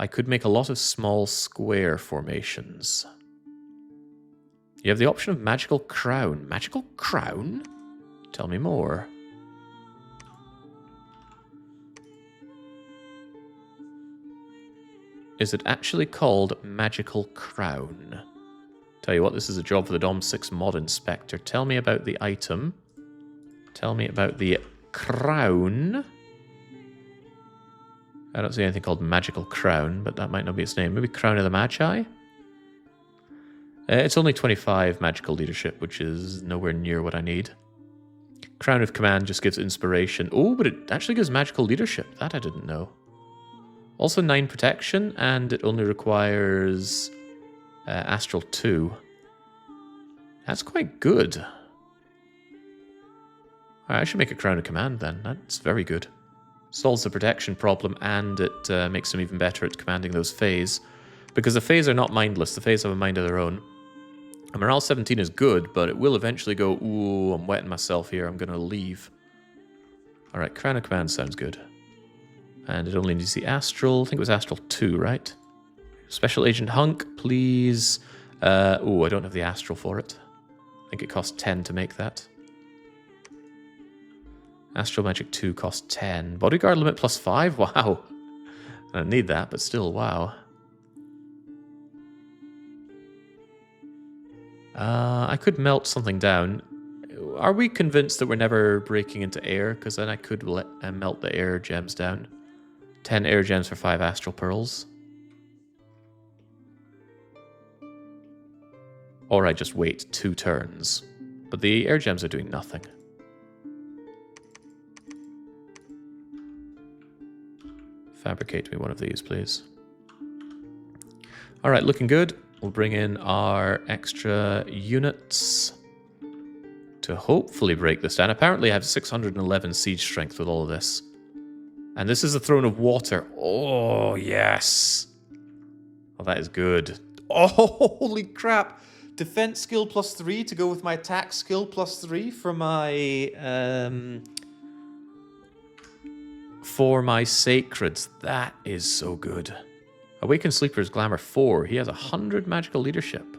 I could make a lot of small square formations. You have the option of Magical Crown. Magical Crown? Tell me more. Is it actually called Magical Crown? Tell you what, this is a job for the Dom 6 Mod Inspector. Tell me about the item. Tell me about the crown. I don't see anything called Magical Crown, but that might not be its name. Maybe Crown of the Magi? It's only 25 magical leadership, which is nowhere near what I need. Crown of Command just gives inspiration. Oh, but it actually gives magical leadership. That I didn't know. Also 9 protection, and it only requires Astral 2. That's quite good. Alright, I should make a Crown of Command then. That's very good. Solves the protection problem, and it makes them even better at commanding those Fays. Because the Fays are not mindless. The Fays have a mind of their own. And morale 17 is good, but it will eventually go, ooh, I'm wetting myself here. I'm going to leave. Alright, Crown of Command sounds good. And it only needs the Astral. I think it was Astral 2, right? Special Agent Hunk, please. Oh, I don't have the Astral for it. I think it costs 10 to make that. Astral Magic 2 costs 10. Bodyguard limit plus 5? Wow. I don't need that, but still, wow. I could melt something down. Are we convinced that we're never breaking into air? Because then I could melt the air gems down. 10 air gems for 5 astral pearls. Or I just wait 2 turns. But the air gems are doing nothing. Fabricate me one of these, please. Alright, looking good. We'll bring in our extra units to hopefully break this down. Apparently I have 611 siege strength with all of this. And this is the Throne of Water. Oh, yes. Oh, that is good. Oh, holy crap. Defense skill plus 3 to go with my attack skill plus 3 for my sacreds. That is so good. Awakened Sleeper's Glamour 4. He has 100 magical leadership.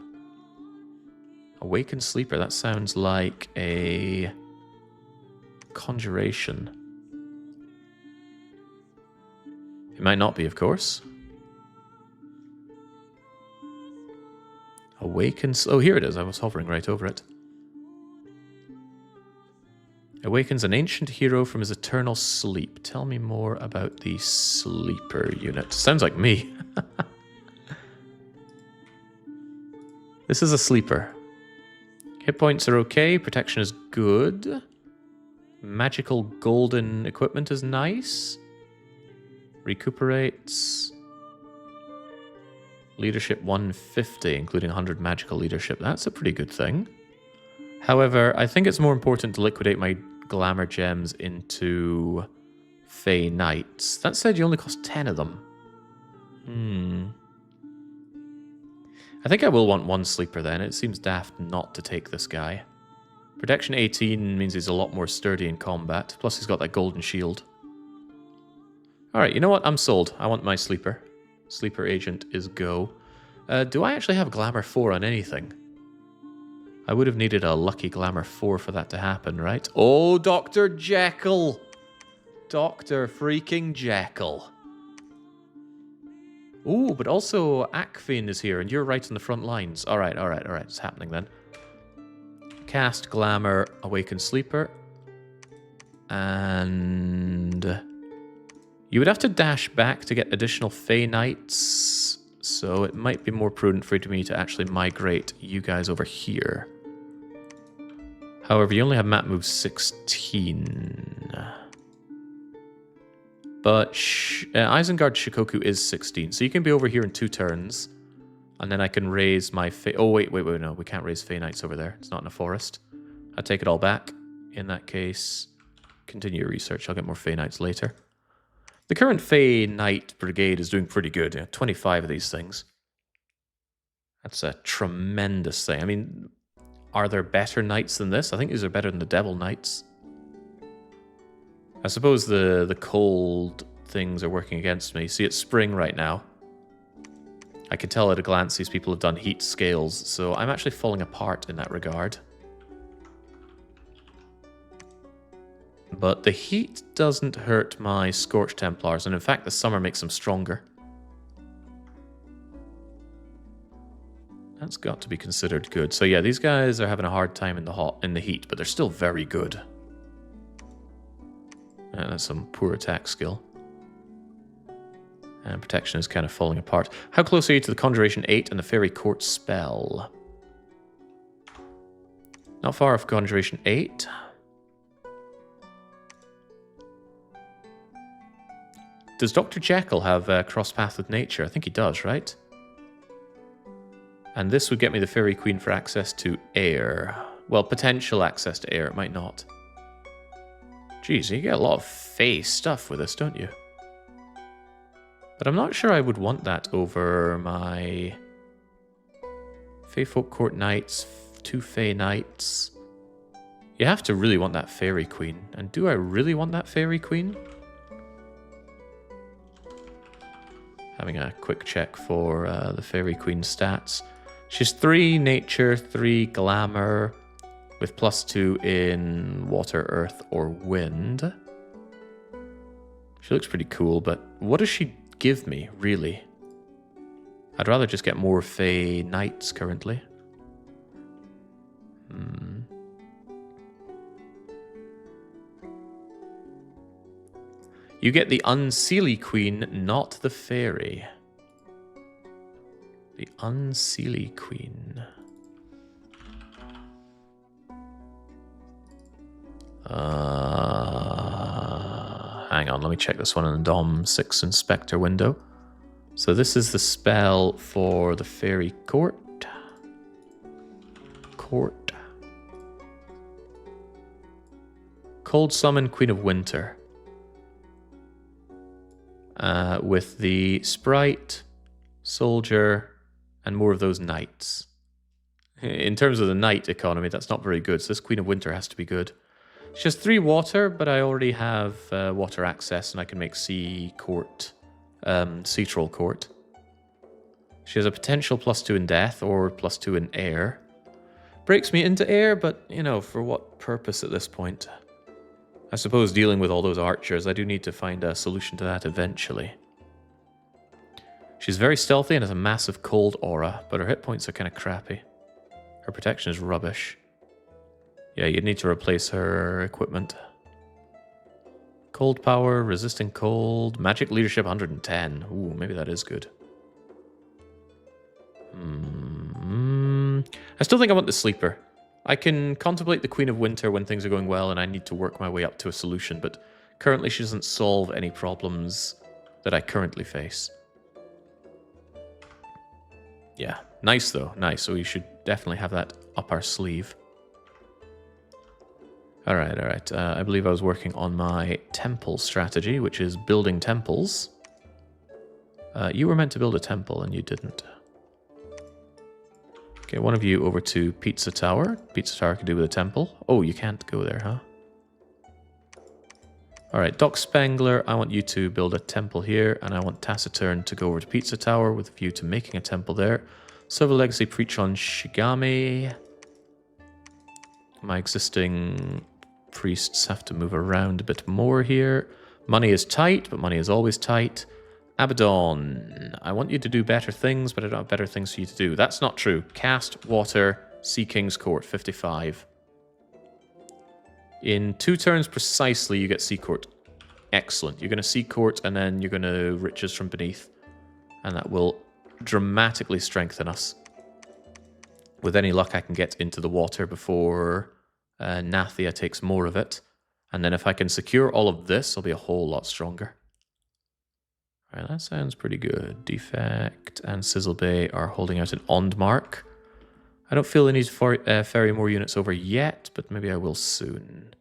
Awakened Sleeper. That sounds like a Conjuration. It might not be, of course. Awakens... Oh, here it is. I was hovering right over it. Awakens an ancient hero from his eternal sleep. Tell me more about the sleeper unit. Sounds like me. This is a sleeper. Hit points are okay. Protection is good. Magical golden equipment is nice. Recuperates. Leadership 150, including 100 magical leadership. That's a pretty good thing. However, I think it's more important to liquidate my glamour gems into Fey Knights. That said, you only cost 10 of them. I think I will want one sleeper then. It seems daft not to take this guy. Protection 18 means he's a lot more sturdy in combat. Plus he's got that golden shield. Alright, you know what? I'm sold. I want my sleeper. Sleeper agent is go. Do I actually have Glamour 4 on anything? I would have needed a lucky Glamour 4 for that to happen, right? Oh, Dr. Jekyll! Dr. freaking Jekyll. Ooh, but also Akfin is here, and you're right on the front lines. Alright, alright, alright. It's happening then. Cast Glamour, Awaken Sleeper. And... you would have to dash back to get additional Fey Knights, so it might be more prudent for me to actually migrate you guys over here. However, you only have map move 16. But Isengard Shikoku is 16, so you can be over here in 2 turns. And then I can raise my Fey... oh, wait, no. We can't raise Fey Knights over there. It's not in a forest. I take it all back. In that case, continue your research. I'll get more Fey Knights later. The current Fey Knight Brigade is doing pretty good. 25 of these things. That's a tremendous thing. I mean, are there better knights than this? I think these are better than the Devil Knights. I suppose the cold things are working against me. See, it's spring right now. I can tell at a glance these people have done heat scales, so I'm actually falling apart in that regard. But the heat doesn't hurt my Scorched Templars, and in fact the summer makes them stronger. That's got to be considered good. So yeah, these guys are having a hard time in the heat, but they're still very good. And that's some poor attack skill. And protection is kind of falling apart. How close are you to the Conjuration 8 and the Fairy Court spell? Not far off Conjuration 8. Does Dr. Jekyll have cross path with nature? I think he does, right? And this would get me the Fairy Queen for access to air. Well, potential access to air. It might not. Jeez, you get a lot of Fey stuff with this, don't you? But I'm not sure I would want that over my Feyfolk Court Knights, 2 Fey Knights. You have to really want that Fairy Queen. And do I really want that Fairy Queen? Having a quick check for the Fairy Queen stats. She's 3 nature, 3 glamour, with +2 in water, earth, or wind. She looks pretty cool, but what does she give me, really? I'd rather just get more Fey Knights currently. You get the Unseelie Queen, not the Fairy. The Unseelie Queen. Hang on, let me check this one in the Dom 6 Inspector window. So this is the spell for the Fairy Court. Cold Summon Queen of Winter. With the Sprite, Soldier, and more of those Knights. In terms of the Knight economy, that's not very good, so this Queen of Winter has to be good. She has 3 water, but I already have water access, and I can make Sea Troll Court. She has a potential +2 in death, or +2 in air. Breaks me into air, but, you know, for what purpose at this point? I suppose dealing with all those archers, I do need to find a solution to that eventually. She's very stealthy and has a massive cold aura, but her hit points are kind of crappy. Her protection is rubbish. Yeah, you'd need to replace her equipment. Cold power, resisting cold, magic leadership 110. Ooh, maybe that is good. I still think I want the sleeper. I can contemplate the Queen of Winter when things are going well and I need to work my way up to a solution, but currently she doesn't solve any problems that I currently face. Yeah, nice though, nice. So we should definitely have that up our sleeve. Alright, alright. I believe I was working on my temple strategy, which is building temples. You were meant to build a temple and you didn't. Okay, one of you over to Pizza Tower. Pizza Tower can do with a temple. Oh, you can't go there, huh? Alright, Doc Spangler, I want you to build a temple here, and I want Taciturn to go over to Pizza Tower with a view to making a temple there. Silver Legacy preach on Shigami. My existing priests have to move around a bit more here. Money is tight, but money is always tight. Abaddon, I want you to do better things, but I don't have better things for you to do. That's not true. Cast, Water, Sea King's Court, 55. In 2 turns precisely, you get Sea Court. Excellent. You're going to Sea Court, and then you're going to Riches from Beneath. And that will dramatically strengthen us. With any luck, I can get into the water before Nathia takes more of it. And then if I can secure all of this, I'll be a whole lot stronger. Alright, that sounds pretty good. Defect and Sizzle Bay are holding out an Ondmark. I don't feel the need to ferry more units over yet, but maybe I will soon.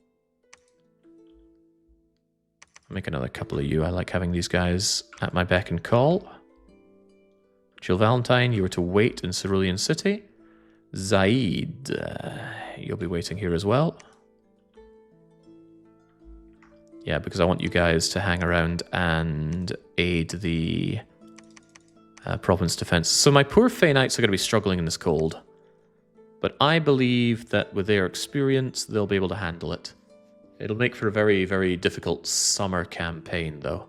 I'll make another couple of you. I like having these guys at my beck and call. Jill Valentine, you are to wait in Cerulean City. Zaid, you'll be waiting here as well. Yeah, because I want you guys to hang around and aid the province defense. So my poor Fey Knights are going to be struggling in this cold. But I believe that with their experience, they'll be able to handle it. It'll make for a very, very difficult summer campaign, though.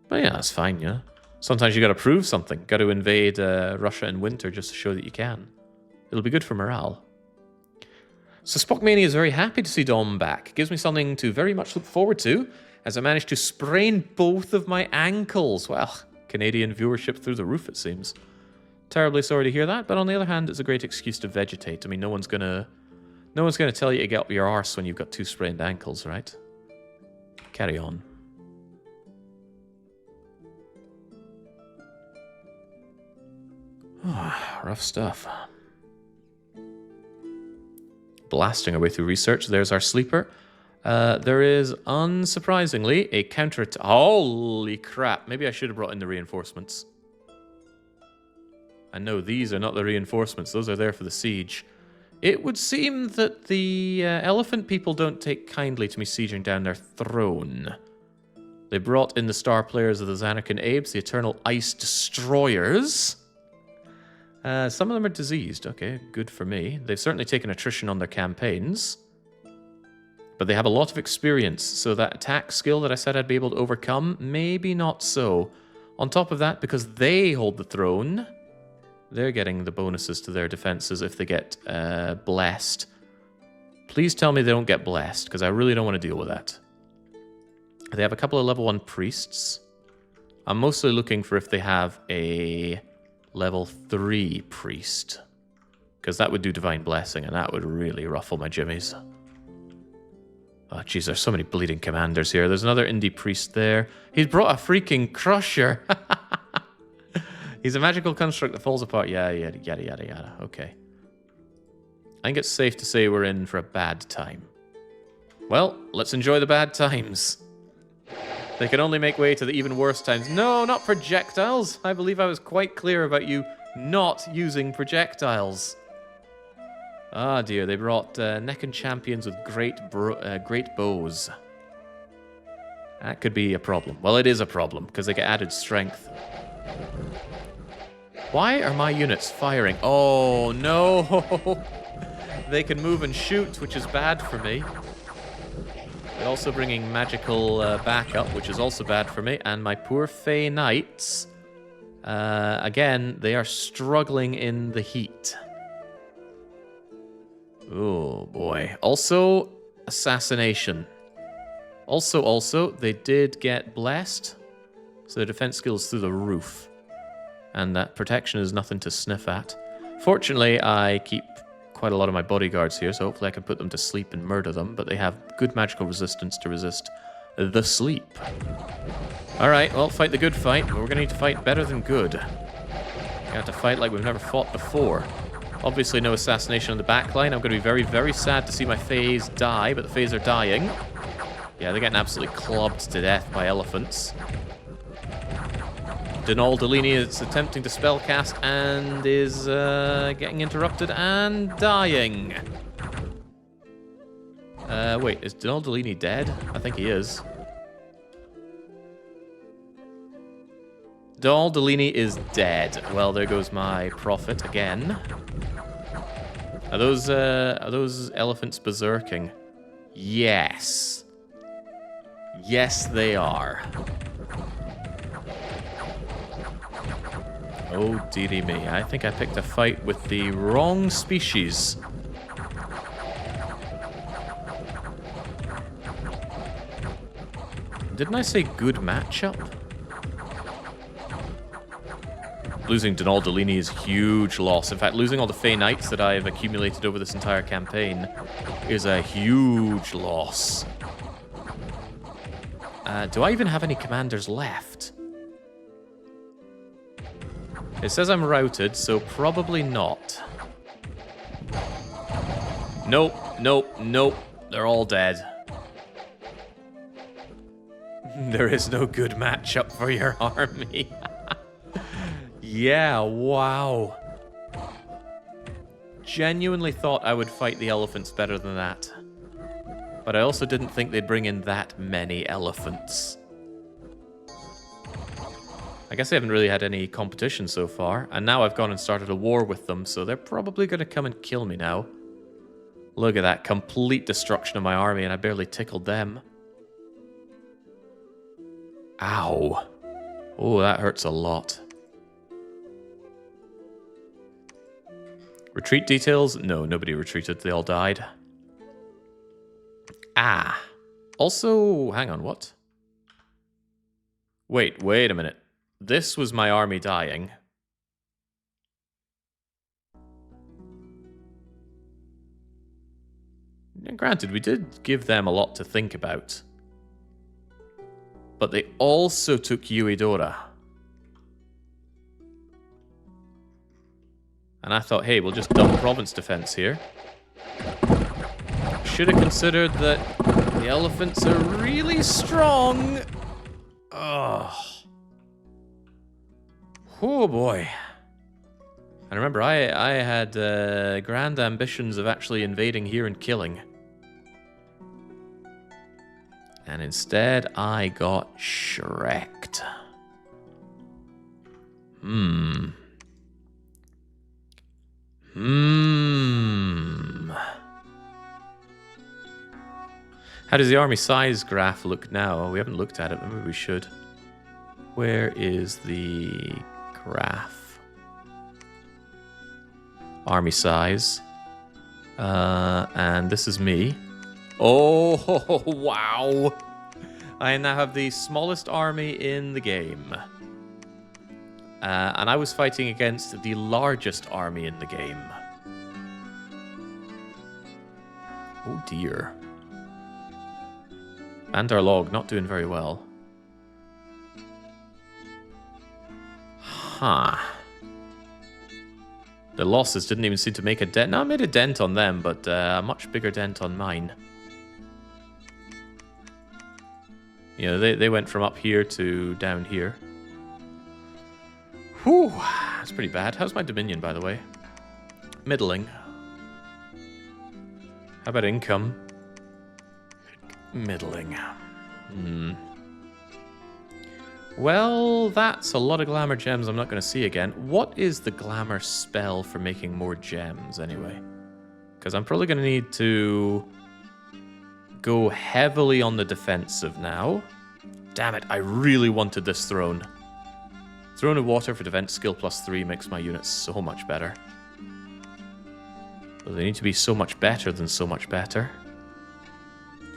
But yeah, that's fine, yeah. Sometimes you got to prove something. Got to invade Russia in winter just to show that you can. It'll be good for morale. So Spockmania is very happy to see Dom back. Gives me something to very much look forward to, as I managed to sprain both of my ankles. Well, Canadian viewership through the roof, it seems. Terribly sorry to hear that, but on the other hand, it's a great excuse to vegetate. I mean, no one's gonna tell you to get up your arse when you've got 2 sprained ankles, right? Carry on. Rough stuff. Blasting our way through research. There's our sleeper. There is, unsurprisingly, a counter... Holy crap. Maybe I should have brought in the reinforcements. And no, these are not the reinforcements. Those are there for the siege. It would seem that the elephant people don't take kindly to me sieging down their throne. They brought in the star players of the Xanarkan Apes, the Eternal Ice Destroyers. Some of them are diseased. Okay, good for me. They've certainly taken attrition on their campaigns. But they have a lot of experience, so that attack skill that I said I'd be able to overcome, maybe not so. On top of that, because they hold the throne, they're getting the bonuses to their defenses if they get blessed. Please tell me they don't get blessed, because I really don't want to deal with that. They have a couple of level 1 priests. I'm mostly looking for if they have a level 3 priest, because that would do Divine Blessing, and that would really ruffle my jimmies. Oh, jeez, there's so many bleeding commanders here. There's another indie priest there. He's brought a freaking crusher. He's a magical construct that falls apart. Yeah, yada, yada, yada, yada. Okay. I think it's safe to say we're in for a bad time. Well, let's enjoy the bad times. They can only make way to the even worse times. No, not projectiles. I believe I was quite clear about you not using projectiles. Ah, dear. They brought NECA champions with great bows. That could be a problem. Well, it is a problem, because they get added strength. Why are my units firing? Oh, no. They can move and shoot, which is bad for me. They're also bringing magical backup, which is also bad for me. And my poor Fey Knights Again, they are struggling in the heat. Oh, boy. Also, assassination. Also, they did get blessed. So their defense skills through the roof. And that protection is nothing to sniff at. Fortunately, I keep quite a lot of my bodyguards here, so hopefully I can put them to sleep and murder them. But they have good magical resistance to resist the sleep. Alright, well, fight the good fight, but we're going to need to fight better than good. We're going to have to fight like we've never fought before. Obviously no assassination on the back line. I'm going to be very, very sad to see my Fays die, but the Fays are dying. Yeah, they're getting absolutely clubbed to death by elephants. Donaldolini is attempting to spellcast and is getting interrupted and dying. Wait, is Donaldolini dead? I think he is. Donaldolini is dead. Well, there goes my prophet again. Are those elephants berserking? Yes. Yes, they are. Oh, dearie me. I think I picked a fight with the wrong species. Didn't I say good matchup? Losing Donaldolini is a huge loss. In fact, losing all the Fey Knights that I've accumulated over this entire campaign is a huge loss. Do I even have any commanders left? It says I'm routed, so probably not. Nope, nope, nope. They're all dead. There is no good matchup for your army. Yeah, wow. Genuinely thought I would fight the elephants better than that. But I also didn't think they'd bring in that many elephants. I guess I haven't really had any competition so far, and now I've gone and started a war with them, so they're probably going to come and kill me now. Look at that, complete destruction of my army, and I barely tickled them. Ow. Oh, that hurts a lot. Retreat details? No, nobody retreated, they all died. Ah. Also, hang on, what? Wait a minute. This was my army dying. Now, granted, we did give them a lot to think about. But they also took Uedora. And I thought, hey, we'll just dump province defense here. Should have considered that the elephants are really strong. Ugh. Oh boy. And remember, I had grand ambitions of actually invading here and killing. And instead, I got shreked. How does the army size graph look now? We haven't looked at it, maybe we should. Where is the graph? Army size. And this is me. Oh, wow. I now have the smallest army in the game. And I was fighting against the largest army in the game. Oh dear. And our log not doing very well. Huh. The losses didn't even seem to make a dent. No, I made a dent on them, but a much bigger dent on mine. You know, they went from up here to down here. Whew, that's pretty bad. How's my Dominion, by the way? Middling. How about income? Middling. Well, that's a lot of glamour gems I'm not going to see again. What is the glamour spell for making more gems, anyway? Because I'm probably going to need to go heavily on the defensive now. Damn it, I really wanted this throne. Throne of Water for defense skill +3 makes my units so much better. But they need to be so much better than so much better.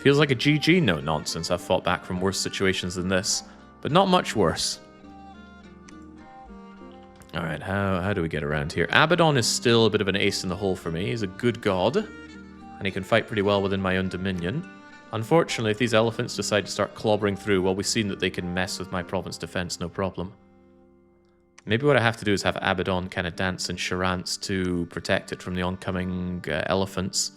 Feels like a GG note nonsense. I've fought back from worse situations than this, but not much worse. Alright, how do we get around here? Abaddon is still a bit of an ace in the hole for me. He's a good god, and he can fight pretty well within my own dominion. Unfortunately, if these elephants decide to start clobbering through, well, we've seen that they can mess with my province defense, no problem. Maybe what I have to do is have Abaddon kind of dance in charance to protect it from the oncoming elephants.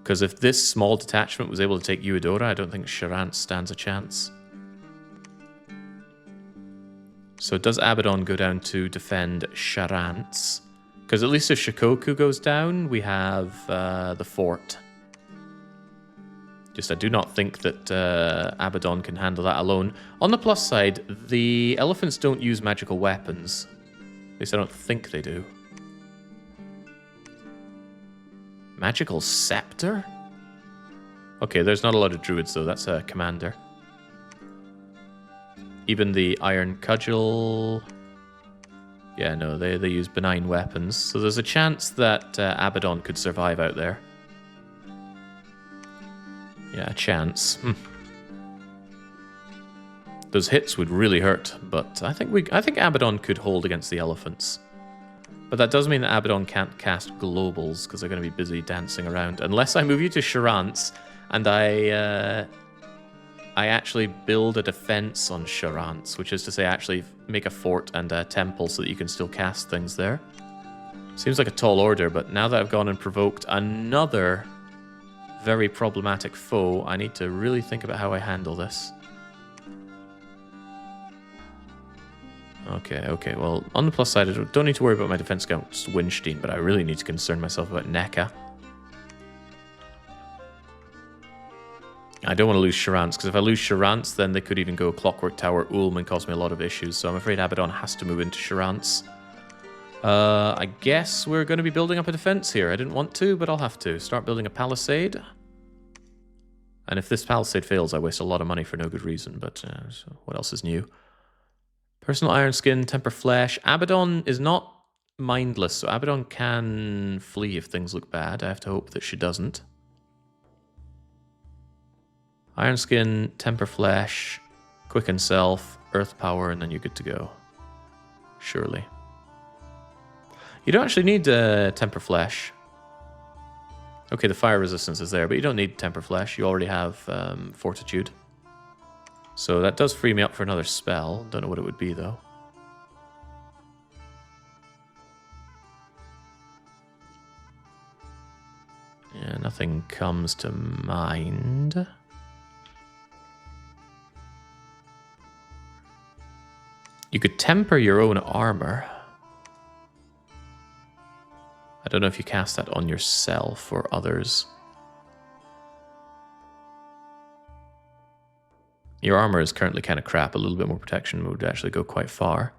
Because if this small detachment was able to take Eudora, I don't think charance stands a chance. So does Abaddon go down to defend charance? Because at least if Shikoku goes down, we have the fort. Just I do not think that Abaddon can handle that alone. On the plus side, the elephants don't use magical weapons. At least I don't think they do. Magical scepter? Okay, there's not a lot of druids though, that's a commander. Even the iron cudgel... Yeah, no, they use benign weapons. So there's a chance that Abaddon could survive out there. Yeah, a chance. Those hits would really hurt, but I think Abaddon could hold against the elephants. But that does mean that Abaddon can't cast globals, because they're going to be busy dancing around. Unless I move you to Charance, and I actually build a defense on Charance, which is to say actually make a fort and a temple so that you can still cast things there. Seems like a tall order, but now that I've gone and provoked another very problematic foe, I need to really think about how I handle this. Okay, well, on the plus side, I don't need to worry about my defense against Winstein, but I really need to concern myself about NECA. I don't want to lose Charance, because if I lose Charance, then they could even go Clockwork Tower Ulm and cause me a lot of issues, so I'm afraid Abaddon has to move into Charance. I guess we're going to be building up a defense here. I didn't want to, but I'll have to. Start building a palisade. And if this palisade fails, I waste a lot of money for no good reason, but so what else is new? Personal Iron Skin, Temper Flesh. Abaddon is not mindless, so Abaddon can flee if things look bad. I have to hope that she doesn't. Iron Skin, Temper Flesh, Quicken Self, Earth Power, and then you're good to go. Surely. You don't actually need Temper Flesh. Okay, the fire resistance is there, but you don't need Temper Flesh. You already have Fortitude. So that does free me up for another spell. Don't know what it would be, though. Yeah, nothing comes to mind. You could temper your own armor. I don't know if you cast that on yourself or others. Your armor is currently kind of crap. A little bit more protection would actually go quite far.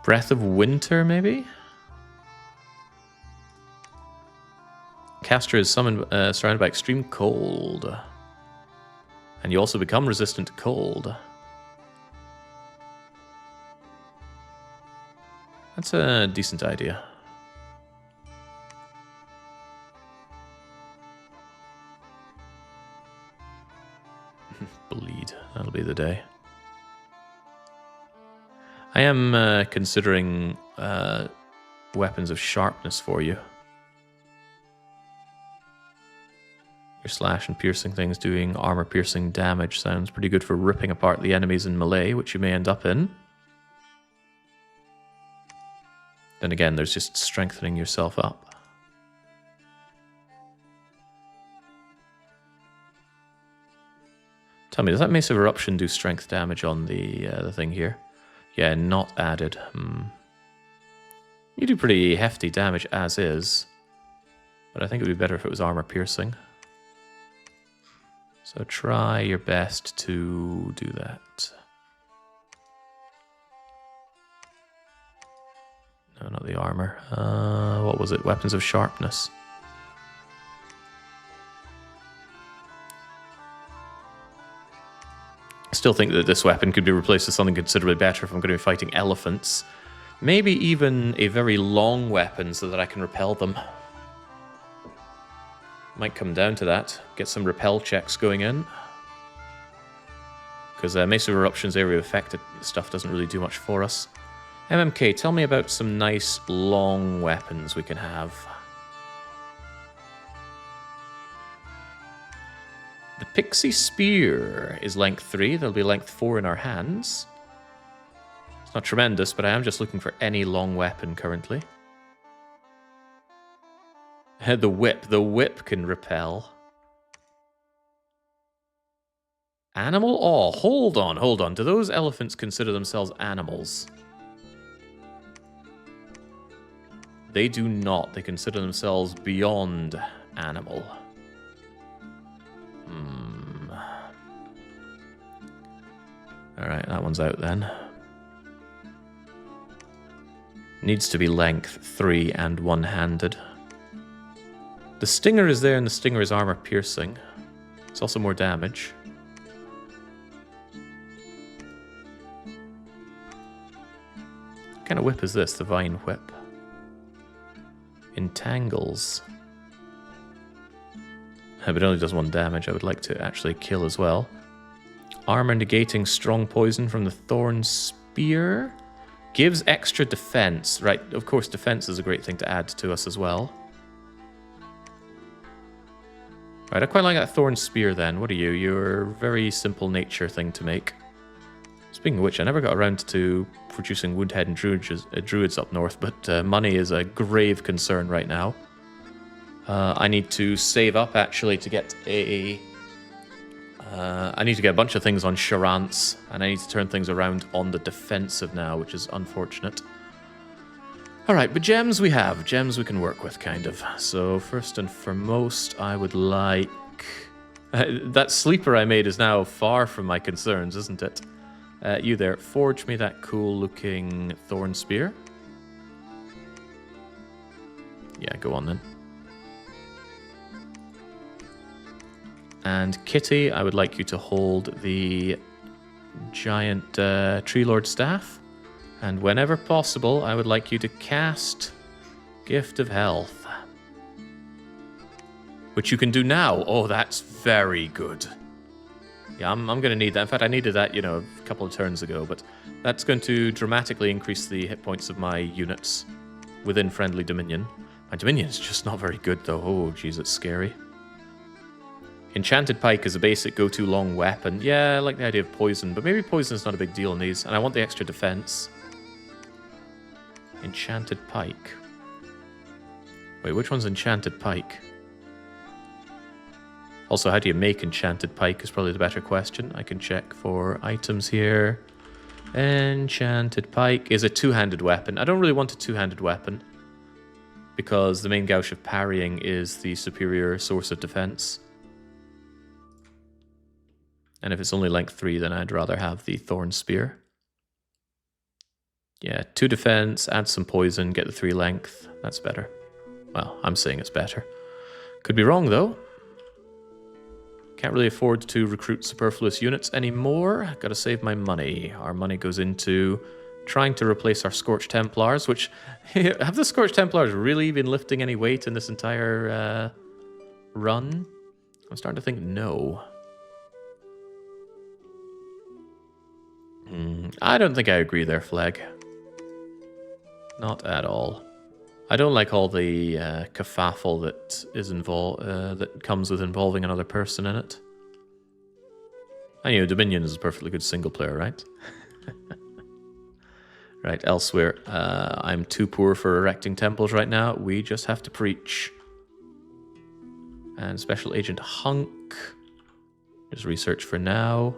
Breath of Winter, maybe? Caster is summoned, surrounded by extreme cold. And you also become resistant to cold. That's a decent idea. Bleed. That'll be the day. I am considering weapons of sharpness for you. Your slash and piercing things doing armor piercing damage sounds pretty good for ripping apart the enemies in melee, which you may end up in. Then again, there's just strengthening yourself up. Tell me, does that Mace of Eruption do strength damage on the thing here? Yeah, not added. You do pretty hefty damage as is, but I think it would be better if it was armor piercing. So try your best to do that. No, not the armor. What was it? Weapons of sharpness. I still think that this weapon could be replaced with something considerably better if I'm going to be fighting elephants. Maybe even a very long weapon so that I can repel them. Might come down to that. Get some repel checks going in. Because Mace of Eruption's area of effect stuff doesn't really do much for us. MMK, tell me about some nice long weapons we can have. The Pixie Spear is length 3. There'll be length 4 in our hands. It's not tremendous, but I am just looking for any long weapon currently. The whip. The whip can repel. Animal? Oh, hold on, hold on. Do those elephants consider themselves animals? They do not. They consider themselves beyond animal. Alright, that one's out then. Needs to be length 3 and one-handed. The Stinger is there, and the Stinger is armor piercing. It's also more damage. What kind of whip is this? The Vine Whip. Entangles. But it only does 1 damage. I would like to actually kill as well. Armor negating strong poison from the Thorn Spear. Gives extra defense. Right, of course defense is a great thing to add to us as well. Right, I quite like that Thorn Spear then. What are you? You're a very simple nature thing to make. Speaking of which, I never got around to producing Woundhead and Druids up north, but money is a grave concern right now. I need to save up, actually, to get a... I need to get a bunch of things on Charance, and I need to turn things around on the defensive now, which is unfortunate. Alright, but gems we have. Gems we can work with, kind of. So, first and foremost, I would like... that sleeper I made is now far from my concerns, isn't it? You there, forge me that cool-looking Thorn Spear. Yeah, go on then. And Kitty, I would like you to hold the giant Tree Lord Staff. And whenever possible, I would like you to cast Gift of Health. Which you can do now. Oh, that's very good. Yeah, I'm going to need that. In fact, I needed that, you know, a couple of turns ago. But that's going to dramatically increase the hit points of my units within friendly Dominion. My Dominion is just not very good, though. Oh, jeez, it's scary. Enchanted Pike is a basic go-to long weapon. Yeah, I like the idea of poison, but maybe poison's not a big deal in these. And I want the extra defense. Enchanted Pike. Wait, which one's Enchanted Pike? Also, how do you make Enchanted Pike is probably the better question. I can check for items here. Enchanted Pike is a two-handed weapon. I don't really want a two-handed weapon, because the main gouge of parrying is the superior source of defense. And if it's only length 3, then I'd rather have the Thorn Spear. Yeah, 2 defense, add some poison, get the 3 length. That's better. Well, I'm saying it's better. Could be wrong, though. Can't really afford to recruit superfluous units anymore. Gotta save my money. Our money goes into trying to replace our Scorched Templars, which... have the Scorched Templars really been lifting any weight in this entire run? I'm starting to think no. I don't think I agree there, Flag. Not at all. I don't like all the kerfuffle that is that comes with involving another person in it. And, you know, Dominion is a perfectly good single player, right? Right, elsewhere. I'm too poor for erecting temples right now. We just have to preach. And Special Agent Hunk. Just research for now.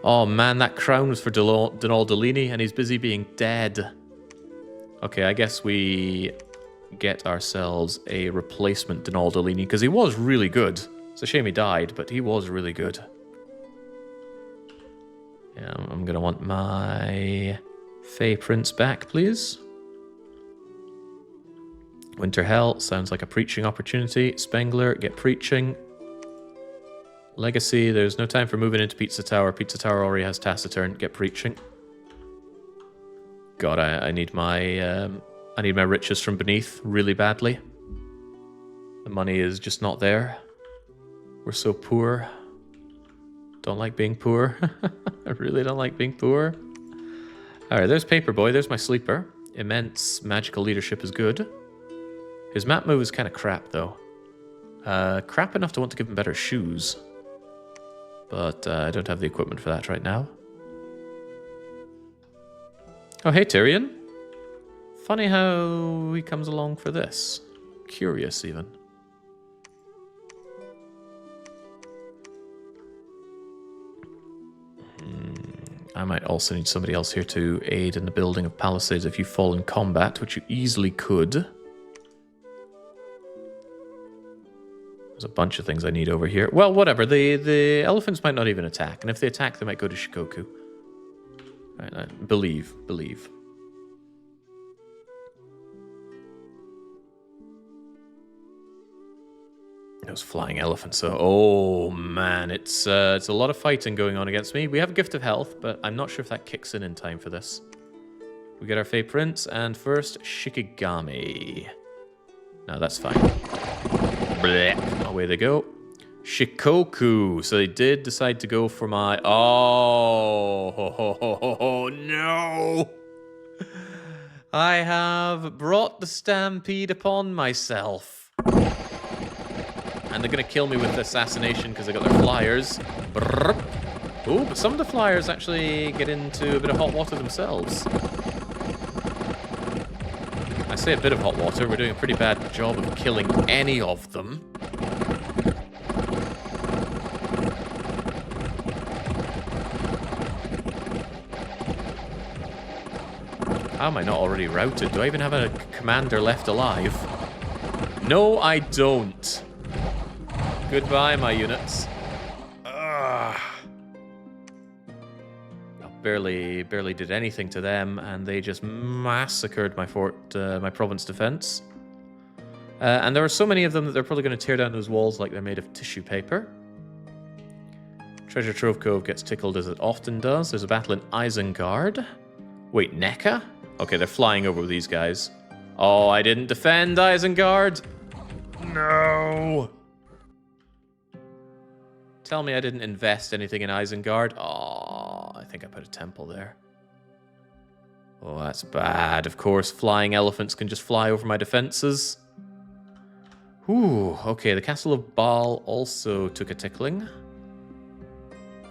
Oh man, that crown was for Donal Delaney, and he's busy being dead. Okay, I guess we get ourselves a replacement Donal Delaney, because he was really good. It's a shame he died, but he was really good. Yeah, I'm going to want my Fey Prince back, please. Winter Hell sounds like a preaching opportunity. Spengler, get preaching. Legacy, there's no time for moving into Pizza Tower. Pizza Tower already has Taciturn. Get preaching. God, I need my riches from beneath really badly. The money is just not there. We're so poor. Don't like being poor. I really don't like being poor. Alright, there's Paperboy. There's my sleeper. Immense magical leadership is good. His map move is kind of crap, though. Crap enough to want to give him better shoes. But I don't have the equipment for that right now. Oh, hey, Tyrion. Funny how he comes along for this. Curious, even. I might also need somebody else here to aid in the building of palisades if you fall in combat, which you easily could. There's a bunch of things I need over here. Well, whatever. The elephants might not even attack, and if they attack, they might go to Shikoku. Right, believe. Those flying elephants. Oh man, it's a lot of fighting going on against me. We have a Gift of Health, but I'm not sure if that kicks in time for this. We get our Fey Prince, and first Shikigami. No, that's fine. Blech. Away they go. Shikoku. So they did decide to go for my... Oh, no. I have brought the stampede upon myself. And they're going to kill me with assassination because they got their flyers. Oh, but some of the flyers actually get into a bit of hot water themselves. I say a bit of hot water. We're doing a pretty bad job of killing any of them. How am I not already routed? Do I even have a commander left alive? No, I don't. Goodbye, my units. I barely did anything to them, and they just massacred my my province defense. And there are so many of them that they're probably going to tear down those walls like they're made of tissue paper. Treasure Trove Cove gets tickled as it often does. There's a battle in Isengard. Wait, NECA? Okay, they're flying over with these guys. Oh, I didn't defend Isengard. No. Tell me I didn't invest anything in Isengard. Oh, I think I put a temple there. Oh, that's bad. Of course, flying elephants can just fly over my defenses. Ooh, okay, the Castle of Baal also took a tickling.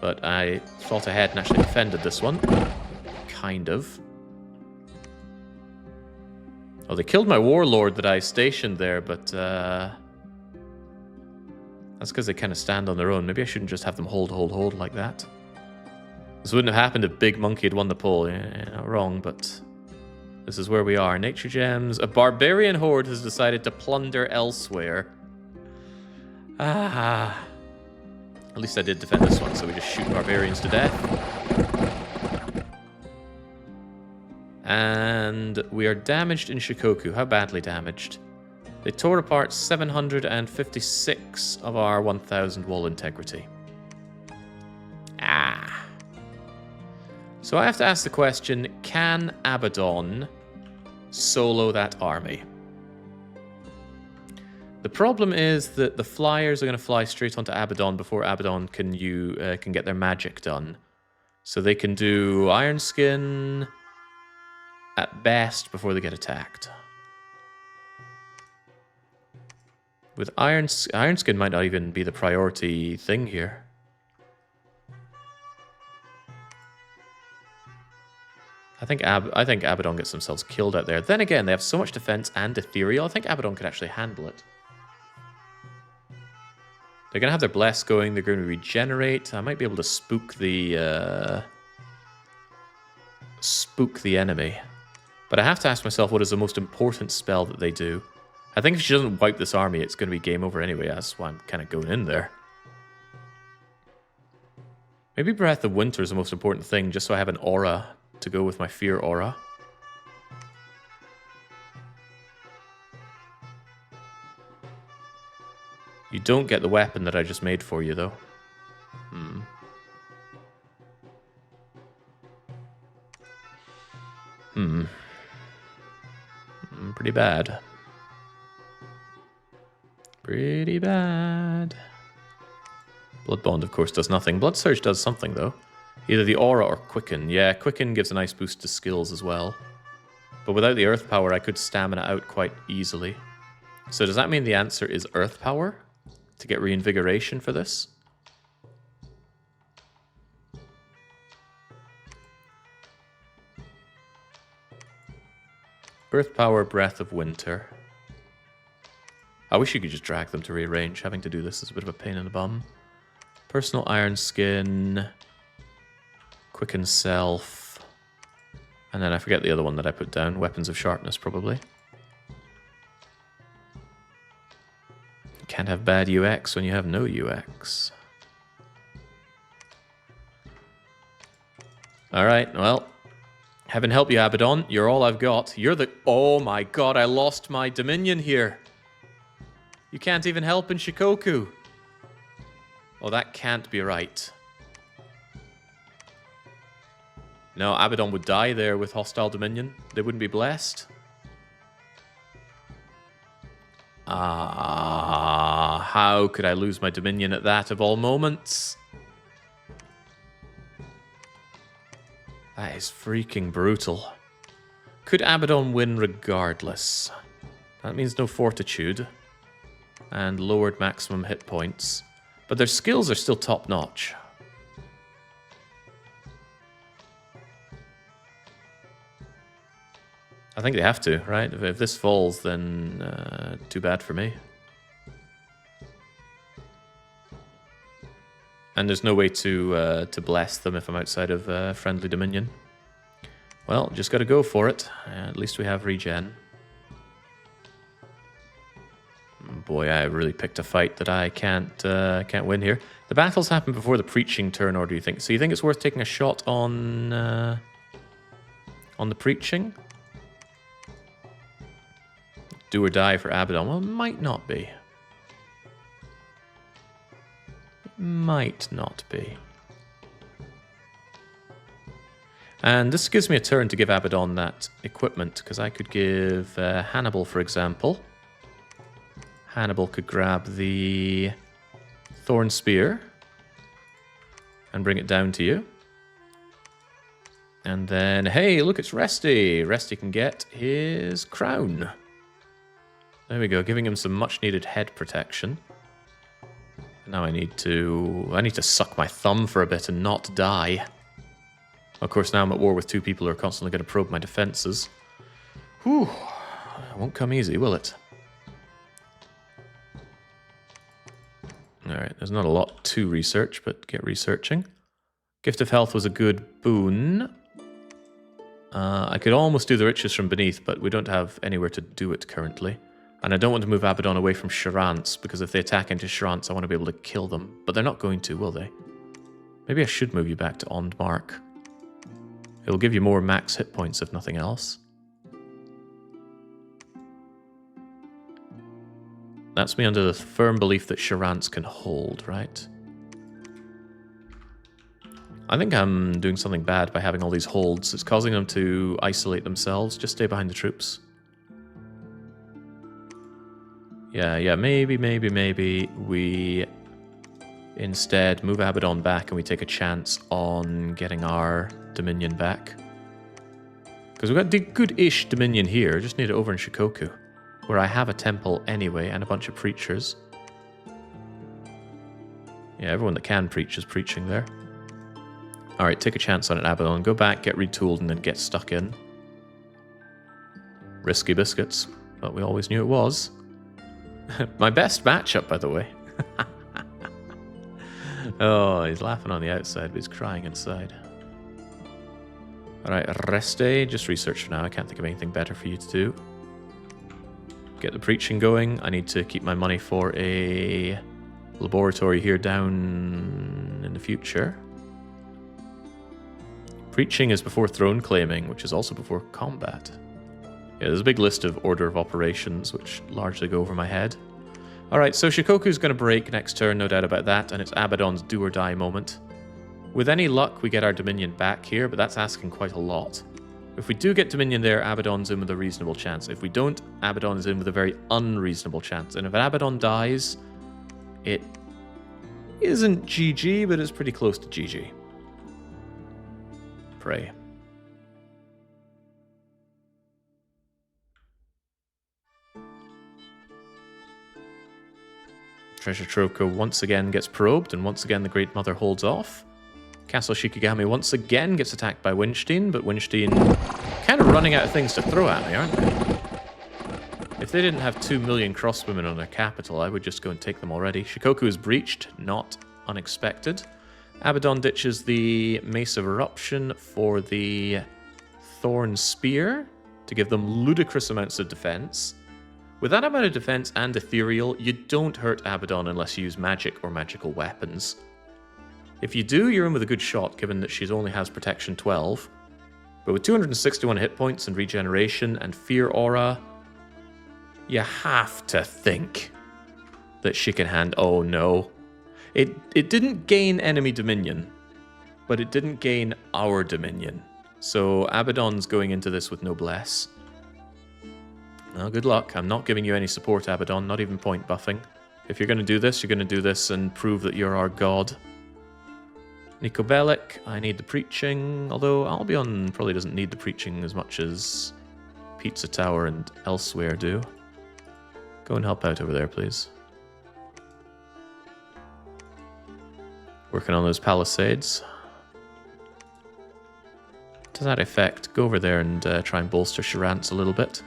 But I thought ahead and actually defended this one. Kind of. Oh, they killed my warlord that I stationed there, but that's because they kind of stand on their own. Maybe I shouldn't just have them hold like that. This wouldn't have happened if Big Monkey had won the poll. Yeah, not wrong, but this is where we are. Nature Gems. A barbarian horde has decided to plunder elsewhere. At least I did defend this one, so we just shoot barbarians to death. And we are damaged in Shikoku. How badly damaged? They tore apart 756 of our 1,000 wall integrity. So I have to ask the question, can Abaddon solo that army? The problem is that the flyers are going to fly straight onto Abaddon before Abaddon can get their magic done. So they can do Iron Skin at best before they get attacked. With Iron Skin might not even be the priority thing here. I think Abaddon gets themselves killed out there. Then again, they have so much defense and ethereal. I think Abaddon could actually handle it. They're going to have their bless going. They're going to regenerate. I might be able to spook the enemy. But I have to ask myself, what is the most important spell that they do? I think if she doesn't wipe this army, it's going to be game over anyway. That's why I'm kind of going in there. Maybe Breath of Winter is the most important thing, just so I have an aura to go with my fear aura. You don't get the weapon that I just made for you, though. Pretty bad. Pretty bad. Blood Bond, of course, does nothing. Blood Surge does something, though. Either the Aura or Quicken. Yeah, Quicken gives a nice boost to skills as well. But without the Earth Power, I could stamina out quite easily. So does that mean the answer is Earth Power? To get Reinvigoration for this? Earth Power, Breath of Winter. I wish you could just drag them to rearrange. Having to do this is a bit of a pain in the bum. Personal Iron Skin. Quicken Self. And then I forget the other one that I put down. Weapons of Sharpness, probably. You can't have bad UX when you have no UX. Alright, well. Heaven help you, Abaddon. You're all I've got. You're the... Oh my god, I lost my Dominion here. You can't even help in Shikoku. Oh, that can't be right. No, Abaddon would die there with hostile Dominion. They wouldn't be blessed. How could I lose my Dominion at that of all moments? That is freaking brutal. Could Abaddon win regardless? That means no Fortitude. And lowered maximum hit points. But their skills are still top-notch. I think they have to, right? If this falls, then too bad for me. And there's no way to bless them if I'm outside of friendly Dominion. Well, just got to go for it. At least we have regen. Boy, I really picked a fight that I can't win here. The battles happen before the preaching turn, or do you think? So you think it's worth taking a shot on the preaching? Do or die for Abaddon? Well, it might not be. Might not be. And this gives me a turn to give Abaddon that equipment, because I could give Hannibal, for example. Hannibal could grab the Thorn Spear and bring it down to you. And then, hey, look, it's Resty. Resty can get his crown. There we go, giving him some much-needed head protection. Now I need to suck my thumb for a bit and not die. Of course, now I'm at war with two people who are constantly going to probe my defenses. Whew, it won't come easy, will it? Alright, there's not a lot to research, but get researching. Gift of Health was a good boon. I could almost do the Riches from Beneath, but we don't have anywhere to do it currently. And I don't want to move Abaddon away from Charance, because if they attack into Charance, I want to be able to kill them. But they're not going to, will they? Maybe I should move you back to Ondmark. It'll give you more max hit points, if nothing else. That's me under the firm belief that Charance can hold, right? I think I'm doing something bad by having all these holds. It's causing them to isolate themselves. Just stay behind the troops. Yeah, maybe we instead move Abaddon back and we take a chance on getting our Dominion back. Because we've got good-ish Dominion here, just need it over in Shikoku, where I have a temple anyway and a bunch of preachers. Yeah, everyone that can preach is preaching there. Alright, take a chance on it, Abaddon. Go back, get retooled, and then get stuck in. Risky biscuits, but we always knew it was. My best matchup, by the way. Oh, he's laughing on the outside, but he's crying inside. Alright, Reste. Just research for now. I can't think of anything better for you to do. Get the preaching going. I need to keep my money for a laboratory here down in the future. Preaching is before throne claiming, which is also before combat. Yeah, there's a big list of order of operations, which largely go over my head. Alright, so Shikoku's going to break next turn, no doubt about that, and it's Abaddon's do or die moment. With any luck, we get our Dominion back here, but that's asking quite a lot. If we do get Dominion there, Abaddon's in with a reasonable chance. If we don't, Abaddon is in with a very unreasonable chance. And if Abaddon dies, it isn't GG, but it's pretty close to GG. Pray. Treasure Trove once again gets probed, and once again the Great Mother holds off. Castle Shikigami once again gets attacked by Winstein, but Winstein kind of running out of things to throw at me, aren't they? If they didn't have 2 million crossbowmen on their capital, I would just go and take them already. Shikoku is breached, not unexpected. Abaddon ditches the Mace of Eruption for the Thorn Spear to give them ludicrous amounts of defense. With that amount of defense and ethereal, you don't hurt Abaddon unless you use magic or magical weapons. If you do, you're in with a good shot, given that she only has protection 12. But with 261 hit points and regeneration and fear aura, you have to think that she can hand... Oh no. It didn't gain enemy dominion, but it didn't gain our dominion. So Abaddon's going into this with noblesse. Well, good luck. I'm not giving you any support, Abaddon, not even point buffing. If you're going to do this, you're going to do this and prove that you're our god. Nicobelic, I need the preaching, although Albion probably doesn't need the preaching as much as Pizza Tower and elsewhere do. Go and help out over there, please. Working on those palisades. To that effect, go over there and try and bolster Charance a little bit.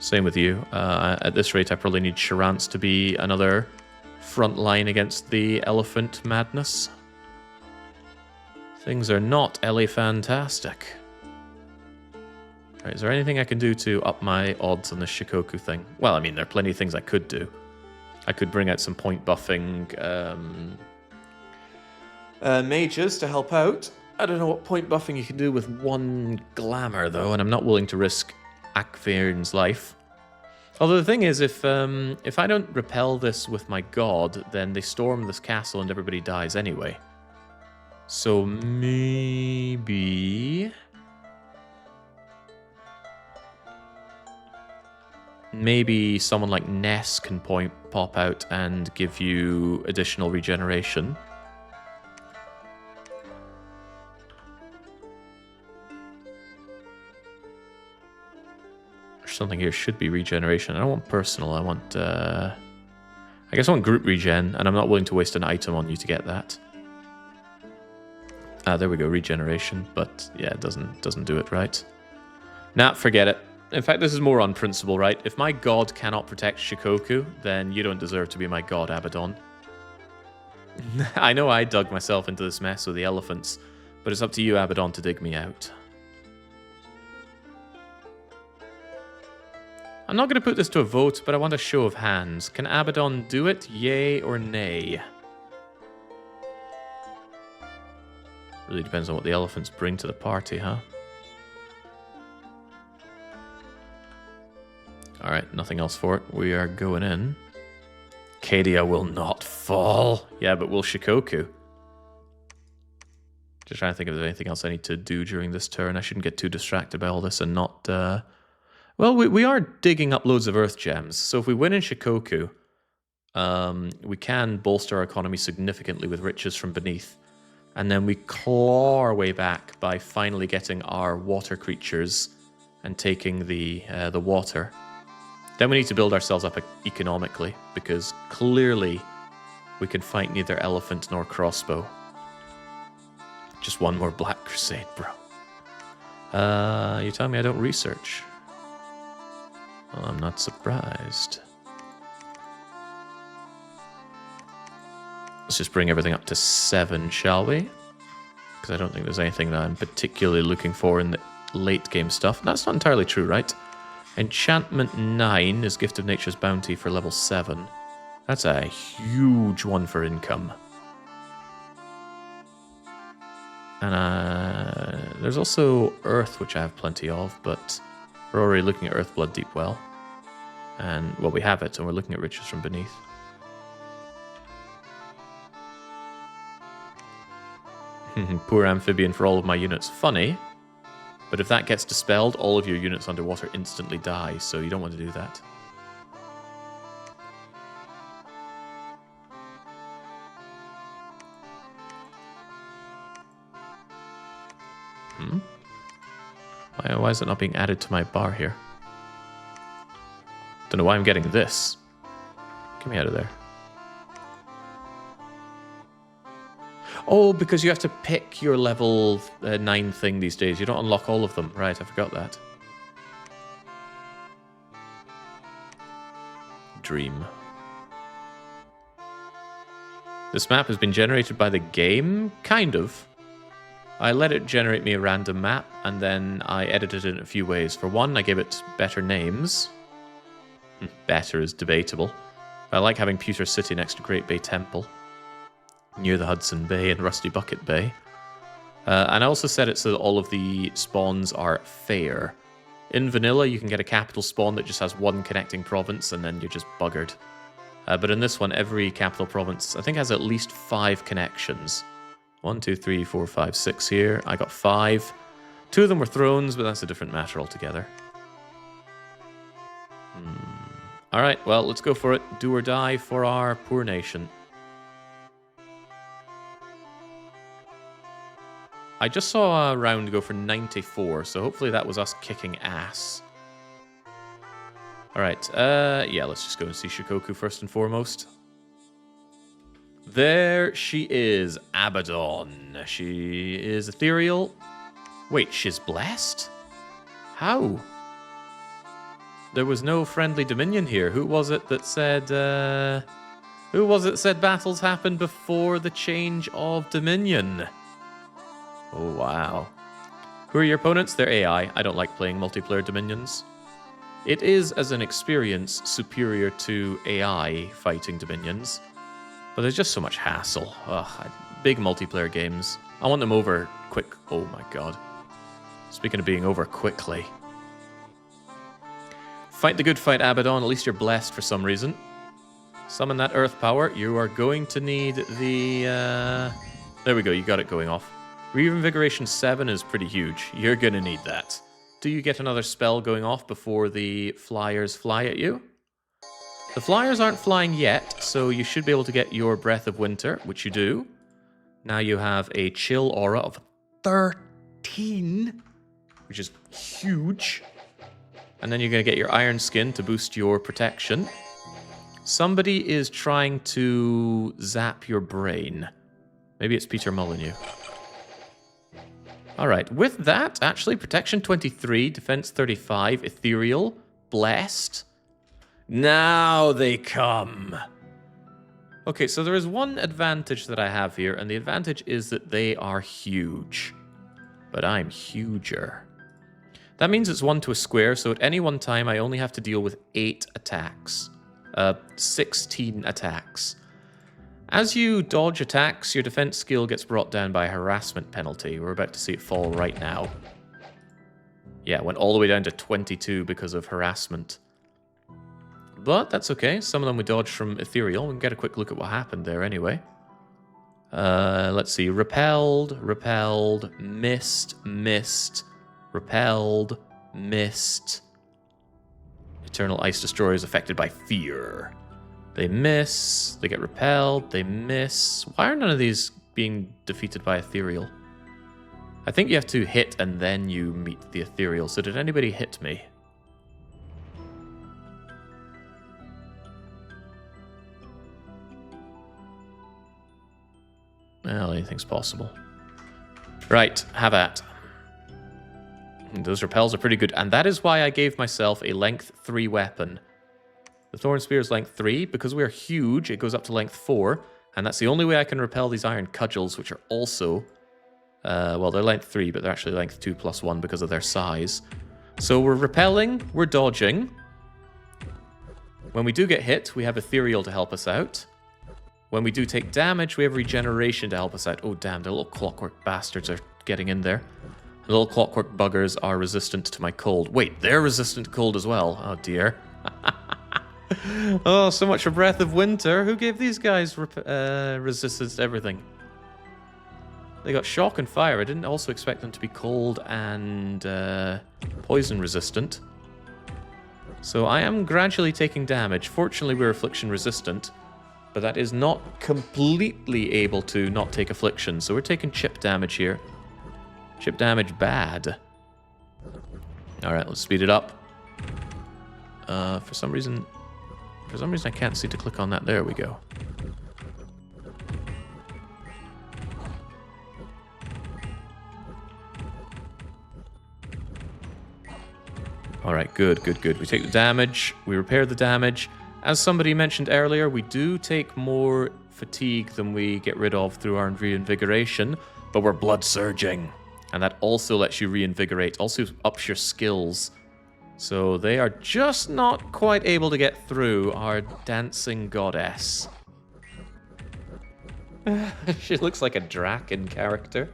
Same with you. At this rate, I probably need Charance to be another front line against the elephant madness. Things are not fantastic. Right, is there anything I can do to up my odds on this Shikoku thing? Well, I mean, there are plenty of things I could do. I could bring out some point buffing mages to help out. I don't know what point buffing you can do with 1 glamour, though, and I'm not willing to risk Akvarin's life. Although the thing is, if I don't repel this with my god, then they storm this castle and everybody dies anyway. So maybe someone like Ness can pop out and give you additional regeneration. Something here should be regeneration. I don't want personal, I want I guess I want group regen, and I'm not willing to waste an item on you to get that. There we go, regeneration, but yeah, it doesn't do it right. Nah, forget it. In fact, this is more on principle, right? If my god cannot protect Shikoku, then you don't deserve to be my god, Abaddon. I know I dug myself into this mess with the elephants, but it's up to you, Abaddon, to dig me out. I'm not going to put this to a vote, but I want a show of hands. Can Abaddon do it? Yay or nay? Really depends on what the elephants bring to the party, huh? Alright, nothing else for it. We are going in. Cadia will not fall. Yeah, but will Shikoku? Just trying to think if there's anything else I need to do during this turn. I shouldn't get too distracted by all this and not... Well, we are digging up loads of earth gems, so if we win in Shikoku, we can bolster our economy significantly with riches from beneath, and then we claw our way back by finally getting our water creatures and taking the water. Then we need to build ourselves up economically, because clearly we can fight neither elephant nor crossbow. Just one more Black Crusade, bro. You tell me I don't research. Well, I'm not surprised. Let's just bring everything up to 7, shall we? Because I don't think there's anything that I'm particularly looking for in the late game stuff. That's not entirely true, right? Enchantment 9 is Gift of Nature's Bounty for level 7. That's a huge one for income. And there's also Earth, which I have plenty of, but we're already looking at Earthblood Deepwell. And, well, we have it, and we're looking at riches from beneath. Poor amphibian for all of my units. Funny, but if that gets dispelled, all of your units underwater instantly die, so you don't want to do that. Why is it not being added to my bar here? Don't know why I'm getting this. Get me out of there. Oh, because you have to pick your level 9 thing these days. You don't unlock all of them. Right, I forgot that. Dream. This map has been generated by the game? Kind of. I let it generate me a random map, and then I edited it in a few ways. For one, I gave it better names. Better is debatable. I like having Pewter City next to Great Bay Temple, near the Hudson Bay and Rusty Bucket Bay. And I also set it so that all of the spawns are fair. In vanilla, you can get a capital spawn that just has one connecting province, and then you're just buggered. But in this one, every capital province, I think, has at least 5 connections. 1, 2, 3, 4, 5, 6 here. I got 5. 2 of them were thrones, but that's a different matter altogether. Alright, well, let's go for it. Do or die for our poor nation. I just saw a round go for 94, so hopefully that was us kicking ass. Alright, yeah, let's just go and see Shikoku first and foremost. There she is, Abaddon. She is ethereal. Wait, she's blessed? How? There was no friendly dominion here. Who was it that said, battles happened before the change of dominion? Oh, wow. Who are your opponents? They're AI. I don't like playing multiplayer dominions. It is, as an experience, superior to AI fighting dominions. But there's just so much hassle. Ugh, big multiplayer games. I want them over quick. Oh my god. Speaking of being over quickly. Fight the good fight, Abaddon. At least you're blessed for some reason. Summon that earth power. You are going to need the... There we go, you got it going off. Reinvigoration 7 is pretty huge. You're going to need that. Do you get another spell going off before the flyers fly at you? The flyers aren't flying yet, so you should be able to get your Breath of Winter, which you do. Now you have a chill aura of 13, which is huge. And then you're going to get your Iron Skin to boost your protection. Somebody is trying to zap your brain. Maybe it's Peter Molyneux. Alright, with that, actually, Protection 23, Defense 35, Ethereal, Blessed. Now they come. Okay, so there is one advantage that I have here, and the advantage is that they are huge. But I'm huger. That means it's 1 to a square, so at any one time I only have to deal with 8 attacks. 16 attacks. As you dodge attacks, your defense skill gets brought down by a harassment penalty. We're about to see it fall right now. Yeah, it went all the way down to 22 because of harassment. But that's okay. Some of them we dodged from Ethereal. We can get a quick look at what happened there anyway. Let's see. Repelled, repelled, missed, missed, repelled, missed. Eternal Ice Destroyer is affected by fear. They miss, they get repelled, they miss. Why are none of these being defeated by Ethereal? I think you have to hit and then you meet the Ethereal. So did anybody hit me? Well, anything's possible. Right, have at. Those repels are pretty good, and that is why I gave myself a length 3 weapon. The Thorn Spear is length 3. Because we are huge, it goes up to length 4, and that's the only way I can repel these Iron Cudgels, which are also... well, they're length 3, but they're actually length 2 plus 1 because of their size. So we're repelling, we're dodging. When we do get hit, we have Ethereal to help us out. When we do take damage, we have Regeneration to help us out. Oh, damn, the little clockwork bastards are getting in there. The little clockwork buggers are resistant to my cold. Wait, they're resistant to cold as well. Oh, dear. Oh, so much for Breath of Winter. Who gave these guys resistance to everything? They got shock and fire. I didn't also expect them to be cold and poison resistant. So I am gradually taking damage. Fortunately, we're affliction resistant, but that is not completely able to not take affliction. So we're taking chip damage here. Chip damage bad. Alright, let's speed it up. For some reason I can't seem to click on that. There we go. Alright, good. We take the damage, we repair the damage. As somebody mentioned earlier, we do take more fatigue than we get rid of through our reinvigoration, but we're blood surging. And that also lets you reinvigorate, also ups your skills. So they are just not quite able to get through our dancing goddess. She looks like a Draken character.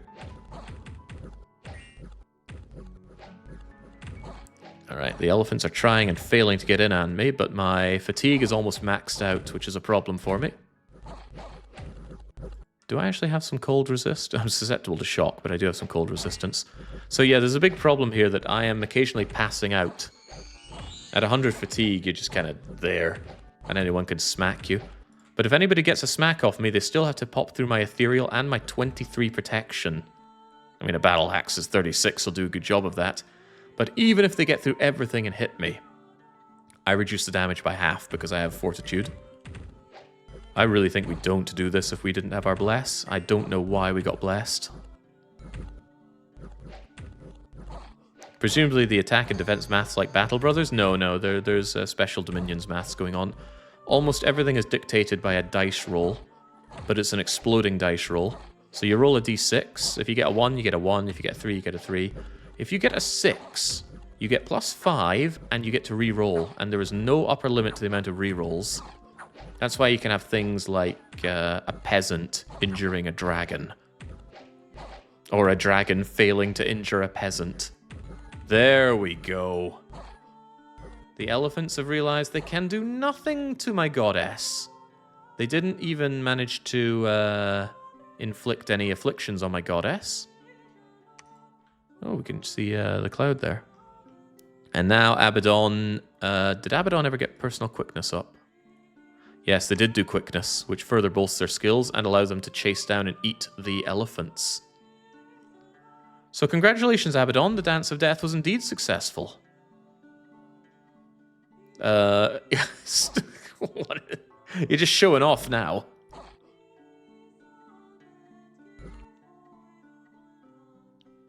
Alright, the elephants are trying and failing to get in on me, but my fatigue is almost maxed out, which is a problem for me. Do I actually have some cold resist? I'm susceptible to shock, but I do have some cold resistance. So yeah, there's a big problem here that I am occasionally passing out. At 100 fatigue, you're just kind of there, and anyone can smack you. But if anybody gets a smack off me, they still have to pop through my ethereal and my 23 protection. I mean, a battle axe is 36, will do a good job of that. But even if they get through everything and hit me, I reduce the damage by half because I have fortitude. I really think we don't do this if we didn't have our bless. I don't know why we got blessed. Presumably the attack and defense maths like Battle Brothers? No, there's special Dominions maths going on. Almost everything is dictated by a dice roll, but it's an exploding dice roll. So you roll a d6. If you get a 1, you get a 1. If you get a 3, you get a 3. If you get a 6, you get +5, and you get to re-roll, and there is no upper limit to the amount of re-rolls. That's why you can have things like a peasant injuring a dragon. Or a dragon failing to injure a peasant. There we go. The elephants have realized they can do nothing to my goddess. They didn't even manage to inflict any afflictions on my goddess. Oh, we can see the cloud there. And now Abaddon... did Abaddon ever get personal quickness up? Yes, they did do quickness, which further bolsters their skills and allows them to chase down and eat the elephants. So congratulations, Abaddon. The Dance of Death was indeed successful. You're just showing off now.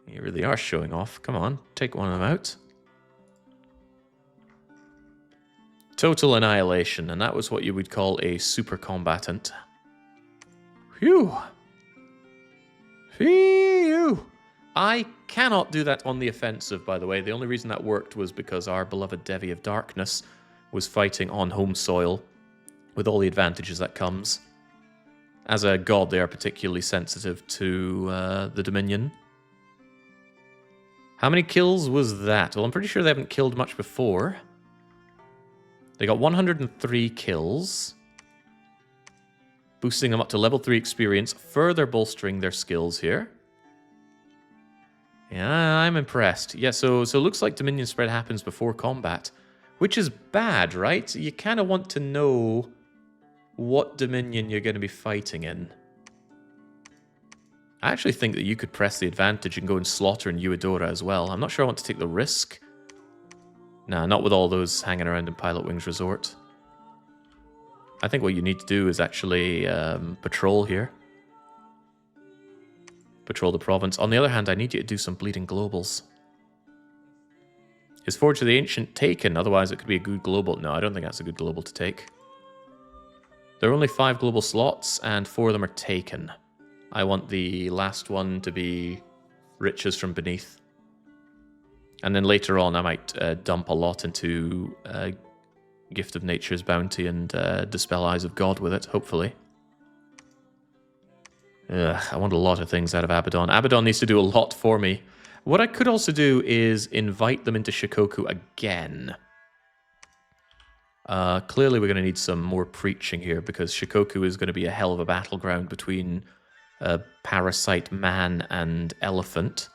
You really are showing off. Come on, take one of them out. Total annihilation, and that was what you would call a super combatant. Phew. Phew. I cannot do that on the offensive, by the way. The only reason that worked was because our beloved Devi of Darkness was fighting on home soil, with all the advantages that comes. As a god, they are particularly sensitive to the Dominion. How many kills was that? Well, I'm pretty sure they haven't killed much before. They got 103 kills. Boosting them up to level 3 experience, further bolstering their skills here. Yeah, I'm impressed. Yeah, so it looks like Dominion spread happens before combat, which is bad, right? You kind of want to know what Dominion you're going to be fighting in. I actually think that you could press the advantage and go and slaughter in Eudora as well. I'm not sure I want to take the risk. Nah, not with all those hanging around in Pilot Wings Resort. I think what you need to do is actually patrol here. Patrol the province. On the other hand, I need you to do some bleeding globals. Is Forge of the Ancient taken? Otherwise, it could be a good global. No, I don't think that's a good global to take. There are only 5 global slots, and 4 of them are taken. I want the last one to be Riches from Beneath. And then later on, I might dump a lot into Gift of Nature's Bounty and Dispel Eyes of God with it, hopefully. I want a lot of things out of Abaddon. Abaddon needs to do a lot for me. What I could also do is invite them into Shikoku again. Clearly we're going to need some more preaching here because Shikoku is going to be a hell of a battleground between Parasite Man and Elephant.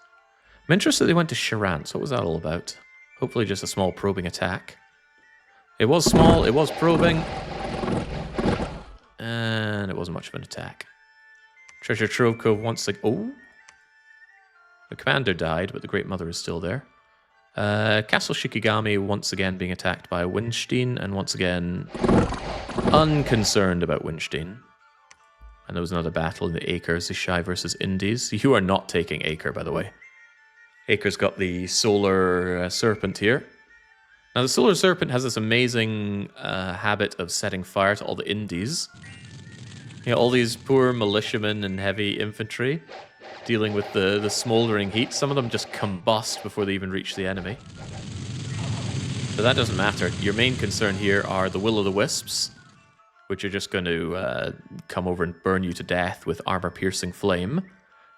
I'm interested they went to Charance. What was that all about? Hopefully just a small probing attack. It was small, it was probing. And it wasn't much of an attack. Treasure Trove Cove once again. Oh! The commander died, but the Great Mother is still there. Castle Shikigami once again being attacked by Winstein, and once again unconcerned about Winstein. And there was another battle in the Acres, the Shy versus Indies. You are not taking Acre, by the way. Acre's got the Solar Serpent here. Now, the Solar Serpent has this amazing habit of setting fire to all the Indies. You know, all these poor militiamen and heavy infantry dealing with the smouldering heat. Some of them just combust before they even reach the enemy. But that doesn't matter. Your main concern here are the Will-o'-the-Wisps, which are just going to come over and burn you to death with armor-piercing flame.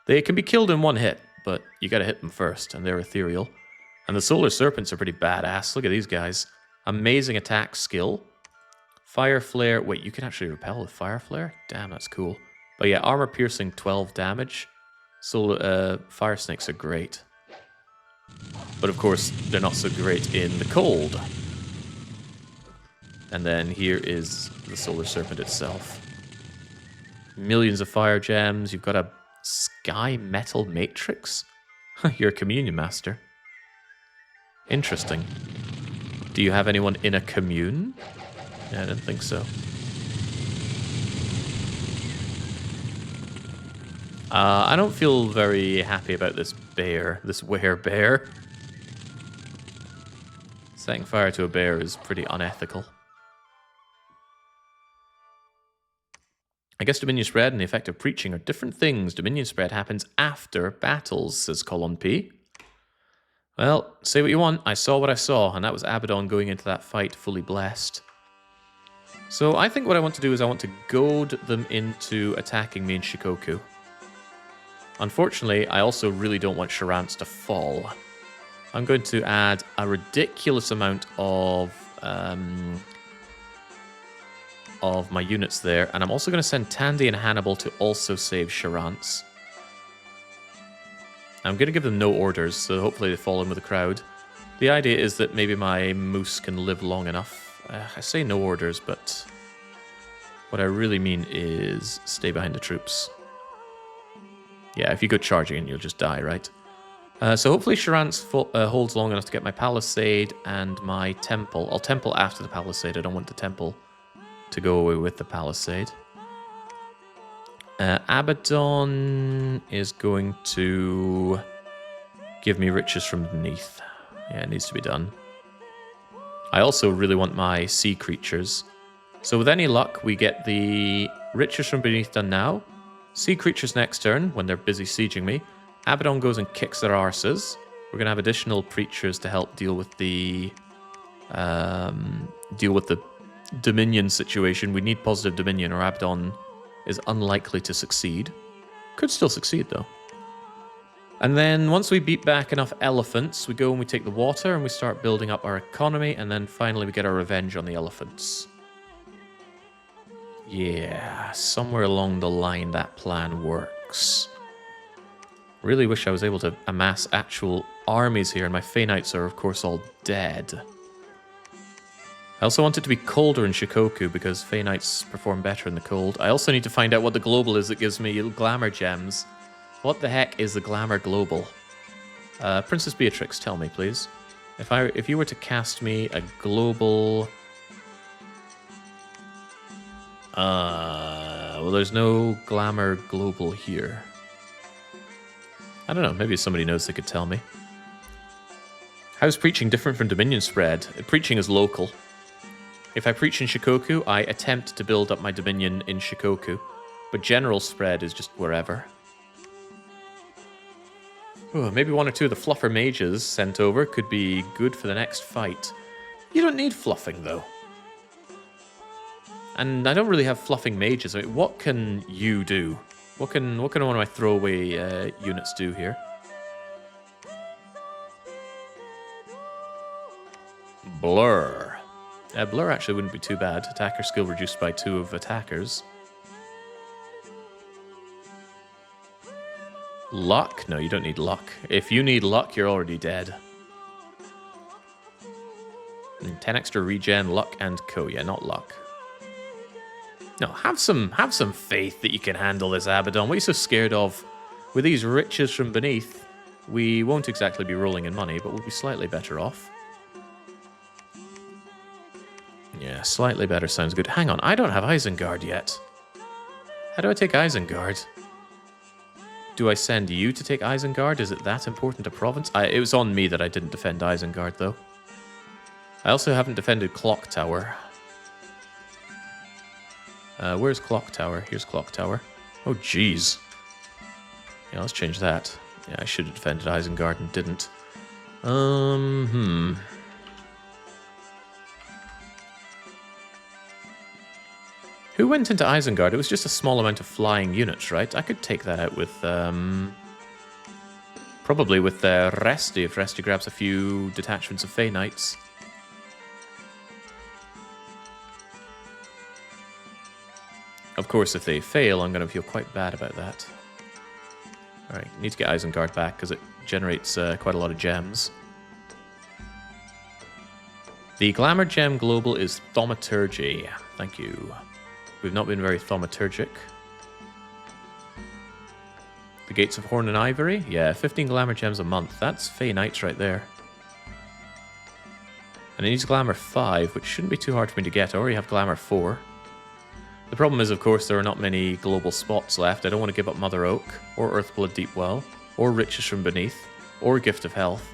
They can be killed in one hit, but you got to hit them first, and they're ethereal. And the Solar Serpents are pretty badass. Look at these guys. Amazing attack skill. Fire Flare. Wait, you can actually repel with Fire Flare? Damn, that's cool. But yeah, armor-piercing 12 damage. Fire Snakes are great. But of course, they're not so great in the cold. And then here is the Solar Serpent itself. Millions of fire gems. You've got a Sky Metal Matrix? You're a Communion Master. Interesting. Do you have anyone in a commune? Yeah, I didn't think so. I don't feel very happy about this bear, this werebear. Setting fire to a bear is pretty unethical. I guess Dominion Spread and the effect of preaching are different things. Dominion Spread happens after battles, says Column P. Well, say what you want. I saw what I saw, and that was Abaddon going into that fight fully blessed. So I think what I want to do is I want to goad them into attacking me in Shikoku. Unfortunately, I also really don't want Charance to fall. I'm going to add a ridiculous amount of my units there, and I'm also going to send Tandy and Hannibal to also save Charance. I'm going to give them no orders, so hopefully they fall in with the crowd. The idea is that maybe my moose can live long enough. I say no orders, but what I really mean is stay behind the troops. Yeah, if you go charging in, you'll just die, right? So hopefully Charance holds long enough to get my palisade and my temple. I'll temple after the palisade. I don't want the temple to go away with the palisade. Abaddon is going to give me riches from beneath. Yeah, it needs to be done. I also really want my sea creatures. So with any luck, we get the riches from beneath done now. Sea creatures next turn, when they're busy sieging me. Abaddon goes and kicks their arses. We're going to have additional preachers to help deal with the Dominion situation. We need positive Dominion, or Abaddon is unlikely to succeed. Could still succeed, though. And then once we beat back enough elephants, we go and we take the water and we start building up our economy, and then finally we get our revenge on the elephants. Yeah, somewhere along the line that plan works. Really wish I was able to amass actual armies here, and my Fey-Knights are of course all dead. I also want it to be colder in Shikoku because Fey-Knights perform better in the cold. I also need to find out what the global is that gives me glamour gems. What the heck is the glamour global? Princess Beatrix, tell me please. If you were to cast me a global... well, there's no glamour global here. I don't know, maybe somebody knows they could tell me. How's preaching different from Dominion Spread? Preaching is local. If I preach in Shikoku, I attempt to build up my Dominion in Shikoku, but general spread is just wherever. Ooh, maybe one or two of the fluffer mages sent over could be good for the next fight. You don't need fluffing, though. And I don't really have fluffing mages. I mean, what can you do? What can one of my throwaway units do here? Blur. Blur actually wouldn't be too bad. Attacker skill reduced by 2 of attackers. Luck? No, you don't need luck. If you need luck, you're already dead. And 10 extra regen, luck, and co. Yeah, not luck. No, have some faith that you can handle this, Abaddon. What are you so scared of? With these riches from beneath, we won't exactly be rolling in money, but we'll be slightly better off. Yeah, slightly better sounds good. Hang on, I don't have Isengard yet. How do I take Isengard? Do I send you to take Isengard? Is it that important a province? It was on me that I didn't defend Isengard, though. I also haven't defended Clock Tower. Where's Clock Tower? Here's Clock Tower. Oh, jeez. Yeah, let's change that. Yeah, I should have defended Isengard and didn't. Who went into Isengard? It was just a small amount of flying units, right? I could take that out with, probably with Resty, if Resty grabs a few detachments of Fey Knights. Of course, if they fail, I'm going to feel quite bad about that. Alright, need to get Isengard back, because it generates quite a lot of gems. The Glamour Gem Global is Thaumaturgy. Thank you. We've not been very thaumaturgic. The Gates of Horn and Ivory? Yeah, 15 Glamour Gems a month. That's Fey Knights right there. And it needs Glamour 5, which shouldn't be too hard for me to get. I already have Glamour 4. The problem is, of course, there are not many global spots left. I don't want to give up Mother Oak, or Earthblood Deepwell, or Riches from Beneath, or Gift of Health.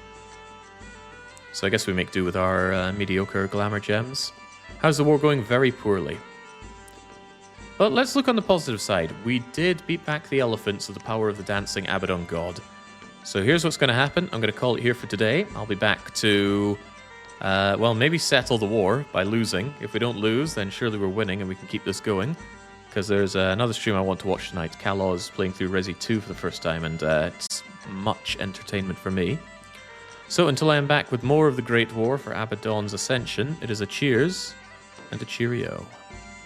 So I guess we make do with our mediocre Glamour Gems. How's the war going? Very poorly. But let's look on the positive side. We did beat back the elephants with the power of the dancing Abaddon god. So here's what's going to happen. I'm going to call it here for today. I'll be back to, well, maybe settle the war by losing. If we don't lose, then surely we're winning and we can keep this going. Because there's another stream I want to watch tonight. Kalaw's playing through Resi 2 for the first time, and it's much entertainment for me. So until I am back with more of the Great War for Abaddon's Ascension, it is a cheers and a cheerio.